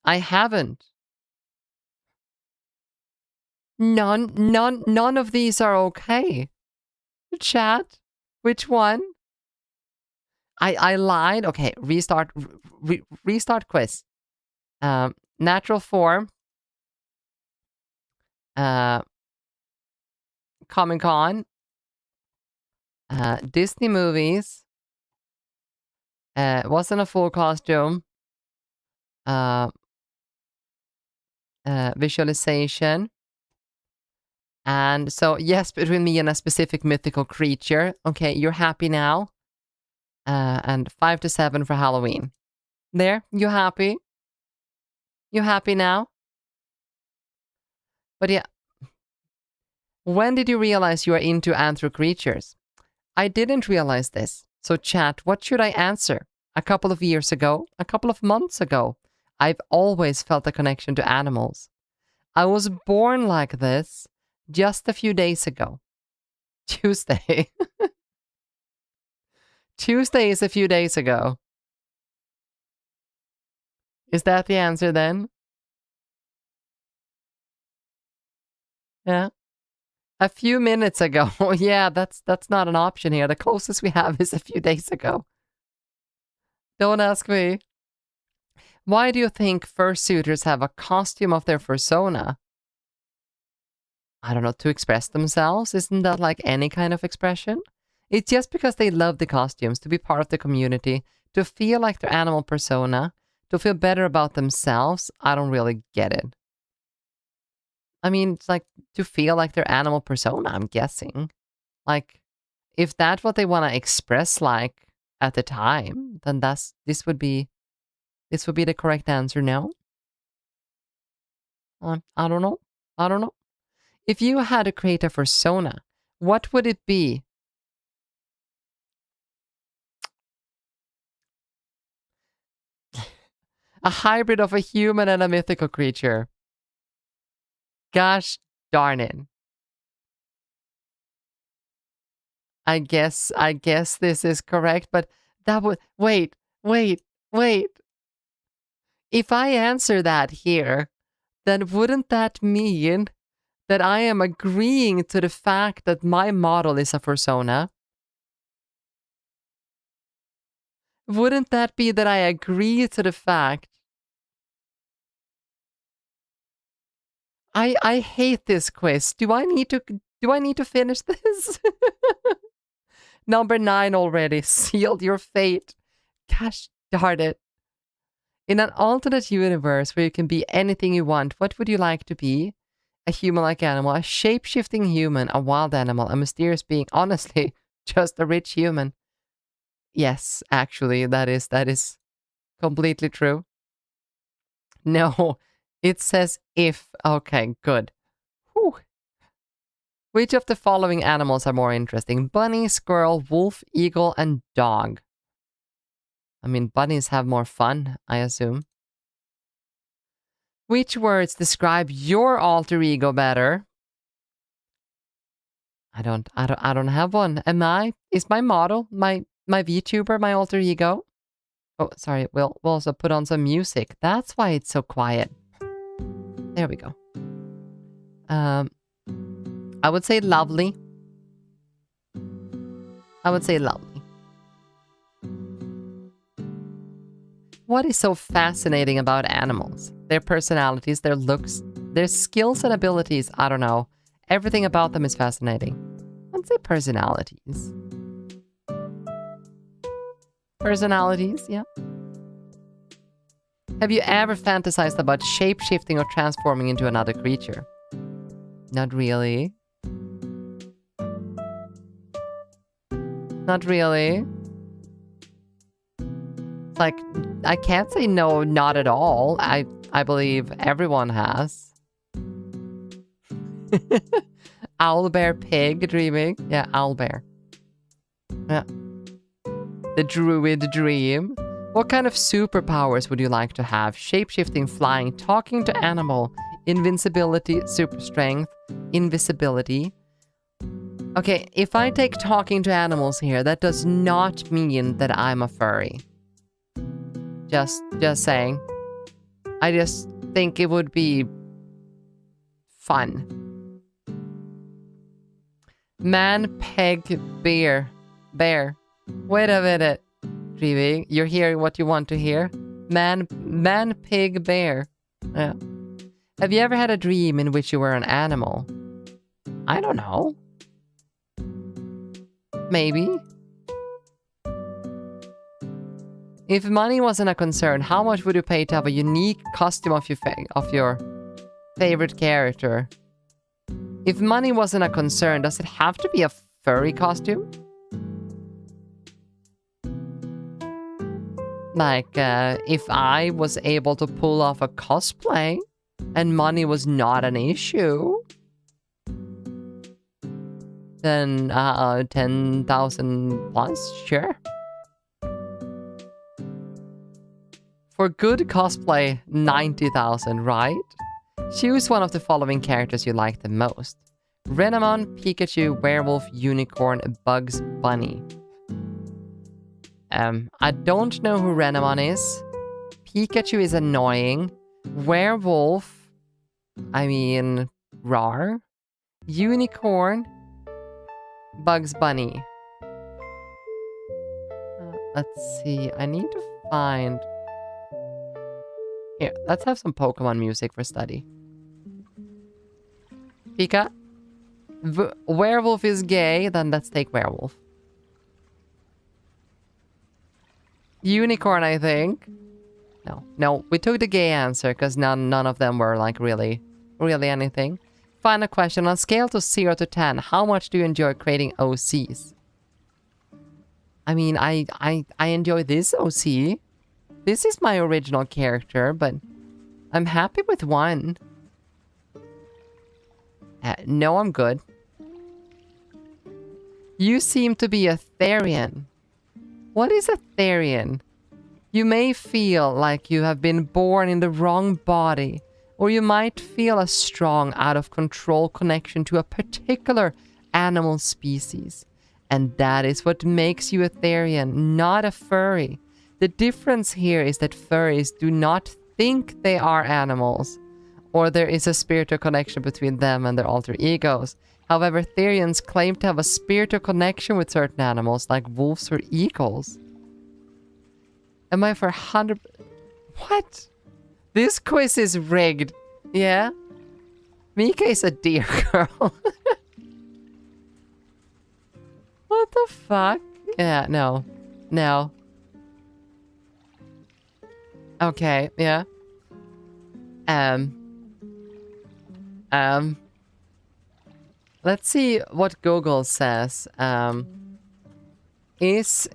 I haven't. None of these are okay. Chat, which one? I lied. Okay, restart quiz. Natural form. Comic-Con. Disney movies. Wasn't a full costume. Visualization. And so, yes, between me and a specific mythical creature. Okay, you're happy now. And 5 to 7 for Halloween. There, you happy? You happy now? But yeah. When did you realize you are into anthro creatures? I didn't realize this. So chat, what should I answer? A couple of years ago? A couple of months ago? I've always felt a connection to animals. I was born like this just a few days ago. Tuesday. Tuesday is a few days ago. Is that the answer then? Yeah. A few minutes ago. Yeah, that's not an option here. The closest we have is a few days ago. Don't ask me. Why do you think fursuiters have a costume of their fursona? I don't know, to express themselves? Isn't that like any kind of expression? It's just because they love the costumes, to be part of the community, to feel like their animal persona, to feel better about themselves. I don't really get it. I mean, it's like to feel like their animal persona, I'm guessing. Like, if that's what they want to express like at the time, then this would be the correct answer, no? I don't know. I don't know. If you had to create a persona, what would it be? A hybrid of a human and a mythical creature. Gosh darn it. I guess this is correct, but that would... Wait. If I answer that here, then wouldn't that mean that I am agreeing to the fact that my model is a persona? Wouldn't that be that I agree to the fact? I hate this quiz. Do I need to finish this? Number 9 already. Sealed your fate. Gosh darn it. In an alternate universe where you can be anything you want, what would you like to be? A human-like animal, a shape-shifting human, a wild animal, a mysterious being. Honestly, just a rich human. Yes, actually, that is completely true. No, it says if. Okay, good. Whew. Which of the following animals are more interesting? Bunny, squirrel, wolf, eagle, and dog. I mean, bunnies have more fun, I assume. Which words describe your alter ego better? I don't have one. Am I? Is my model, my VTuber, my alter ego? Oh, sorry. We'll also put on some music. That's why it's so quiet. There we go. I would say lovely. I would say lovely. What is so fascinating about animals? Their personalities, their looks, their skills and abilities. I don't know. Everything about them is fascinating. I'd say personalities. Personalities, yeah. Have you ever fantasized about shape-shifting or transforming into another creature? Not really. Not really. It's like, I can't say no, not at all. I believe everyone has. Owlbear pig dreaming. Yeah, owlbear. Yeah. The druid dream. What kind of superpowers would you like to have? Shapeshifting, flying, talking to animal, invincibility, super strength, invisibility. Okay, if I take talking to animals here, that does not mean that I'm a furry. Just saying. I just think it would be fun. Man, peg, bear. Wait a minute. Dreaming, you're hearing what you want to hear. Man, pig, bear. Yeah. Have you ever had a dream in which you were an animal? I don't know. Maybe. If money wasn't a concern, how much would you pay to have a unique costume of your favorite character? If money wasn't a concern, does it have to be a furry costume? Like, if I was able to pull off a cosplay and money was not an issue, then 10,000 plus, sure. For good cosplay, 90,000, right? Choose one of the following characters you like the most. Renamon, Pikachu, Werewolf, Unicorn, Bugs Bunny. I don't know who Renamon is. Pikachu is annoying. Werewolf, I mean, rar. Unicorn, Bugs Bunny. Let's see, I need to find... Here, let's have some Pokemon music for study. Pika? Werewolf is gay, then let's take Werewolf. Unicorn, I think. No, we took the gay answer because none of them were like really anything. Final question, on a scale to 0 to 10, how much do you enjoy creating OCs? I mean, I enjoy this OC. This is my original character, but I'm happy with 1. No, I'm good. You seem to be a Therian. What is a Therian? You may feel like you have been born in the wrong body, or you might feel a strong, out-of-control connection to a particular animal species. And that is what makes you a Therian, not a furry. The difference here is that furries do not think they are animals, or there is a spiritual connection between them and their alter egos. However, Therians claim to have a spiritual connection with certain animals, like wolves or eagles. Am I for 100... What? This quiz is rigged. Yeah? Mika is a deer girl. What the fuck? Yeah, no. No. Okay, yeah. Let's see what Google says. Is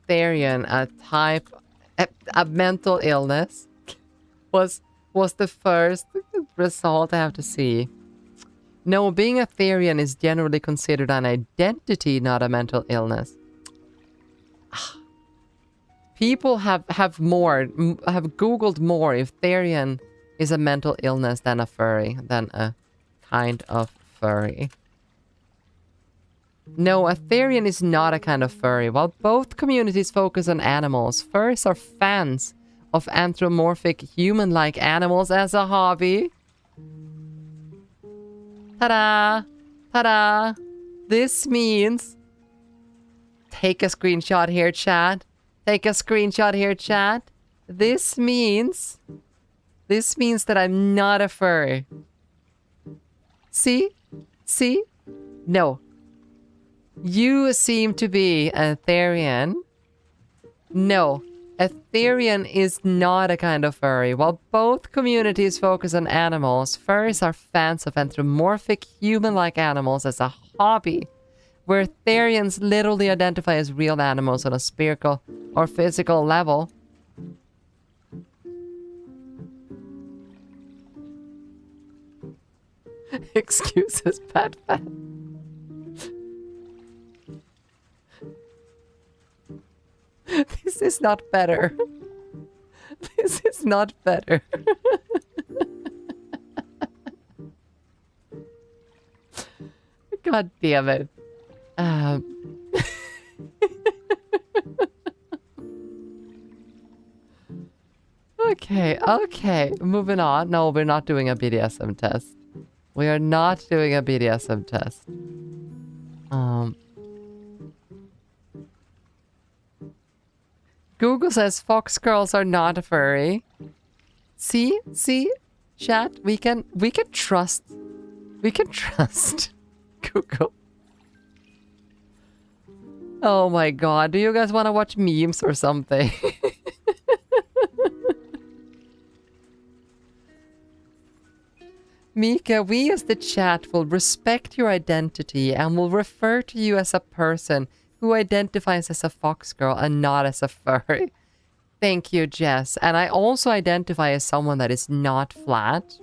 Therian a type... a mental illness? Was the first result I have to see. No, being a Therian is generally considered an identity, not a mental illness. People have Googled more if Therian is a mental illness than a furry, than a kind of furry. No, a Therian is not a kind of furry. While both communities focus on animals, furries are fans of anthropomorphic human-like animals as a hobby. Ta-da! Ta-da! This means... Take a screenshot here, chat. Take a screenshot here, chat. This means that I'm not a furry. See? See? No. You seem to be a Therian. No. A Therian is not a kind of furry. While both communities focus on animals, furries are fans of anthropomorphic human-like animals as a hobby, where Therians literally identify as real animals on a spiritual or physical level. Excuses, Pat. This is not better. This is not better. God damn it. Okay. Moving on. No, we're not doing a BDSM test. We are not doing a BDSM test. Google says fox girls are not furry. See, chat. We can trust. We can trust Google. Oh my god. Do you guys want to watch memes or something? Miwca, we as the chat will respect your identity and will refer to you as a person who identifies as a fox girl and not as a furry. Thank you, Jess. And I also identify as someone that is not flat.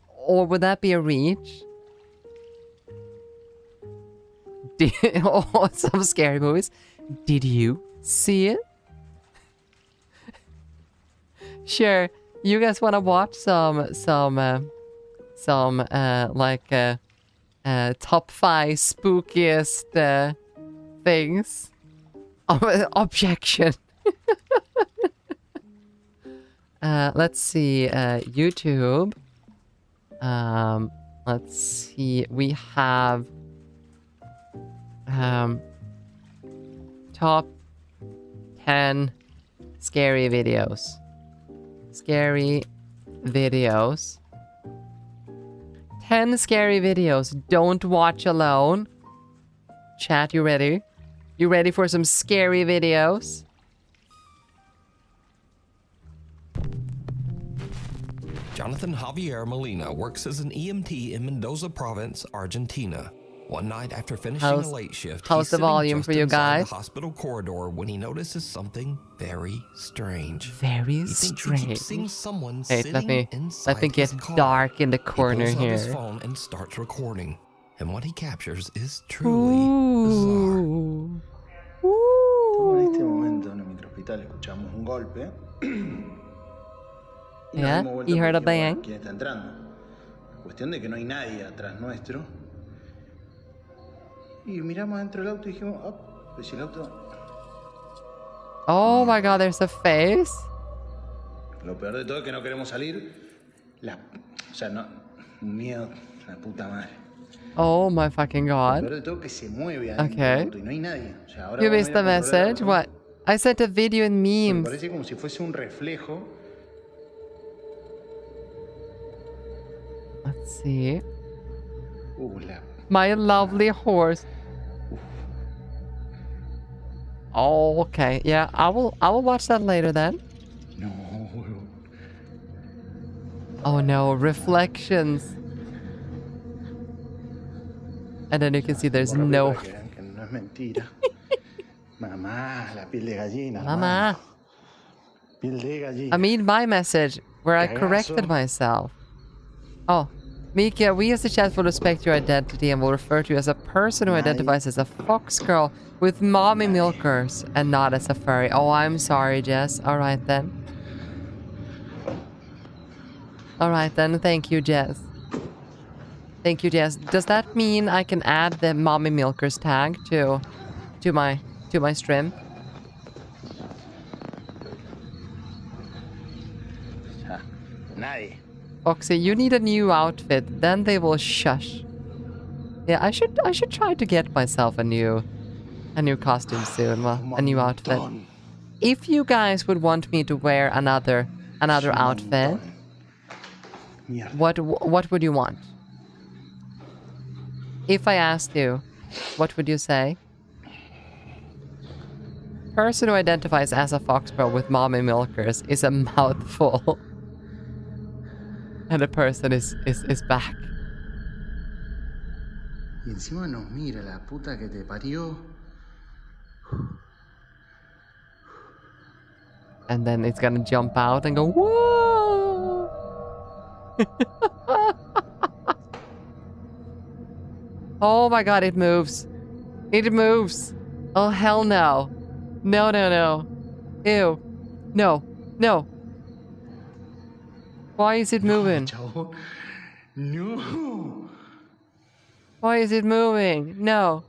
Or would that be a reach? Oh, some scary movies. Did you see it? Sure. You guys want to watch some like top 5 spookiest things? Objection. Let's see. YouTube. Let's see. We have top 10 scary videos. Scary videos. 10 scary videos. Don't watch alone. Chat, you ready? You ready for some scary videos? Jonathan Javier Molina works as an EMT in Mendoza Province, Argentina. One night after finishing a late shift, how's the volume for you guys? The hospital corridor when he notices something very strange. Very strange. Seeing someone Hey, let me get dark in the corner he pulls here. out his phone and starts recording. And what he captures is truly bizarre. En este momento en el microhospital escuchamos un golpe. Yeah, you heard a bang. ¿Quién está entrando? Cuestión de que no hay nadie atrás nuestro. Y miramos dentro del auto y dijimos, oh, pues si el auto... Oh my god, there's a face. Lo peor de todo es que no queremos salir. O sea, no... Miedo, la puta madre. Oh my fucking god. Lo peor de todo es que se mueve adentro del auto y no hay nadie. O sea, ahora You missed the message? What? I sent a video in memes. Parece como si fuese un reflejo. Let's see. My lovely horse. Oh, okay. Yeah, I will watch that later then. No. Oh no, reflections. And then you can see there's no... Que no es mentira. Mamá, la piel de gallina. Mama. Piel de gallina. I mean my message, where I corrected myself. Oh. Miwca, we as the chat will respect your identity and will refer to you as a person who identifies as a fox girl with mommy milkers and not as a furry. Oh, I'm sorry, Jess. Alright then. Alright then, thank you, Jess. Thank you, Jess. Does that mean I can add the mommy milkers tag to my stream? Nadie. Foxy, you need a new outfit, then they will shush. Yeah, I should try to get myself a new costume soon, well, a new outfit. If you guys would want me to wear another outfit, what would you want? If I asked you, what would you say? Person who identifies as a fox girl with mommy milkers is a mouthful. And the person is back. Y encima nos mira la puta que te parió. And then it's gonna jump out and go, whoa! Oh my god, it moves. It moves. Oh, hell no. No, no, no. Ew. No. No. Why is it moving? No. Why is it moving? No.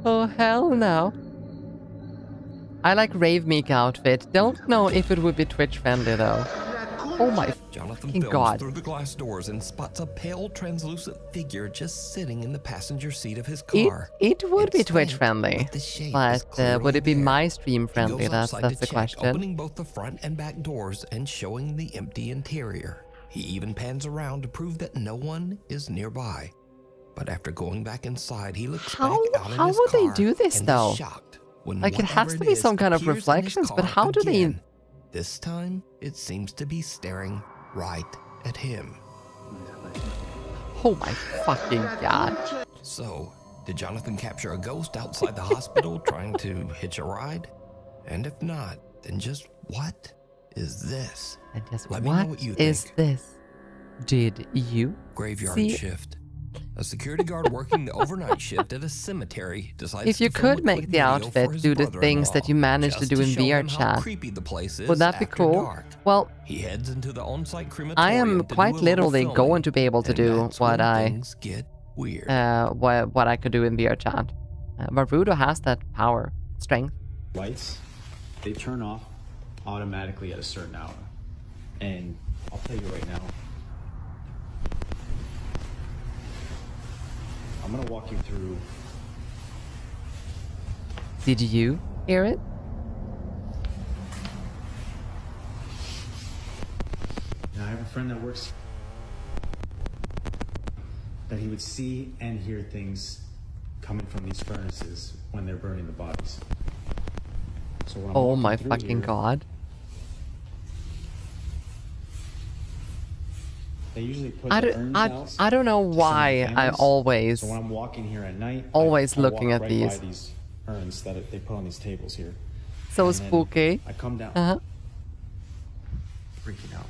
Oh, hell no. I like Rave Meek outfit. Don't know if it would be Twitch friendly though. Oh my Jonathan fucking films god. through the glass doors and spots a pale, translucent figure just sitting in the passenger seat of his car. It would be It's Twitch faint, friendly, the shape is but clearly would it be there. my stream He friendly? goes That's outside to the check, question. opening both the front and back doors and showing the empty interior. He even pans around to prove that no one is nearby. But after going back inside, he looks back out in How his would they car do this and though? is shocked when Like it has whatever to be is some kind of appears in his reflections, but car how do they? again. This time, it seems to be staring right at him. Oh my fucking god. So, did Jonathan capture a ghost outside the hospital trying to hitch a ride? And if not, then just what is this? And just Let me know what what you is think. this? Did you Graveyard see? shift. A security guard working the overnight shift at a cemetery decides If you to film a could make quick the video for outfit his do the things that you brother-in-law, managed to just do in show VR him how chat, creepy the place is would that be after cool? dark. Well, He heads into the on-site I crematorium am to quite do a little literally filming, going to be able to and do that's what when I things get weird. what I could do in VR chat. But Rudo has that power, strength. Lights, they turn off automatically at a certain hour. And I'll tell you right now, I'm gonna walk you through. Did you hear it? Now, I have a friend that works that he would see and hear things coming from these furnaces when they're burning the bodies. So when I'm Oh walking my through fucking here, god. they usually put the urns out I don't know to some why I families. always So when I'm walking here at night, always I looking walk at right these. by these urns that they put on these tables here. So And then spooky. I come down, Uh-huh. freaking out.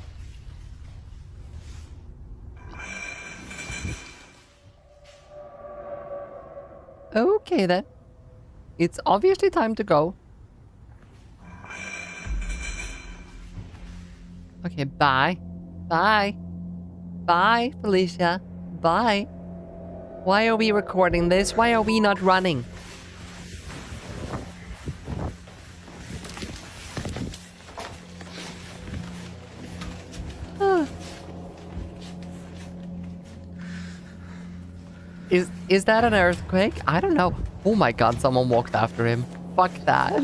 Okay then. It's obviously time to go. Okay, bye. Bye. Bye, Felicia. Bye. Why are we recording this? Why are we not running? Is that an earthquake? I don't know. Oh my god, someone walked after him. Fuck that.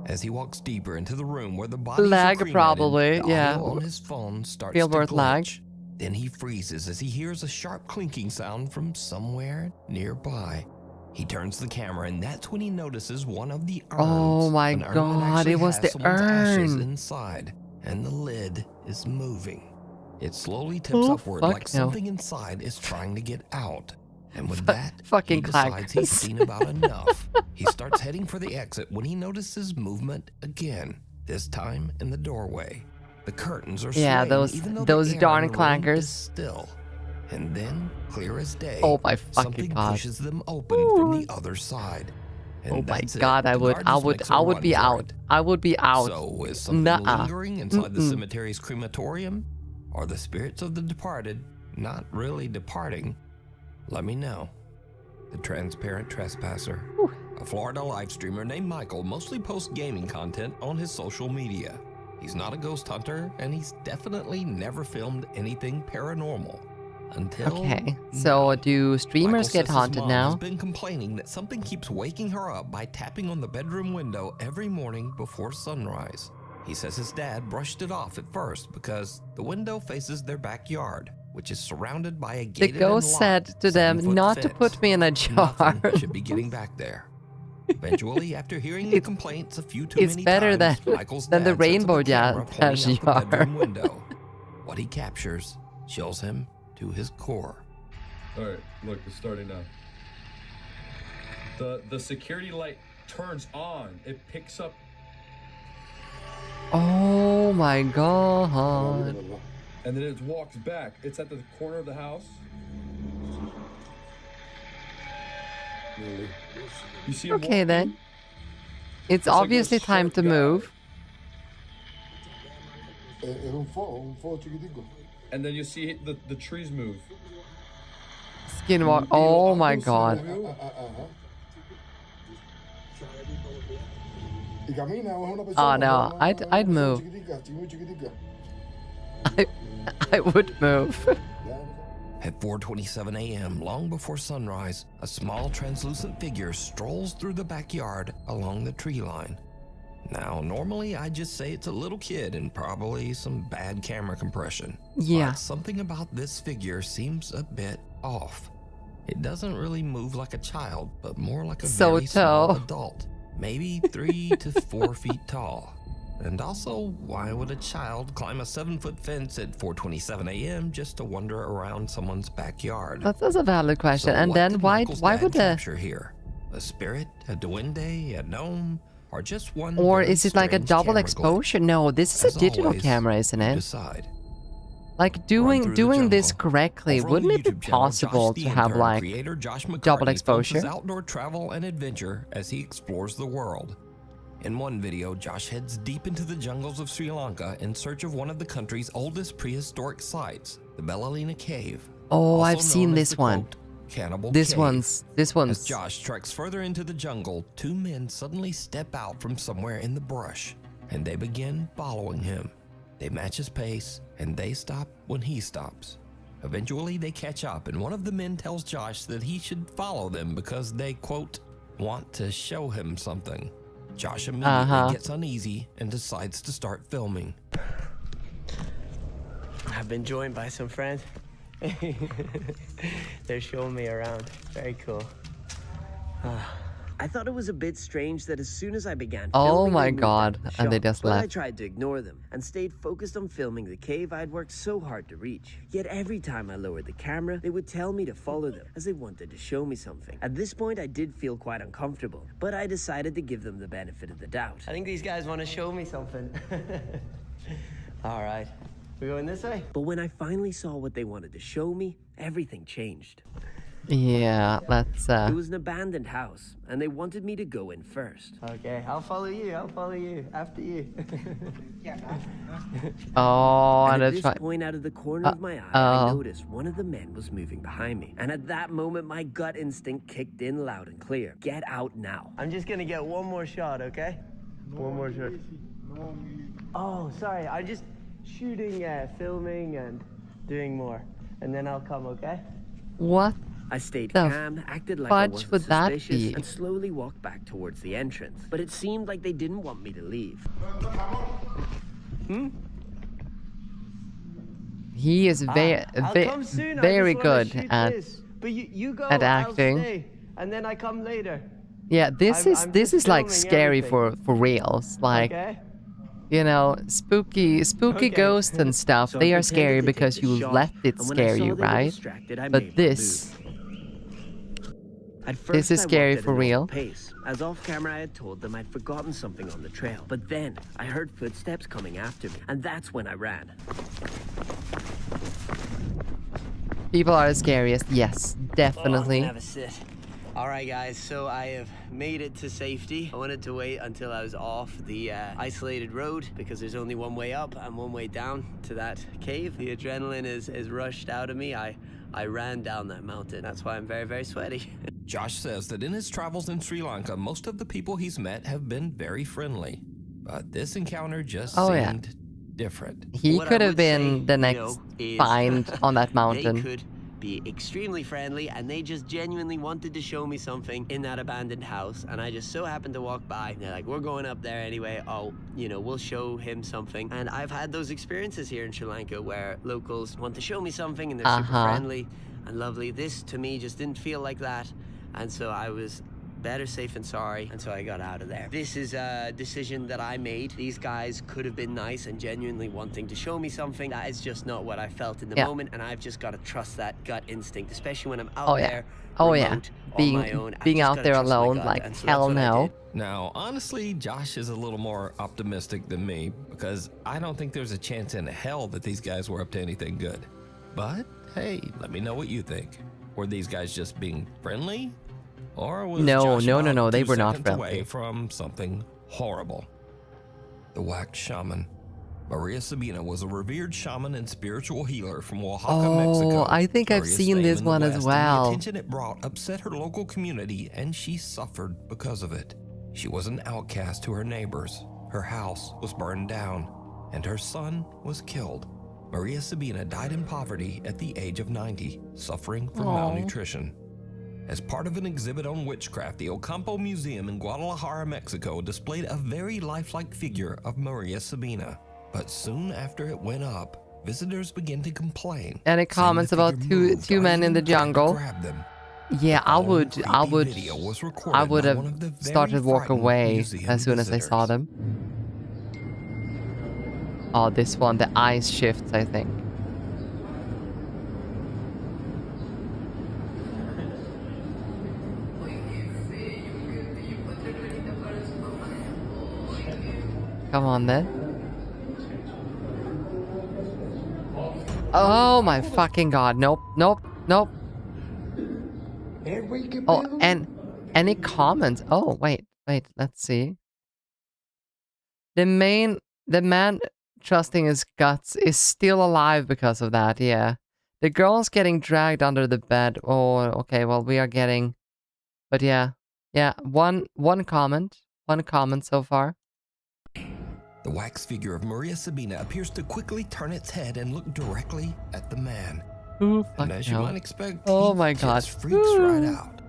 As he walks deeper into the room where the bodies are Lag cremated, probably, the yeah. audio on his phone starts Gilbert to lag. glitch. Then he freezes as he hears a sharp clinking sound from somewhere nearby. He turns the camera and that's when he notices one of the urns. Oh my An urn that god, actually it was has the someone's ashes urn. inside, and the lid is moving. It slowly tips Oh, upward fuck like no. something inside is trying to get out. And with that, fucking he decides he's clackers. seen about enough. He starts heading for the exit when he notices movement again, this time in the doorway. The curtains are Yeah, swaying, even though those the air darn in the room clankers. is still. And then, clear as day, Oh my fucking something god. pushes them open from the other side. And Oh my that's it. god, I The would guard just makes a I would run be for out. it. I would be out. So, is something Nuh-uh. lingering inside the Mm-mm. cemetery's crematorium? Are the spirits of the departed not really departing? Let me know. The Transparent Trespasser. A Florida live streamer named Michael mostly posts gaming content on his social media. He's not a ghost hunter, and he's definitely never filmed anything paranormal. Until Okay, so do streamers Michael get says his haunted mom now? has been complaining that something keeps waking her up by tapping on the bedroom window every morning before sunrise. He says his dad brushed it off at first because the window faces their backyard, which is surrounded by a The gated ghost and said locked to them 7-foot not to fence. put me in a jar. Nothing should be getting back there. Eventually, after hearing the complaints a few too It's many better times, than Michael's the dad sets up a rainbow camera dash pointing out the jar. bedroom window. What he captures chills him to his core. All right, look, it's starting now. The security light turns on. It picks up. Oh Oh my god. And then it walks back. It's at the corner of the house. You see him Okay walking? then. It's like a obviously time short to guy. move. And then you see the trees move. Skinwalk. Oh my god. Oh no, I'd move. I would move. At 4:27 a.m., long before sunrise, a small translucent figure strolls through the backyard along the tree line. Now, normally I'd just say it's a little kid and probably some bad camera compression. Yeah. But something about this figure seems a bit off. It doesn't really move like a child, but more like a So very small tall. adult. Maybe 3 to 4 feet tall. And also, why would a child climb a 7-foot fence at 4:27 a.m. just to wander around someone's backyard? That's a valid question. So And what then did why Michael's dad would the capture here? A spirit, a duende, a gnome, or just one? or very is it like a strange double camera exposure? No, this is As a digital always, camera, isn't you it? decide. Like through the doing this jungle. correctly, Over on wouldn't the it be YouTube channel, possible Josh to the have Intern like creator Josh double McCartney films exposure? his outdoor travel and adventure as he explores the world. In one video, Josh heads deep into the jungles of Sri Lanka in search of one of the country's oldest prehistoric sites, the Belalina Cave. Oh, also I've seen known as this the, one. quote, Cannibal This Cave. one's As Josh treks further into the jungle, two men suddenly step out from somewhere in the brush, and they begin following him. They match his pace, and they stop when he stops. Eventually, they catch up, and one of the men tells Josh that he should follow them because they, quote, want to show him something. Josh immediately gets uneasy and decides to start filming. I've been joined by some friends. They're showing me around. Very cool. I thought it was a bit strange that as soon as I began filming, Oh they my moved god, out of the and they shot. just But I left. tried to ignore them and stayed focused on filming the cave I'd worked so hard to reach. Yet every time I lowered the camera, they would tell me to follow them as they wanted to show me something. At this point, I did feel quite uncomfortable, but I decided to give them the benefit of the doubt. I think these guys want to show me something. All right. We going this way? But when I finally saw what they wanted to show me, everything changed. Yeah, that's It was an abandoned house, and they wanted me to go in first. Okay, I'll follow you. I'll follow you. After you. Oh, and and at it's this fine. point, out of the corner of my eye, I noticed one of the men was moving behind me. And at that moment, my gut instinct kicked in loud and clear. Get out now. I'm just gonna get one more shot, okay? One more shot. Oh, sorry. I'm just shooting, filming, and doing more. And then I'll come, okay? What? I stayed the calm, acted like I fudge wasn't would that suspicious, be? and slowly walked back towards the entrance. But it seemed like they didn't want me to leave. He is very I'll come soon. I very just wanna good shoot at this. But you go, at I'll acting. stay, and then I come later. Yeah, this I'm is just like filming scary everything. for reals. Like Okay. you know, spooky ghosts and stuff. So they I are pretended scary to take because the you shot, let it and when I scare saw you, they were right? distracted, I made But one this At first, this is I scary walked at for a normal real. Pace, as off camera I had told them I'd forgotten something on the trail. But then I heard footsteps coming after me, and that's when I ran. People are the scariest. Yes, definitely. Have a sit. All right, guys, so I have made it to safety. I wanted to wait until I was off the isolated road because there's only one way up and one way down to that cave. The adrenaline is rushed out of me. I ran down that mountain. That's why I'm very, very sweaty. Josh says that in his travels in Sri Lanka, most of the people he's met have been very friendly. But this encounter just seemed different. He What I could have would been say, the you next know, is find on that They mountain. could be extremely friendly, and they just genuinely wanted to show me something in that abandoned house, and I just so happened to walk by. They're like, we're going up there anyway. Oh, you know, we'll show him something. And I've had those experiences here in Sri Lanka where locals want to show me something and they're super friendly and lovely. This, to me, just didn't feel like that. And so I was better safe than sorry, and so I got out of there. This is a decision that I made. These guys could have been nice and genuinely wanting to show me something. That is just not what I felt in the moment, and I've just got to trust that gut instinct, especially when I'm out there. Oh yeah, on my own. being out there alone, like hell no. Now, honestly, Josh is a little more optimistic than me because I don't think there's a chance in hell that these guys were up to anything good. But hey, let me know what you think. Were these guys just being friendly, or was Josh no, they two were not seconds friendly. away from something horrible? The wax shaman. Maria Sabina was a revered shaman and spiritual healer from Oaxaca, Mexico. I think I've seen this one as well. The attention it brought upset her local community, and she suffered because of it. She was an outcast to her neighbors. Her house was burned down, and her son was killed. Maria Sabina died in poverty at the age of 90, suffering from malnutrition. As part of an exhibit on witchcraft, the Ocampo Museum in Guadalajara, Mexico displayed a very lifelike figure of Maria Sabina. But soon after it went up, visitors began to complain. Any comments about two men in the jungle? Yeah, I would have started walk away as soon as I saw them. Oh, this one, the eyes shifts, I think. Come on then. Oh my fucking god. Nope. Oh, and any comments? Oh, wait, let's see. The man trusting his guts is still alive because of that, yeah. The girl's getting dragged under the bed. Oh, okay, well, we are getting... But yeah, one comment so far. The wax figure of Maria Sabina appears to quickly turn its head and look directly at the man. Ooh, and as you might expect, oh my god, freaks right out.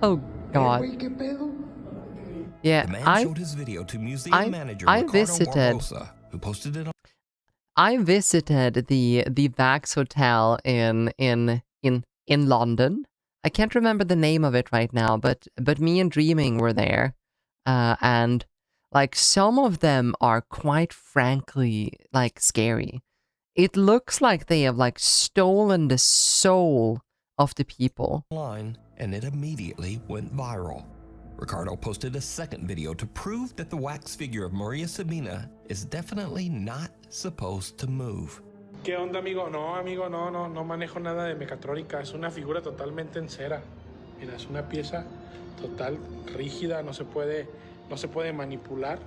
Oh god. Yeah, the man showed his video to museum manager Ricardo Barbosa, who posted it on. I visited the Vax Hotel in London. I can't remember the name of it right now, but me and Dreaming were there, and like some of them are quite frankly like scary. It looks like they have like stolen the soul of the people. Line, and it immediately went viral. Ricardo posted a second video to prove that the wax figure of Maria Sabina is definitely not supposed to move. ¿Qué onda, amigo? No manejo nada de mecatrónica. Es una figura totalmente en cera. Mira, es una pieza total rígida, no se puede manipular.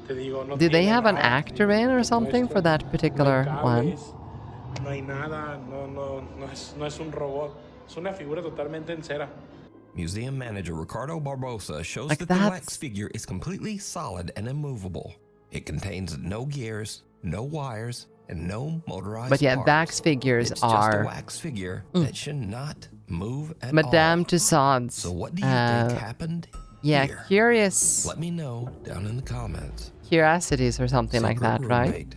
Te digo, no. Did they have an actor in or something for that particular one? No hay nada, no es un robot. Es una figura totalmente en cera. Museum manager Ricardo Barbosa shows that the wax figure is completely solid and immovable. It contains no gears, no wires, and no motorized But yeah, parts. wax figures it's are just a wax figure that should not move at Madame all. Tussauds. So what do you think happened here? Curious. Let me know down in the comments. Curiosities or something like that, right?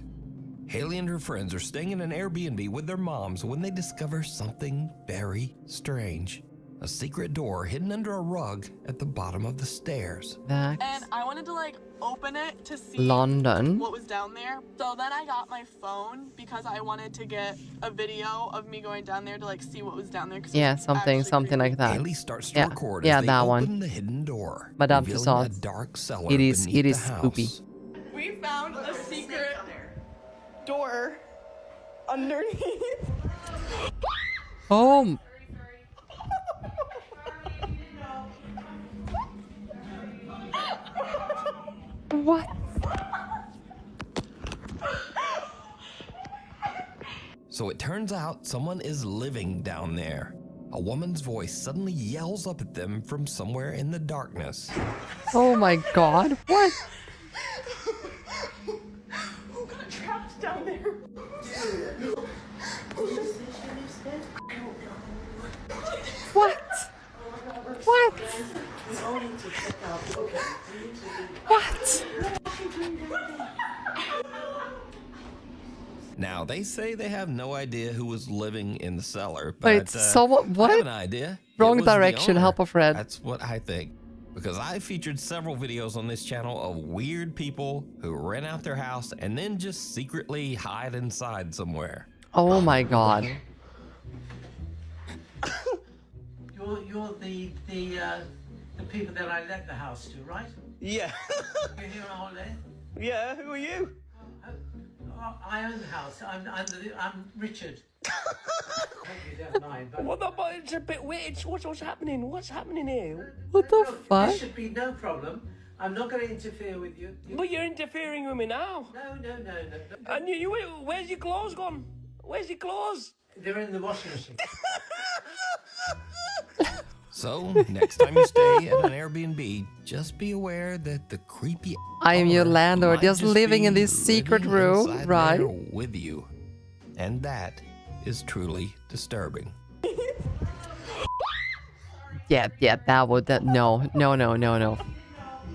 Haley and her friends are staying in an Airbnb with their moms when they discover something very strange. A secret door hidden under a rug at the bottom of the stairs. And I wanted to like open it to see London. what was down there. So then I got my phone because I wanted to get a video of me going down there to like see what was down there. Yeah, something like that. Haley starts to record yeah, as they that open one. the hidden door, Madame revealing Tussauds. a dark cellar It is beneath the spooky. house. We found a secret door underneath. Oh. What? So it turns out someone is living down there. A woman's voice suddenly yells up at them from somewhere in the darkness. Oh my god, what? Who got trapped down there? What? What? What? Now, they say they have no idea who was living in the cellar. But, Wait, so what? I have an idea. Wrong It was the direction, owner. help a friend. That's what I think. Because I featured several videos on this channel of weird people who rent out their house and then just secretly hide inside somewhere. Oh my god. You're the people that I let the house to, right? Yeah. You're here on holiday? Yeah, who are you? I own the house. I'm Richard. Hope you don't mind, but What the fuck? It's a bit weird. What's happening? What's happening here? What the fuck? This should be no problem. I'm not going to interfere with you. But you're interfering with me now. No. And where's your clothes gone? Where's your clothes? They're in the washing machine. So, next time you stay at an Airbnb, just be aware that the creepy I am your owner landlord, might just living be in this secret living room, inside right? there with you. And that is truly disturbing. Yeah, no.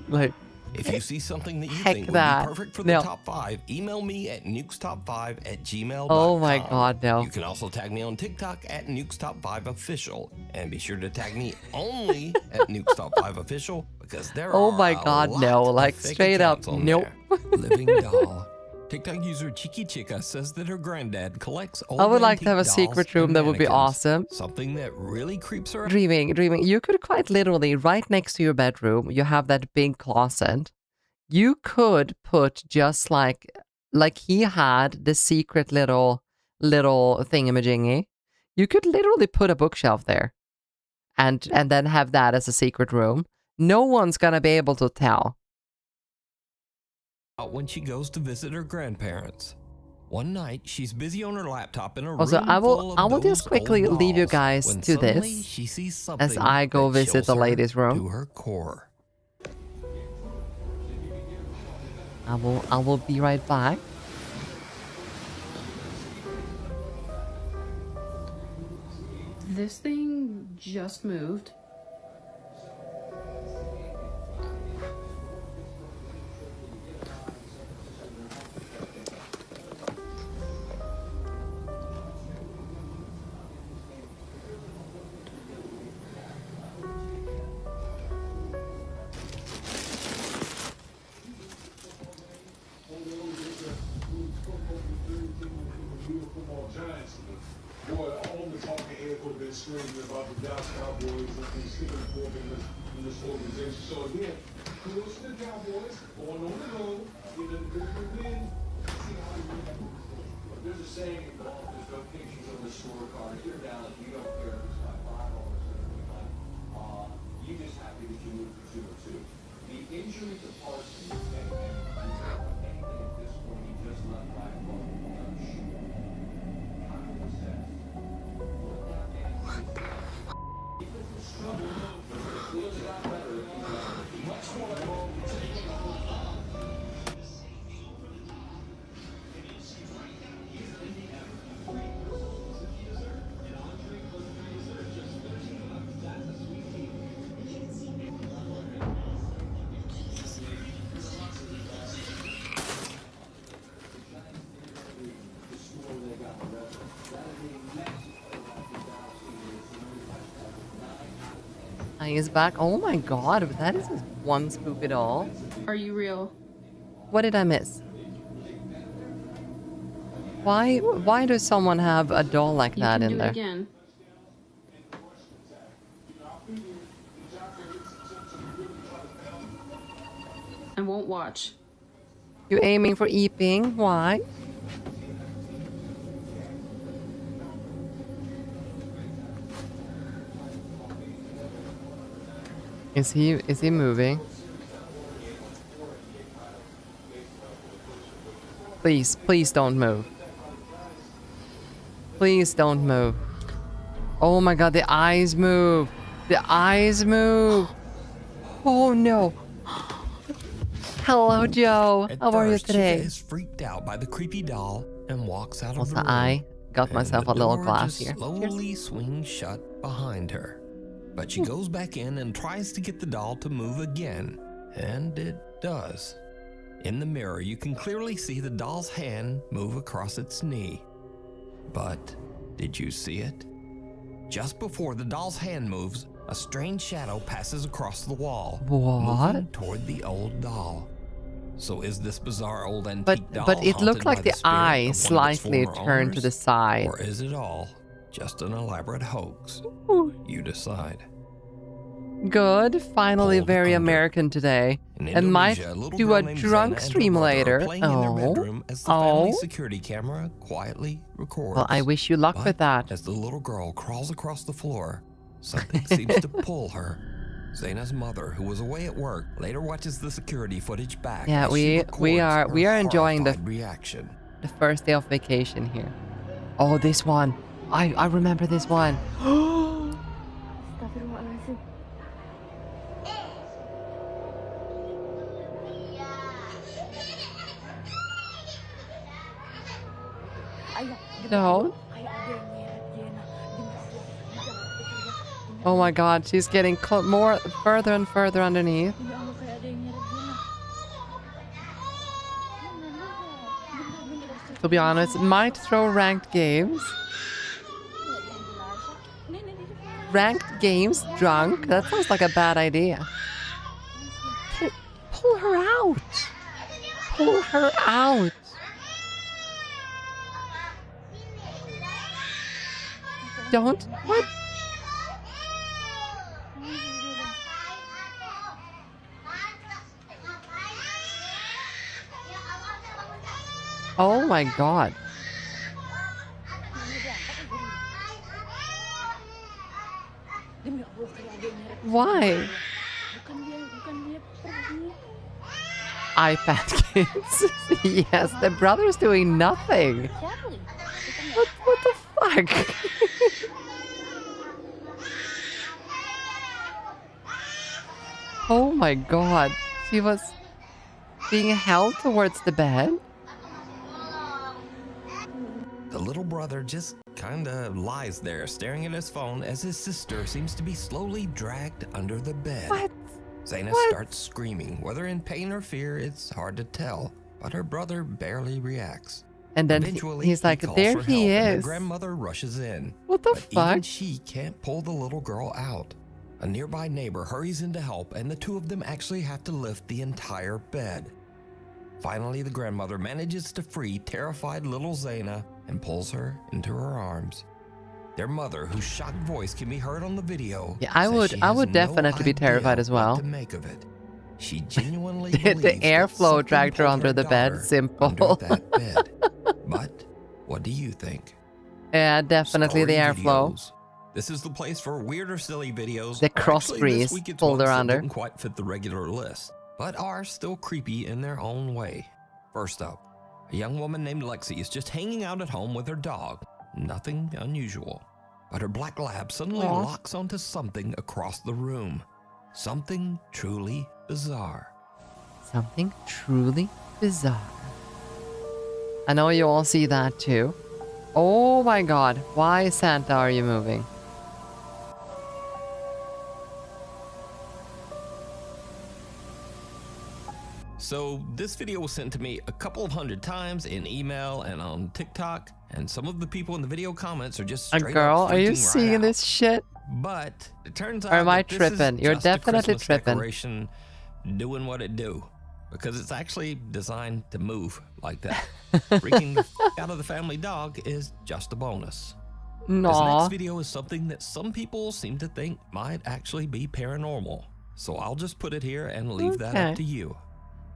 Like, if you see something that you heck think would that. be perfect for No. the top 5, email me at nukestop5@gmail.com. Oh my god, no. You can also tag me on TikTok at nukestop5official, and be sure to tag me only at nukestop5official because there Oh are my a god, lot no. of Like, fake straight up, accounts on nope. there. Living doll. TikTok user Chicky Chica says that her granddad collects old I would like to have a antique secret dolls room and that would be mannequins. awesome. Something that really creeps her out. Dreaming. You could quite literally, right next to your bedroom, you have that big closet. You could put just like he had the secret little thingamajiggy. You could literally put a bookshelf there and then have that as a secret room. No one's gonna be able to tell. When she goes to visit her grandparents. One night, she's busy on her laptop in a Also, room I full of will just those quickly old leave you dolls guys when to suddenly this she sees as something I go that visit chills the her ladies' room. to her core. I will be right back. This thing just moved. Boy, all the talking head would have been screaming about the Dallas Cowboys and sticking forth in this organization. So again, kudos to the Cowboys going on the road, getting a good win. See how you win. But there's a saying in golf, there's no pictures on the scorecard. If you're Dallas, you don't care if it's by 5 or 7 you just happy that you moved to 2-2. The injury to Parsons and anything at this point, he just let Black go. He's back. Oh my god, that is just one spoopy doll. Are you real? What did I miss? Why does someone have a doll like that in there? You can do it again. I won't watch. You aiming for eeping? Why? Is he moving? Please don't move. Please don't move. Oh my god, the eyes move. The eyes move. Oh no. Hello, Joe. At How are you first, today? Chica is freaked out by the creepy doll and walks out of Also, the room. I got myself a And the little door glass just here. slowly swings shut behind her. But she goes back in and tries to get the doll to move again. And it does. In the mirror, you can clearly see the doll's hand move across its knee. But did you see it? Just before the doll's hand moves, a strange shadow passes across the wall, moving toward the old doll. So is this bizarre old antique doll But it looked haunted like by the spirit eye of one of its slightly former turned to owners? the side. Or is it all just an elaborate hoax? You decide. Good. Finally very American today. In And might Indonesia, a little do girl a named drunk Zaina and her stream mother are later. playing in their bedroom as the family security camera quietly records. Well, I wish you luck with that. As the little girl crawls across the floor, something seems to pull her. Zaina's mother, who was away at work, later watches the security footage back. Yeah, as she we are records her enjoying the horrified reaction. the first day of vacation here. Oh, this one. I remember this one. No. Oh my god, she's getting more further and further underneath. To be honest, might throw ranked games. Ranked games drunk? That sounds like a bad idea. Pull her out. Pull her out. Don't. What? Oh my god. Why? iPad kids. Yes, the brother's doing nothing. What the fuck? Oh my god. She was being held towards the bed. The little brother just kinda lies there staring at his phone as his sister seems to be slowly dragged under the bed. What? Zaina What? starts screaming. Whether in pain or fear, it's hard to tell. But her brother barely reacts. And then Eventually, he's like, calls there for he help, and her is. grandmother rushes in. What the But fuck? even she can't pull the little girl out. A nearby neighbor hurries in to help, and the two of them actually have to lift the entire bed. Finally, the grandmother manages to free terrified little Zaina and pulls her into her arms. Their mother, whose shocked voice can be heard on the video, Yeah, I says she would has definitely no be terrified idea as well. what to make of it. She genuinely The believes that airflow something dragged her pulled under the bed. daughter Simple. under that bed. But what do you think? Yeah, definitely the Story airflow. videos. This is the place for weird or silly videos. The cross Actually, breeze this week it's pulled her ones that under. didn't quite fit the regular list, but are still creepy in their own way. First up, a young woman named Lexi is just hanging out at home with her dog. Nothing unusual. But her black lab suddenly Aw. locks onto something across the room. Something truly bizarre. Something truly bizarre. I know you all see that too. Oh my god, why Santa are you moving? So this video was sent to me a couple of hundred times in email and on TikTok, and some of the people in the video comments are just A straight girl, up are you freaking right seeing out. this shit? But it turns out Or am I that this is tripping? You're just a definitely Christmas tripping. decoration doing what it do, because it's actually designed to move like that. Freaking the out of the family dog is just a bonus. This Nah. next video is something that some people seem to think might actually be paranormal. So I'll just put it here and leave that Okay. up to you.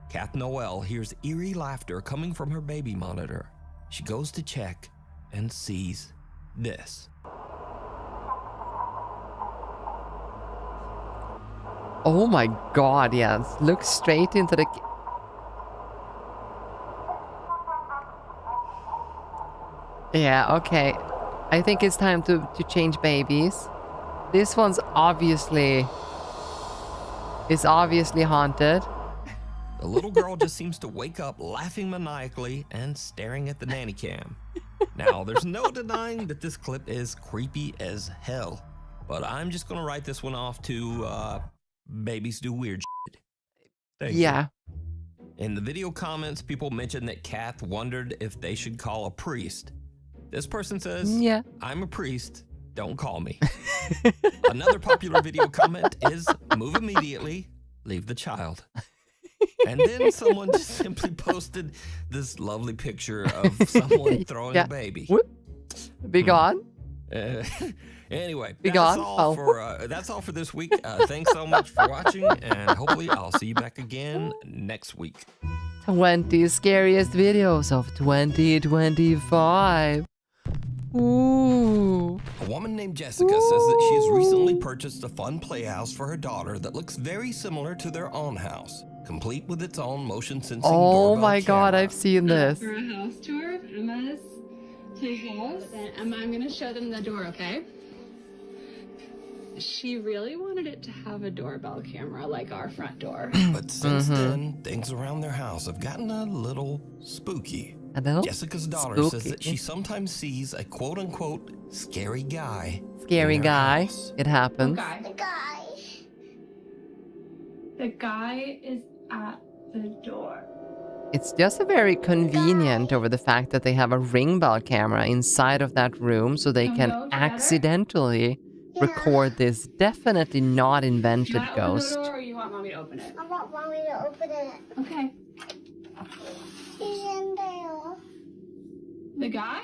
Kath Noel hears eerie laughter coming from her baby monitor. She goes to check and sees this. Oh my god, yes. Look straight into the... Yeah, okay. I think it's time to change babies. This one's obviously... is obviously haunted. The little girl just seems to wake up laughing maniacally and staring at the nanny cam. Now, there's no denying that this clip is creepy as hell, but I'm just gonna write this one off to babies do weird shit. Thank you. Yeah. In the video comments, people mentioned that Kath wondered if they should call a priest. This person says, yeah, I'm a priest, don't call me. Another popular video comment is, move immediately, leave the child. And then someone just simply posted this lovely picture of someone throwing a baby. Whoop. Be gone. Anyway, Be that's gone. all that's all for this week. Thanks so much for watching, and hopefully I'll see you back again next week. 20 scariest videos of 2025. Ooh. A woman named Jessica says that she has recently purchased a fun playhouse for her daughter that looks very similar to their own house, complete with its own motion sensing Oh my doorbell god, camera. I've seen this. For a house tour of Emma's house, and I'm gonna show them the door, okay? She really wanted it to have a doorbell camera like our front door. But since then, things around their house have gotten a little spooky. Jessica's daughter says that she sometimes sees a quote-unquote scary guy. Scary guy. It happens. The guy is at the door. It's just very convenient over the fact that they have a ring bell camera inside of that room so they can accidentally record this definitely not invented ghost. Or you want mommy to open it? I want mommy to open it. Okay. He's in there. The guy?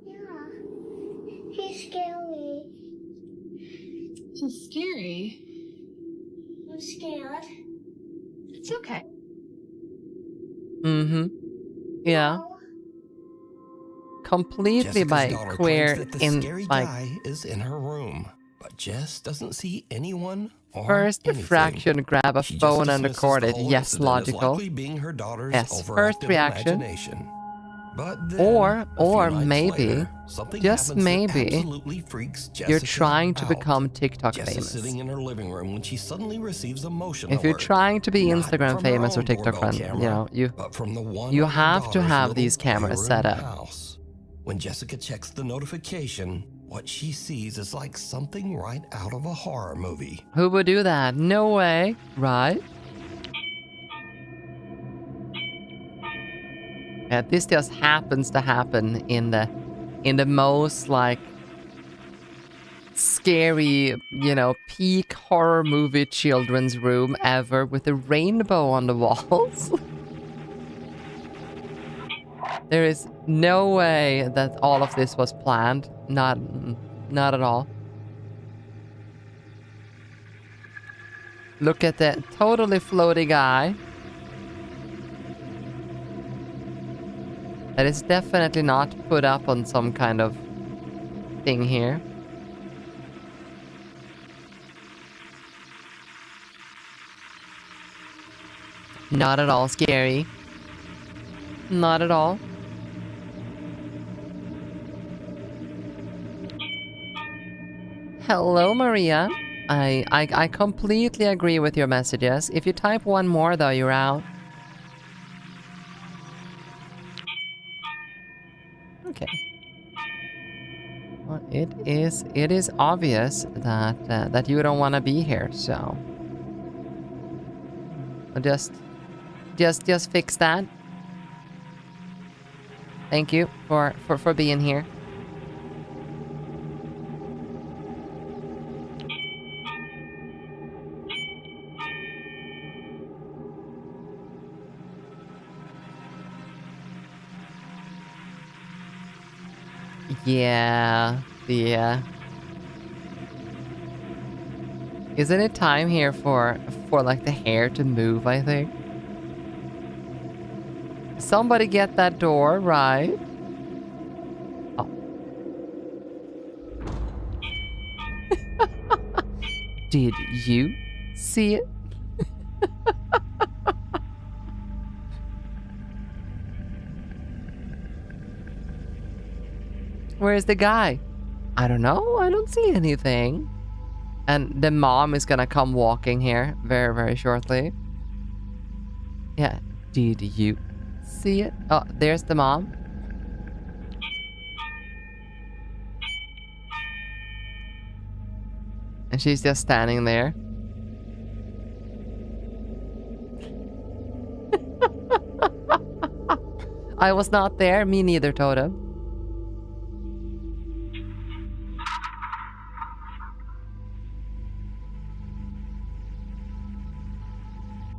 Yeah. He's scary. He's scary. I'm scared. It's okay. Mm-hmm. Yeah. Completely by Jessica's daughter queer claims that the scary guy is in her room, but Jess doesn't see anyone or First anything. fraction, grab a She just phone and dismisses record the it. whole Yes, incident as logical. likely being her daughter's Yes, overactive first reaction. imagination. But then, Or a few nights maybe, later, something just happens that maybe, absolutely freaks you're Jessica trying to out. become TikTok Jess is famous. sitting in her living room when she suddenly receives a motion If you're alert. trying to be Not Instagram from her famous or own TikTok doorbell friend, camera, you but from the one you on her have to daughter's have little these cameras set playroom up. house. When Jessica checks the notification, what she sees is like something right out of a horror movie. Who would do that? No way, right? Yeah, this just happens to happen in the most like scary, peak horror movie children's room ever with a rainbow on the walls. There is no way that all of this was planned. Not at all. Look at that totally floaty guy. That is definitely not put up on some kind of thing here. Not at all scary. Not at all. Hello, Maria. I completely agree with your messages. If you type one more, though, you're out. Okay. Well, it is obvious that that you don't want to be here, so just fix that. Thank you for being here. Yeah. Isn't it time here for like the hair to move, I think? Somebody get that door, right? Oh. Did you see it? Where's the guy? I don't know. I don't see anything. And the mom is gonna come walking here very, very shortly. Yeah. Did you see it? Oh, there's the mom. And she's just standing there. I was not there. Me neither, Totem.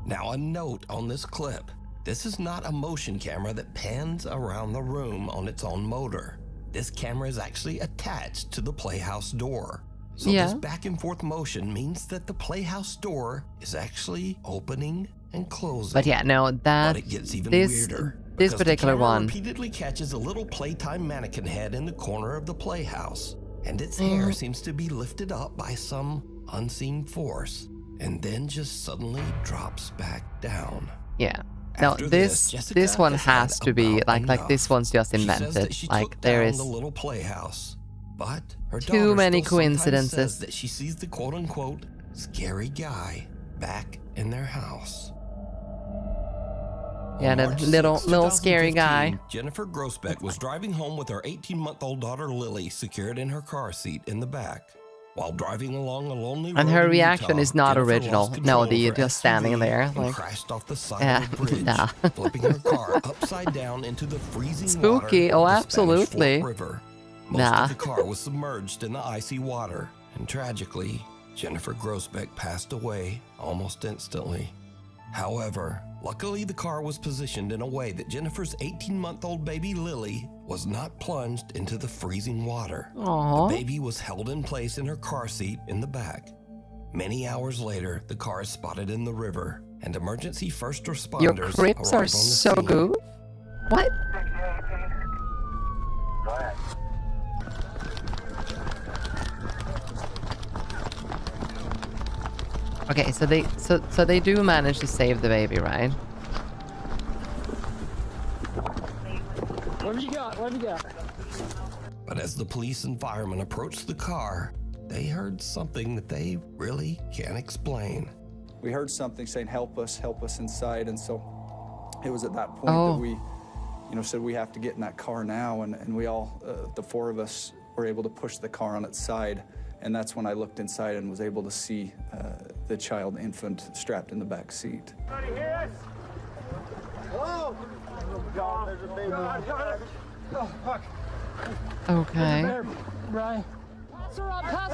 Now a note on this clip. This is not a motion camera that pans around the room on its own motor. This camera is actually attached to the playhouse door. So this back and forth motion means that the playhouse door is actually opening and closing. But yeah, no, that But it gets even this weirder. this because particular the camera one. repeatedly catches a little playtime mannequin head in the corner of the playhouse, and its hair seems to be lifted up by some unseen force, and then just suddenly drops back down. Yeah. No, After this one has to be like this one's just She says that invented. she Like took there down is the little playhouse, but her too daughter many still sometimes coincidences. says that she sees the quote-unquote scary guy back in their house. Yeah, On the March little 6, scary 2015, guy. Jennifer Grosbeck was driving home with her 18-month-old daughter Lily secured in her car seat in the back. While driving along a lonely road And her in reaction Utah, is not Jennifer original. lost control No, of the her just standing SUV there and like crashed off the side yeah, of a bridge, nah. flipping her car upside down into the freezing Spooky. water Oh, of the Spanish absolutely. Fork River. Most Nah. of the car was submerged in the icy water, and tragically, Jennifer Grosbeck passed away almost instantly. However, luckily the car was positioned in a way that Jennifer's 18-month-old baby Lily was not plunged into the freezing water. Aww. The baby was held in place in her car seat in the back. Many hours later, the car is spotted in the river, and emergency first responders Your crips arrive are on the so scene. good. What? Okay, so they do manage to save the baby, right? What have you got? What have you got? But as the police and firemen approached the car, they heard something that they really can't explain. We heard something saying, help us inside. And so it was at that point Oh. that we, said we have to get in that car now. And we all, the four of us, were able to push the car on its side. And that's when I looked inside and was able to see the child infant strapped in the back seat. Anybody hear us? Hello? Oh, God, there's a baby. Oh, fuck. Okay. Brian.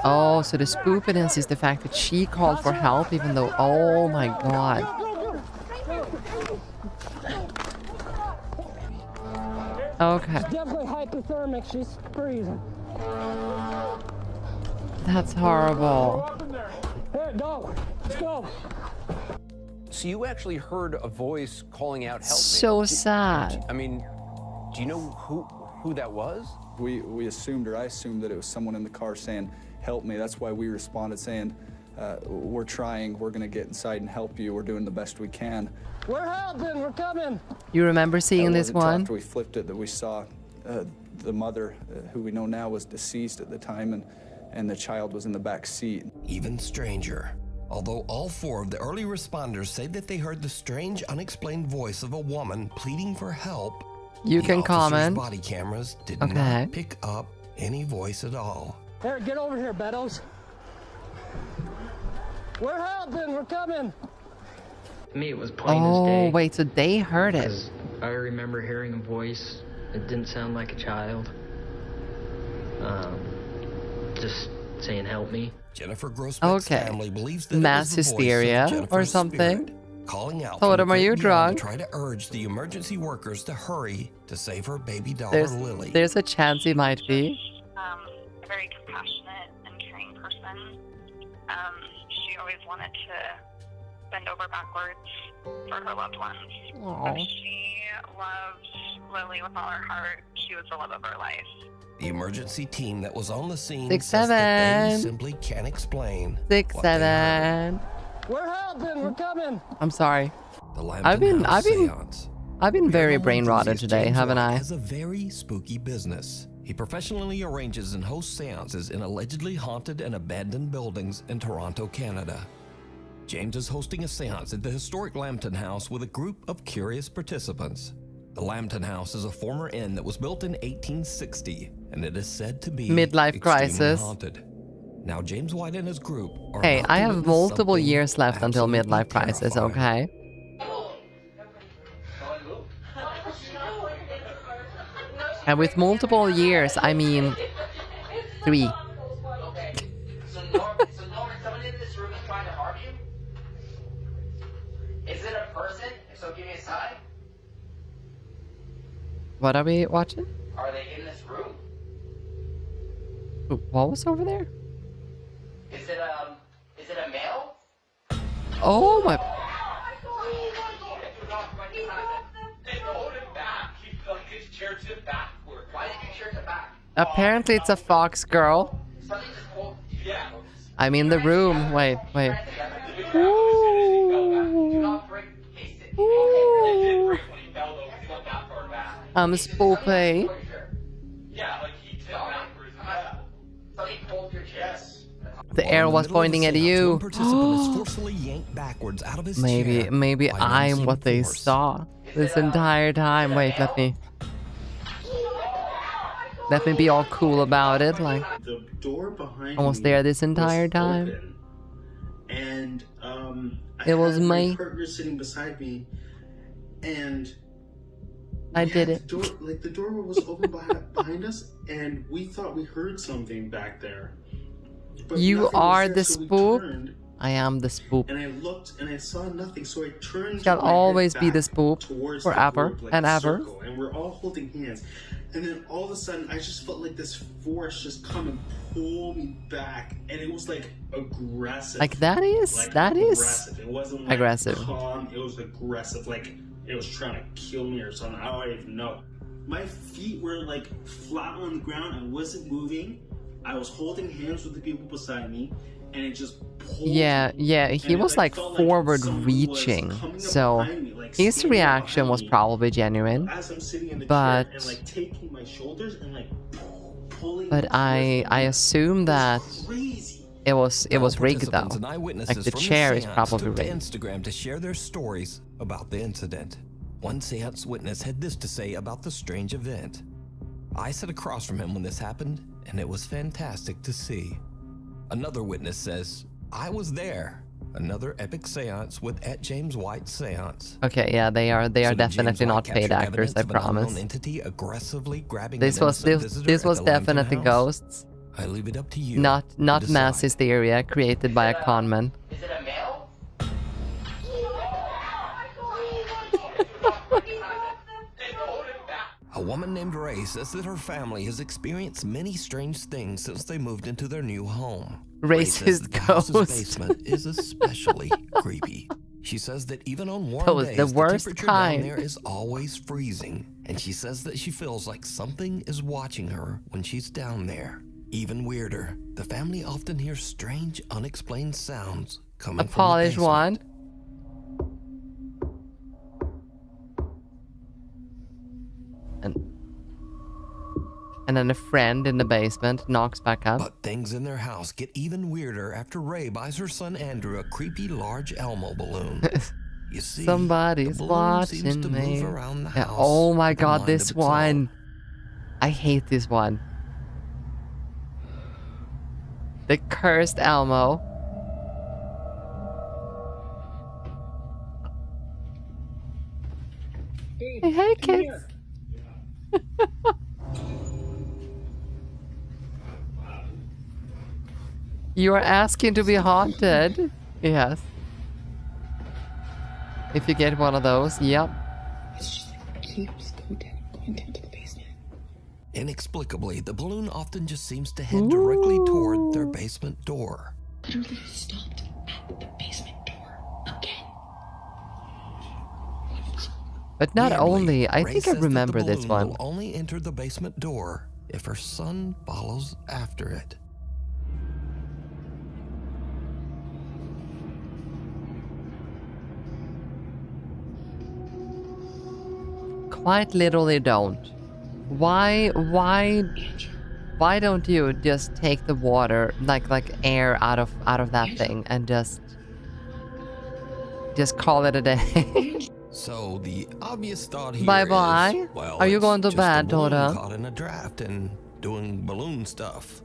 Oh, so the spookiness is the fact that she called for help even though, oh my god. Okay. She's definitely hypothermic. She's freezing. That's horrible. Here, go. Let's go. So you actually heard a voice calling out, help me. So sad. I mean, do you know who that was? We assumed, or I assumed, that it was someone in the car saying, help me. That's why we responded saying, we're trying, we're gonna get inside and help you. We're doing the best we can. We're helping. We're coming. You remember seeing this Until one? after we flipped it, that we saw the mother, who we know now was deceased at the time, and the child was in the back seat. Even stranger. Although all four of the early responders say that they heard the strange, unexplained voice of a woman pleading for help, You the can officers' comment. body cameras did Okay. not pick up any voice at all. Here, get over here, Beddoes. We're helping. We're coming. To me, it was plain as day. Oh, wait, so they heard it. 'Cause I remember hearing a voice. It didn't sound like a child. Just saying, help me. Jennifer Grosbeck's Okay. family believes that Mass it was the voice of hysteria or Jennifer's something. spirit calling out Totem, from are the you great beyond drunk? to try to urge the emergency workers to hurry to save her baby daughter Lily. There's a chance he might be. A very compassionate and caring person. She always wanted to bend over backwards for her loved ones. Aw. She loved Lily with all her heart. She was the love of her life. The emergency team that was on the scene 6'7". says that they simply can't explain 6'7". We're helping. We're coming. I'm sorry. the I've been Lambton House seance. very brain rotted today, James haven't White I? has a very spooky business. He professionally arranges and hosts seances in allegedly haunted and abandoned buildings in Toronto, Canada. James is hosting a seance at the historic Lambton House with a group of curious participants. The Lambton House is a former inn that was built in 1860, and it is said to be Midlife extremely crisis. haunted. Now, James White and his group are Hey, about I to have witness multiple something years left until absolutely midlife crisis, terrifying. okay? And with multiple years, I mean 3. Okay. So Norman, someone in this room is trying to harm you? Is it a person? If so, give me a sign. What are we watching? Are they in this room? What was over there? Is it a male? Oh my. Apparently it's a fox girl. I'm in the room. Wait. Ooh. Ooh. I'm spoopy. The arrow was pointing at you. Maybe I'm what they saw this entire time. Wait, let me be all cool about it. Like, the door behind almost me there this entire time. open, and it was had my me. partner sitting beside me, and I did it. The door was open behind us, and we thought we heard something back there. But You nothing was are there, the so we spook. turned, I am the spook. and I looked and I saw nothing, so I turned. Shall my head always be the back spook towards the forever group, like and a ever. circle, and we're all holding hands. And then all of a sudden, I just felt like this force just come and pull me back, and it was like aggressive. Like that is aggressive. It wasn't like aggressive. calm. It was aggressive. Like it was trying to kill me or something. I don't even know. My feet were like flat on the ground. I wasn't moving. I was holding hands with the people beside me, and it just pulled. Yeah, he was like forward reaching, so his reaction was probably genuine. As I'm sitting in the but chair and like taking my shoulders and like pulling. but I assume that it was rigged though. Participants and eyewitnesses Like the from chair is seance probably took to rigged. Instagram to share their stories about the incident. One seance witness had this to say about the strange event. I sat across from him when this happened, and it was fantastic to see. Another witness says, I was there. Another epic seance with @JamesWhite seance. Okay, yeah, they are So did definitely James White not capture paid actors, evidence I of an unknown promise. entity aggressively grabbing This an was innocent visitor this at was the Langton definitely house? ghosts. I leave it up to you. Not to mass decide. hysteria created by a conman. Is it a male? A woman named Ray says that her family has experienced many strange things since they moved into their new home. Ray says Racist that the house's ghost. basement is especially creepy. She says that even on warm Those days, the the worst temperature kind. down there is always freezing. And she says that she feels like something is watching her when she's down there. Even weirder, the family often hears strange, unexplained sounds coming A from the polished basement. one. And then a friend in the basement knocks back up. But things in their house get even weirder after Ray buys her son Andrew a creepy large Elmo balloon. You see, Somebody's the balloon seems to watching me. move around the Yeah, house oh my with a god, mind this of its own. one. I hate this one. The cursed Elmo. Hey, kids. You are asking to be haunted? Yes. If you get one of those, yep. Keeps going down to the basement. Inexplicably, the balloon often just seems to head directly toward their basement door. Literally stopped at the basement door again. But not Weirdly, only, I Ray think I says that the remember this balloon one. will only enter the basement door if her son follows after it. Quite literally don't. Why don't you just take the water, like air out of that thing and just call it a day? So the obvious thought here Bye-bye. is, well, Are you it's going to just bed, a balloon Dora? caught in a draft and doing balloon stuff.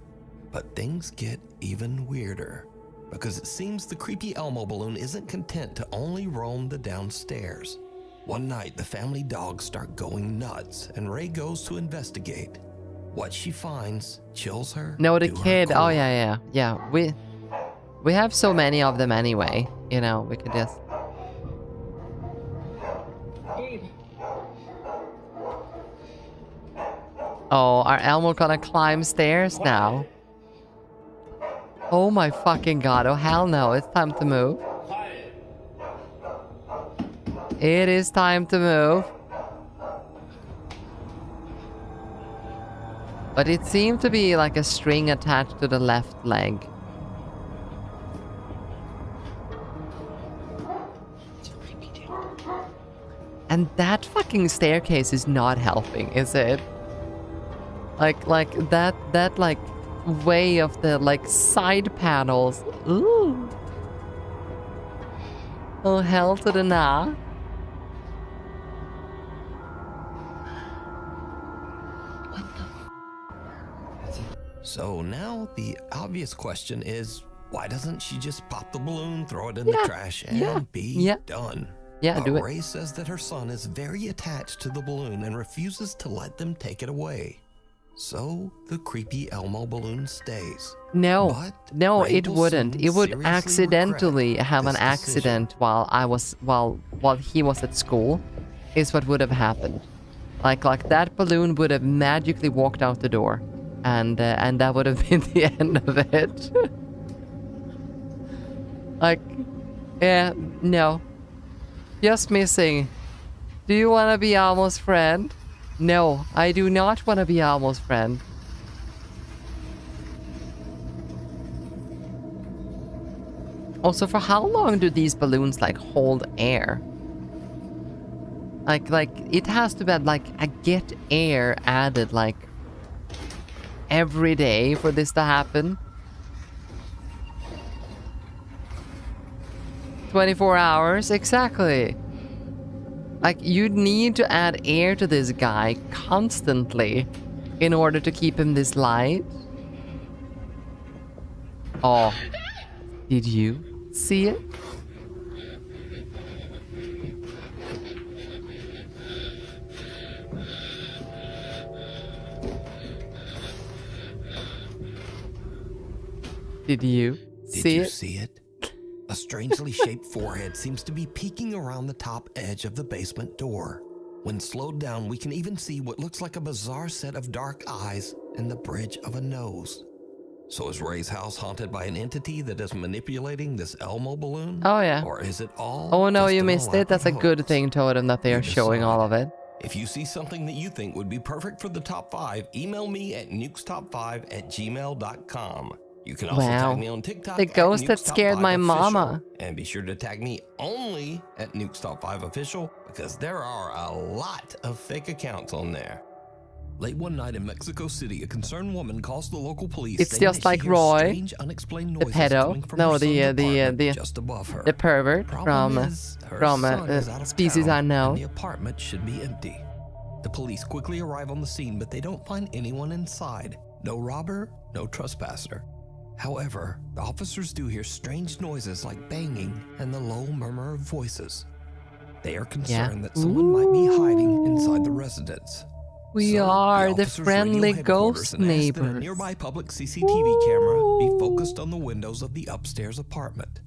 But things get even weirder because it seems the creepy Elmo balloon isn't content to only roam the downstairs. One night, the family dogs start going nuts, and Ray goes to investigate. What she finds chills her. No, the to her kid. Oh, core. yeah. We have so many of them anyway. You know, we could just... Oh, are Elmo gonna climb stairs now? Oh my fucking god. Oh, hell no. It's time to move. It is time to move. But it seemed to be like a string attached to the left leg. And that fucking staircase is not helping, is it? Like that like way of the like side panels. Ooh. Oh, hell to the nah. So now the obvious question is, why doesn't she just pop the balloon, throw it in the trash, and be done? Yeah, but do it. Ray says that her son is very attached to the balloon and refuses to let them take it away. So the creepy Elmo balloon stays. No, no, Ray it will wouldn't. soon It would seriously accidentally have an this accident while he was at school, is what would have happened. Like that balloon would have magically walked out the door, and that would have been the end of it. Like, yeah, no. Just missing. Do you want to be Elmo's friend? No, I do not want to be Elmo's friend. Also, for how long do these balloons like hold air? Like it has to be like a get air added like every day for this to happen. 24 hours, exactly. Like, you'd need to add air to this guy constantly in order to keep him this light. Oh, did you see it? Did you see it? See it? A strangely shaped forehead seems to be peeking around the top edge of the basement door. When slowed down, we can even see what looks like a bizarre set of dark eyes and the bridge of a nose. So is Ray's house haunted by an entity that is manipulating this Elmo balloon? Oh, yeah. Or is it all Oh, no, just you an missed it. That's a good thing, Totem, that they are showing all of it. If you see something that you think would be perfect for the top 5, email me at nukestop5@gmail.com. You can also Wow. tag me on TikTok. The ghost that @nukestop5 scared my official. mama. And be sure to tag me only at Nukestop5 Official, because there are a lot of fake accounts on there. Late one night in Mexico City, a concerned woman calls the local police. It's saying just that she like hears Roy, strange, unexplained the noises coming pedo. from No, her son's apartment the just above her. the pervert Problem from is, her son is out of Species town, Unknown. and the apartment should be empty. The police quickly arrive on the scene, but they don't find anyone inside. No robber, no trespasser. However, the officers do hear strange noises like banging and the low murmur of voices. They are concerned that someone might be hiding inside the residence. We So, are the officers friendly radio ghost headquarters and ask that a neighbors. nearby public CCTV camera be focused on the windows of the upstairs apartment.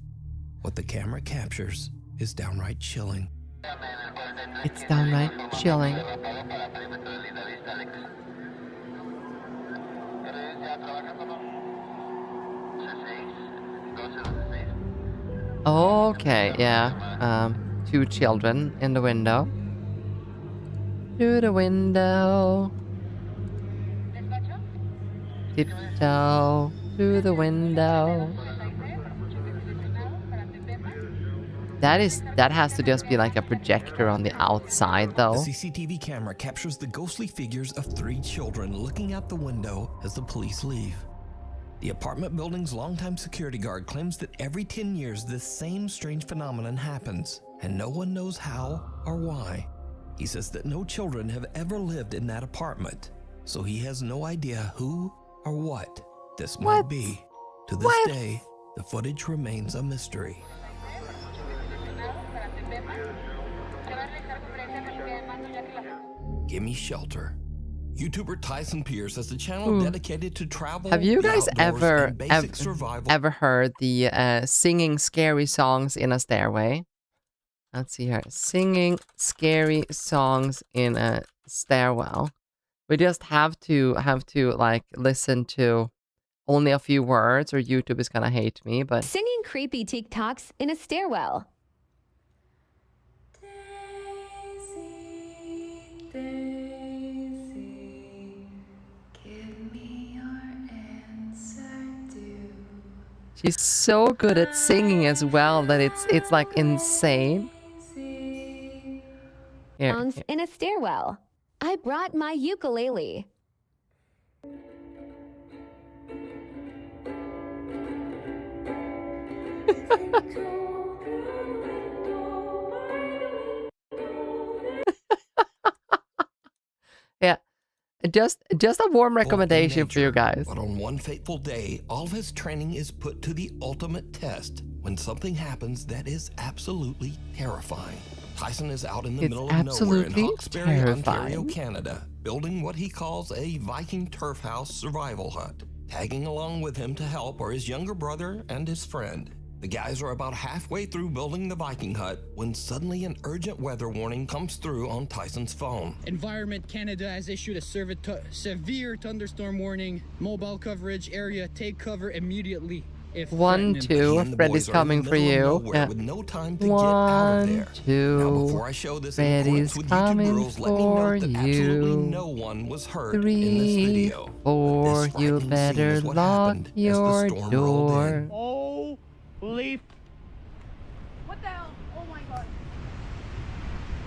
What the camera captures is downright chilling. It's downright chilling. Okay, yeah. 2 children in the window. Through the window. Tiptoe through the window. That has to just be like a projector on the outside, though. The CCTV camera captures the ghostly figures of 3 children looking out the window as the police leave. The apartment building's longtime security guard claims that every 10 years this same strange phenomenon happens, and no one knows how or why. He says that no children have ever lived in that apartment, so he has no idea who or what this might be. To this day, the footage remains a mystery. Gimme Shelter. YouTuber Tyson Pierce has a channel dedicated to travel. Have you guys ever survival. ever heard the singing scary songs in a stairway? Let's see here. Singing scary songs in a stairwell. We just have to like listen to only a few words or YouTube is gonna hate me, but Singing creepy TikToks in a stairwell. she's so good at singing as well that it's like insane. Here, Sounds in a stairwell. I brought my ukulele. Yeah. Just a warm recommendation for you guys. But on one fateful day, all of his training is put to the ultimate test when something happens that is absolutely terrifying. Tyson is out in the middle of nowhere in Hawkesbury, Ontario, Canada, building what he calls a Viking turf house survival hut. Tagging along with him to help are his younger brother and his friend. The guys are about halfway through building the Viking hut when suddenly an urgent weather warning comes through on Tyson's phone. Environment Canada has issued a severe thunderstorm warning. Mobile coverage area, take cover immediately. If 1, 2, Freddy's coming for you. Yeah. With no time to get out of there. 1, 2, now, before I show this Freddy's coming rules, let me for note that absolutely you. no one was hurt 3, in this video. 4, you better lock your door. Holy What the hell? Oh my god.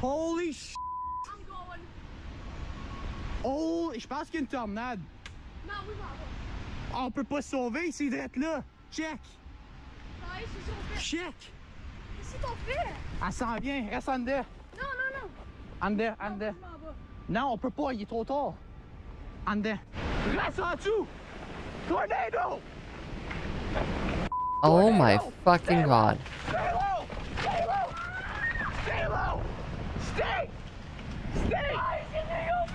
Holy I'm going. Oh, je pense qu'il y a une tornade. Non, oui, bah, On peut pas se sauver ici, d'être là. Check. ouais, c'est sur Check. Qu'est-ce qu'on fait? Elle s'en vient, reste en dedans. Non, non, non. En dedans, en dedans. Non, on peut pas, il est trop tard. En dedans. Reste en dessous. Tornado. Oh my fucking god. Stay low. Stay low. Stay low. Stay. Stay.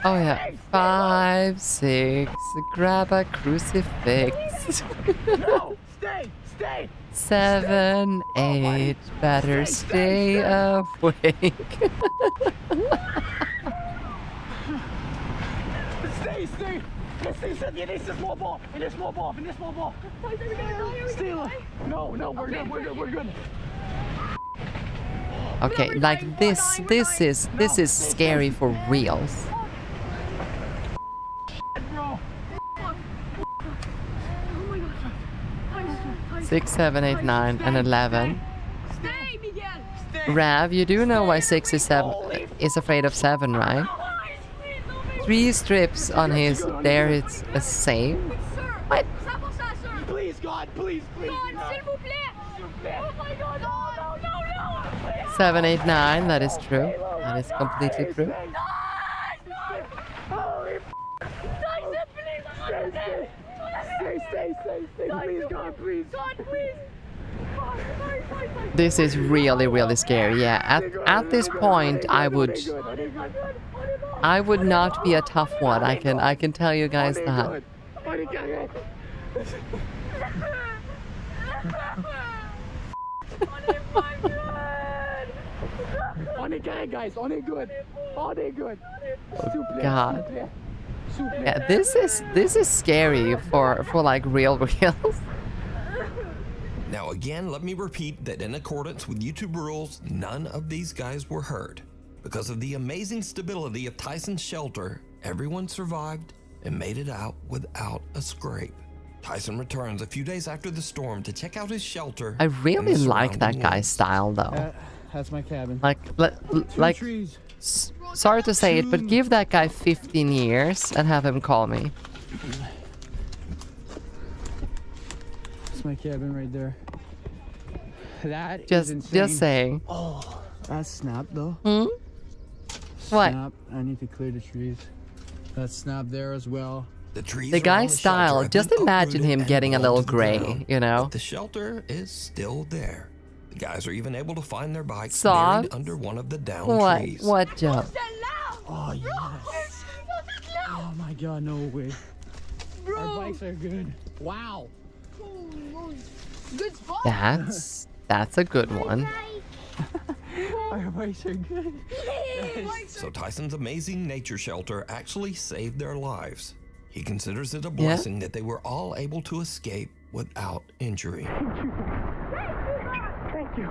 Oh yeah. 5, 6, grab a crucifix. No, stay. Stay. 7, 8, better stay awake. Stay. Stay, il est 6 mois bas. Il est 6 mois bas. Il est 6 mois bas. Stay low. No, we're good. Okay, like this is scary for reals. 6, 7, 8, 9, and 11. Stay, Miguel. Rav, you do know why 6 is afraid of 7, right? 3 strips on his. There it's a save. What? Please, God, please. God, s'il vous plaît. Oh my god, no. 7, 8, 9. That is true. That is completely true. Holy Stay. Please, God, please. This is really scary. Yeah. At this point, I would not be a tough one. I can tell you guys that. On est correct, guys. On est good. Oh, God. Yeah, this is scary for like reals. Now again, let me repeat that in accordance with YouTube rules, none of these guys were hurt. Because of the amazing stability of Tyson's shelter, everyone survived and made it out without a scrape. Tyson returns a few days after the storm to check out his shelter. I really like that guy's style though. That's my cabin. Like sorry to say it, but give that guy 15 years and have him call me. That's my cabin right there. That Just is insane. just saying. Oh, that's snap though. Hmm? What? Snap. I need to clear the trees. That's snap there as well. The guy's style, just imagine him getting a little gray, you know? But the shelter is still there. The guys are even able to find their bikes Soft? buried under one of the downed What? trees. What, Joe? Oh, yes. Oh, my God, no way. Bro. Our bikes are good. Wow. Good spot. That's a good one. Our bikes are good. So Tyson's amazing nature shelter actually saved their lives. He considers it a blessing that they were all able to escape without injury. Thank you.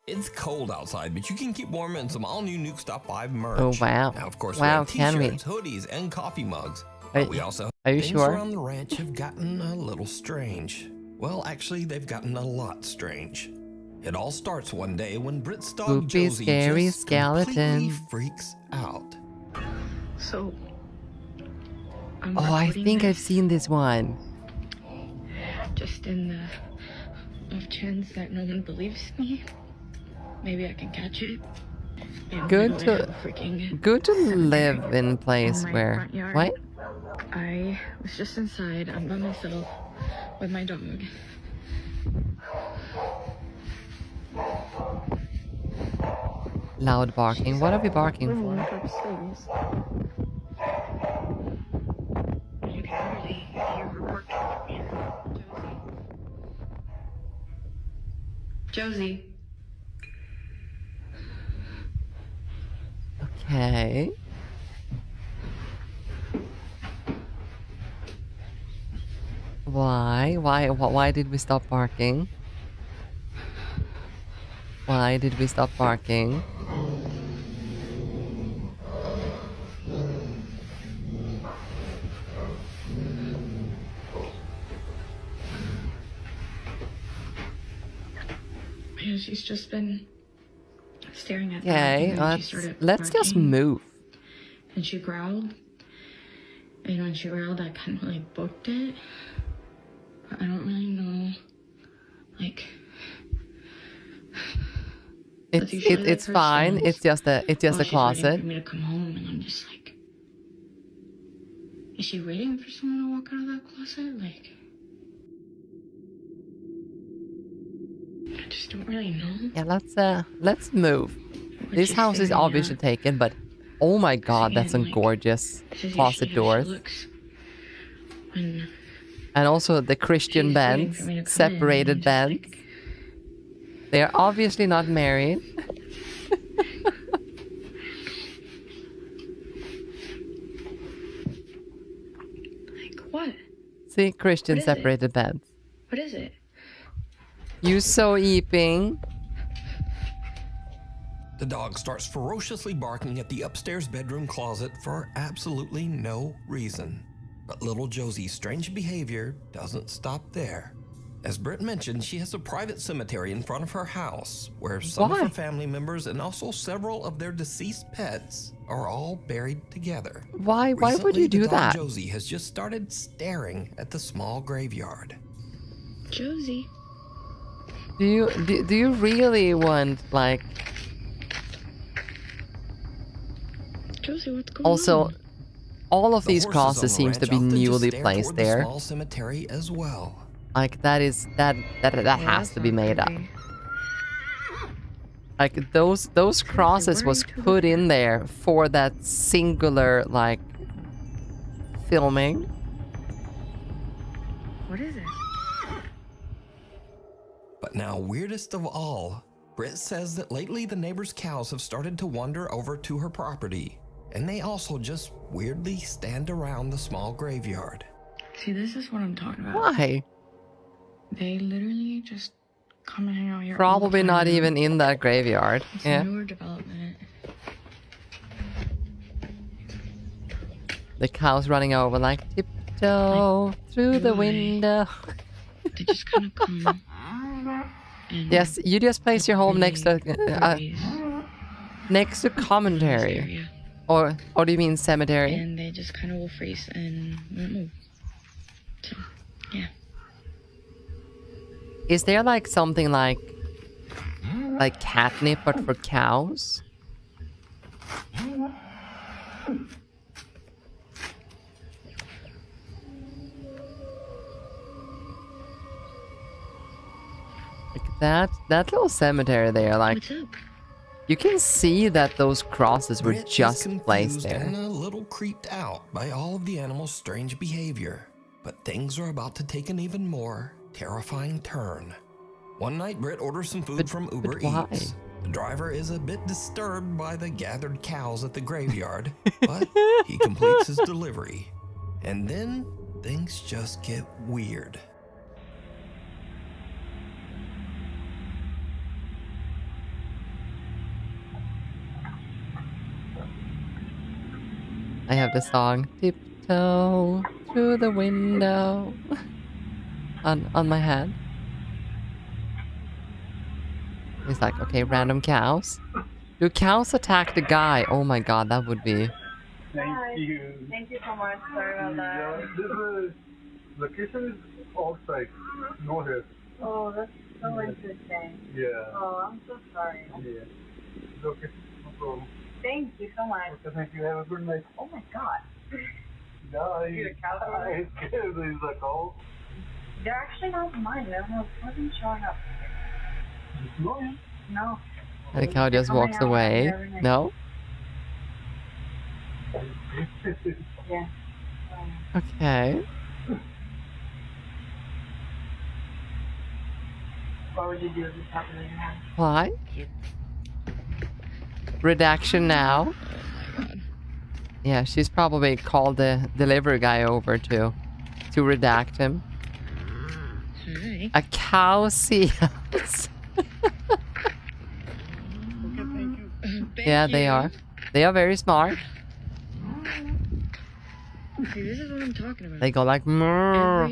It's cold outside, but you can keep warm in some all-new Nuke Stop 5 merch. Oh, wow. Now, of course, Wow, we have can we? t-shirts, hoodies, and coffee mugs. Are- But we also are you things sure? around the ranch have gotten a little strange. Well, actually, they've gotten a lot strange. It all starts one day when Britt's dog Spoopy, Josie scary just skeleton. completely freaks out. So, I'm Oh, I recording think I've this seen this one. just in the off chance that no one believes me. Maybe I can catch it. And Good I to have a freaking good to live in a place my where front yard. what? I was just inside. I'm by myself with my dog. Loud barking. What are we barking for? Upstairs. You can really hear her barking from here. Josie. Okay. Why did we stop barking? Why did we stop barking? Man, she's just been staring at the Okay, back, and then she started let's just barking, move. And she growled. And when she growled, I kind of like booked it. But I don't really know, like. It's fine. It's just a She's waiting closet. for me to come home, and I'm just like, is she waiting for someone to walk out of that closet? Like, I just don't really know. Yeah, let's move. This she's house is staring obviously at. taken, but oh my god, that's some Like, gorgeous this is closet usually how she doors. looks when And also the Christian she's waiting bands, for me to come in, separated and I'm just bands. They are obviously not married. like, what? See, Christian What is it? separated bands. What is it? You so eeping. The dog starts ferociously barking at the upstairs bedroom closet for absolutely no reason. But little Josie's strange behavior doesn't stop there. As Britt mentioned, she has a private cemetery in front of her house where some of Why? her family members and also several of their deceased pets are all buried together. Why would Recently, you do the dog that? Josie has just started staring at the small graveyard. Josie. Do you really want like Josie, what's going also on? all of The these horses on crosses the seems to ranch be often just newly stare placed toward the there. small cemetery as well. Like that has to be made up. Like those crosses was put in there for that singular like filming. What is it? But now, weirdest of all, Britt says that lately the neighbors' cows have started to wander over to her property, and they also just weirdly stand around the small graveyard. See, this is what I'm talking about. Why? They literally just come and hang out here. all the Probably not time. even in that graveyard. It's Yeah. a newer development. The cows running over like tiptoe through the window. They just kind of come. And Yes, you just place your home next to commentary, area. or do you mean cemetery? And they just kind of will freeze and won't move. So, yeah. Is there like something like catnip but for cows? Like that little cemetery there, like What's up? You can see that those crosses were Brit is just placed confused there. and a little creeped out by all of the animals' strange behavior. But things are about to take an even more terrifying turn. One night, Brit orders some food from Uber why? Eats. The driver is a bit disturbed by the gathered cows at the graveyard, but he completes his delivery. And then things just get weird. I have the song Tiptoe Through the Window on my head. It's like, okay, random cows. Do cows attack the guy? Oh my god, that would be... Thank you. Thank you so much. Sorry about that. This location is outside, no here. Oh, that's so interesting. Yeah. Oh, I'm so sorry. Yeah. It's okay, no problem. Thank you so much. Okay, thank you. Have a good night. Oh my god. Yeah, See the cows over there? it's scared. There's a cow. They're actually not mine. I don't know. It wasn't showing up. No, yeah. No. And the cow just walks away. No? Yeah. Okay. Why would you do this happening now? Why? Redaction now. Yeah, she's probably called the delivery guy over to redact him. Hi. A cow seals. Yeah, they are. They are very smart. See, this is what I'm talking about. They go like murr.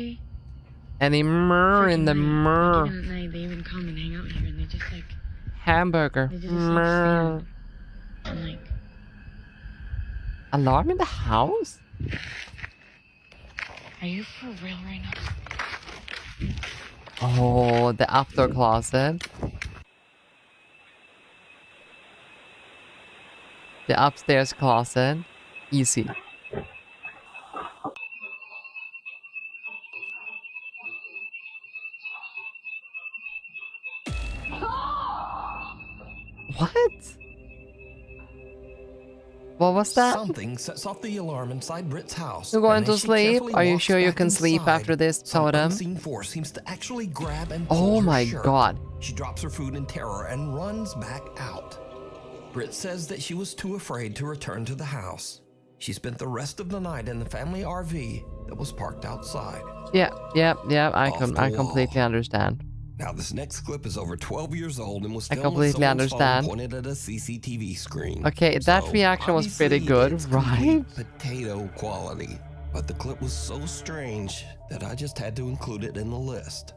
And they murr in the murr. Even at night, they even come and hang out here, and they just like Hamburger. they just Murr. and like. Alarm in the house? Are you for real right now? Oh, the outdoor closet. The upstairs closet. Easy. What? What was that? Something sets off the alarm inside Brit's house. You going and to as she sleep? carefully Are you walks sure you back can sleep inside, after this, some Totem? unseen force seems to actually grab and Oh pull her my shirt. god. She drops her food in terror and runs back out. Brit says that she was too afraid to return to the house. She spent the rest of the night in the family RV that was parked outside. Yeah. I Off the completely understand. Now, this next clip is over 12 years old and was I filmed with completely someone's phone understand. pointed at a CCTV screen. Okay, that So, reaction was pretty obviously, good, it's right? complete potato quality. But the clip was so strange that I just had to include it in the list.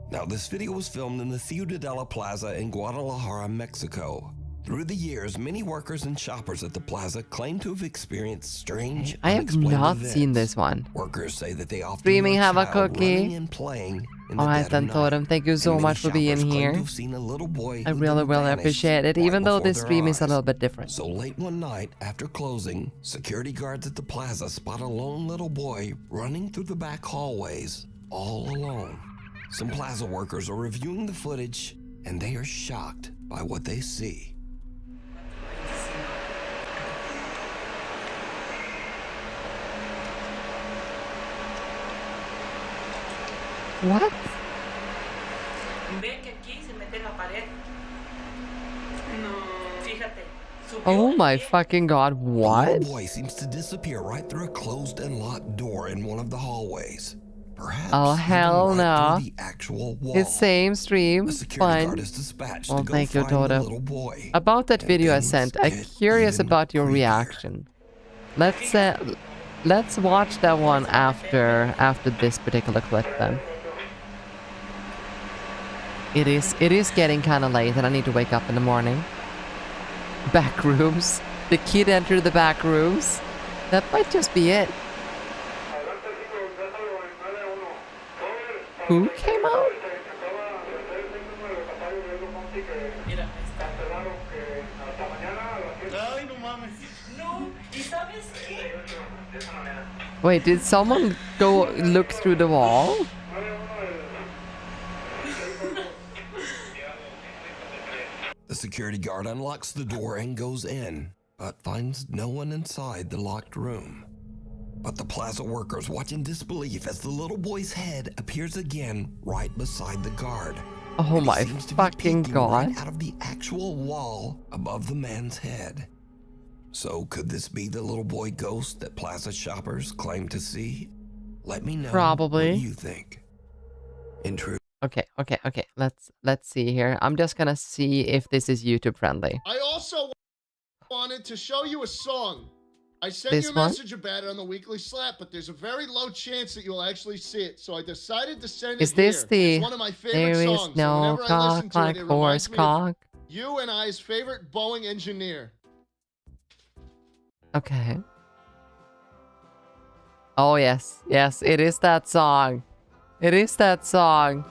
Now, this video was filmed in the Ciudadela Plaza in Guadalajara, Mexico. Through the years, many workers and shoppers at the plaza claim to have experienced strange, I have unexplained not events. seen this one. Workers say that they often Streaming, hear have a child cookie. running and playing in the Alright dead then, of night. Totem, thank you so And much for many being shoppers claim here. to have seen a little boy I who really, then really vanished appreciate it, right even though before this their stream is a eyes. little bit different. So late one night, after closing, security guards at the plaza spot a lone little boy running through the back hallways, all alone. Some plaza workers are reviewing the footage, and they are shocked by what they see. What? Ve que aquí se mete en la pared. No. Fíjate. Oh my fucking god, The what? little boy seems to disappear right through a closed and locked door in one of the hallways. Perhaps Oh even hell right no. through the actual wall. It's same stream. A security Fine. guard is dispatched Well, to go thank you, find the Toto. little boy. About that And video I things sent, I'm get curious even about your reaction. Let's watch that one after this particular clip then. It is getting kind of late and I need to wake up in the morning. Back rooms. The kid entered the back rooms. That might just be it. Who came out? Ay, no mames. No. ¿Y sabes qué? Wait, did someone go look through the wall? The security guard unlocks the door and goes in, but finds no one inside the locked room. But the plaza workers watch in disbelief as the little boy's head appears again right beside the guard. Oh my fucking god. Right out of the actual wall above the man's head. So could this be the little boy ghost that plaza shoppers claim to see? Let me know. Probably. What you think. In truth. Okay. Let's see here. I'm just gonna see if this is YouTube friendly. I also wanted to show you a song. I sent This you a one? message about it on the weekly slap, but there's a very low chance that you'll actually see it. So I decided to send Is it this here. the It's one of my favorite there songs. is no and whenever I listen cock to like it, it horse reminds me of cock? you and I's favorite Boeing engineer. Okay. Oh yes, it is that song. It is that song.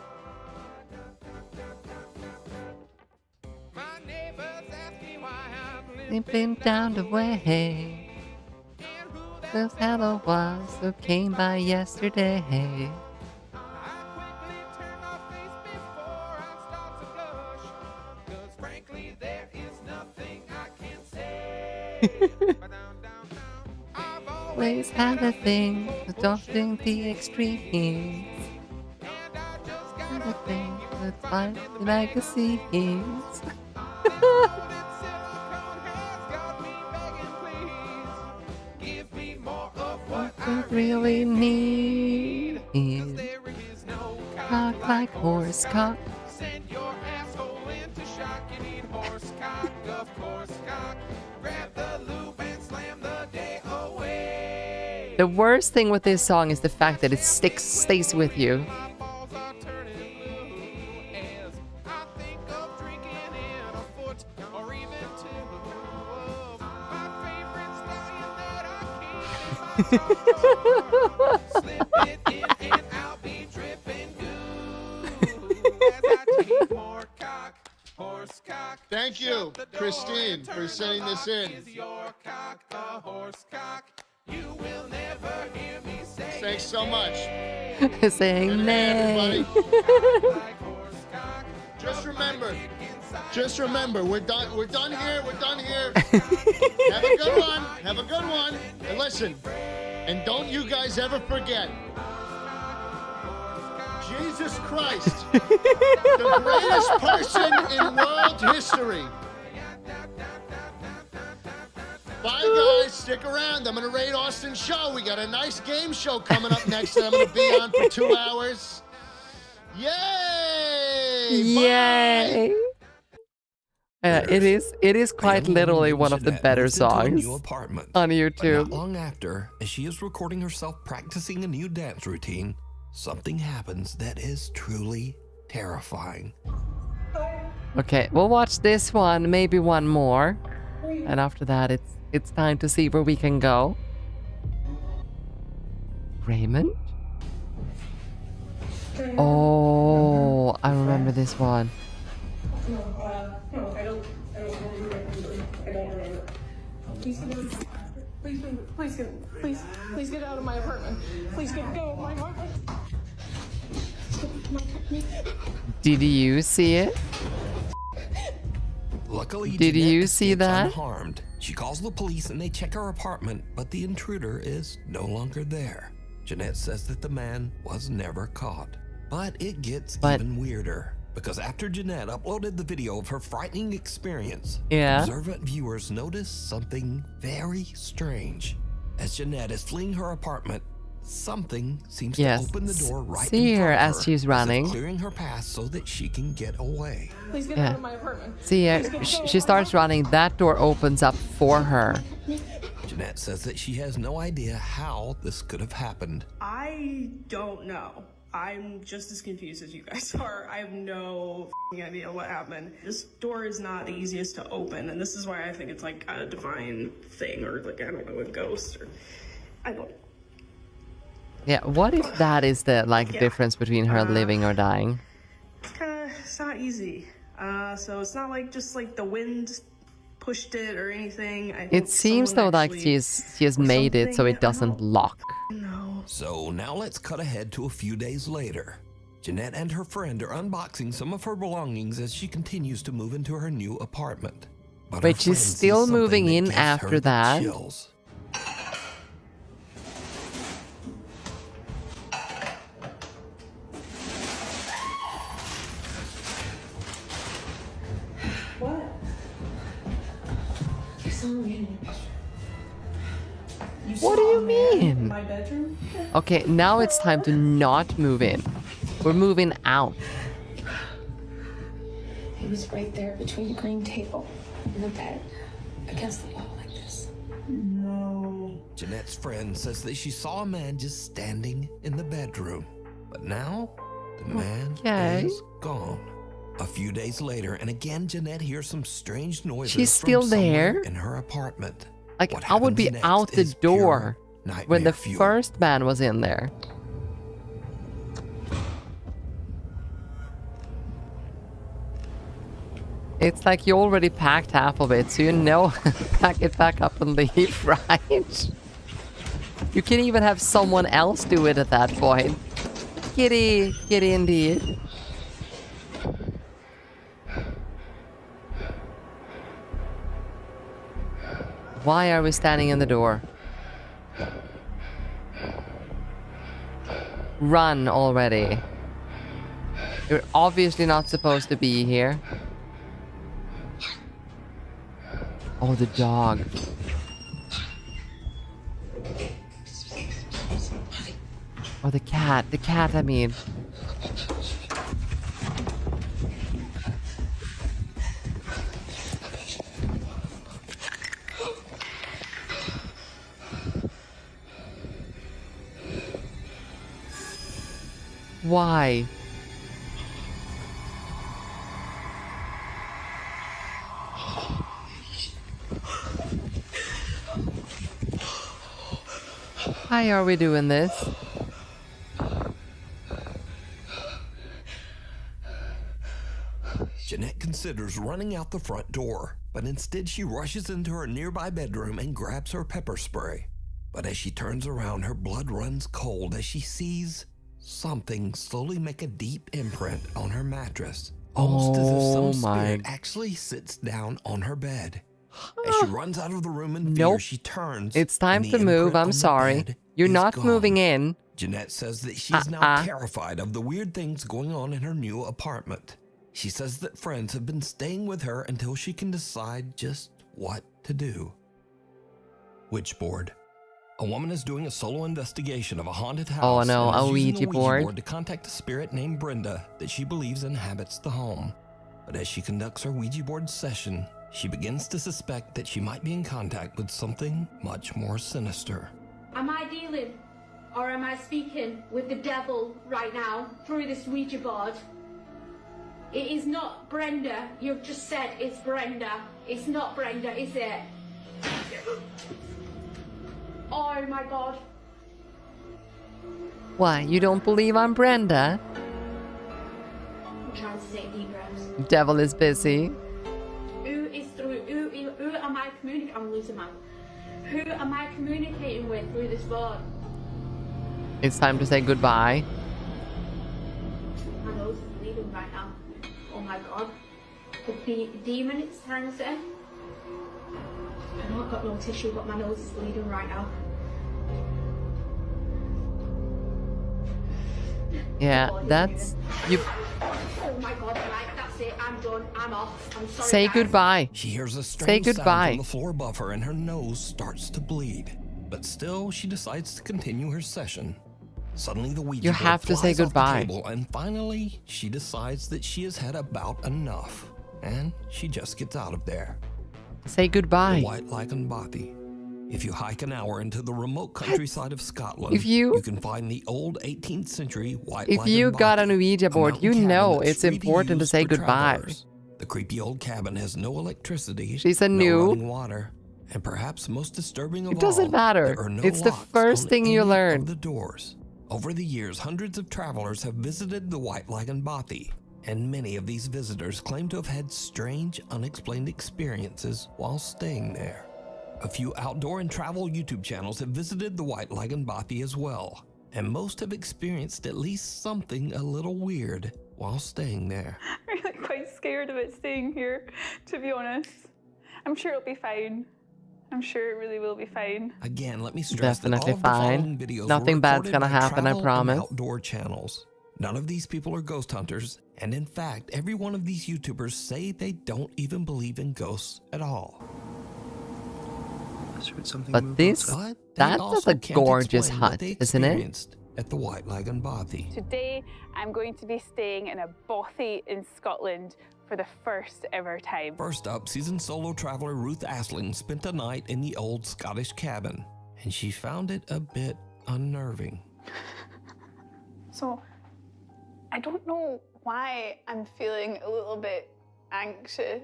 Sleeping down the way. Those hello ones who came by yesterday. Always have a thing, but don't think the extremes. Have a thing, but find the magazines. What we really need is cock like horse cock. Send your asshole into shock. You need horse cock, of course cock. Grab the loop and slam the day away. The worst thing with this song is the fact that it stays with you. Thank you, Christine, for sending this in. Thanks so much. Saying nay. Just remember, we're done here. Have a good one. And listen, and don't you guys ever forget, Jesus Christ, the greatest person in world history. Bye, guys. Stick around. I'm going to raid Austin's show. We got a nice game show coming up next that I'm going to be on for 2 hours. Yay! Yay! It is quite literally one of the better songs on YouTube. Not long after, as she is recording herself practicing a new dance routine, something happens that is truly terrifying. Okay, we'll watch this one, maybe one more, and after that, it's time to see where we can go. Raymond? Oh, I remember this one. No, I don't remember. Please get out of my apartment. Please go out of my apartment. Did you see it? Luckily, did Jeanette you see that? Unharmed. She calls the police and they check her apartment, but the intruder is no longer there. Jeanette says that the man was never caught. But it gets even weirder. Because after Jeanette uploaded the video of her frightening experience, observant viewers notice something very strange. As Jeanette is fleeing her apartment, something seems to open the door right see in her front of as her, she's running. clearing her path so that she can get away. Please get out of my apartment. See her, she starts running, that door opens up for her. Jeanette says that she has no idea how this could have happened. I don't know. I'm just as confused as you guys are. I have no idea what happened. This door is not the easiest to open, and this is why I think it's like a divine thing, or like, I don't know, a ghost, or I don't. Yeah, what if that is the difference between her living or dying? It's not easy. So it's not like just like the wind pushed it or anything. I think It seems though like she has made it so it doesn't lock. So now let's cut ahead to a few days later. Jeanette and her friend are unboxing some of her belongings as she continues to move into her new apartment. But her Wait, she's friend sees still something moving that in gives her after the that? chills. What? I saw me in your bedroom. What do you In mean? my bedroom? Okay, now it's time to not move in. We're moving out. He was right there between the green table and the bed, against the wall like this. No. Jeanette's friend says that she saw a man just standing in the bedroom. But now, the man is gone. A few days later, and again Jeanette hears some strange noises She's from still somewhere there? in her apartment. Like, What I would be happens out the next is door pure when the nightmare fuel. first man was in there. It's like you already packed half of it, so you know, pack it back up and leave, right? You can even have someone else do it at that point. Kitty, kitty indeed. Why are we standing in the door? Run already. You're obviously not supposed to be here. Oh, the dog. Oh, the cat. The cat, I mean. Why? Why are we doing this? Jeanette considers running out the front door, but instead she rushes into her nearby bedroom and grabs her pepper spray. But as she turns around, her blood runs cold as she sees something slowly make a deep imprint on her mattress, almost as if some spirit actually sits down on her bed. As she runs out of the room in fear, she turns. It's time and to the move. imprint I'm on the sorry. bed You're is not gone. moving in. Jeanette says that she is now terrified of the weird things going on in her new apartment. She says that friends have been staying with her until she can decide just what to do. Witchboard. A woman is doing a solo investigation of a haunted house. Oh no, and is a using Ouija board. to contact a spirit named Brenda that she believes inhabits the home. But as she conducts her Ouija board session, she begins to suspect that she might be in contact with something much more sinister. Am I dealing or am I speaking with the devil right now through this Ouija board? It is not Brenda. You've just said it's Brenda. It's not Brenda, is it? Oh my god. Why, you don't believe I'm Brenda? I'm trying to take deep breaths. Devil is busy. Who am I communicating? I'm losing my. Who am I communicating with through this board? It's time to say goodbye. My nose is bleeding right now. Oh my god. The demon it's trying to say. I know I've got no tissue, but my nose is bleeding right now. Yeah, that's you. Oh my god, right, that's it. I'm done. I'm off. I'm sorry. Say guys. goodbye. She hears a Say strange sound goodbye. from the floor above her and her nose starts to bleed. But still, she decides to continue her session. Suddenly, the Ouija You board have to say flies off the goodbye. table, and finally, she decides that she has had about enough. And she just gets out of there. Say goodbye. The White Lichen Bothy. If you hike an hour into the remote countryside of Scotland, If you can find the old 18th century White If Lichen you Bothy, got an Ouija a board, mountain you cabin know that's it's free to important to use say for goodbye. travelers. The creepy old cabin has no electricity, She's a no noob. running water, and perhaps most disturbing of It doesn't all, matter. there are no It's the locks first on thing you any learn. of the doors. Over the years, hundreds of travelers have visited the White Lichen Bothy, and many of these visitors claim to have had strange, unexplained experiences while staying there. A few outdoor and travel YouTube channels have visited the White Lichen Bothy as well. and most have experienced at least something a little weird while staying there. I'm really quite scared about staying here, to be honest. I'm sure it'll be fine. I'm sure it really will be fine. Again, let me stress Definitely that all of the fine. following videos Nothing were bad's recorded gonna by happen, I travel promise. and outdoor channels. None of these people are ghost hunters, and in fact, every one of these YouTubers say they don't even believe in ghosts at all. But this, that's a gorgeous hut, isn't it? At the White Lagoon Bothy. Today, I'm going to be staying in a bothy in Scotland for the first ever time. First up, seasoned solo traveler Ruth Asling spent a night in the old Scottish cabin, and she found it a bit unnerving. So, I don't know why I'm feeling a little bit anxious.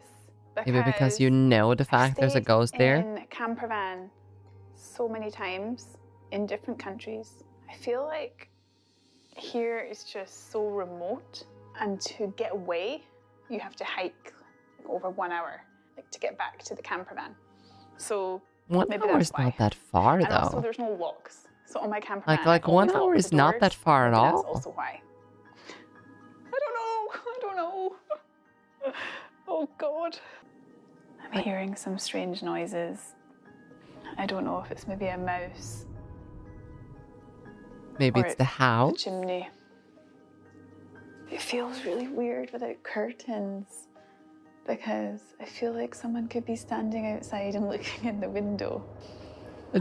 Maybe because you know the fact there's a ghost there? In a camper van so many times in different countries. I feel like here is just so remote, and to get away, you have to hike over 1 hour, like to get back to the camper van. So 1 maybe hour that's is why. not that far, And also, though. there's no locks. So on my camper van, Like 1 hour is not that far at all. That's also why. I don't know. Oh God. I'm hearing some strange noises. I don't know if it's maybe a mouse. Maybe or it's the house? The chimney. It feels really weird without curtains, because I feel like someone could be standing outside and looking in the window.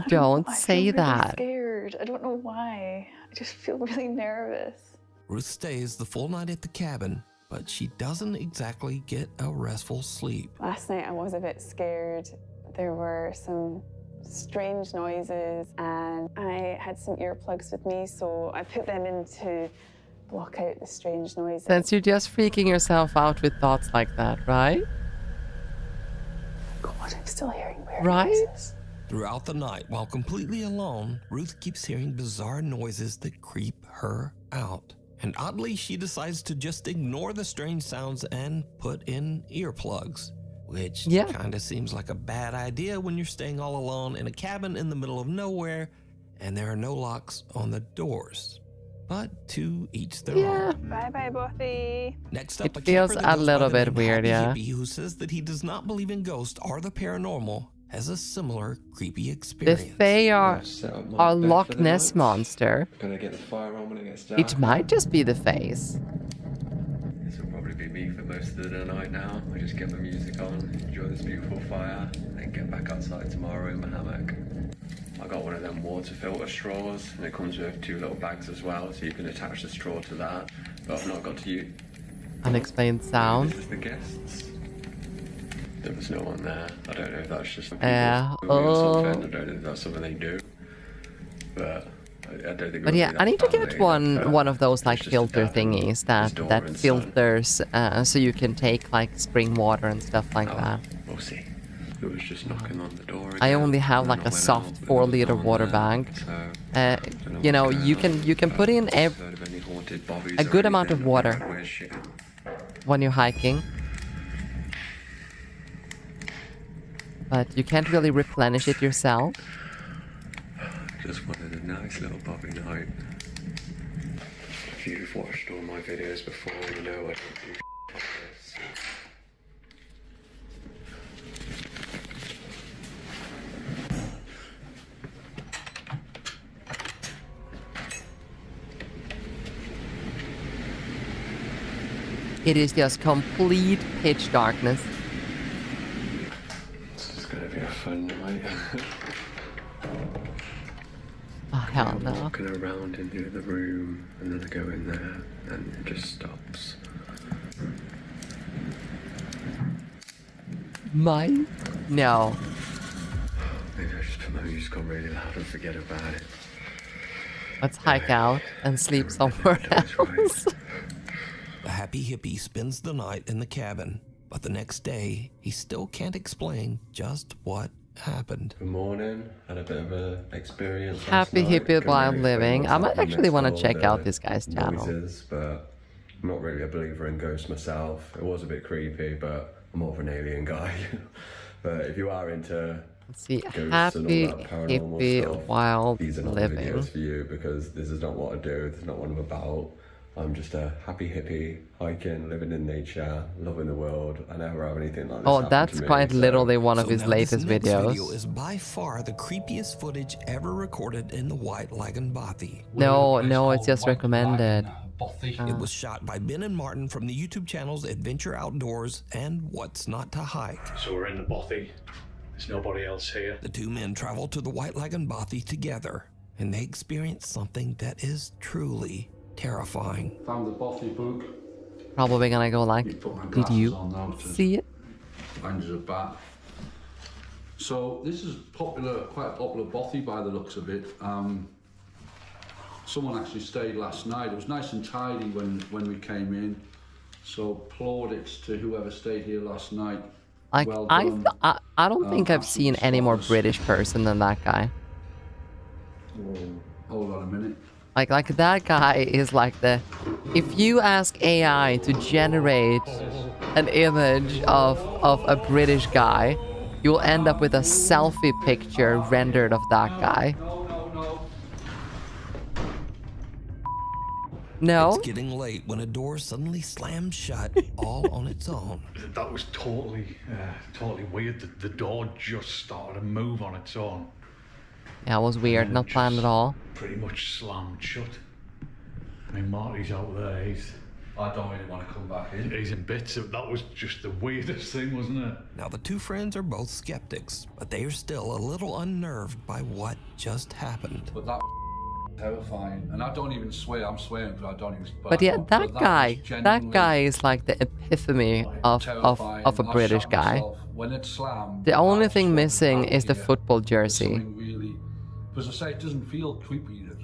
Don't I say feel really that. scared. I don't know why. I just feel really nervous. Ruth stays the full night at the cabin, but she doesn't exactly get a restful sleep. Last night I was a bit scared. There were some strange noises, and I had some earplugs with me, so I put them in to block out the strange noises. Since you're just freaking yourself out with thoughts like that, right? God, I'm still hearing weird Right? noises. Throughout the night, while completely alone, Ruth keeps hearing bizarre noises that creep her out. And oddly, she decides to just ignore the strange sounds and put in earplugs. Which kind of seems like a bad idea when you're staying all alone in a cabin in the middle of nowhere and there are no locks on the doors. But to each their own. Bye-bye, Buffy. Next up, It feels a little bit weird, yeah. Hippie who says that he does not believe in ghosts or the paranormal has a similar creepy experience. The Fae are Loch Ness monster. Gonna get the fire on when it gets dark. It might just be the face. This will probably be me for most of the night now. I just get the music on, enjoy this beautiful fire, and get back outside tomorrow in my hammock. I got one of them water filter straws, and it comes with 2 little bags as well, so you can attach the straw to that. But I've not got to use. Unexplained sound. This is the guests. There was no one there. I don't know if that's just people oh. something. I don't know if that's something they do. But I don't think it But would yeah, be I need to get that one of those like filter thingies that filters so you can take like spring water and stuff like that. We'll see. It was just knocking on the door. I only have like a soft 4-liter water bag. You know, you can put in a good amount of water when you're hiking. But you can't really replenish it yourself. Just wanted a nice little bobby night. If you've watched all my videos before, you know I don't do like this. It is just complete pitch darkness. This is gonna be a fun night. Oh, hell no. I'm walking around in the other room, and then I go in there, and it just stops. Mine? No. Maybe I just put my music on really loud and forget about it. Let's hike out and sleep somewhere else. The happy hippie spends the night in the cabin, but the next day, he still can't explain just what happened. Good morning. Had a bit of an experience. Happy hippie while living. I might actually want to check out this guy's channel. Noises, but I'm not really a believer in ghosts myself. It was a bit creepy, but I'm more of an alien guy. But if you are into Let's see, ghosts happy, and all that paranormal hippie, stuff. wild These are not living. videos for you because this is not what I do. This is not what I'm about. I'm just a happy hippie, hiking, living in nature, loving the world. I never have anything like this Oh, happen that's to me, quite so- literally one of So his now latest this next videos. video is by far the creepiest footage ever recorded in the White Lagoon Bothy. No, it's just recommended. It was shot by Ben and Martin from the YouTube channels Adventure Outdoors and What's Not to Hike. So we're in the Bothy. There's nobody else here. The two men traveled to the White Lagoon Bothy together, and they experienced something that is truly terrifying. Found the Bothy book. Probably gonna go like, did you see it? Finds a bat. So this is popular, quite a popular Bothy by the looks of it. Someone actually stayed last night. It was nice and tidy when we came in. So plaudits to whoever stayed here last night. Like, Well I don't done. think I've seen any more British person than that guy. Hold on a minute. Like that guy is like the... If you ask AI to generate an image of a British guy, you'll end up with a selfie picture rendered of that guy. No? It's getting late when a door suddenly slams shut all on its own. That was totally weird. The door just started to move on its own. Yeah, it was weird, And not it planned at just all. Pretty much slammed shut. I mean, Marty's out there. I don't really want to come back in. He's in bits. That was just the weirdest thing, wasn't it? Now, the two friends are both skeptics, but they are still a little unnerved by what just happened. But that was terrifying. And I don't even swear. I'm swearing, but I don't even. But yeah, but that guy is like the epitome of a British guy. When it slammed, The only thing missing is the football jersey. really, because I say it doesn't feel creepy. It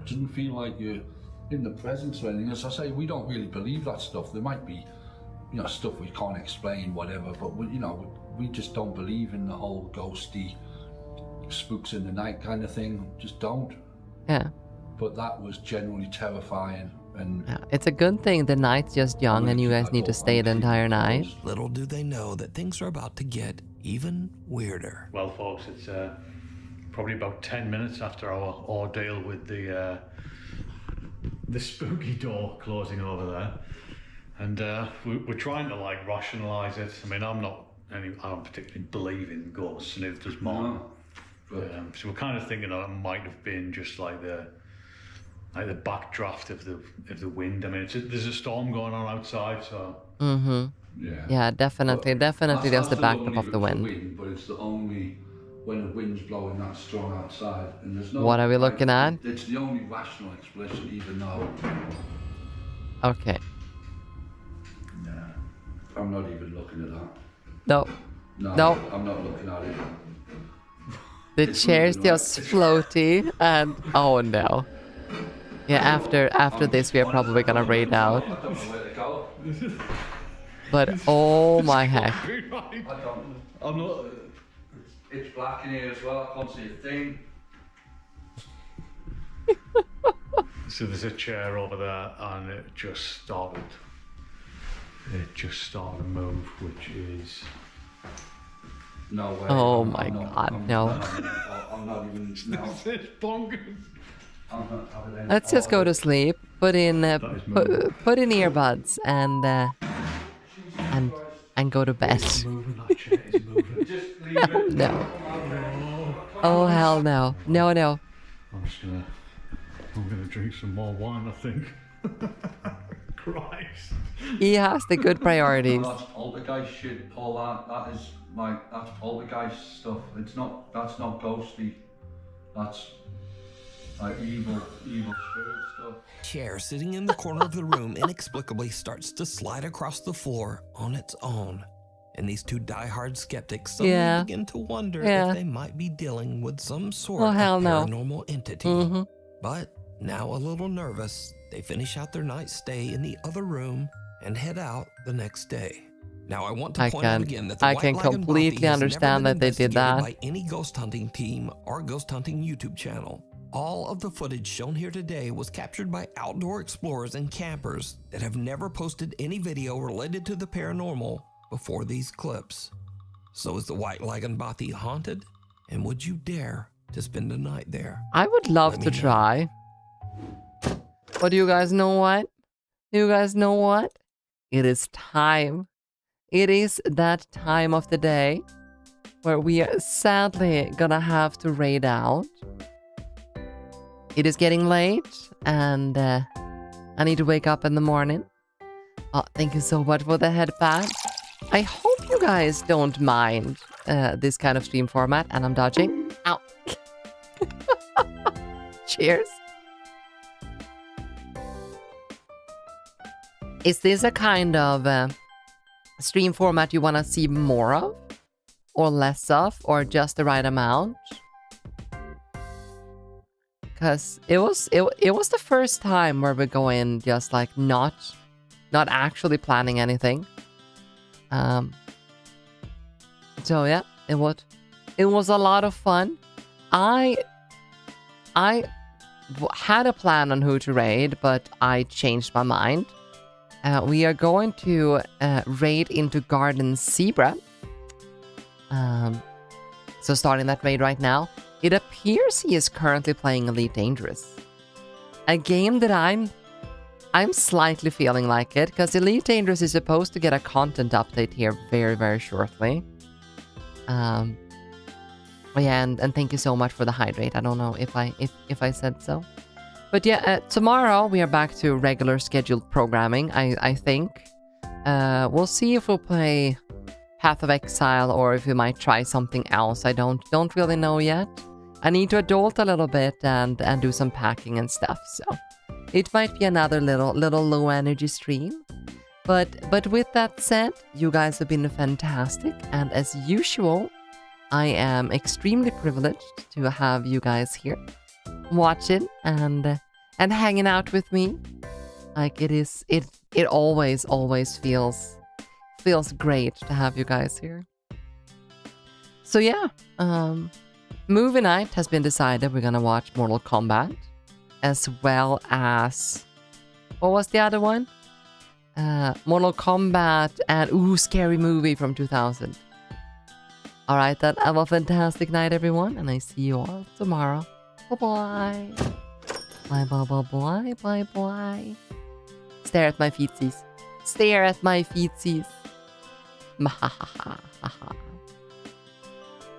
doesn't feel like you're in the presence or anything. As I say, we don't really believe that stuff. There might be, stuff we can't explain, whatever. But we just don't believe in the whole ghosty, spooks in the night kind of thing. Just don't. Yeah. But that was genuinely terrifying. And Yeah, it's a good thing the night's just young and you guys need to stay the entire night. Little do they know that things are about to get even weirder. Well, folks, it's probably about 10 minutes after our ordeal with the spooky door closing over there, and we're trying to like rationalise it. I mean, I don't particularly believe in ghosts, and neither does Martin. So we're kind of thinking that it might have been just like the backdraft of the wind. I mean, there's a storm going on outside, so. Mm-hmm. Yeah, definitely there's the backup of the wind. But it's the only when the wind's blowing that strong outside, and there's no. What are we looking at? It's the only rational explanation, even though. Okay. I'm not even looking at that. No. No. I'm not looking at it. The chair's just floaty and oh no. Yeah, after this we are probably gonna raid out. I don't know where to go. But oh my heck. I'm not. It's black in here as well. I can't see a thing. So there's a chair over there, and it just started to move, which is. No way. Oh my god, no. I'm not even. No. This is bonkers. Let's just go to sleep. Put in put in earbuds and go to bed. Hell no. Oh hell no. No. I'm gonna drink some more wine, I think. Christ. He has the good priorities. That's poltergeist shit, Paul. That's poltergeist stuff. That's not ghosty. That's like evil spirit stuff. Chair sitting in the corner of the room inexplicably starts to slide across the floor on its own. And these two diehard skeptics suddenly begin to wonder if they might be dealing with some sort of paranormal entity. But now a little nervous, they finish out their night stay in the other room and head out the next day. Now I want to point out again that the I White can Lagoon completely Bothy has understand never that been they did investigated that. by any ghost hunting team or ghost hunting YouTube channel. All of the footage shown here today was captured by outdoor explorers and campers that have never posted any video related to the paranormal before these clips. So is the White Lagoon Bothy haunted? And would you dare to spend the night there? I would love Let me to know. try. But do you guys know what? You guys know what? It is time. It is that time of the day where we are sadly gonna have to raid out. It is getting late and I need to wake up in the morning. Oh, thank you so much for the headband. I hope you guys don't mind this kind of stream format, and I'm dodging. Ow. Cheers. Is this a kind of stream format you want to see more of? Or less of? Or just the right amount? Because it was the first time where we go in just like not actually planning anything. So yeah, it was a lot of fun. I had a plan on who to raid, but I changed my mind. We are going to raid into Garden Zebra. So starting that raid right now. It appears he is currently playing Elite Dangerous. A game that I'm slightly feeling like it, because Elite Dangerous is supposed to get a content update here very, very shortly. Yeah, and thank you so much for the hydrate. I don't know if I said so. But yeah, tomorrow we are back to regular scheduled programming, I think. We'll see if we'll play Path of Exile or if we might try something else. I don't really know yet. I need to adult a little bit and do some packing and stuff, so it might be another little low energy stream. But with that said, you guys have been fantastic, and as usual, I am extremely privileged to have you guys here watching and hanging out with me. Like it always feels great to have you guys here. So yeah, movie night has been decided. We're gonna watch Mortal Kombat, as well as, what was the other one? Mortal Kombat and Scary Movie from 2000. Alright then, have a fantastic night everyone, and I see you all tomorrow. Bye bye. Bye. Stare at my feetsies. Stare at my feetsies. Mahahaha.